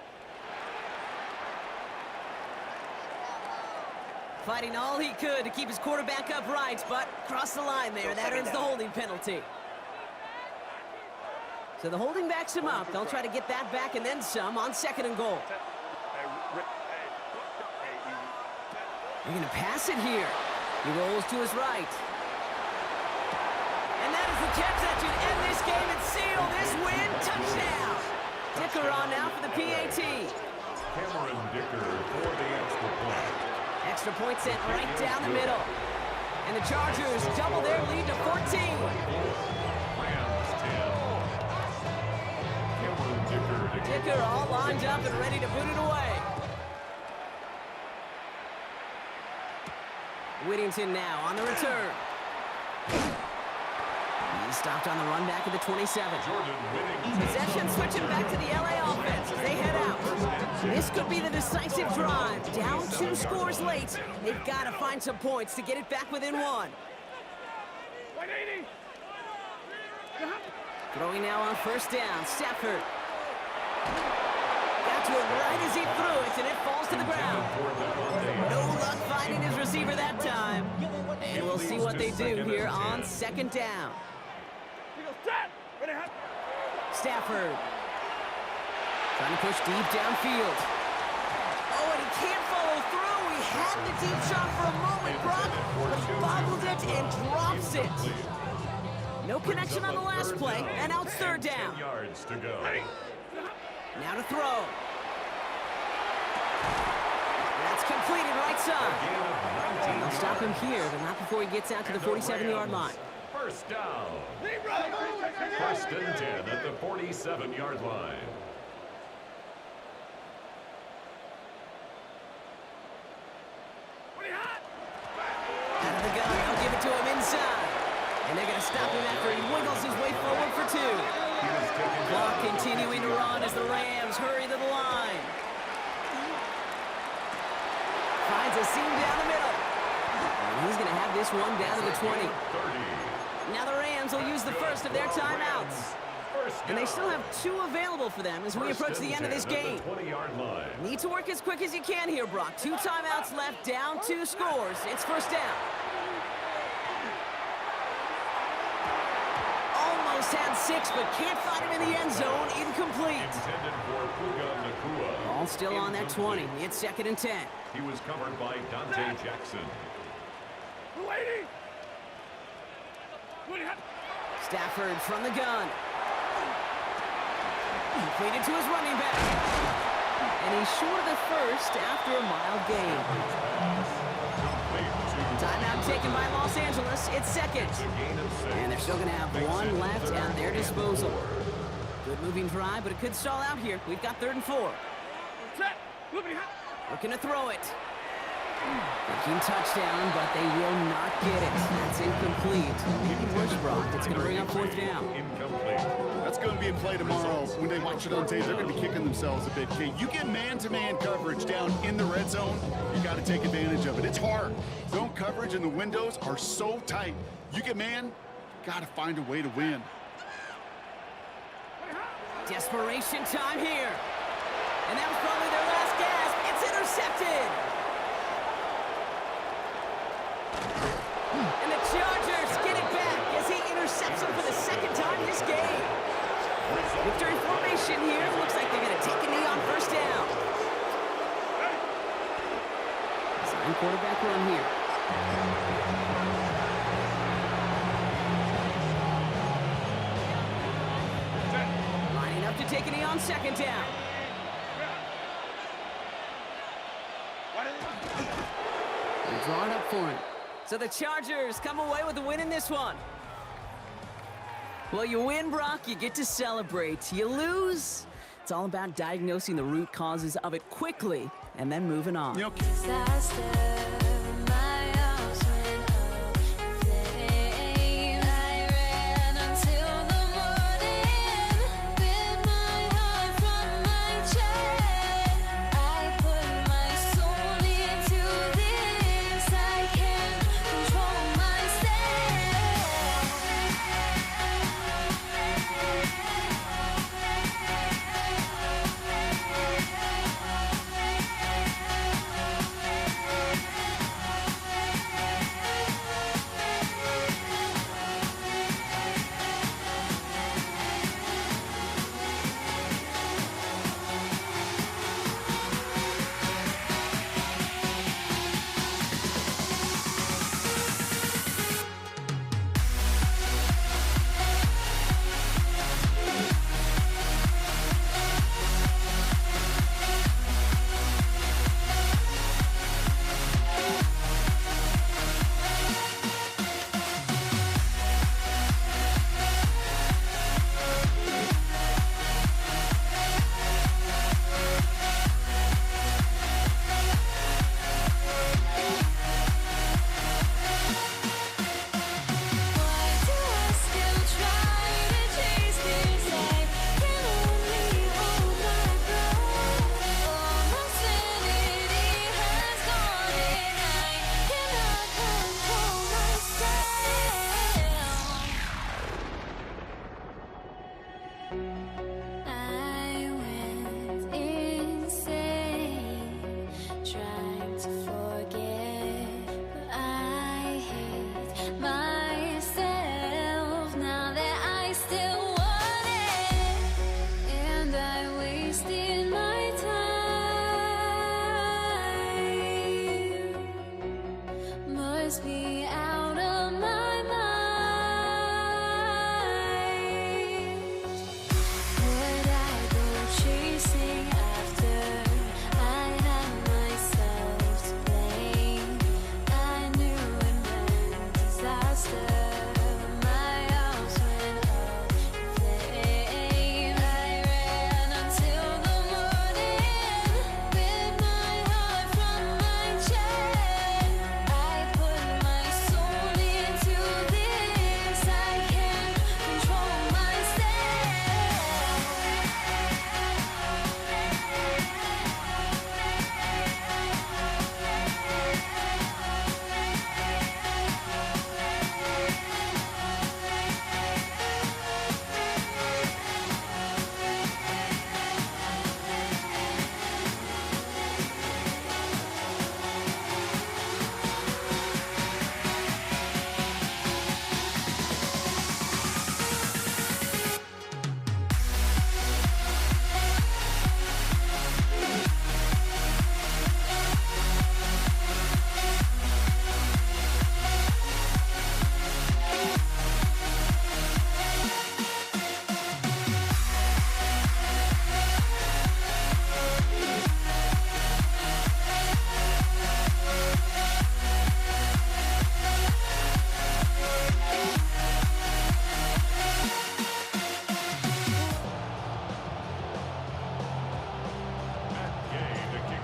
Fighting all he could to keep his quarterback upright, but crossed the line there. That earns the holding penalty. So the holding backs him up. They'll try to get that back and then some on 2nd and goal. They're going to pass it here. He rolls to his right. And that is the catch that should end this game and seal this win. Touchdown. Dicker on now for the PAT. Cameron Dicker for the extra point. Extra point sent right down the middle. And the Chargers double their lead to 14. Rams 10. Cameron Dicker to Dicker all lined up and ready to boot it away. Whittington now on the return. He's stopped on the run back at the 27. Jordan Whittington. Possession switching back to the LA offense as they head out. This could be the decisive drive. Down 2 scores late. They've got to find some points to get it back within 1. Throwing now on 1st down. Stafford. Got to it right as he threw it, and it falls to the ground. No luck finding his receiver that time. And we'll see what they do here on 2nd down. Stafford. Trying to push deep downfield. Oh, and he can't follow through. He had the deep shot for a moment, Brock, but he bobbled it and drops it. No connection on the last play, and now it's 3rd down. 10 yards to go. Now to throw. That's completed right side. And they'll stop him here, but not before he gets out to the 47-yard line. 1st down. 1st and 10 at the 47-yard line. Out of the gun, they'll give it to him inside. And they're going to stop him after he wiggles his way forward for 2. Clock continuing to run as the Rams hurry to the line. Finds a seam down the middle. And he's going to have this one down to the 20. 30. Now the Rams will use the first of their timeouts. And they still have 2 available for them as we approach the end of this game. 20-yard line. Need to work as quick as you can here, Brock. 2 timeouts left, down 2 scores. It's 1st down. Almost had 6, but can't find him in the end zone. Incomplete. Intended for Puka Nacua. All still on that 20. It's 2nd and 10. He was covered by Dante Jackson. Stafford from the gun. Completed to his running back. And he's short of the first after a mild gain. Timeout taken by Los Angeles. It's 2nd. And they're still going to have 1 left at their disposal. Good moving drive, but it could stall out here. We've got 3rd and 4. Looking to throw it. Thinking touchdown, but they will not get it. That's incomplete. Maybe worse, Brock. It's going to bring up 4th down. Incomplete. That's going to be a play tomorrow. When they watch it on tape, they're going to be kicking themselves a bit. Okay, you get man-to-man coverage down in the red zone, you got to take advantage of it. It's hard. Zone coverage and the windows are so tight. You get man, got to find a way to win. Desperation time here. And that was probably their last gasp. It's intercepted. And the Chargers get it back as he intercepts him for the 2nd time this game. Victory formation here. Looks like they're going to take a knee on 1st down. Sign quarterback run here. Lining up to take a knee on second down. They're drawing up for him. So the Chargers come away with a win in this one. Well, you win, Brock, you get to celebrate. You lose, it's all about diagnosing the root causes of it quickly and then moving on. Disaster, my arms went up in flame. I ran until the morning, bit my heart from my chest. I put my soul into this. I can't control myself. Why do I still try to chase this? I can only hold my breath. All my sanity has gone and I cannot control myself. I went insane trying to forget, but I hate myself now that I still want it, and I wasted my time. Must be out of my mind. Would I go chasing after I had myself to blame? I knew it meant disaster. My arms went up in flame. I ran until the morning, bit my heart from my chest. I put my soul into this. I can't control myself.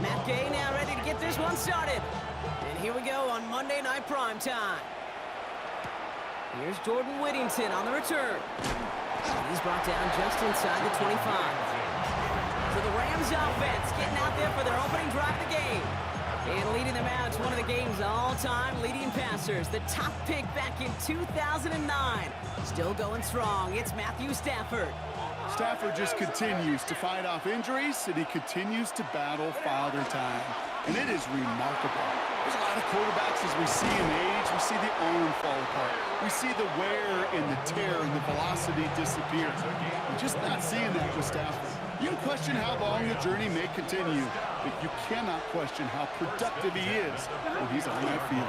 Matt Gay now ready to get this one started. And here we go on Monday Night Primetime. Here's Jordan Whittington on the return. And he's brought down just inside the 25. So the Rams offense getting out there for their opening drive of the game. And leading them out, it's one of the game's all-time leading passers. The top pick back in 2009. Still going strong. It's Matthew Stafford. Stafford just continues to fight off injuries, and he continues to battle father time. And it is remarkable. There's a lot of quarterbacks as we see in age, we see the arm fall apart. We see the wear and the tear and the velocity disappear. We're just not seeing that with Stafford. You can question how long the journey may continue, but you cannot question how productive he is when he's on that field.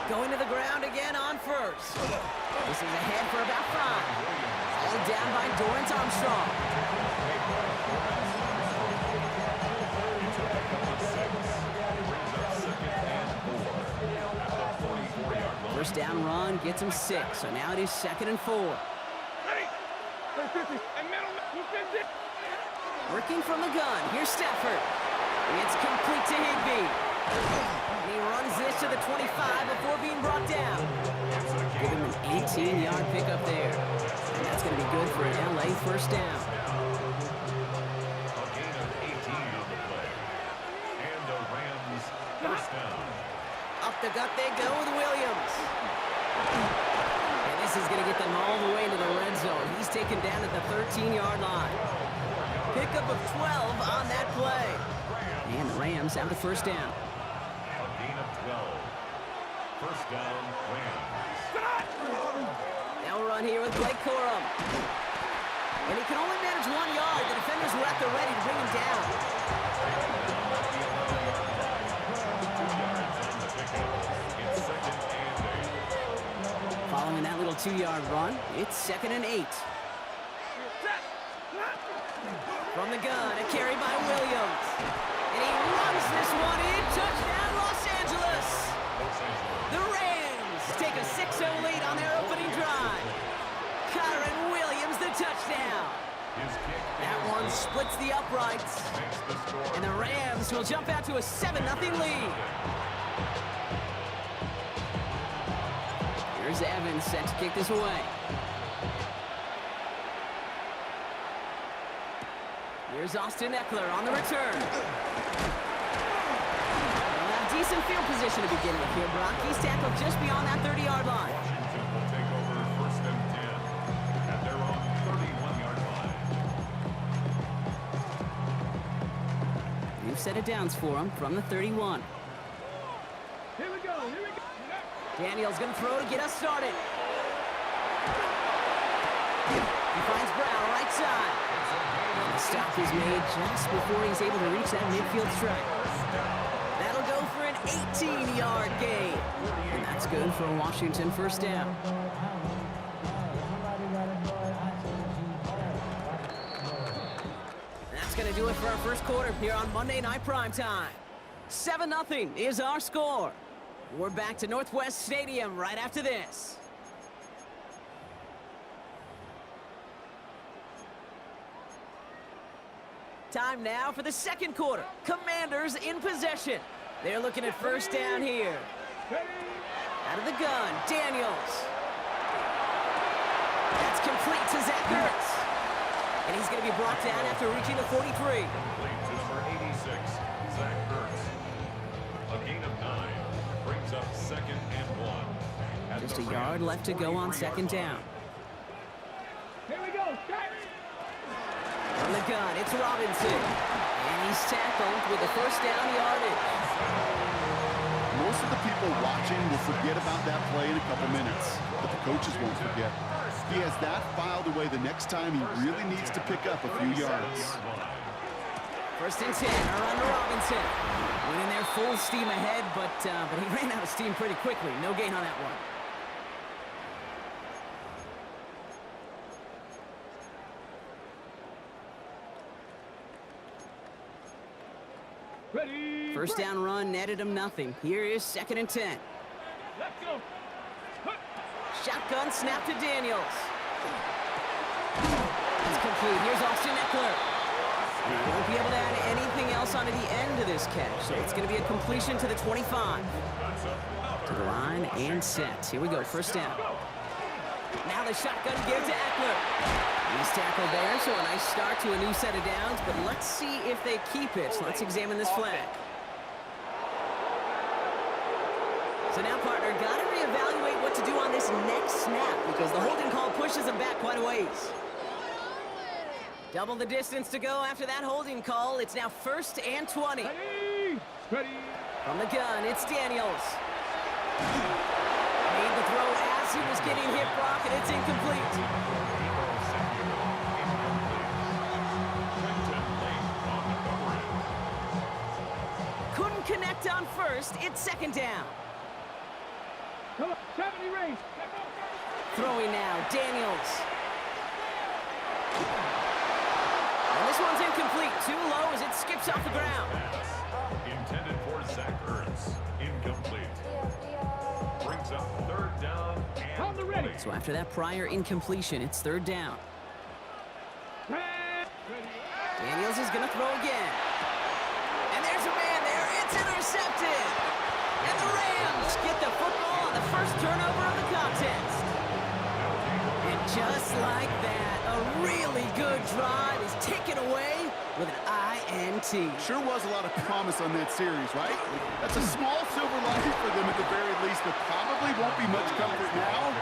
Going to the ground again on first. This is ahead for about 5. All down by Dorrance Armstrong. It's a pickup of 6. Brings up second and 4 at the 44-yard line. First down run gets him 6, so now it is 2nd and 4. Ready? 50. And middle. 50. Working from the gun, here's Stafford. It's complete to Higbee. And he runs this to the 25 before being brought down. Give him an 18-yard pickup there. And that's going to be good for an LA first down. A gain of 18 on the play. And the Rams first down. Up the gut they go with Williams. And this is going to get them all the way into the red zone. He's taken down at the 13-yard line. Pickup of 12 on that play. And the Rams have the first down. A gain of 12. First down, Rams. Now we'll run here with Blake Corum. And he can only manage 1 yard. The defenders were at the ready to bring him down. 2 yards on the pickup. It's second and 8. Following that little 2-yard run, it's 2nd and 8. From the gun, a carry by Williams. And he runs this one in. Touchdown, Los Angeles. The Rams take a 6-0 lead on their opening drive. Kyron Williams, the touchdown. His kick That one splits the uprights. makes the score. And the Rams will jump out to a 7-0 lead. Here's Evans set to kick this away. Here's Austin Eckler on the return. They'll have decent field position to begin with here, Brock. He's tackled just beyond that 30-yard line. Washington will take over first and 10 at their own 31-yard line. New set of downs for him from the 31. Here we go. Here we go. Daniels going to throw to get us started. He finds Brown right side. And the stop is made just before he's able to reach that midfield strike. That'll go for an 18-yard gain. And that's good for a Washington first down. That's going to do it for our first quarter here on Monday Night Primetime. 7-0 is our score. We're back to Northwest Stadium right after this. Time now for the second quarter. Commanders in possession. They're looking at first down here. Out of the gun, Daniels. That's complete to Zach Ertz. And he's going to be brought down after reaching the 43. Complete is for 86. Zach Ertz. A gain of 9 brings up second and 1. At Just the a yard Rams' left to go on 43-yard second line. down. Here we go. From the gun, it's Robinson. And he's tackled with the first down yardage. Most of the people watching will forget about that play in a couple minutes, but the coaches won't forget. He has that filed away the next time he really needs to pick up a few yards. First and 10, around to Robinson. Went in there full steam ahead, but he ran out of steam pretty quickly. No gain on that one. Ready. First down run netted him nothing. Here is second and 10. Let's go. Shotgun snap to Daniels. It's complete. Here's Austin Eckler. And he won't be able to add anything else onto the end of this catch, so it's going to be a completion to the 25. To the line and set. Here we go, first down. Now the shotgun give to Eckler. He's tackled there, so a nice start to a new set of downs, but let's see if they keep it. Let's examine this flag. So now, partner, got to reevaluate what to do on this next snap because the holding call pushes him back quite a ways. Double the distance to go after that holding call. It's now first and 20. Ready. Ready. From the gun, it's Daniels. Made the throw as he was getting hit, Brock, and it's incomplete. Couldn't connect on first. It's second down. Come on. 70 range. Throwing now, Daniels. And the this one's incomplete. Too low as it skips off the ground. Intended for Zach Ertz. Incomplete. Brings up third down and 20. So after that prior incompletion, it's third down. Daniels is going to throw again. And there's a man there. It's intercepted. And the Rams get the football on the first turnover of the contest. And just like that, a really good drive is taken away with an INT. Sure was a lot of promise on that series, right? That's a small silver lining for them at the very least, but probably won't be much comfort now.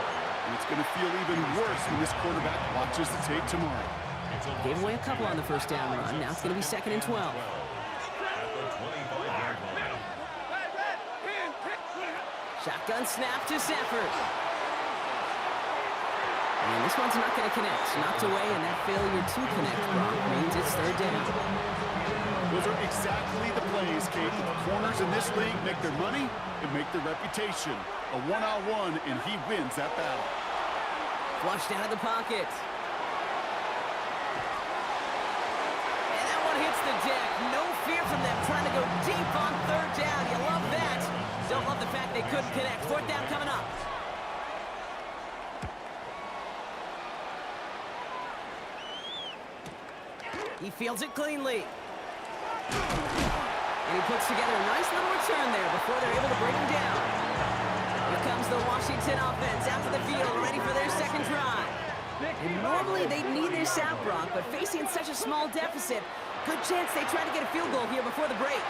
And it's going to feel even worse when this quarterback watches the tape tomorrow. Gave away a couple on the first down run. Now it's going to be 2nd and 12. At the 25-yard line. Shotgun snap to Stafford. And this one's not going to connect. Knocked away, and that failure to connect, Brock, means it's third down. Those are exactly the plays, Kate, that the corners in this league make their money and make their reputation. A one-on-one, and he wins that battle. Flushed out of the pocket. And that one hits the deck. No fear from them trying to go deep on third down. You love that. Don't love the fact they couldn't connect. Fourth down coming up. He fields it cleanly. And he puts together a nice little return there before they're able to bring him down. Here comes the Washington offense out to the field, ready for their second drive. And normally they'd need this out, Brock, but facing such a small deficit, good chance they try to get a field goal here before the break.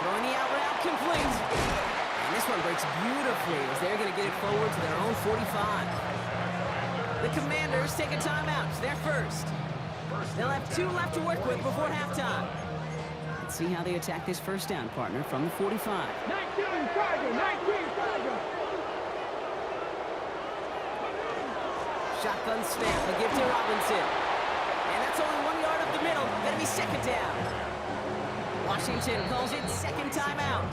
Throwing the out route complete. And this one breaks beautifully as they're going to get it forward to their own 45. The Commanders take a timeout. They're first. They'll have 2 left to work with before halftime. Let's see how they attack this first down, partner, from the 45. 19 Tiger, 19 Tiger. Shotgun snap, a give to Robinson. And that's only 1 yard up the middle. Gonna be second down. Washington calls it second timeout.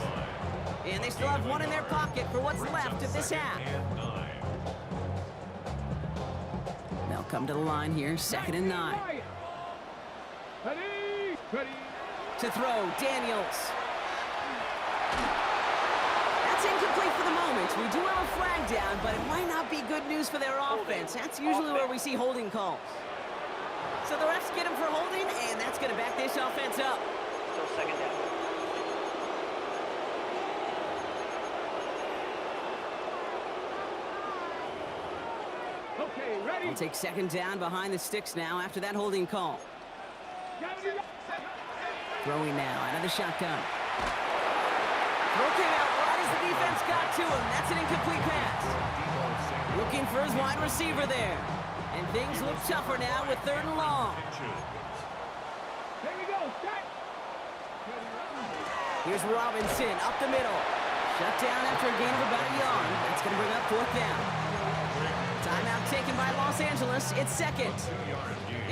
And they still have 1 in their pocket for what's left of this half. They'll come to the line here, 2nd and 9. Ready, ready. To throw, Daniels. That's incomplete for the moment. We do have a flag down, but it might not be good news for their offense. That's usually where we see holding calls. So the refs get him for holding, and that's going to back this offense up. Still second down. Okay, ready. We'll take second down behind the sticks now after that holding call. Throwing now out of the shotgun. Throw came out right as the defense got to him. That's an incomplete pass. Looking for his wide receiver there. And things look tougher now with 3rd and long. Here we go, set. Here's Robinson up the middle. Shut down after a gain of about a yard. That's going to bring up 4th down. Timeout taken by Los Angeles. It's second.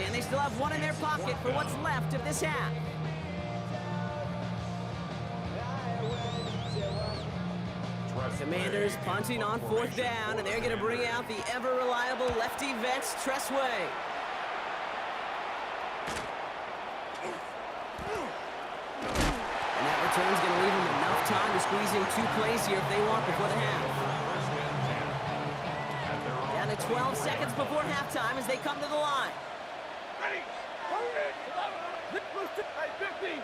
And they still have 1 in their pocket for what's left of this half. Commanders punting on 4th down, and they're going to bring out the ever-reliable lefty vets, Tressway. And that return's going to leave them enough time to squeeze in 2 plays here if they want before the half. Down to 12 seconds before halftime as they come to the line. Ready. 50.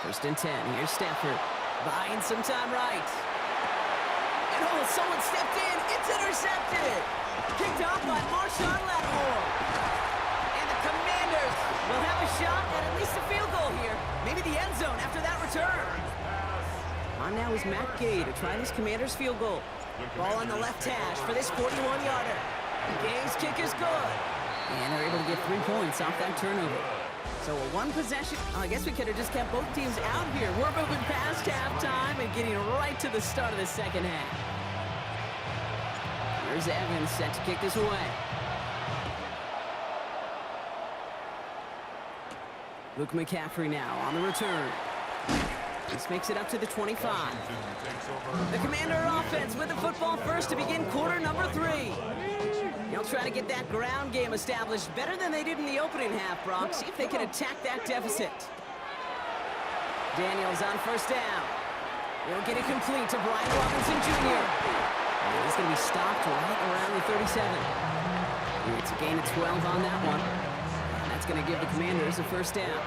1st and 10. Here's Stafford. Buying some time right. And oh, someone stepped in. It's intercepted. Kicked off by Marshawn Lattimore. And the Commanders will have a shot at least a field goal here. Maybe the end zone after that return. On now is Matt Gay to try this Commanders field goal. Ball on the left hash for this 41-yarder. Gay's kick is good. And they're able to get 3 points off that turnover. So a 1 possession. Oh, I guess we could have just kept both teams out here. We're moving past halftime and getting right to the start of the second half. Here's Evans set to kick this away. Luke McCaffrey now on the return. This makes it up to the 25. The Commander offense with the football first to begin quarter number 3. They'll try to get that ground game established better than they did in the opening half, Brock. See if they can attack that deficit. Daniels on first down. He'll get it complete to Brian Robinson Jr. And he's going to be stopped right around the 37. It's a gain of 12 on that one. And that's going to give the Commanders a first down.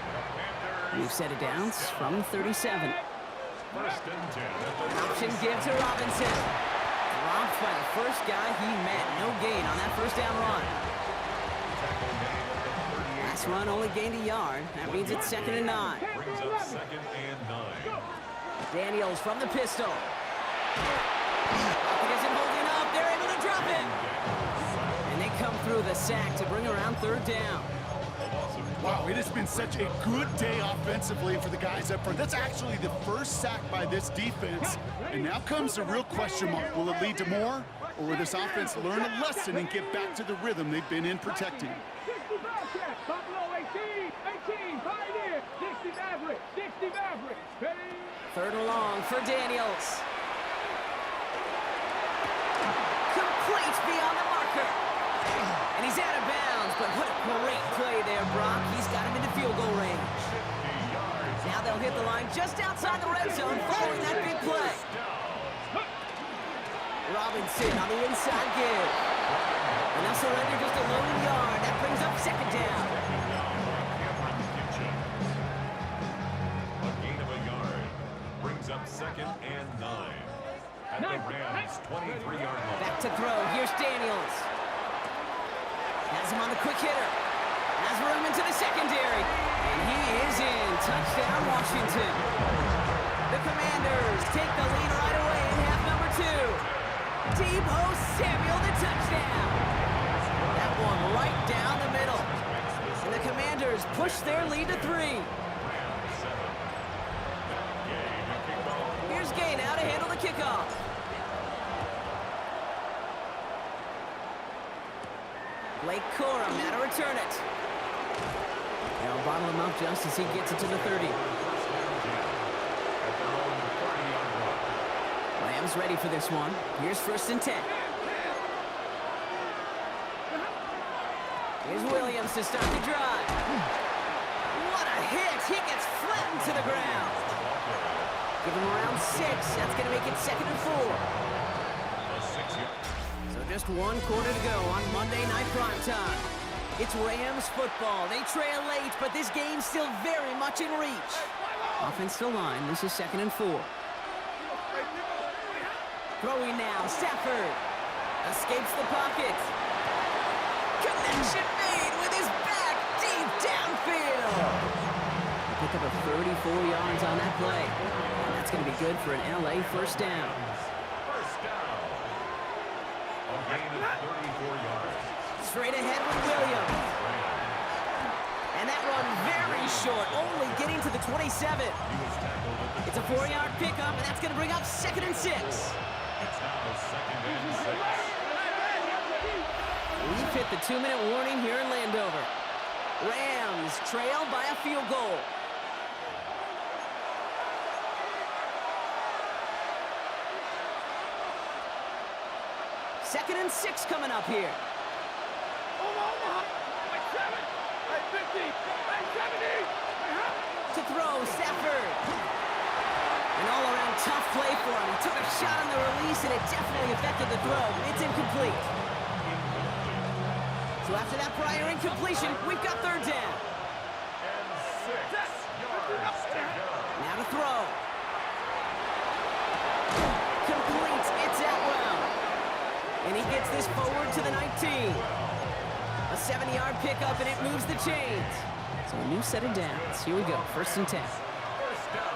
We've set it downs from 37. First and 10 at the Option give to Robinson. Dropped by the first guy he met. No gain on that first down run. Last run only gained a yard. That means it's 2nd and 9. brings up 2nd and 9. Daniels from the pistol. It isn't holding up. They're able to drop it. And they come through the sack to bring around 3rd down. Wow, it has been such a good day offensively for the guys up front. That's actually the first sack by this defense. And now comes the real question mark. Will it lead to more? Or will this offense learn a lesson and get back to the rhythm they've been in protecting? 60 Bobcats, Buffalo 18, Pioneer, 60 Maverick, 60 Maverick. 3rd and long for Daniels. Complete beyond the marker. And he's out of bounds, but what a great play there, Brock. He's got him into field goal range. Now they'll hit the line just outside the red zone following that big play. Robinson on the inside give. And they'll surrender just a lone yard. That brings up 2nd down. A gain of a yard brings up 2nd and 9. At the Rams' 23-yard line. Back to throw. Here's Daniels. Has him on the quick hitter. Has room into the secondary. And he is in. Touchdown, Washington. The Commanders take the lead right away in half number 2. Deebo Samuel, the touchdown. That one right down the middle. And the Commanders push their lead to 3. Here's Gay now to handle the kickoff. Blake Corum now to return it. They'll bottle him up just as he gets it to the 30. Rams ready for this one. Here's 1st and 10. Here's Williams to start the drive. What a hit! He gets flattened to the ground. Give him around 6. That's going to make it 2nd and 4. So just 1 quarter to go on Monday Night Primetime. It's Rams football. They trail late, but this game's still very much in reach. Offensive line, this is 2nd and 4. Throwing now, Stafford. Escapes the pocket. Connection made with his back deep downfield. Pick up a 34 yards on that play. And that's going to be good for an LA first down. First down. A gain of 34 yards. Straight ahead with Williams. And that run very short, only getting to the 27. It's a 4-yard pickup, and that's going to bring up 2nd and 6. It's now 2nd and 6. We've hit the 2-minute warning here in Landover. Rams trail by a field goal. Second and 6 coming up here. Omaha, like 7, like 50, like 70. To throw, Stafford. An all-around tough play for him. He took a shot on the release, and it definitely affected the throw. It's incomplete. So after that prior incompletion, we've got 3rd down. And 6 yards to go. Now to throw. Complete. It's Atwell. And he gets this forward to the 19. A 7-yard pickup, and it moves the chains. So a new set of downs. Here we go. 1st and 10. First down.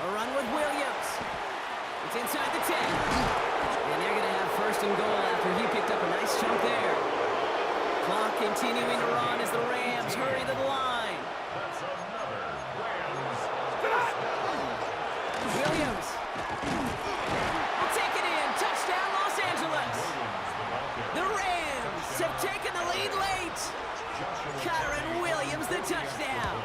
A run with Williams. It's inside the 10. And they're going to have 1st and goal after he picked up a nice chunk there. Clock continuing to run as the Rams hurry to the line. That's another Rams first down. Williams. Will take it in. Touchdown, Los Angeles. The Rams have taken the lead late. Kyron Williams, the touchdown.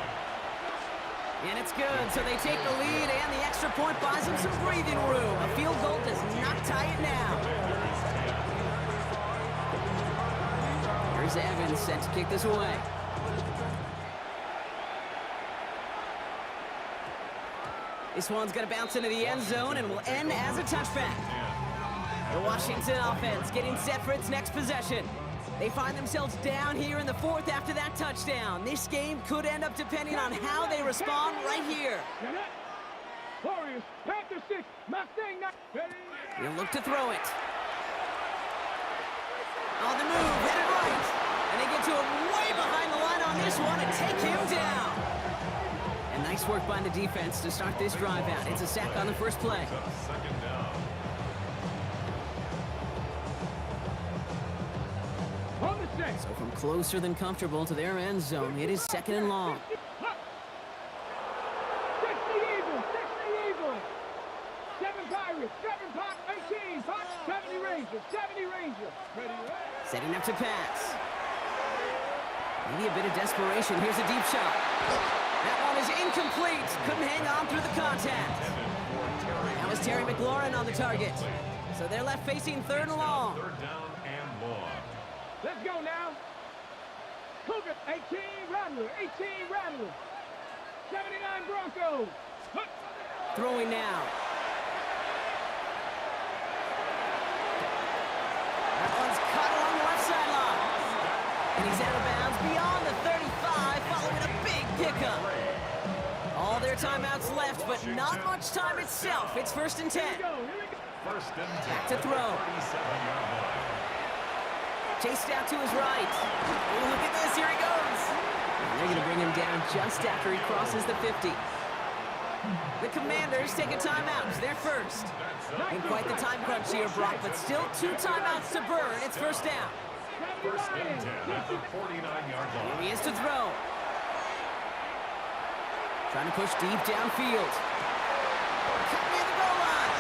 And it's good, so they take the lead, and the extra point buys them some breathing room. A field goal does not tie it now. Here's Evans set to kick this away. This one's going to bounce into the end zone and will end as a touchback. The Washington offense getting set for its next possession. They find themselves down here in the fourth after that touchdown. This game could end up depending on how they respond right here. Warriors, Panther 6, Mustang 9. He'll look to throw it. On the move, headed right. And they get to him way behind the line on this one and take him down. And nice work by the defense to start this drive out. It's a sack on the first play. Second down. On the set. So from closer than comfortable to their end zone, it is second and long. 7 Pirates, 7 Pop, 18 Pop, 70 Rangers, 70 Rangers. Ready, Setting up to pass. Maybe a bit of desperation. Here's a deep shot. That one is incomplete. Couldn't hang on through the contact. That was Terry McLaurin on the target. So they're left facing third and long. Third down and long. Let's go now. Cougar, 18 Rattler, 18 Rattler. 79 Broncos. Throwing now. That one's caught along the left sideline. And he's out of bounds beyond the 35, following a big pickup. All their timeouts left, but not much time itself. It's first and 10. First and 10. Back to throw. 37-yard line. Chased out to his right. Oh, look at this. Here he goes. And they're going to bring him down just after he crosses the 50. The Commanders take a timeout. They're first. In quite the time crunch here, Brock, but still 2 timeouts to burn. It's first down. First and 10 at the 49-yard Here line. he is to throw. Trying to push deep downfield. Cut near the goal line.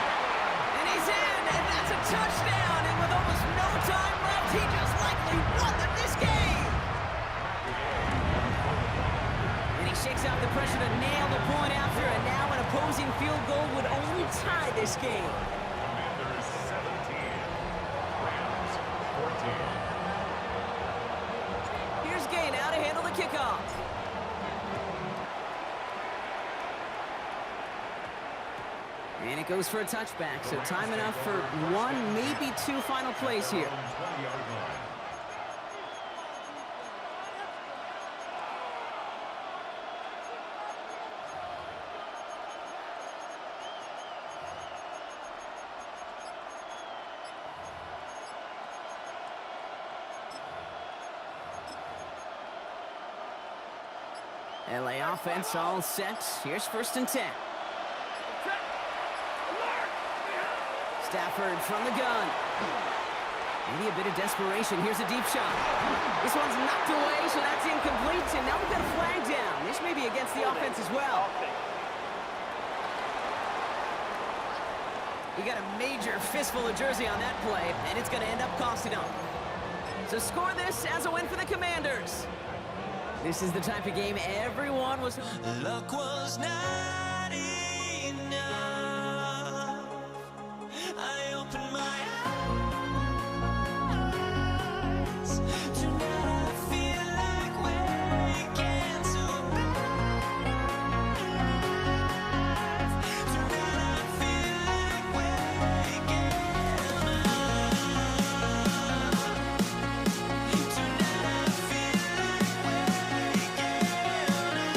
And he's in, and that's a touchdown. And with almost no time left, he just likely won them this game. And he shakes out the pressure to nail the point after, and now an opposing field goal would only tie this game. Commanders 17. Rams 14. Here's Gay now to handle the kickoff. And it goes for a touchback, so time enough for 1, maybe 2 final plays here. 20-yard line. LA offense all set. Here's first and 10. Stafford from the gun. Maybe a bit of desperation. Here's a deep shot. This one's knocked away, so that's incomplete. And now we've got a flag down. This may be against the offense as well. He got a major fistful of jersey on that play, and it's going to end up costing him. So score this as a win for the Commanders. This is the type of game everyone was... Luck was not enough. I opened my eyes. Tonight I feel like waking to life. Tonight I feel like waking up. Tonight I feel like waking up.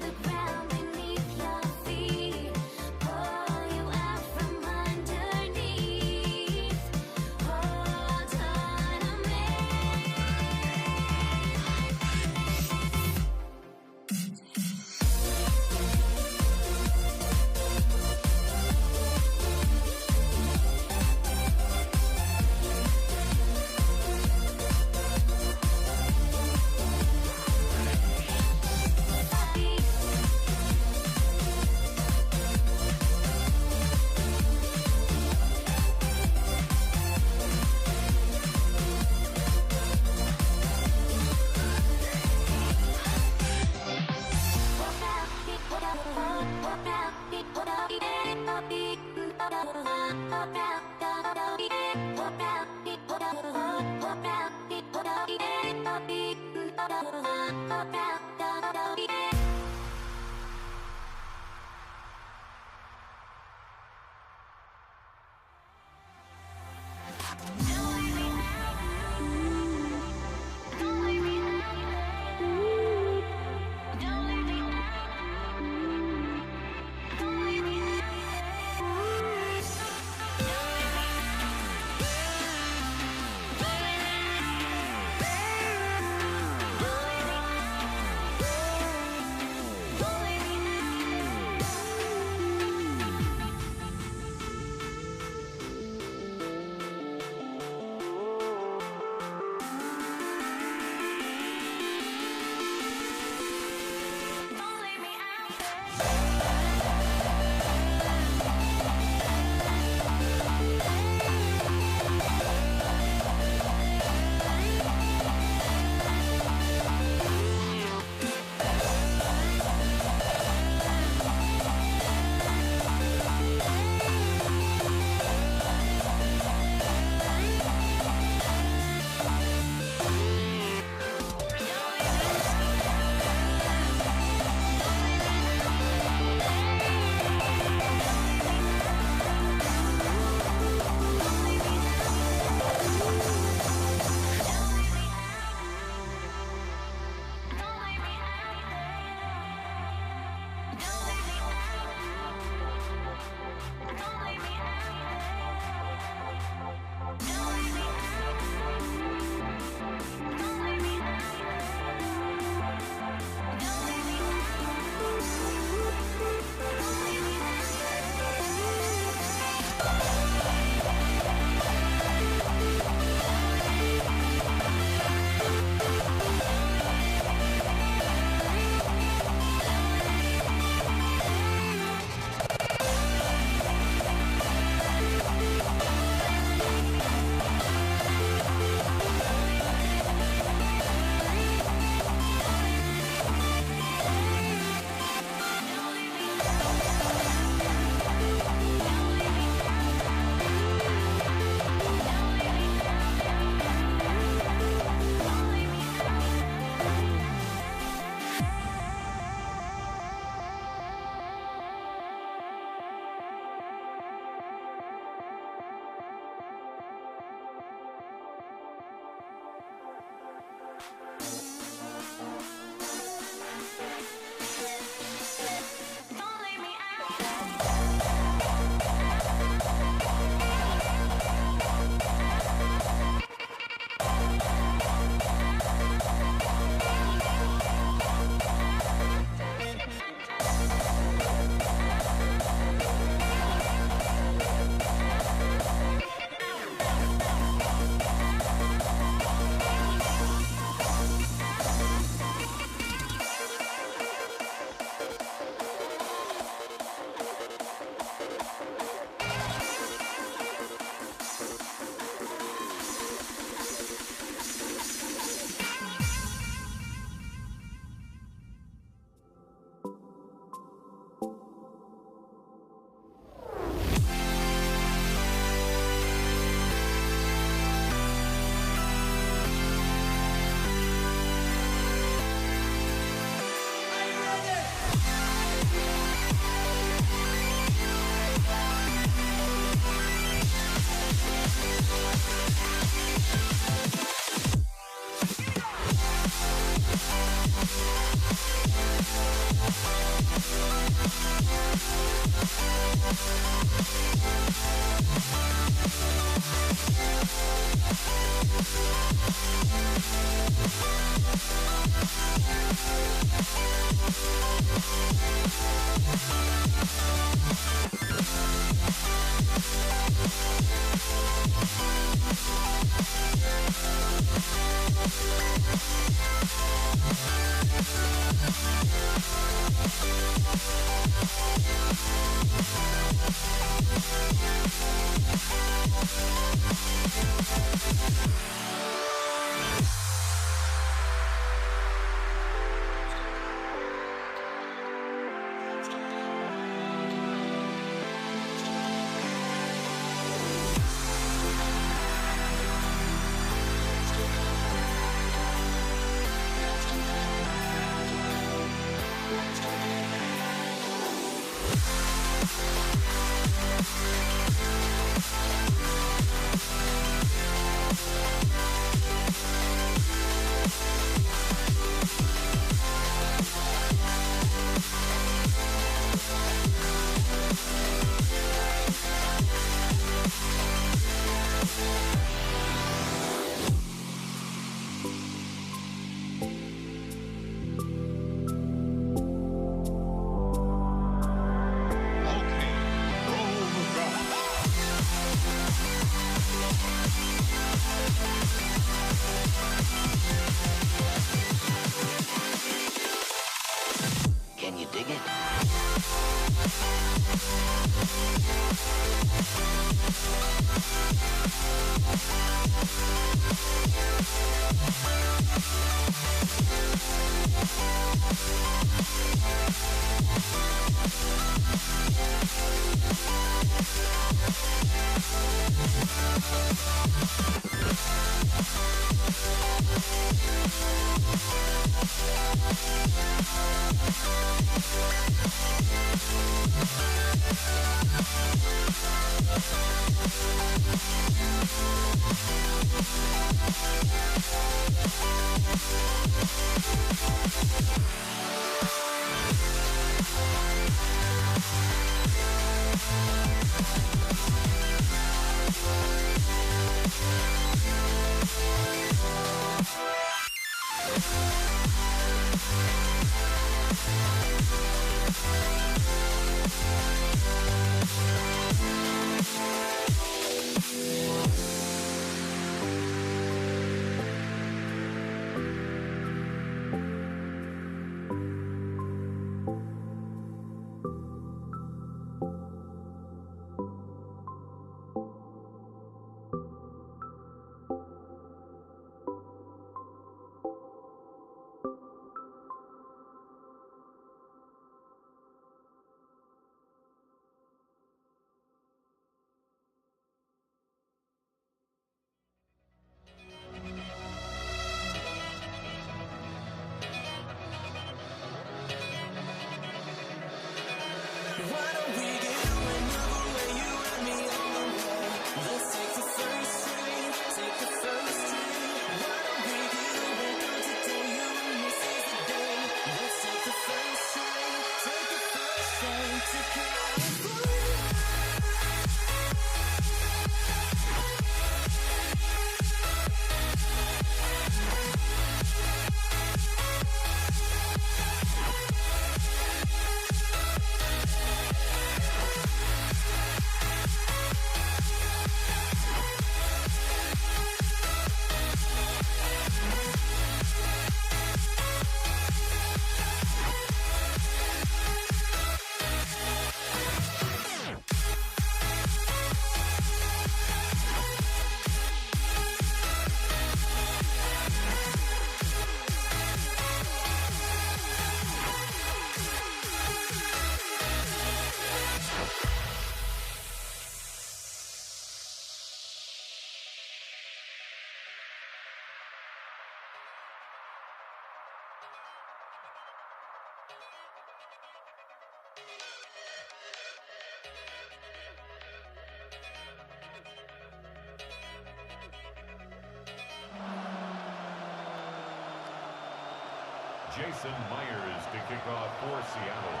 Jason Myers to kick off for Seattle.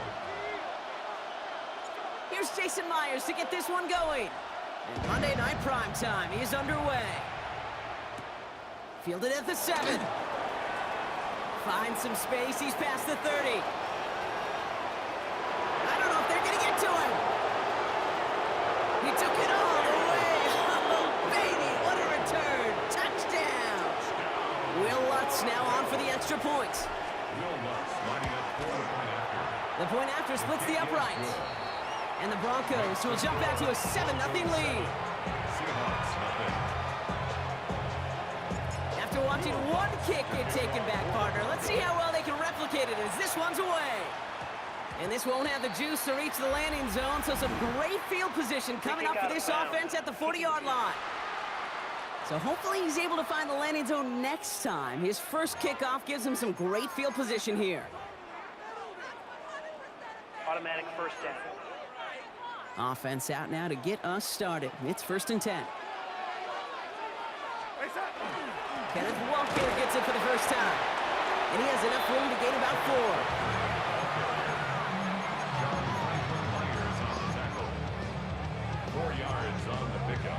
Here's Jason Myers to get this one going. And Monday Night Prime Time is underway. Fielded at the 7. Finds some space. He's past the 30. I don't know if they're going to get to him. He took it all the way. Oh, baby, what a return. Touchdown. Will Lutz now on for the extra point. Will Lutz lining up for the point after. The point after splits the upright. And the Broncos will jump back to a 7-0 lead. Seahawks nothing. After watching one kick get taken back, partner, let's see how well they can replicate it as this one's away. And this won't have the juice to reach the landing zone, so some great field position coming up for this offense at the 40-yard line. So hopefully he's able to find the landing zone next time. His first kickoff gives him some great field position here. Automatic first down. Offense out now to get us started. It's 1st and 10. Kenneth Walker gets it for the first time. And he has enough room to gain about 4. John Franklin Myers on the tackle. 4 yards on the pickup.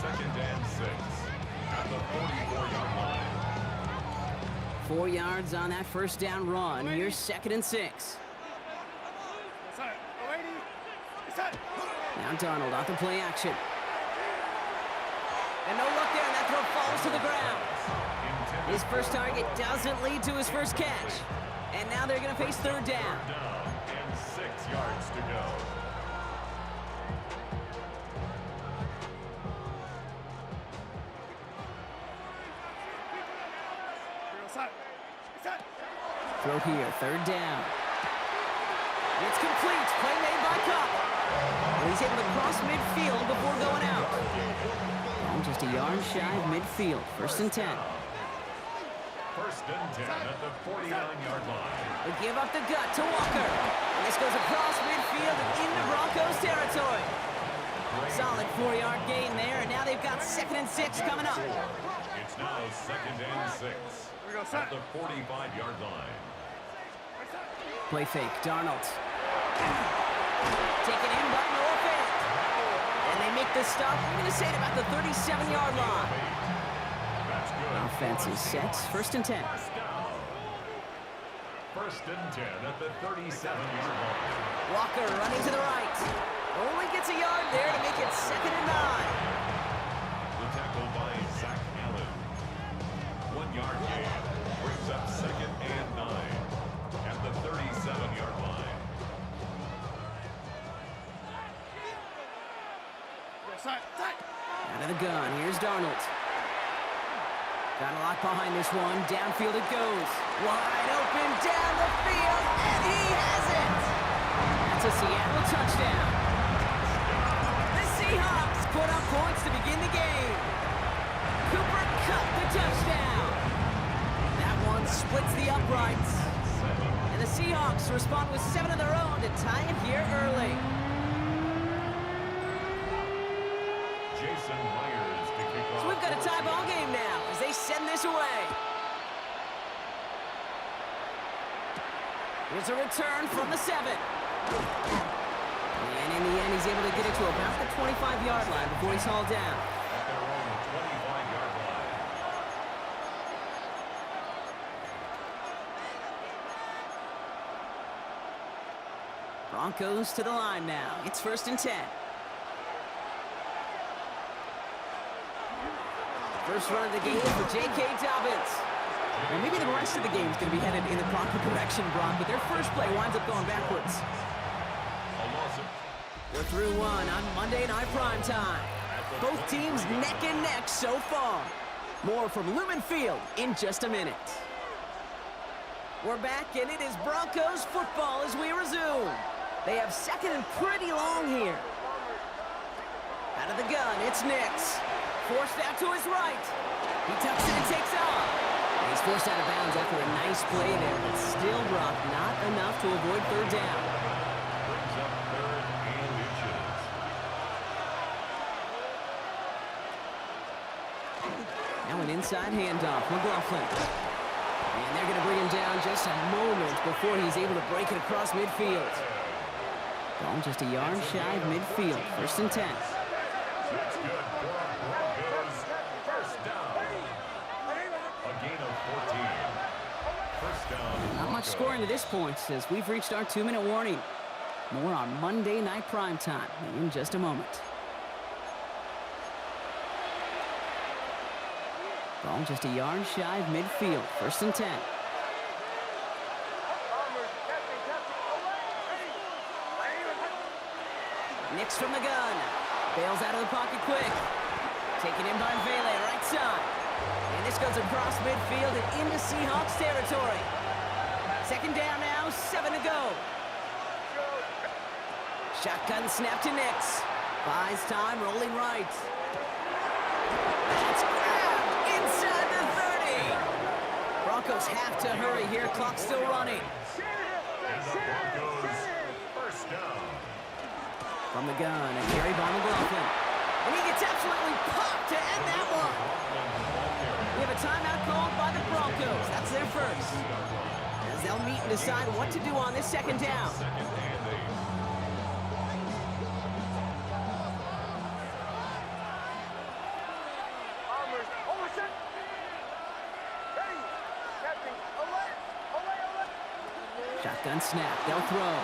2nd and 6 at the 44-yard line. 4 yards on that first down run. Here's 2nd and 6. Now Darnold off the play action. And no look there, and that throw falls to the ground. His first target doesn't lead to his first catch. And now they're going to face 3rd down. Down and 6 yards to go. Throw here, 3rd down. It's complete. Play made by Cup. And he's able to cross midfield before going out. And just a yard shy of midfield. 1st and 10. 1st and 10 at the 49-yard line. They give up the gut to Walker. And this goes across midfield and into Broncos territory. Solid 4-yard gain there, and now they've got 2nd and 6 coming up. It's now 2nd and 6 at the 45-yard line. Play fake, Darnold. Taken in by Norfolk. And they make the stop, I'm going to say it about the 37-yard line. That's good. Offense is set, 1st and 10. First down. 1st and 10 at the 37-yard line. Walker running to the right. Only gets a yard there to make it 2nd and 9. The tackle by Zach Allen. 1-yard gain brings up 2nd and 9 at the 37-yard line. Out of the gun, here's Darnold. Got a lot behind this one. Downfield it goes. Wide open down the field, and he has it! That's a Seattle touchdown. The Seahawks put up points to begin the game. Cooper Kupp the touchdown. That one splits the uprights. And the Seahawks respond with 7 of their own to tie it here early. Jason Myers to kick off. So we've got a tie ball game now as they send this away. Here's a return from the 7. And in the end, he's able to get it to about the 25-yard line before he's hauled down. At their own 25-yard line. Broncos to the line now. It's 1st and 10. First run of the game for J.K. Dobbins. And maybe the rest of the game is going to be headed in the proper direction, Brock, but their first play winds up going backwards. A loss of We're through one on Monday Night Prime Time. Both teams neck and neck so far. More from Lumen Field in just a minute. We're back, and it is Broncos football as we resume. They have 2nd and pretty long here. Out of the gun, it's Nix. Forced out to his right. He tucks it and takes off. He's forced out of bounds after a nice play there, but still, Brock, not enough to avoid third down. Brings up third and inches. Now an inside handoff, McLaughlin. And they're going to bring him down just a moment before he's able to break it across midfield. Ball just a yard shy of midfield. 1st and 10. That's good for Broncos. First down. A gain of 14. First down. Not much scoring to this point as we've reached our 2-minute warning. More on Monday Night Primetime in just a moment. Ball just a yard shy of midfield. 1st and 10. Nix from the gun. Bails out of the pocket quick. Taken in by Vele, right side. And this goes across midfield and into Seahawks territory. 2nd down now, 7 to go. Shotgun snap to Nix. Buys time, rolling right. That's grabbed inside the 30. Broncos have to hurry here, clock still running. And the Broncos first down. From the gun, and carry by McLaughlin. And he gets absolutely popped to end that one. We have a timeout called by the Broncos. That's their first. As they'll meet and decide what to do on this 2nd down. Second and 8. Shotgun snap, they'll throw.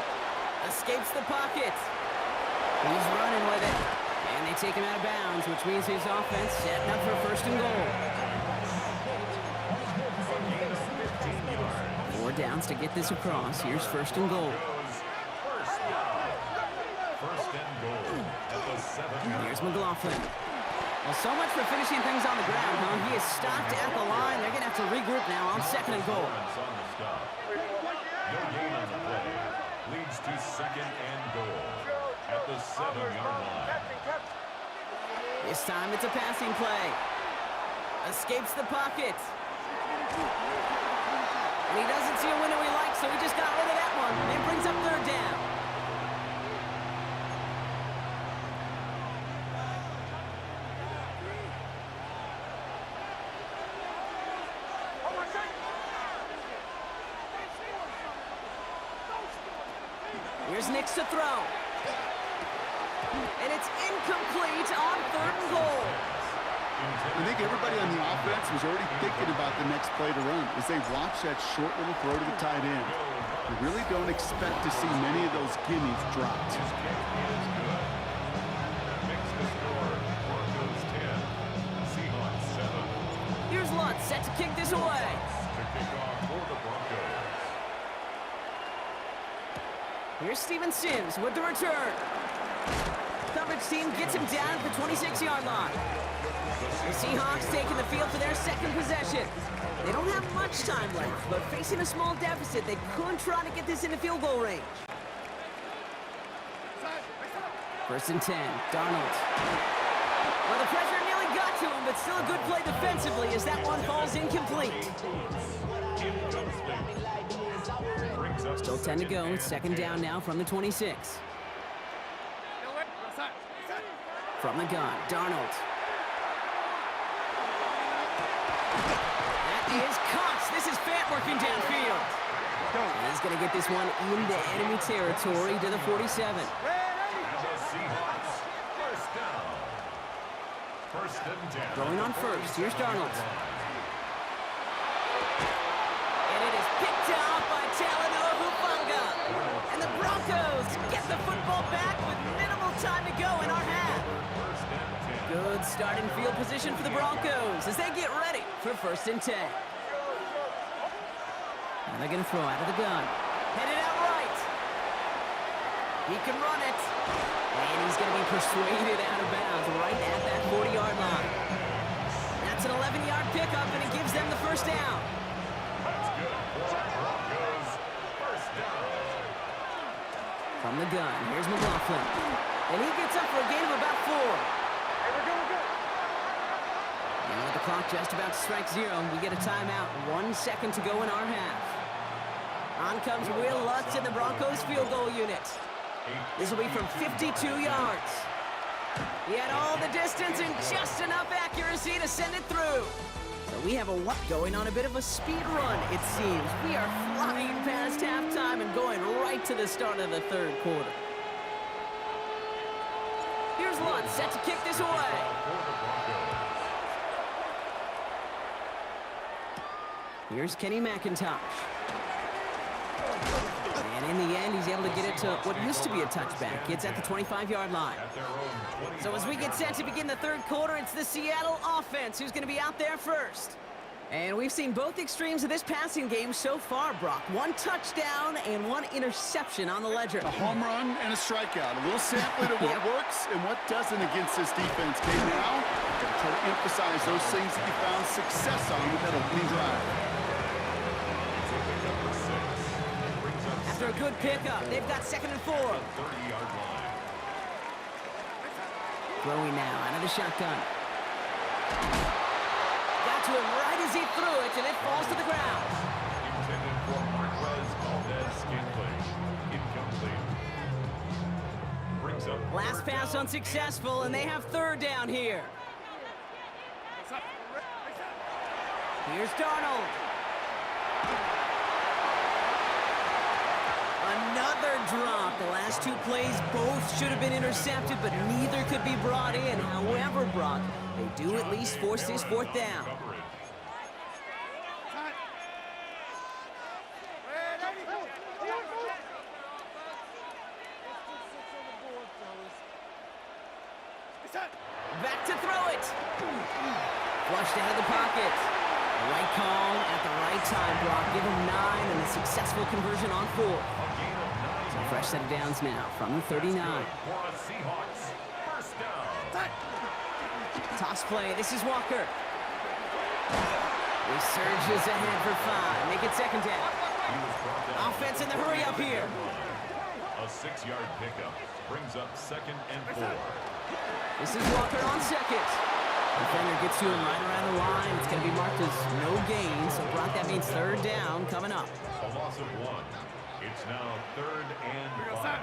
Escapes the pocket. He's running with it. And they take him out of bounds, which means his offense setting up for 1st and goal. 4 downs to get this across. Here's 1st and goal. First down. First and goal at the 7. Here's McLaughlin. Well, so much for finishing things on the ground, huh? He is stopped at the line. They're going to have to regroup now on 2nd and goal. On the stop. No gain on the play. Leads to 2nd and goal at the 7-yard line. This time it's a passing play. Escapes the pocket. And he doesn't see a window he likes, so he just got rid of that one. And brings up 3rd down. Here's Nix to throw. And it's incomplete on 3rd and goal. I think everybody on the offense was already thinking about the next play to run as they watch that short little throw to the tight end. You really don't expect to see many of those gimmies dropped. His kick is good. Makes the score. Broncos 10. Seahawks 7. Here's Lutz set to kick this away. To kick off for the Broncos. Here's Steven Sims with the return. Coverage team gets him down at the 26-yard line. The Seahawks taking the field for their 2nd possession. They don't have much time left, but facing a small deficit, they could try to get this into field goal range. 1st and 10, Darnold. Well, the pressure nearly got to him, but still a good play defensively as that one falls incomplete. Still 10 to go. It's 2nd down now from the 26. From the gun, Darnold. That is Cox. This is Fant working downfield. And he's going to get this one into enemy territory to the 47. The Seahawks first down. 1st and 10. Throwing on 1st. Here's Darnold. And it is picked off by Talanoa Hufanga. And the Broncos get the football back with minimal time to go in our half. First and 10. Good starting field position for the Broncos as they get ready for 1st and 10. And they're going to throw out of the gun. Headed out right. He can run it. And he's going to be persuaded out of bounds right at that 40-yard line. That's an 11-yard pickup, and it gives them the 1st down. That's good for Broncos. First down. From the gun, here's McLaughlin. And he gets up for a gain of about 4. And the With the clock just about to strike 0, we get a timeout. 1 second to go in our half. On comes Will Lutz in the Broncos field goal unit. This will be from 52 yards. He had all the distance and just enough accuracy to send it through. So we have a what going on a bit of a speed run, it seems. We are flying past halftime and going right to the start of the third quarter. Here's Lutz set to kick this away. Here's Kenny McIntosh. And in the end, he's able to get it to what used to be a touchback. It's at the 25-yard line. So as we get set to begin the third quarter, it's the Seattle offense who's going to be out there first. And we've seen both extremes of this passing game so far, Brock. 1 touchdown and 1 interception on the ledger. A home run and a strikeout. A little sampling of what works and what doesn't against this defense. Okay, now, gotta try to emphasize those things that you found success on with that opening drive. After a good pickup, they've got 2nd and 4. 30-yard line. Throwing now out of the shotgun. Got to him right as he threw it, and it falls to the ground. Intended for Marquez Valdez-Scantling. Incomplete. Brings up Last pass unsuccessful, and they have 3rd down here. Here's Darnold. Another drop. The last 2 plays both should have been intercepted, but neither could be brought in. However, Brock, they do at least force this 4th down. Back to throw it. Flushed out of the pocket. The right call at the right time, Brock. Give him 9 and a successful conversion on 4. So fresh set of downs now from the 39. Toss play. This is Walker. He surges ahead for 5. Make it 2nd down. Offense in the hurry up here. A 6-yard pickup brings up 2nd and 4. This is Walker on 2nd. Defender gets to him right around the line. It's going to be marked as no gain. So Brock, that means 3rd down coming up. A loss of 1. It's now 3rd and 5.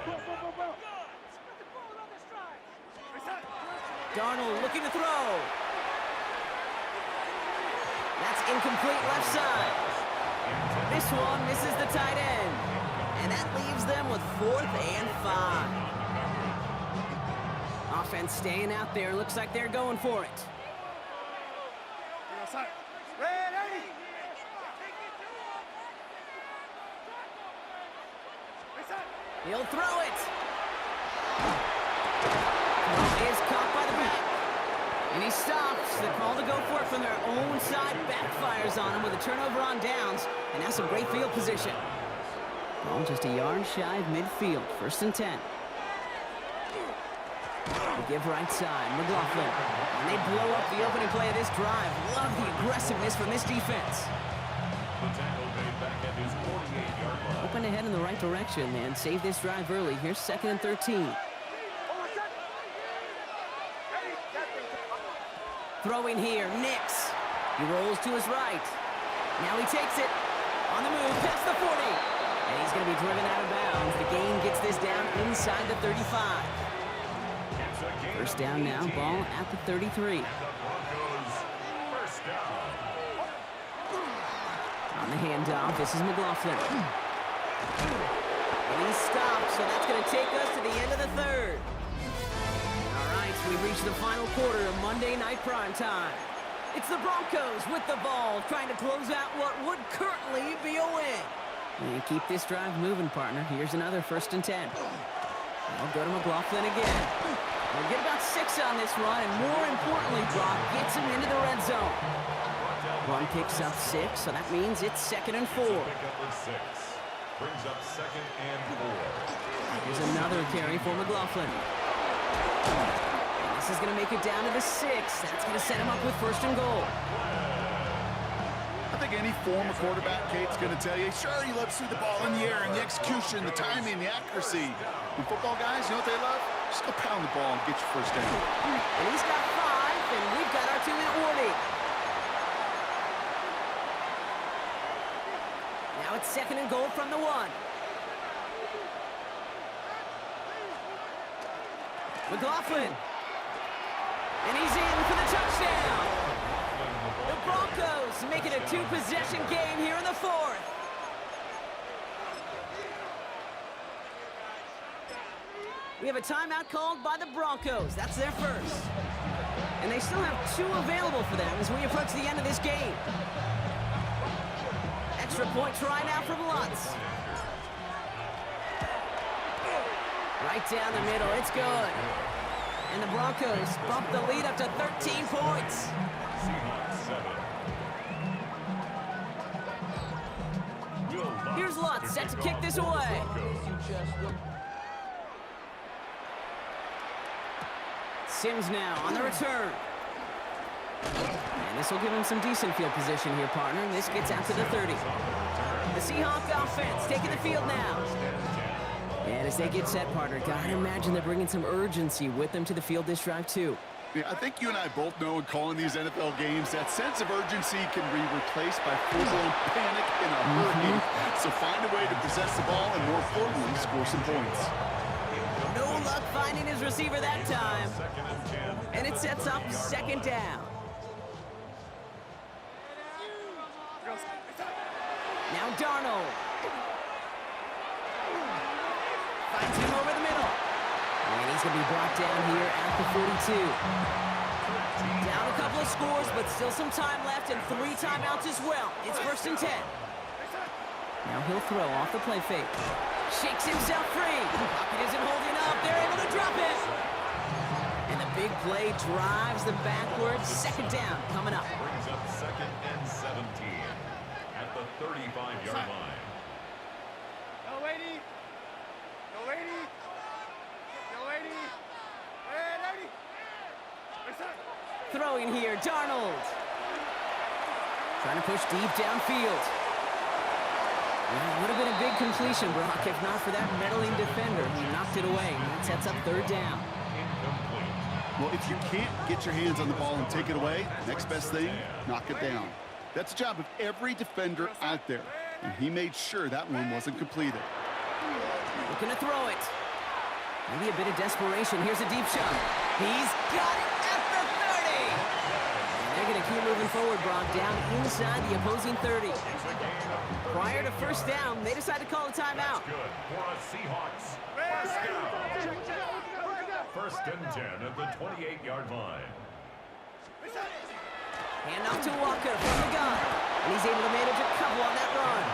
Darnold looking to throw. That's incomplete left side. This one misses the tight end. And that leaves them with 4th and 5. Offense staying out there. Looks like they're going for it. He'll throw it. Is caught by the back. And he stops. The call to go for it from their own side backfires on him with a turnover on downs. And that's some great field position. Ball just a yard shy of midfield. 1st and 10. They give right side. McLaughlin. And they blow up the opening play of this drive. Love the aggressiveness from this defense. The tackle made back at his 48-yard line. Open ahead in the right direction and save this drive early. Here's 2nd and 13. Throwing here, Nix. He rolls to his right. Now he takes it. On the move, past the 40. And he's going to be driven out of bounds. The gain gets this down inside the 35. 1st down now, ball at the 33. On the handoff, this is McLaughlin. And he stops, so that's going to take us to the end of the 3rd. All right, we reach the final quarter of Monday Night Prime Time. It's the Broncos with the ball, trying to close out what would currently be a win. And keep this drive moving, partner. Here's another 1st and 10. I'll go to McLaughlin again. We'll get about 6 on this run, and more importantly, Brock gets him into the red zone. One picks up 6, so that means it's 2nd and 4. Brings up 2nd and 4. Here's another carry for McLaughlin. And this is going to make it down to the 6. That's going to set him up with 1st and goal. I think any former quarterback, Kate's going to tell you, sure, he loves to see the ball in the air and the execution, the timing, the accuracy. And football guys, you know what they love? Just go pound the ball and get your 1st down. And he's got 5, and we've got our 2-minute warning. Now it's 2nd and goal from the 1. McLaughlin. And he's in for the touchdown. The Broncos make it a 2-possession game here in the 4th. We have a timeout called by the Broncos. That's their first. And they still have 2 available for them as we approach the end of this game. Extra point try now from Lutz. Right down the middle, it's good. And the Broncos bump the lead up to 13 points. Seahawks 7. Will Lutz Here's Lutz, set to kick this off for the away. Broncos. Sims now on the return. And this will give him some decent field position here, partner. And this gets out to the 30. The Seahawk offense taking the field now. And as they get set, partner, gotta imagine they're bringing some urgency with them to the field this drive, too. Yeah, I think you and I both know in calling these NFL games that sense of urgency can be replaced by full-blown panic in a hurry. So find a way to possess the ball and, more importantly, score some points. No luck finding his receiver that time. 2nd and 10. And it sets up 2nd down. Now Darnold. Finds him over the middle. And he's going to be brought down here at the 42. Down a couple of scores, but still some time left and 3 timeouts as well. It's 1st and 10. Now he'll throw off the play fake. Shakes himself free. Pocket isn't holding up. They're able to drop it. And the big play drives them backwards. 2nd down coming up. Brings up 2nd and 17 at the 35-yard line. No lady. No lady. No lady. Hey, lady. Listen. Throwing here, Darnold. Trying to push deep downfield. Well, it would have been a big completion, Brock, if not for that meddling defender who knocked it away. And that sets up 3rd down. Incomplete. Well, if you can't get your hands on the ball and take it away, next best thing, knock it down. That's the job of every defender out there. And he made sure that one wasn't completed. Looking to throw it. Maybe a bit of desperation. Here's a deep shot. He's got it at the 30. And they're going to keep moving forward, Brock, down inside the opposing 30. Prior to 1st down, they decide to call a timeout. Good for a Seahawks. First down. 1st and 10 at the 28-yard line. Hand off to Walker from the gun. And he's able to manage a couple on that run.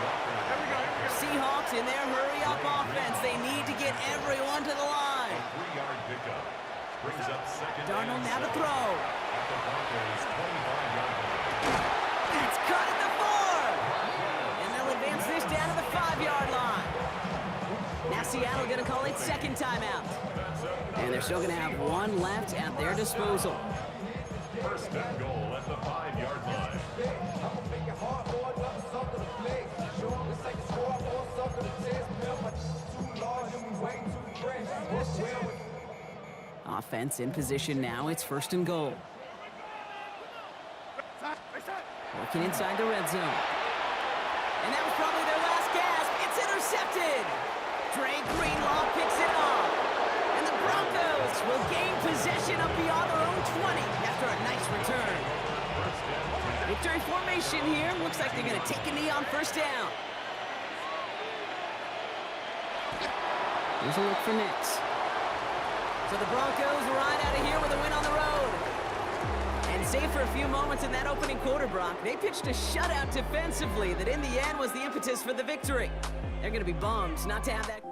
Seahawks in their hurry-up offense. They need to get everyone to the line. 3-yard pickup. Brings up 2nd Darnold and now to 7 throw. at the Broncos' 25-yard line. It's cut at the 4. And they'll advance this down to the 5-yard line. Now Seattle going to call it 2nd timeout. And they're still going to have 1 left at their disposal. 1st and goal at the 5-yard line. Offense in position now. It's 1st and goal. Working inside the red zone. And that was probably their last gasp. It's intercepted. Dre Greenlaw picks it off. And the Broncos will gain possession up beyond their own 20 after a nice return. Victory formation here. Looks like they're going to take a knee on 1st down. Here's a look for Nix. So the Broncos ride out of here with a win on the road. And save for a few moments in that opening quarter, Brock, they pitched a shutout defensively that in the end was the impetus for the victory. They're going to be bummed not to have that.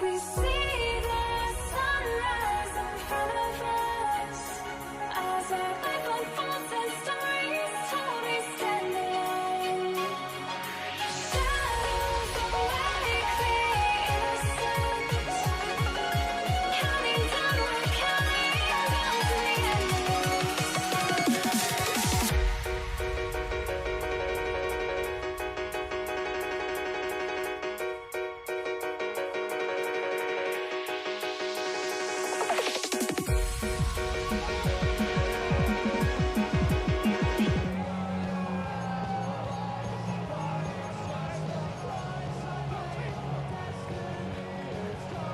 We see the sunrise in front of us as our life unfolds and stories told. We stand alone. Shadows away, clear innocence. Counting down, we're counting down to the end.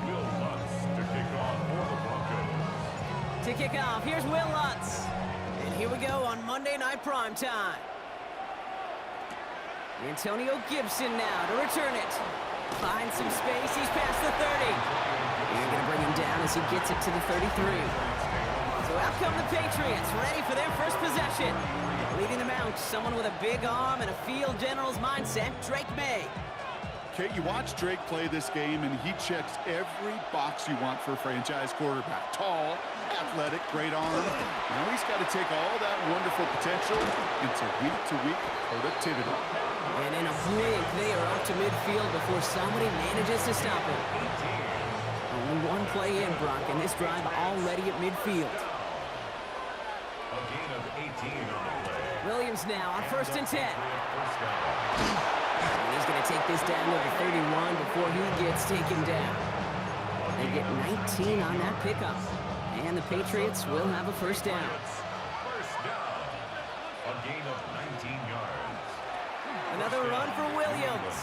Will Lutz to kick off for the Broncos. To kick off, here's Will Lutz. And here we go on Monday Night Primetime. Antonio Gibson now to return it. Finds some space, he's past the 30. They're going to bring him down as he gets it to the 33. So out come the Patriots, ready for their first possession. Leading them out, someone with a big arm and a field general's mindset, Drake May. Kate, you watch Drake play this game, and he checks every box you want for a franchise quarterback. Tall, athletic, great arm. Now he's got to take all that wonderful potential into week-to-week productivity. And in a blink, they are up to midfield before somebody manages to stop him. Only one play in, Brock, and this drive already at midfield. A gain of 18 on the play. Williams now on 1st and 10. First down. And he's going to take this down to the 31 before he gets taken down. They get 19 on that pickup. And the Patriots will have a first down. First down. A gain of 19 yards. Another run for Williams.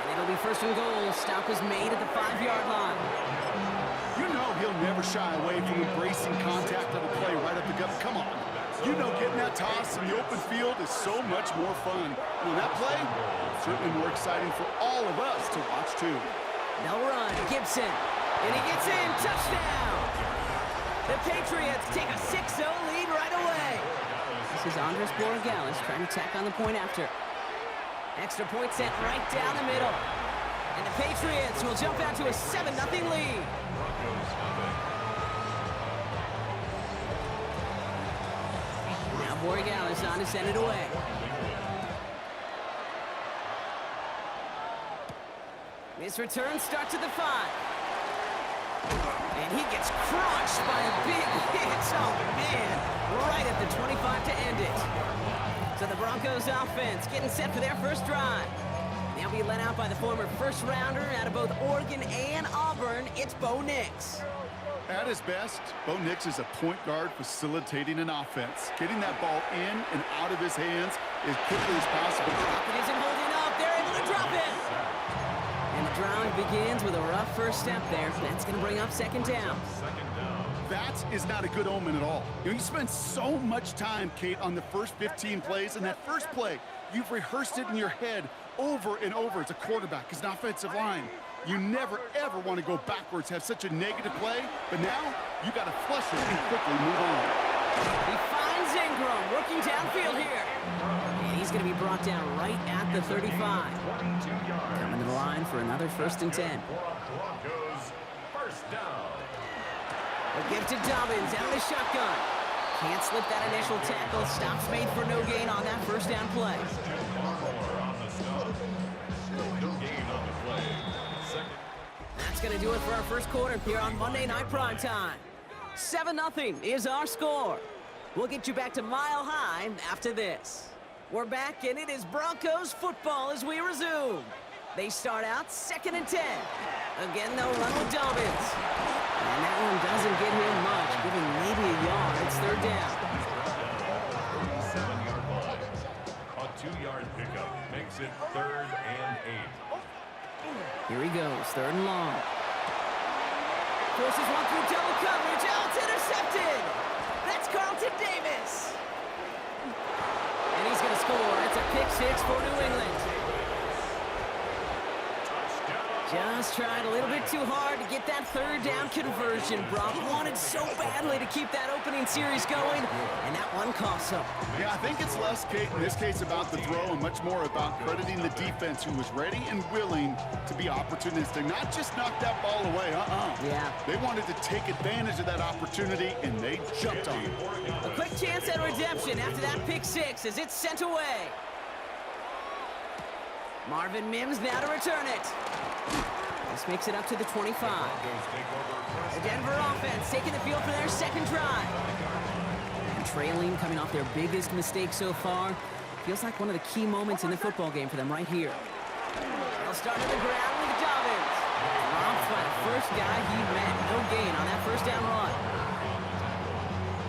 And it'll be 1st and goal. Stop was made at the 5-yard line. You know he'll never shy away from embracing contact on a play right up the gut. Come on. You know getting that toss in the open field is so much more fun. And that play, certainly more exciting for all of us to watch too. They'll run. Gibson. And he gets in. Touchdown. The Patriots take a 6-0 lead right away. This is Andres Borregales trying to tack on the point after. Extra point sent right down the middle. And the Patriots will jump out to a 7-0 lead. Broncos nothing. Now Borregales on to send it away. This return starts at the 5. And he gets crushed by a big hit. Oh, man. Right at the 25 to end it. So the Broncos offense getting set for their first drive. They'll be led out by the former first-rounder out of both Oregon and Auburn. It's Bo Nix. At his best, Bo Nix is a point guard facilitating an offense. Getting that ball in and out of his hands as quickly as possible. It isn't holding up. They're able to drop it. And the drive begins with a rough first step there. That's going to bring up 2nd down. Second down. That is not a good omen at all. You spend so much time, Kate, on the first 15 plays, and that first play, you've rehearsed it in your head over and over as a quarterback, as an offensive line. You never, ever want to go backwards, have such a negative play, but now you got to flush it and quickly move on. He finds Ingram working downfield here. And he's going to be brought down right at the 35. 22 yards. Coming to the line for another 1st and 10. Broncos first down. A give to Dobbins out of the shotgun. Can't slip that initial tackle. Stops made for no gain on that first down play. Barmore on the stop. No gain on the play. Second. That's going to do it for our first quarter here on Monday Night Primetime. 7-0 is our score. We'll get you back to Mile High after this. We're back, and it is Broncos football as we resume. They start out 2nd and 10. Again, they'll run with Dobbins. And that one doesn't get him much, giving maybe a yard. It's 3rd down. 7-yard line. A 2-yard pickup makes it 3rd and 8. Here he goes, 3rd and long. Forces one through double coverage. Oh, it's intercepted. That's Carlton Davis. And he's going to score. It's a pick 6 for New England. Just tried a little bit too hard to get that third down conversion. Brock wanted so badly to keep that opening series going, and that one cost him. Yeah, I think it's less, Kate, in this case about the throw and much more about crediting the defense who was ready and willing to be opportunistic. Not just knock that ball away, Yeah. They wanted to take advantage of that opportunity, and they jumped on it. A quick chance at redemption after that pick six as it's sent away. Marvin Mims now to return it. This makes it up to the 25. The Denver offense taking the field for their second drive. And trailing, coming off their biggest mistake so far. Feels like one of the key moments in the football game for them right here. They'll start on the ground with Dobbins. Robbed by the first guy he met. No gain on that first down run.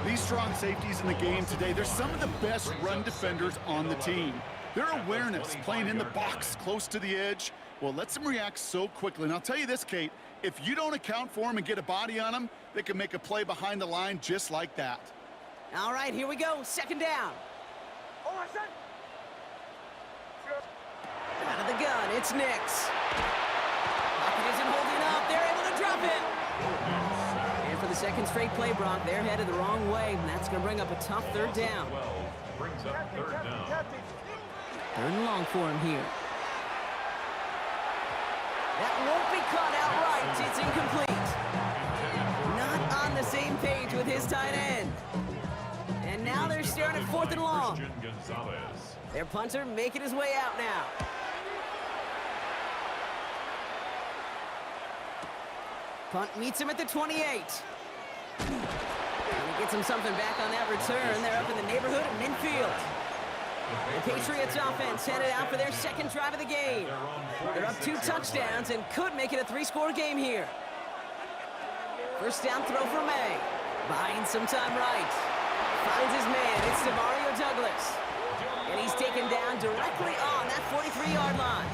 These strong safeties in the game today, they're some of the best run defenders on the team. Their awareness, playing in the box close to the edge, well, lets them react so quickly. And I'll tell you this, Kate, if you don't account for them and get a body on them, they can make a play behind the line just like that. All right, here we go. Second down. Out of the gun, it's Nix. Pocket isn't holding up. They're able to drop it. And for the second straight play, Brock, they're headed the wrong way, and that's going to bring up a tough third down. 12 brings up third down. Third and long for him here. That won't be caught outright. It's incomplete. Not on the same page with his tight end. And now they're staring at fourth and long. Christian Gonzalez. Their punter making his way out now. Punt meets him at the 28. And he gets him something back on that return. They're up in the neighborhood of midfield. The Patriots offense headed out for their second drive of the game. They're up 2 touchdowns and could make it a 3-score game here. First down throw for May. Buying some time right. Finds his man. It's Demario Douglas. And he's taken down directly on that 43-yard line.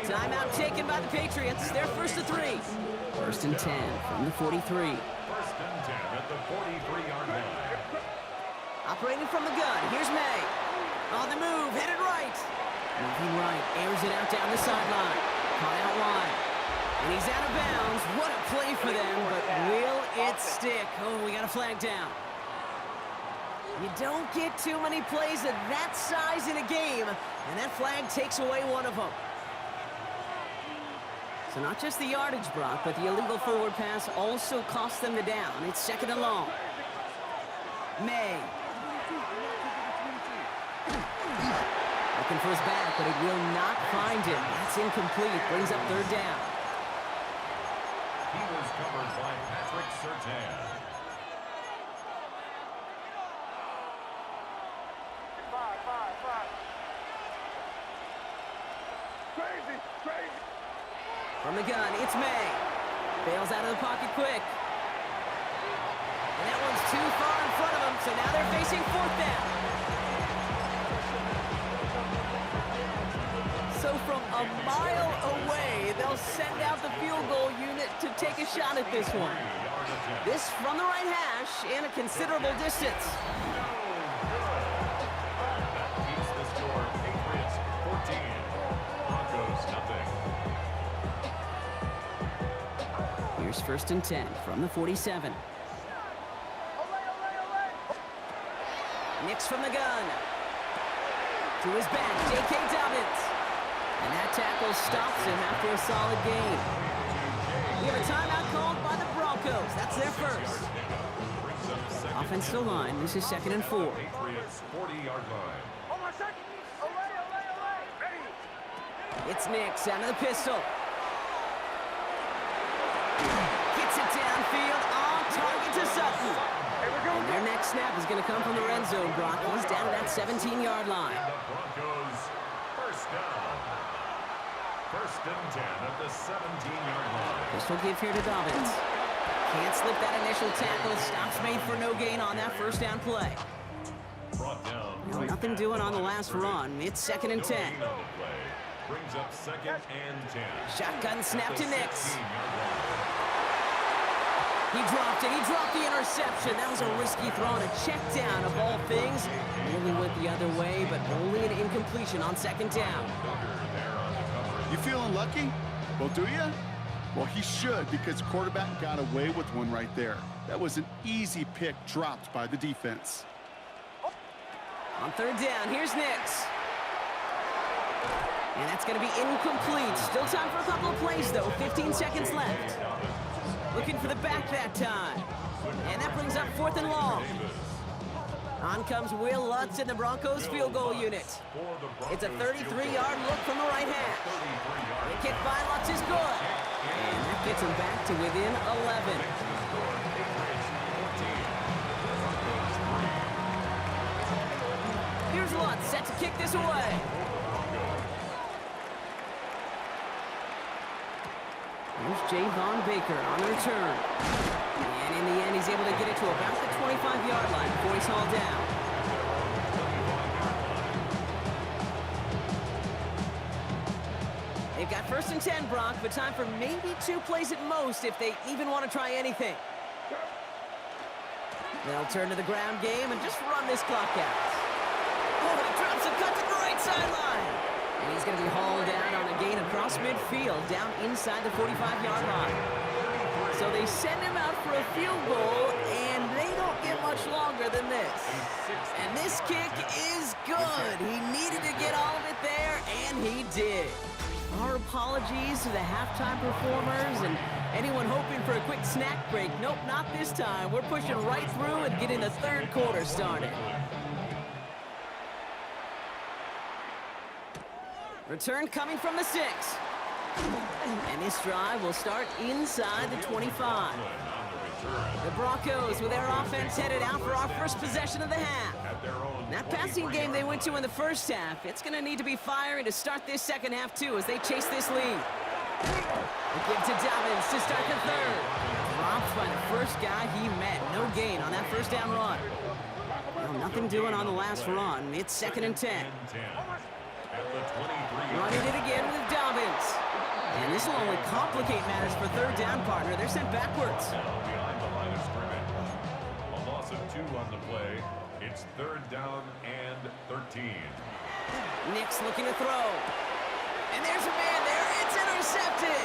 Timeout taken by the Patriots. They're first to 3. First and 10 from the 43. First and 10 at the 43-yard line. Operating from the gun. Here's May. On the move, headed right. Moving right, airs it out down the sideline. Caught out wide. And he's out of bounds. What a play for them, but will it stick? Oh, we got a flag down. You don't get too many plays of that size in a game, and that flag takes away one of them. So not just the yardage, Brock, but the illegal forward pass also cost them the down. It's second and long. May. Looking for his back, but it will not find him. That's incomplete. Brings up third down. He was covered by Patrick Surtain. Crazy, crazy. From the gun, it's May. Bails out of the pocket quick. And that one's too far in front of him, so now they're facing fourth down. So from a mile away, they'll send out the field goal unit to take a shot at this one. This from the right hash and a considerable distance. Keeps the score. Patriots 14. Broncos nothing. Here's first and 10 from the 47. Nix from the gun. To his back, J.K. Dobbins. And that tackle stops him after a solid gain. We have a timeout called by the Broncos. That's their first. Offensive line, this is second and 4. Patriots 40-yard line. Hold on a second. Away. Ready. It's Nix out of the pistol. Gets it downfield, on target to Sutton. And their next snap is going to come from the red zone, Brock. He's down to that 17-yard line. The Broncos first down. First and 10 at the 17-yard line. Pistol give here to Dobbins. Can't slip that initial tackle. Stops made for no gain on that first down play. Brought down. Well, nothing doing on the last run. It's second and 10. On the play. Brings up second and 10. Shotgun snap to Nix. 16-yard line. He dropped it. He dropped the interception. That was a risky throw and a check down of all things. Nearly went the other way, but only an incompletion on second down. You feeling lucky? Well, do you? Well, he should, because the quarterback got away with one right there. That was an easy pick dropped by the defense. On third down, here's Nix. And that's going to be incomplete. Still time for a couple of plays, though. 15 seconds left. Looking for the back that time. And that brings up 4th and long. On comes Will Lutz in the Broncos field goal unit. It's a 33-yard look from the right half. The kick by Lutz is good. And that gets him back to within 11. Here's Lutz set to kick this away. Here's Javon Baker on the return. And in the end, he's able to get it to about the 25-yard line before he's hauled down. They've got 1st and 10, Brock, but time for maybe 2 plays at most if they even want to try anything. They'll turn to the ground game and just run this clock out. Oh, he drops a cut to the right sideline. And he's going to be hauled down on a gain across midfield, down inside the 45-yard line. So they send him out for a field goal, and they don't get much longer than this. And this kick is good. He needed to get all of it there, and he did. Our apologies to the halftime performers and anyone hoping for a quick snack break. Nope, not this time. We're pushing right through and getting the 3rd quarter started. Return coming from the 6. And this drive will start inside the 25. The Broncos with their offense headed out for our first possession of the half. That passing game they went to in the first half, it's going to need to be firing to start this second half too as they chase this lead. They give to Dobbins to start the 3rd. Dropped by the first guy he met. No gain on that first down run. Well, nothing doing on the last run. It's 2nd and 10. Running it again with Dobbins. And this will only complicate matters for 3rd down, partner. They're sent backwards. Behind the line of scrimmage. A loss of 2 on the play. It's 3rd down and 13. Nix looking to throw. And there's a man there. It's intercepted.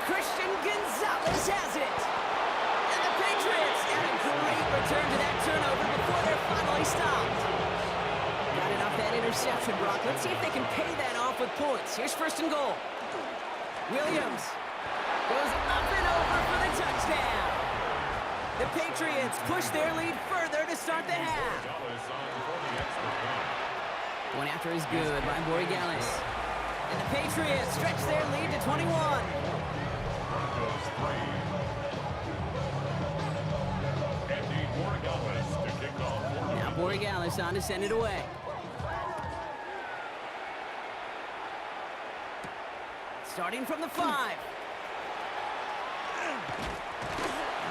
Christian Gonzalez has it. And the Patriots have a great return to that turnover before they're finally stopped. Got it off that interception, Brock. Let's see if they can pay that off with points. Here's 1st and goal. Williams goes up and over for the touchdown. The Patriots push their lead further to start the half. One after is good by Borregales. And the Patriots stretch their lead to 21. Now Borregales on to send it away. Starting from the 5.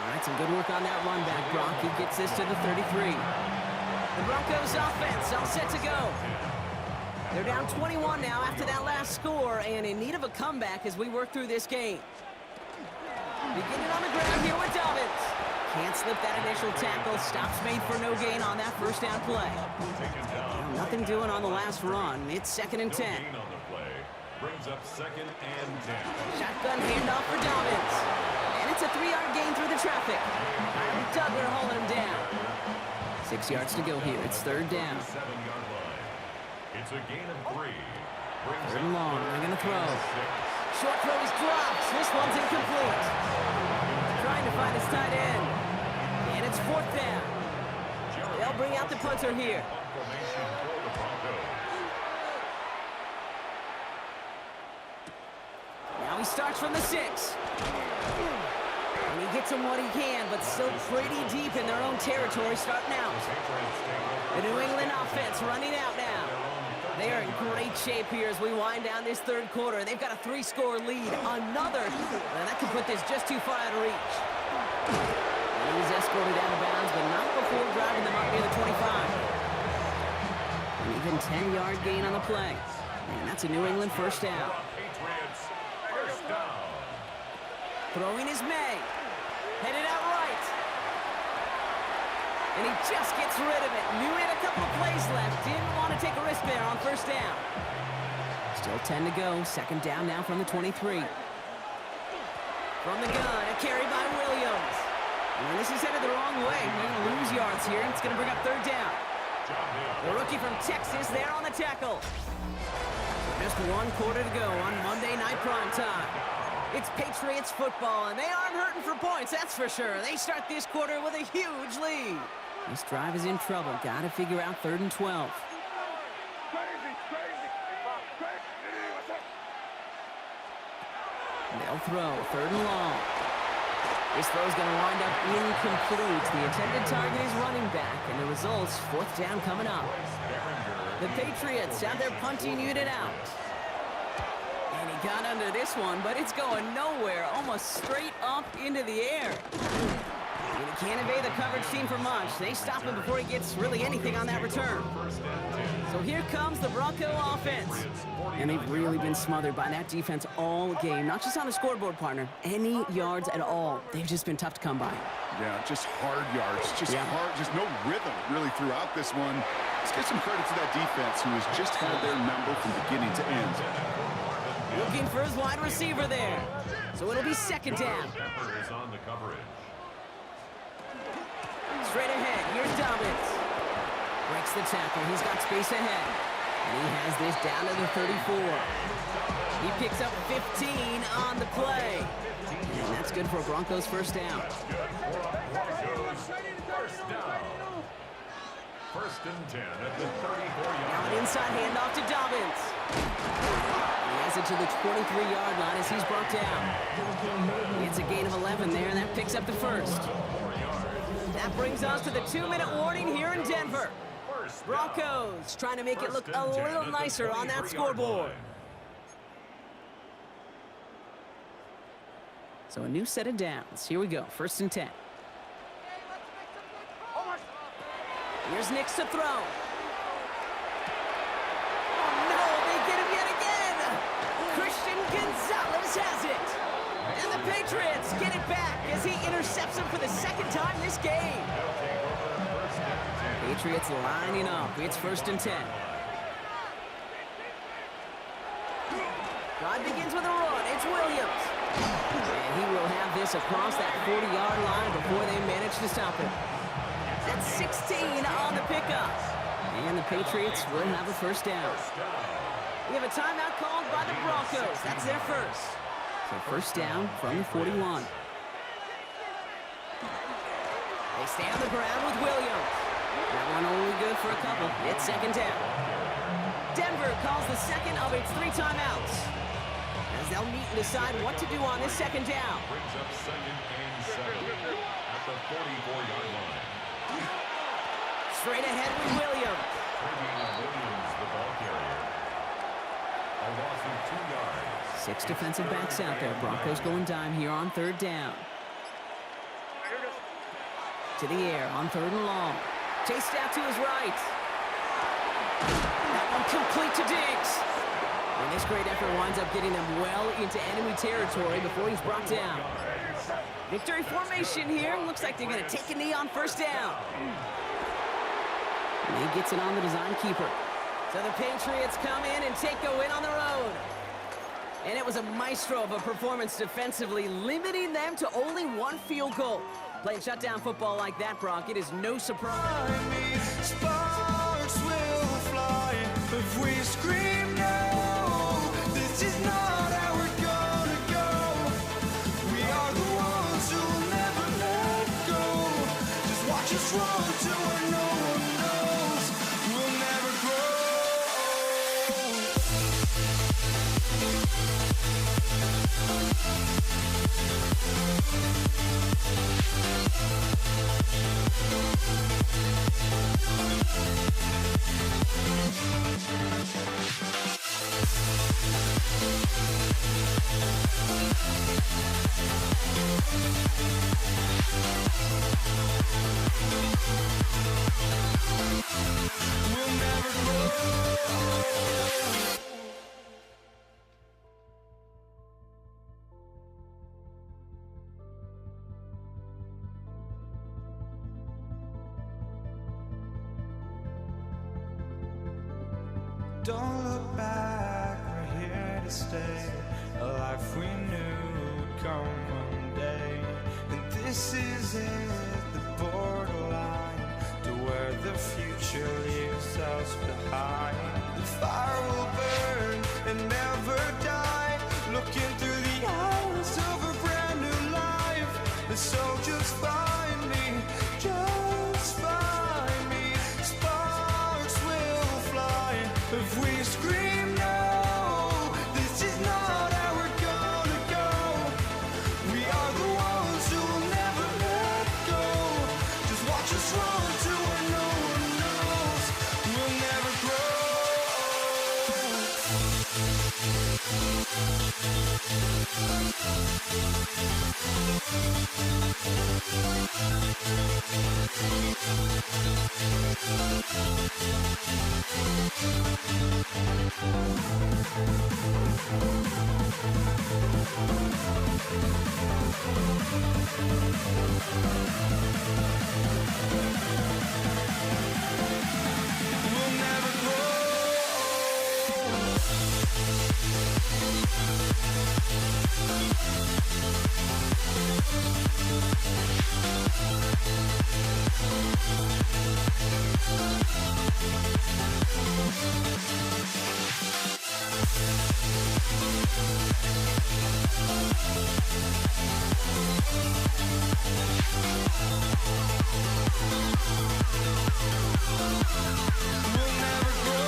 All right, some good work on that run back, Brock. He gets this to the 33. The Broncos offense all set to go. They're down 21 now after that last score and in need of a comeback as we work through this game. Beginning on the ground here with Dobbins. Can't slip that initial tackle. Stops made for no gain on that first down play. Well, nothing doing on the last run. It's 2nd and 10. Brings up 2nd and 10. Shotgun handoff for Dobbins. And it's a 3-yard gain through the traffic. Byron Duggar holding him down. 6 yards to go here. It's 3rd down. 7-yard line. It's a gain of 3. 3rd and long. They're going to throw. Short throw is dropped. This one's incomplete. Trying to find his tight end. And it's 4th down. They'll bring out the punter here. Now he starts from the 6. And he gets him what he can, but still pretty deep in their own territory starting out. The New England offense running out now. They are in great shape here as we wind down this 3rd quarter. They've got a 3-score lead. Another, and that could put this just too far out of reach. And he's escorted out of bounds, but not before driving them up near the 25. An even 10-yard gain on the play. And that's a New England first down. Throwing is May. Headed out right. And he just gets rid of it. Knew he had a couple of plays left. Didn't want to take a risk there on first down. Still 10 to go. 2nd down now from the 23. From the gun, a carry by Williams. And this is headed the wrong way. They're going to lose yards here. It's going to bring up third down. The rookie from Texas there on the tackle. Just one quarter to go on Monday Night Primetime. It's Patriots football, and they aren't hurting for points, that's for sure. They start this quarter with a huge lead. This drive is in trouble. Got to figure out 3rd and 12. They'll throw 3rd and long. This throw is going to wind up incomplete. The intended target is running back, and the result's 4th down coming up. The Patriots have their punting unit out. And he got under this one, but it's going nowhere, almost straight up into the air. And he can't evade the coverage team for much. They stop him before he gets really anything on that return. So here comes the Bronco offense. And they've really been smothered by that defense all game. Not just on the scoreboard, partner. Any yards at all. They've just been tough to come by. Yeah, just hard yards. Just hard, just no rhythm really throughout this one. Let's give some credit to that defense who has just had their number from beginning to end. Looking for his wide receiver there. So it'll be 2nd down. Is on the coverage. Straight ahead, here's Dobbins. Breaks the tackle, he's got space ahead. And he has this down to the 34. He picks up 15 on the play. And that's good for a Broncos 1st down. First down. 1st and 10 at the 34-yard Now an inside handoff to Dobbins. He has it to the 23-yard line as he's brought down. It's a gain of 11 there, and that picks up the 1st. That brings us to the 2-minute warning here in Denver. Broncos trying to make it look a little nicer on that scoreboard. So a new set of downs. Here we go, 1st and 10. Here's Nix to throw. Oh no, they get him yet again. Christian Gonzalez has it. And the Patriots get it back as he intercepts him for the 2nd time this game. Patriots lining up. It's 1st and 10. Drive begins with a run. It's Williams. And he will have this across that 40-yard line before they manage to stop him. That's 16 on the pickup. And the Patriots will have a 1st down. We have a timeout called by the Broncos. That's their first. So 1st down from the 41. They stay on the ground with Williams. That one only good for a couple. It's 2nd down. Denver calls the 2nd of its 3 timeouts, as they'll meet and decide what to do on this 2nd down. Brings up 2nd and 7 at the 44-yard line. Straight ahead with Williams. Williams, the ball carrier. A loss of 2 yards. 6 defensive backs out there. Broncos going dime here on 3rd down. To the air on 3rd and long. Chased out to his right. That one complete to Diggs. And this great effort winds up getting them well into enemy territory before he's brought down. Victory formation here. Looks like they're going to take a knee on 1st down. And he gets it on the design keeper. So the Patriots come in and take a win on the road. And it was a maestro of a performance defensively, limiting them to only 1 field goal. Playing shutdown football like that, Brock, it is no surprise. Sparks will fly if we scream no. This is not how we're gonna go. We are the ones who'll never let go. Just watch us run to where no one knows. We'll never grow. We'll never grow. Don't look back, we're here to stay. A life we knew would come one day. And this is it, the borderline to where the future leaves us behind. The fire will burn and never die, looking through the eyes of a brand new life. And so just find me, just find me. Sparks will fly if we scream no. This is not how we're gonna go. We are the ones who will never let go. Just watch us run to where no one knows. We'll never grow. We'll never grow. We'll never grow.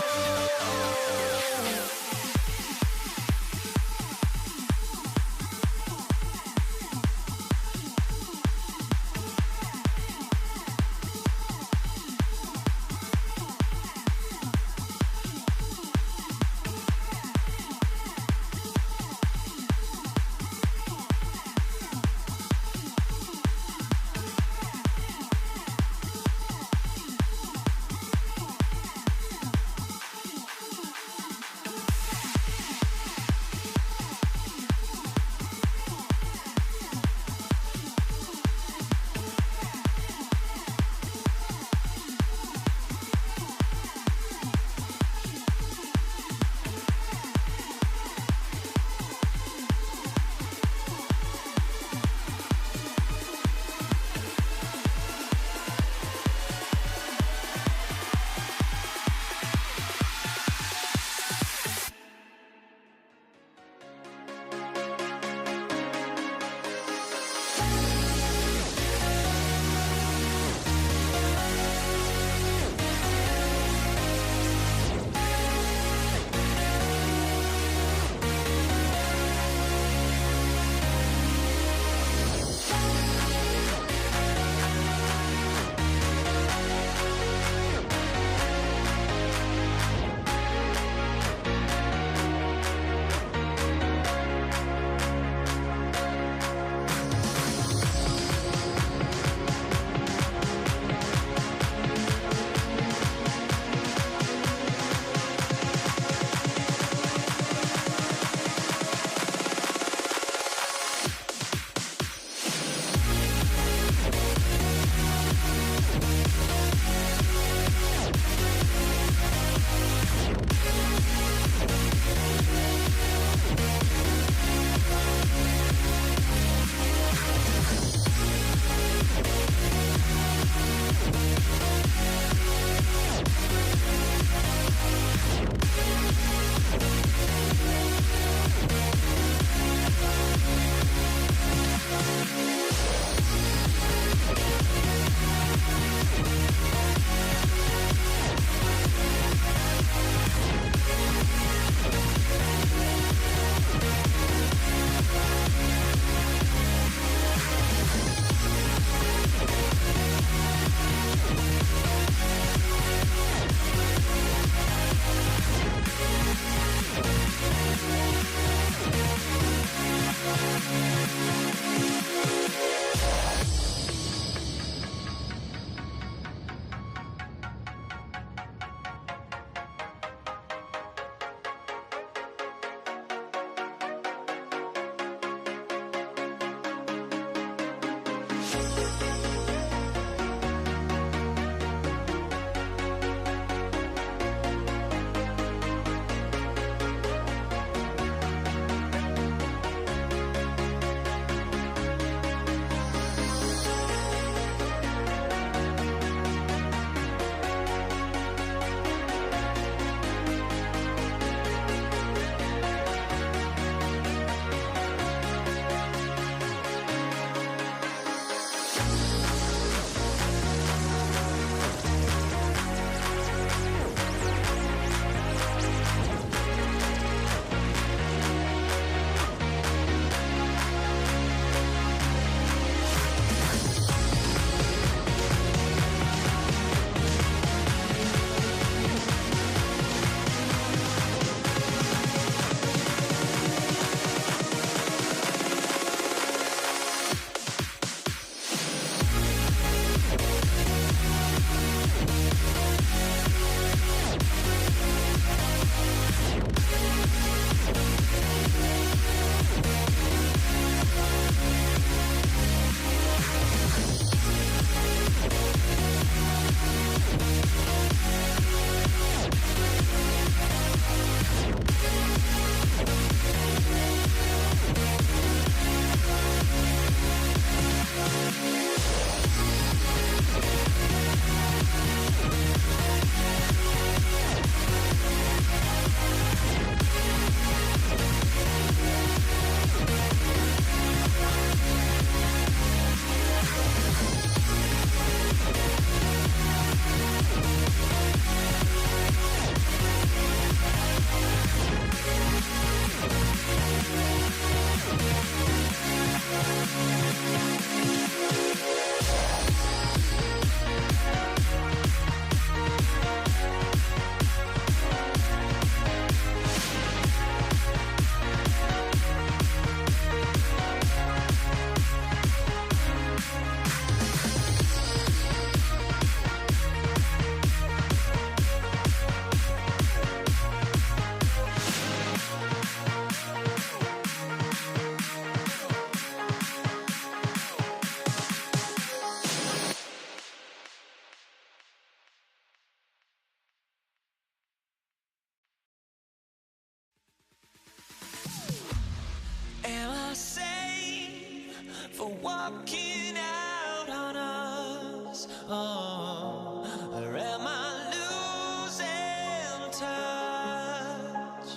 walking out on us? Oh, or am I losing touch?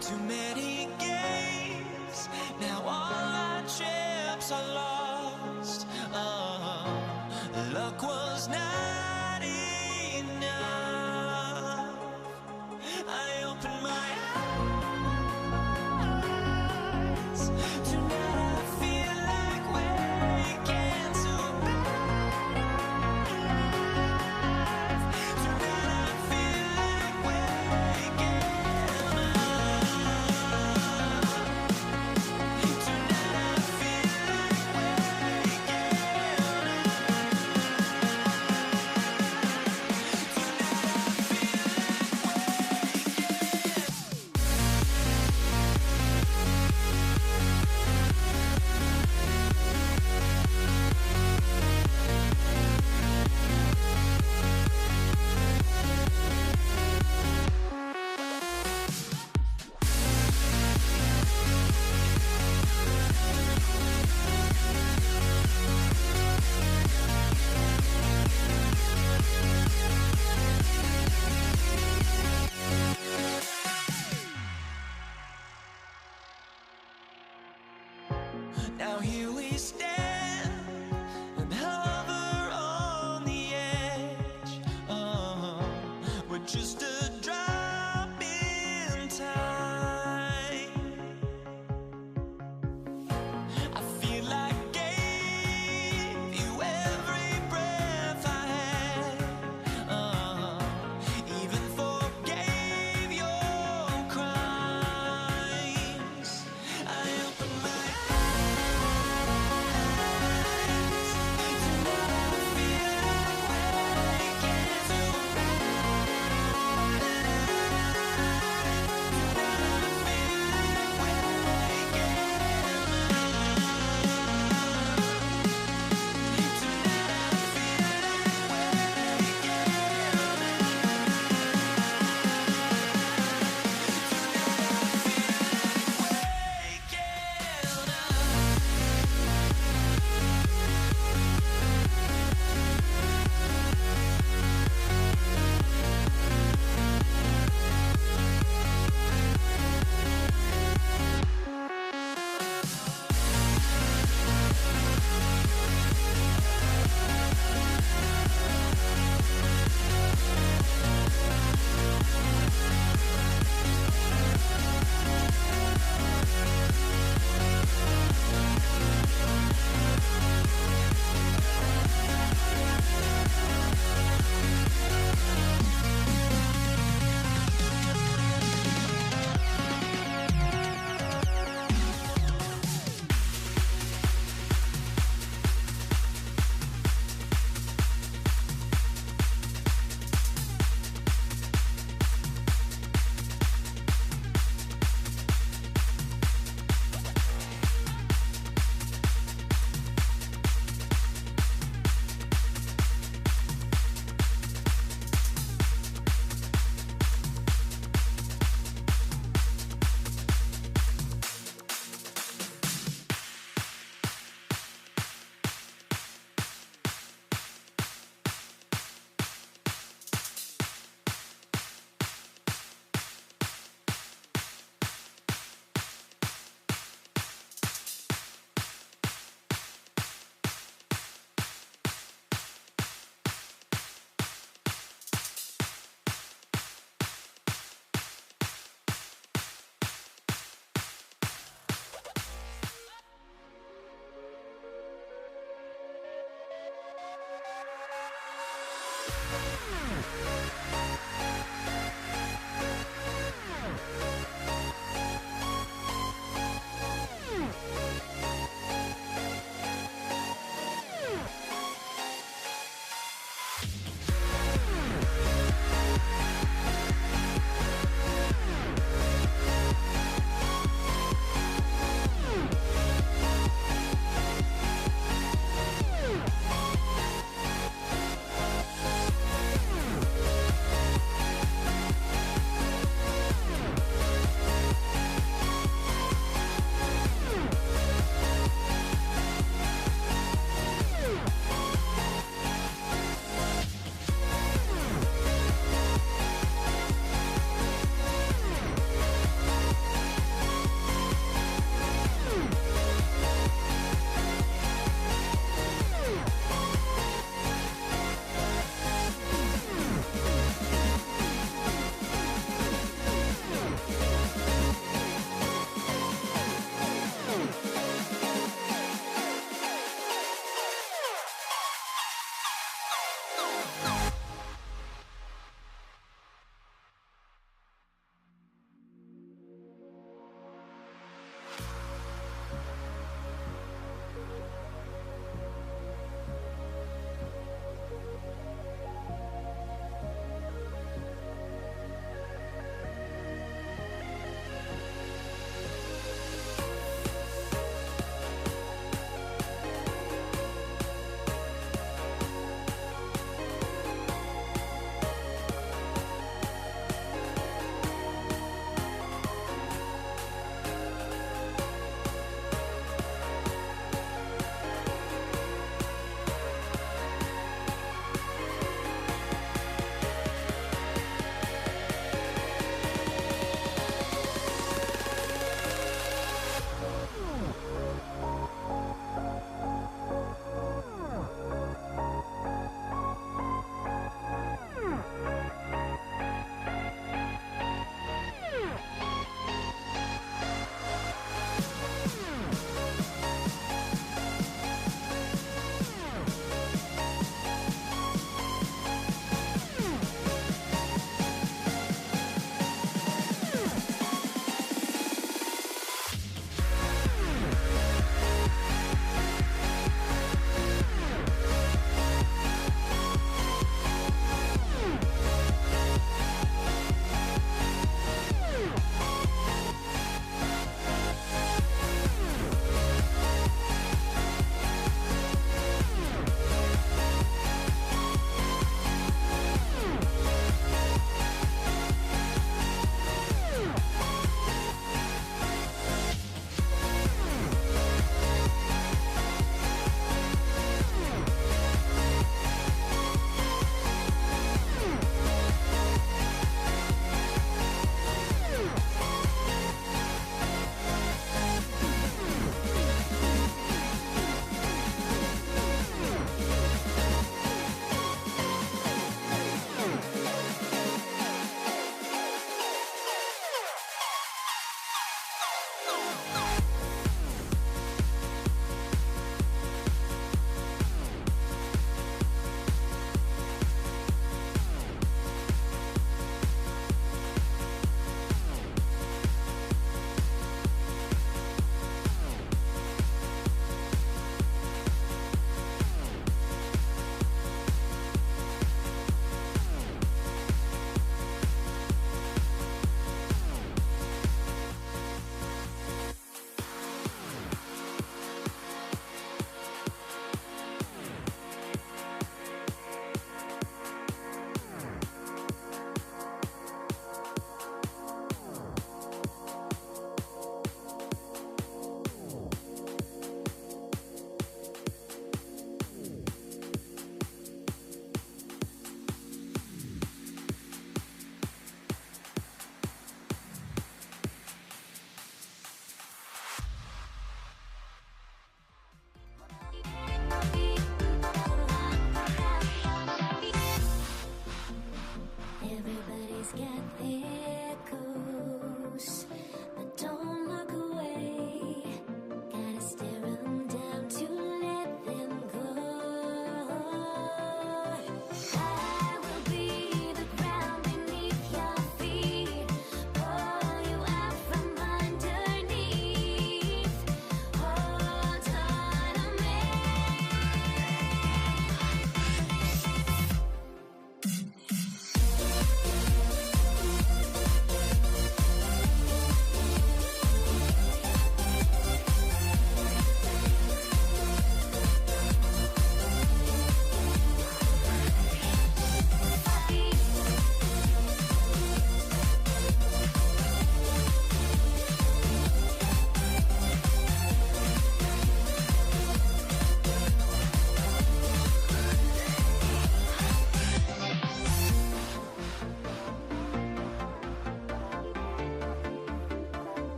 Too many games, now all our chips are lost. Oh, luck was not enough. I opened my eyes. Tonight I feel like waking to a better life. Tonight I feel like waking up. Tonight I feel like waking up.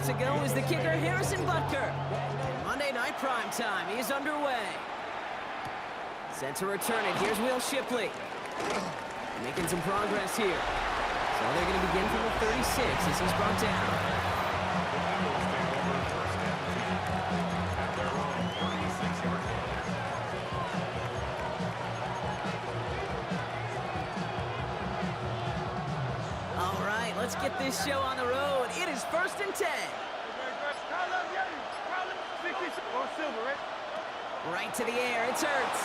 minutes ago is the kicker Harrison Butker. Monday Night Primetime is underway. Set to return it. Here's Will Shipley. Making some progress here. So they're going to begin from the 36 as he's brought down. All right, let's get this show on the road. It is 1st and 10. Right to the air, it's Hurts.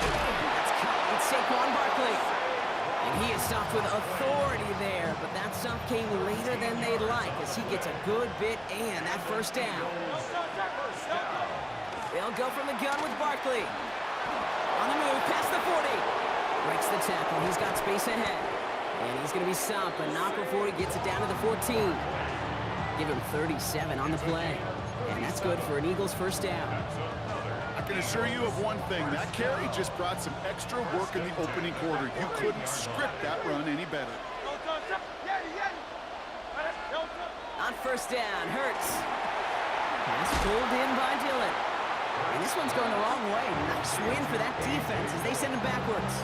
That's caught with Saquon Barkley. And he is stopped with authority there, but that stop came later than they'd like as he gets a good bit and that first down. They'll go from the gun with Barkley. On the move, past the 40. Breaks the tackle, he's got space ahead. And he's going to be stopped, but not before he gets it down to the 14. Give him 37 on the play. And that's good for an Eagles first down. I can assure you of one thing. That carry just brought some extra work in the opening quarter. You couldn't script that run any better. On first down, Hurts. Pass pulled in by Dillon. And this one's going the wrong way. Nice win for that defense as they send him backwards.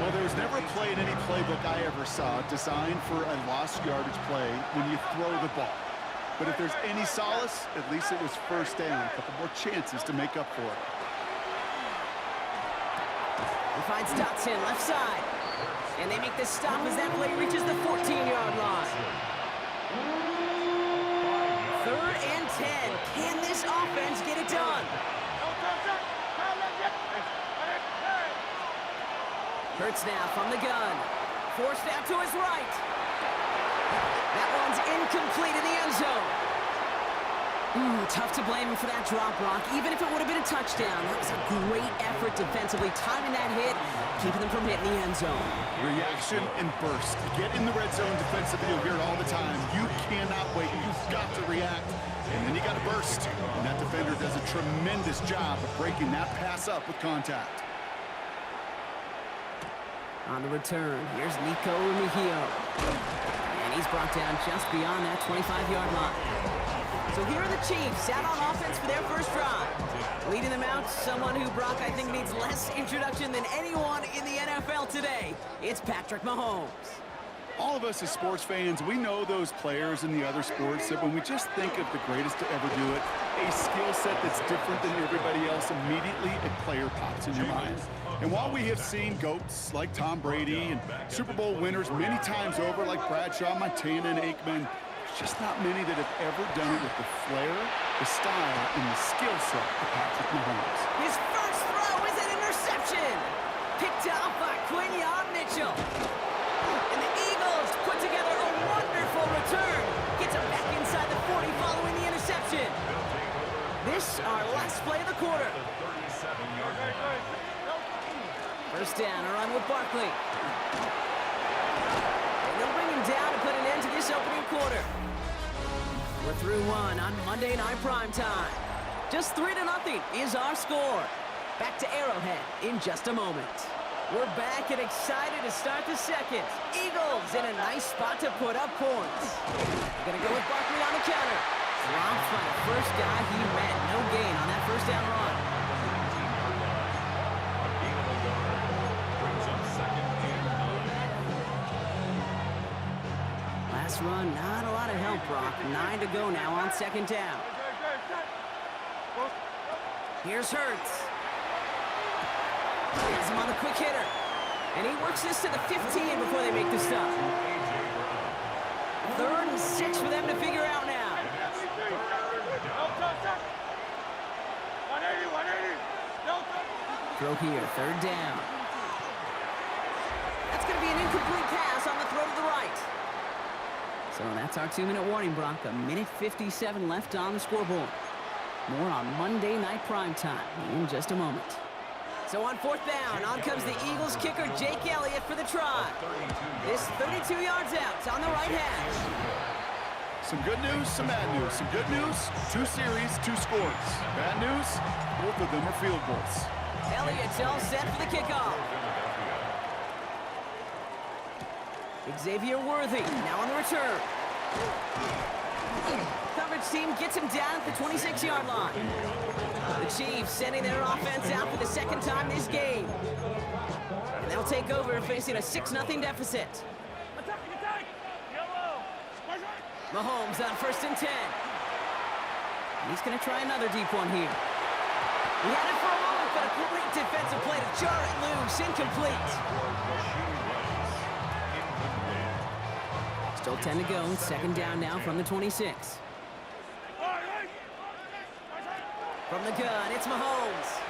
Well, there was never a play in any playbook I ever saw designed for a lost yardage play when you throw the ball. But if there's any solace, at least it was first down. A couple more chances to make up for it. He finds Dotson left side. And they make the stop as that play reaches the 14-yard line. 3rd and 10. Can this offense get it done? Hurts now from the gun. Forced out to his right. That one's incomplete in the end zone. Tough to blame him for that drop, Brock, even if it would have been a touchdown. That was a great effort defensively, timing that hit, keeping them from hitting the end zone. Reaction and burst. Get in the red zone defensively. You'll hear it all the time. You cannot wait. You've got to react. And then you got to burst. And that defender does a tremendous job of breaking that pass up with contact. On the return, here's Nico Mejio. And he's brought down just beyond that 25-yard line. So here are the Chiefs out on offense for their first drive. Leading them out, someone who, Brock, I think needs less introduction than anyone in the NFL today. It's Patrick Mahomes. All of us as sports fans, we know those players in the other sports that when we just think of the greatest to ever do it, a skill set that's different than everybody else, immediately a player pops in your mind. And while we have seen GOATs like Tom Brady and Super Bowl winners many times over like Bradshaw, Montana, and Aikman, there's just not many that have ever done it with the flair, the style, and the skill set of Patrick Mahomes. His first throw is an interception. Picked off by Quinyon Mitchell. And the Eagles put together a wonderful return. Gets him back inside the 40 following the interception. This our last play of the quarter. First down, a run with Barkley. And they'll bring him down to put an end to this opening quarter. We're through one on Monday Night Primetime. Just 3-0 is our score. Back to Arrowhead in just a moment. We're back and excited to start the second. Eagles in a nice spot to put up points. They're going to go with Barkley on the counter. Dropped by the first guy he met. No gain on that first down run. Last run, not a lot of help, Brock. 9 to go now on second down. Here's Hurts. Has him on the quick hitter. And he works this to the 15 before they make the stop. 3rd and 6 for them to figure out now. Throw here, 3rd down. That's going to be an incomplete pass on the throw to the right. So that's our 2-minute warning, Brock. 1:57 left on the scoreboard. More on Monday Night Primetime in just a moment. So on 4th down, on comes the Eagles kicker, Jake Elliott, for the try. This 32 yards out on the right hash. Some good news, some bad news. Some good news, 2 series, 2 scores. Bad news, both of them are field goals. Elliott's all set for the kickoff. Xavier Worthy now on the return. Coverage team gets him down at the 26-yard line. The Chiefs sending their offense out for the second time this game. And they'll take over facing a 6-0 deficit. Mahomes on 1st and 10. He's going to try another deep one here. He had it for a moment, but a great defensive play to jar it loose. Incomplete. Still 10 to go. 2nd down now from the 26. From the gun, it's Mahomes.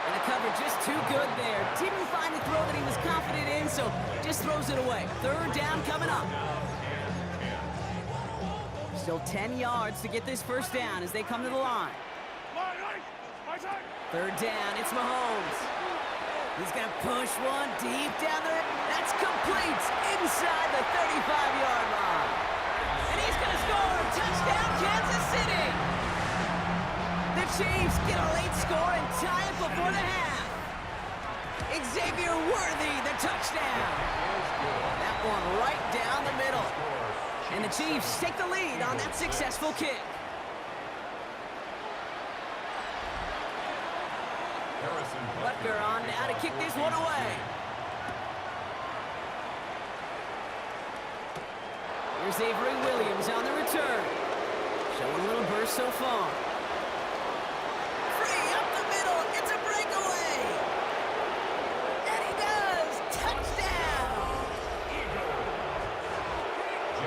And the cover just too good there. Didn't find the throw that he was confident in, so just throws it away. 3rd down coming up. Still 10 yards to get this 1st down as they come to the line. 3rd down, it's Mahomes. He's gonna push one deep down there. That's complete inside the 35-yard line. And he's gonna score. Touchdown, Kansas City. The Chiefs get a late score and tie it before the half. Xavier Worthy, the touchdown. That one right down the middle. And the Chiefs take the lead on that successful kick. Butker on now to kick this one away. Here's Avery Williams on the return. Showing a little burst so far. Free up the middle. It's a breakaway. And he does. Touchdown.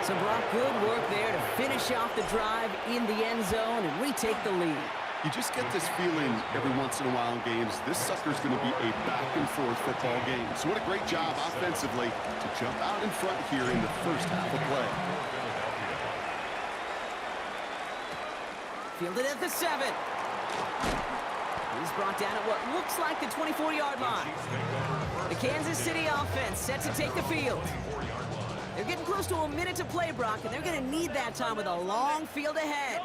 So Brock, good work there to finish off the drive in the end zone and retake the lead. You just get this feeling every once in a while in games, this sucker's going to be a back-and-forth football game. So what a great job offensively to jump out in front here in the first half of play. Fielded at the 7. He's brought down at what looks like the 24-yard line. The Kansas City offense set to take the field. They're getting close to a minute to play, Brock, and they're going to need that time with a long field ahead.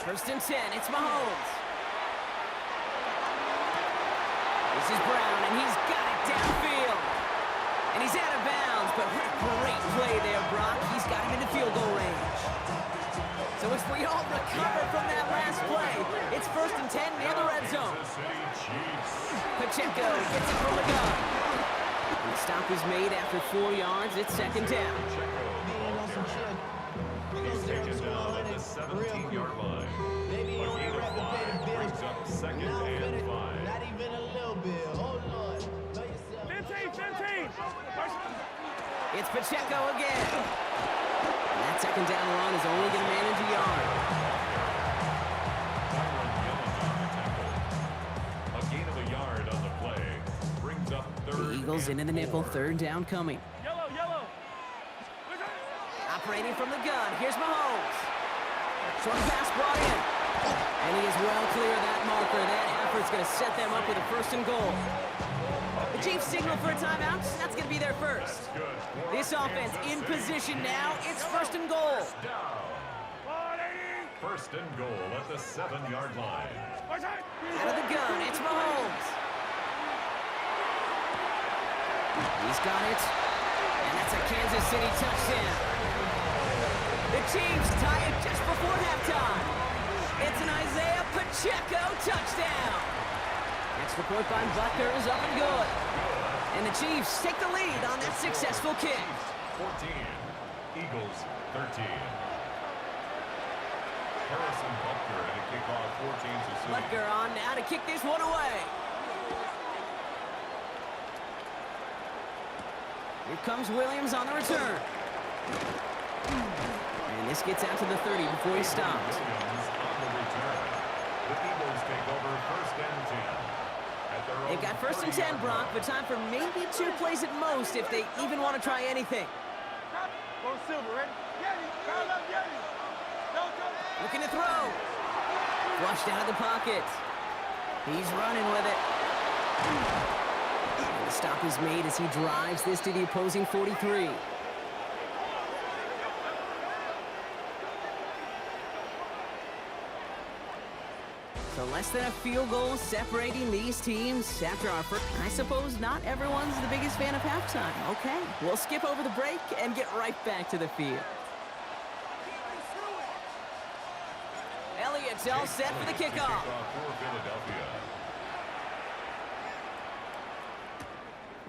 First and 10, it's Mahomes. This is Brown, and he's got it downfield. And he's out of bounds, but what a great play there, Brock. He's got him into field goal range. So as we all recover from that last play, it's 1st and 10 near the red zone. Pacheco gets it from the gun. And the stop is made after 4 yards. It's 2nd down. He's taken down at the 17-yard line. A gain of 5 brings up 2nd and 5. Not even a little bit. Hold on. 15. It's Pacheco again. And that 2nd down run is only going to manage a yard. A gain of a yard on the play brings up 3rd. The Eagles into the nickel, 3rd down coming. Yellow. Operating from the gun, here's Mahomes. Short pass brought in. And he is well clear of that marker. That effort's going to set them up with a 1st and goal. The Chiefs signal for a timeout. That's going to be their first. This offense in position now. It's 1st and goal. 1st and goal at the 7-yard line. Out of the gun, it's Mahomes. He's got it. And that's a Kansas City touchdown. The Chiefs tie it just before halftime. It's an Isaiah Pacheco touchdown. Extra point by Butker is up and good. And the Chiefs take the lead on that successful kick. 14, Eagles 13. Harrison Butker and a kickoff for Kansas City. Butker on now to kick this one away. Here comes Williams on the return. And this gets out to the 30 before he stops. On the return. The Eagles take over 1st and 10. They've got 1st and 10, Brock, but time for maybe 2 plays at most if they even want to try anything. Go Silver, ready? Looking to throw. Flushed out of the pocket. He's running with it. And the stop is made as he drives this to the opposing 43. So Less than a field goal separating these teams after our first. I suppose not everyone's the biggest fan of halftime. Okay, we'll skip over the break and get right back to the field. Elliott's all set for the kickoff. For Philadelphia.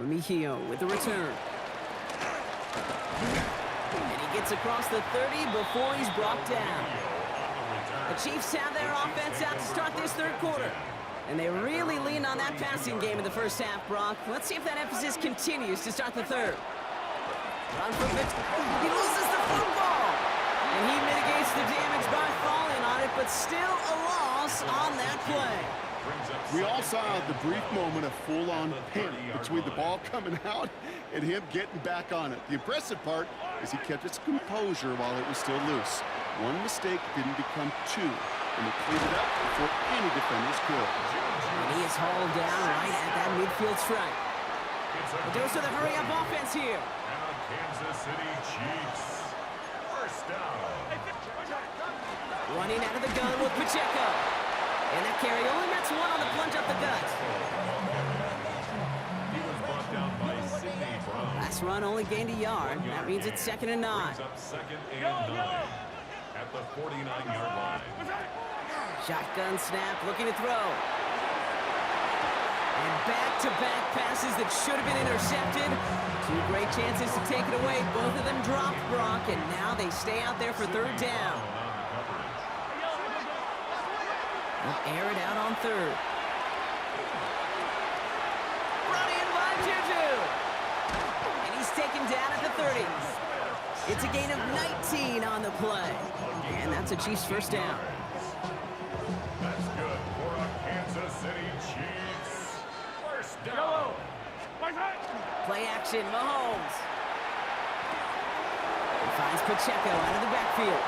Remigio with the return. And he gets across the 30 before he's brought down. The Chiefs have their offense out to start this third quarter. And they really leaned on that passing game in the first half, Brock. Let's see if that emphasis continues to start the third. Run for he loses the football. And he mitigates the damage by falling on it, but still a loss on that play. We all saw the brief moment of full-on panic between the ball coming out and him getting back on it. The impressive part is he kept his composure while it was still loose. One mistake didn't become two, and they cleaned it up before any defenders could. And he is hauled down right at that midfield stripe. A dose of the hurry-up offense here. And the Kansas City Chiefs. First down. Running out of the gun with Pacheco. And that carry only nets one on the plunge up the gut. He was brought down by Sidney Brown. Last run only gained a yard. That means it's 2nd and 9. Brings up 2nd and 9 at the 49-yard line. Shotgun snap, looking to throw. And back-to-back passes that should have been intercepted. Two great chances to take it away. Both of them dropped, Brock, and now they stay out there for third down. They'll air it out on third. Brought in by Juju. And he's taken down at the 30. It's a gain of 19 on the play. And that's a Chiefs first down. That's good for a Kansas City Chiefs. First down. Play action, Mahomes. He finds Pacheco out of the backfield.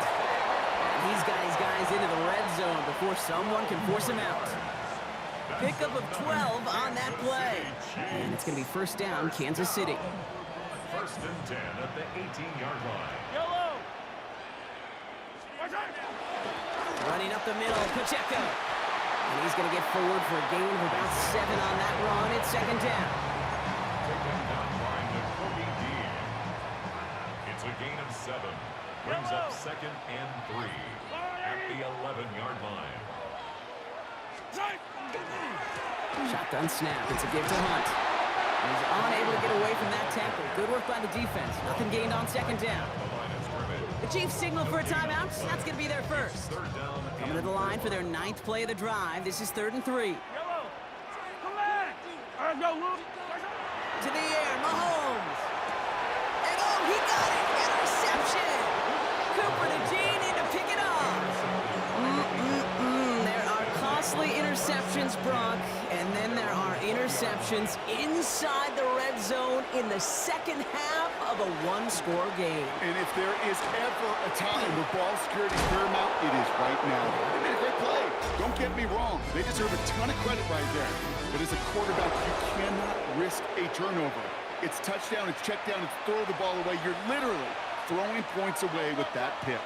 And he's got his guys into the red zone before someone can force him out. Pickup of 12 on that play. And it's going to be first down, Kansas City. First and 10 at the 18-yard line. Running up the middle, Pacheco. And he's going to get forward for a gain of about 7 on that run. It's 2nd down. Taken down by Nakobe Dean. It's a gain of 7. Brings up 2nd and 3 at the 11-yard line. Shotgun snap. It's a give to Hunt. He's unable to get away from that tackle. Good work by the defense. Nothing gained on 2nd down. The line of scrimmage. The Chiefs signal for a timeout. That's going to be their first. Third down Coming to the line for their 9th play of the drive. This is 3rd and 3. To the air, Mahomes. And oh, he got it. Interception. Cooper to Gene in to pick it up. There are costly interceptions, Brock, and then there are interceptions inside the red zone in the second half of a one-score game. And if there is ever a time where ball security is paramount, it is right now. They made a great play. Don't get me wrong. They deserve a ton of credit right there. But as a quarterback, you cannot risk a turnover. It's touchdown, it's check down, it's throw the ball away. You're literally throwing points away with that pick.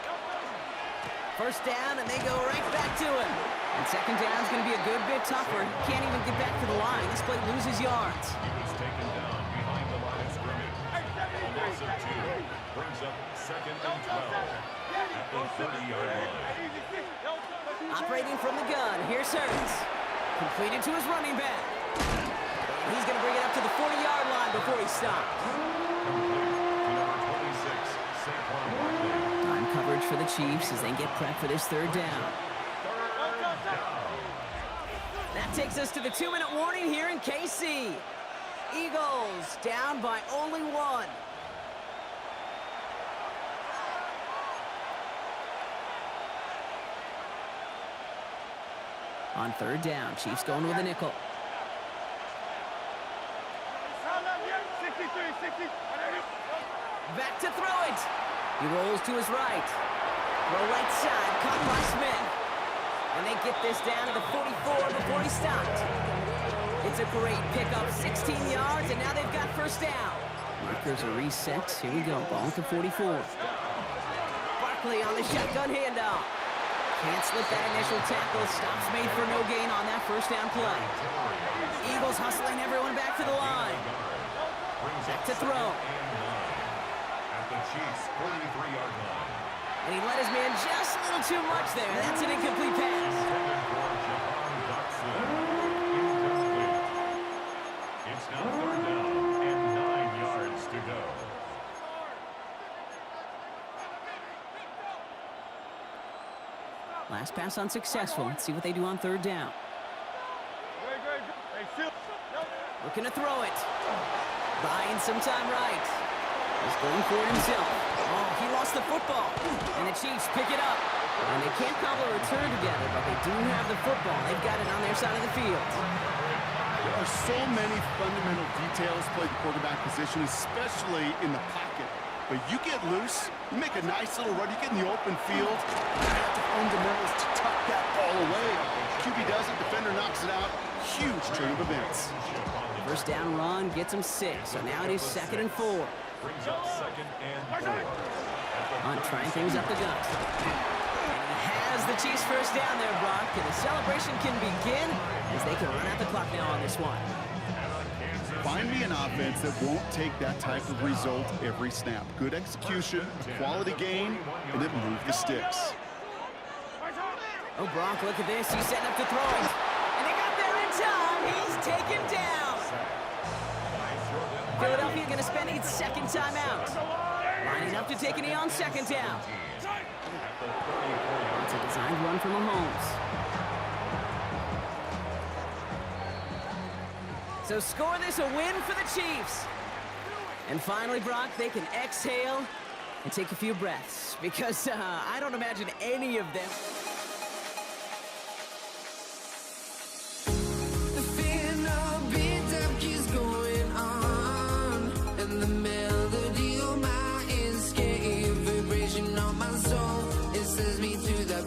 First down, and they go right back to him. And 2nd down is going to be a good bit tougher. Can't even get back to the line. This play loses yards. He was taken down behind the line of scrimmage. A loss of 2. Brings up 2nd and 12 at the 30-yard line. Operating from the gun, here's Hurts. Completed to his running back. And he's going to bring it up to the 40-yard line before he stops. Number 26, Saquon Barkley. Time coverage for the Chiefs as they get prepped for this third down. That takes us to the 2-minute warning here in KC. Eagles down by only 1. On third down, Chiefs going with a nickel. Back to throw it. He rolls to his right. Throw right side, caught by Smith. And they get this down to the 44 before he stopped. It's a great pickup, 16 yards, and now they've got first down. Markers are reset. Here we go, ball at the 44. Barkley on the shotgun handoff. Can't slip that initial tackle. Stops made for no gain on that first down play. Eagles hustling everyone back to the line. Back to throw. At the Chiefs' 43-yard line. And he let his man just a little too much there. That's an incomplete pass. It's now 3rd down and 9 yards to go. Last pass unsuccessful. Let's see what they do on 3rd down. Looking to throw it. Buying some time right. He's going for it himself. Oh, he lost the football. And the Chiefs pick it up. And they can't cobble a return together, but they do have the football. They've got it on their side of the field. There are so many fundamental details play the quarterback position, especially in the pocket. But you get loose, you make a nice little run, you get in the open field, you have the fundamentals to tuck that ball away. QB does it, defender knocks it out. Huge turn of events. First down run gets him 6. So now it is 2nd and 4. Brings up 2nd and 4. Hunt trying things up the gut. And he has the Chiefs first down there, Brock. And the celebration can begin as they can run out the clock now on this one. Find me an offense that won't take that type of result every snap. Good execution, quality game, and then move the sticks. Oh, Brock, look at this. He's setting up to throw it. And he got there in time. He's taken down. Philadelphia going to spend its 2nd timeout. Lining up to take a knee on 2nd down. It's a designed run from Mahomes. So score this a win for the Chiefs. And finally, Brock, they can exhale and take a few breaths. Because I don't imagine any of them... The fear no beat-up keeps going on, and the melody of my escape, vibration on my soul, it sends me to the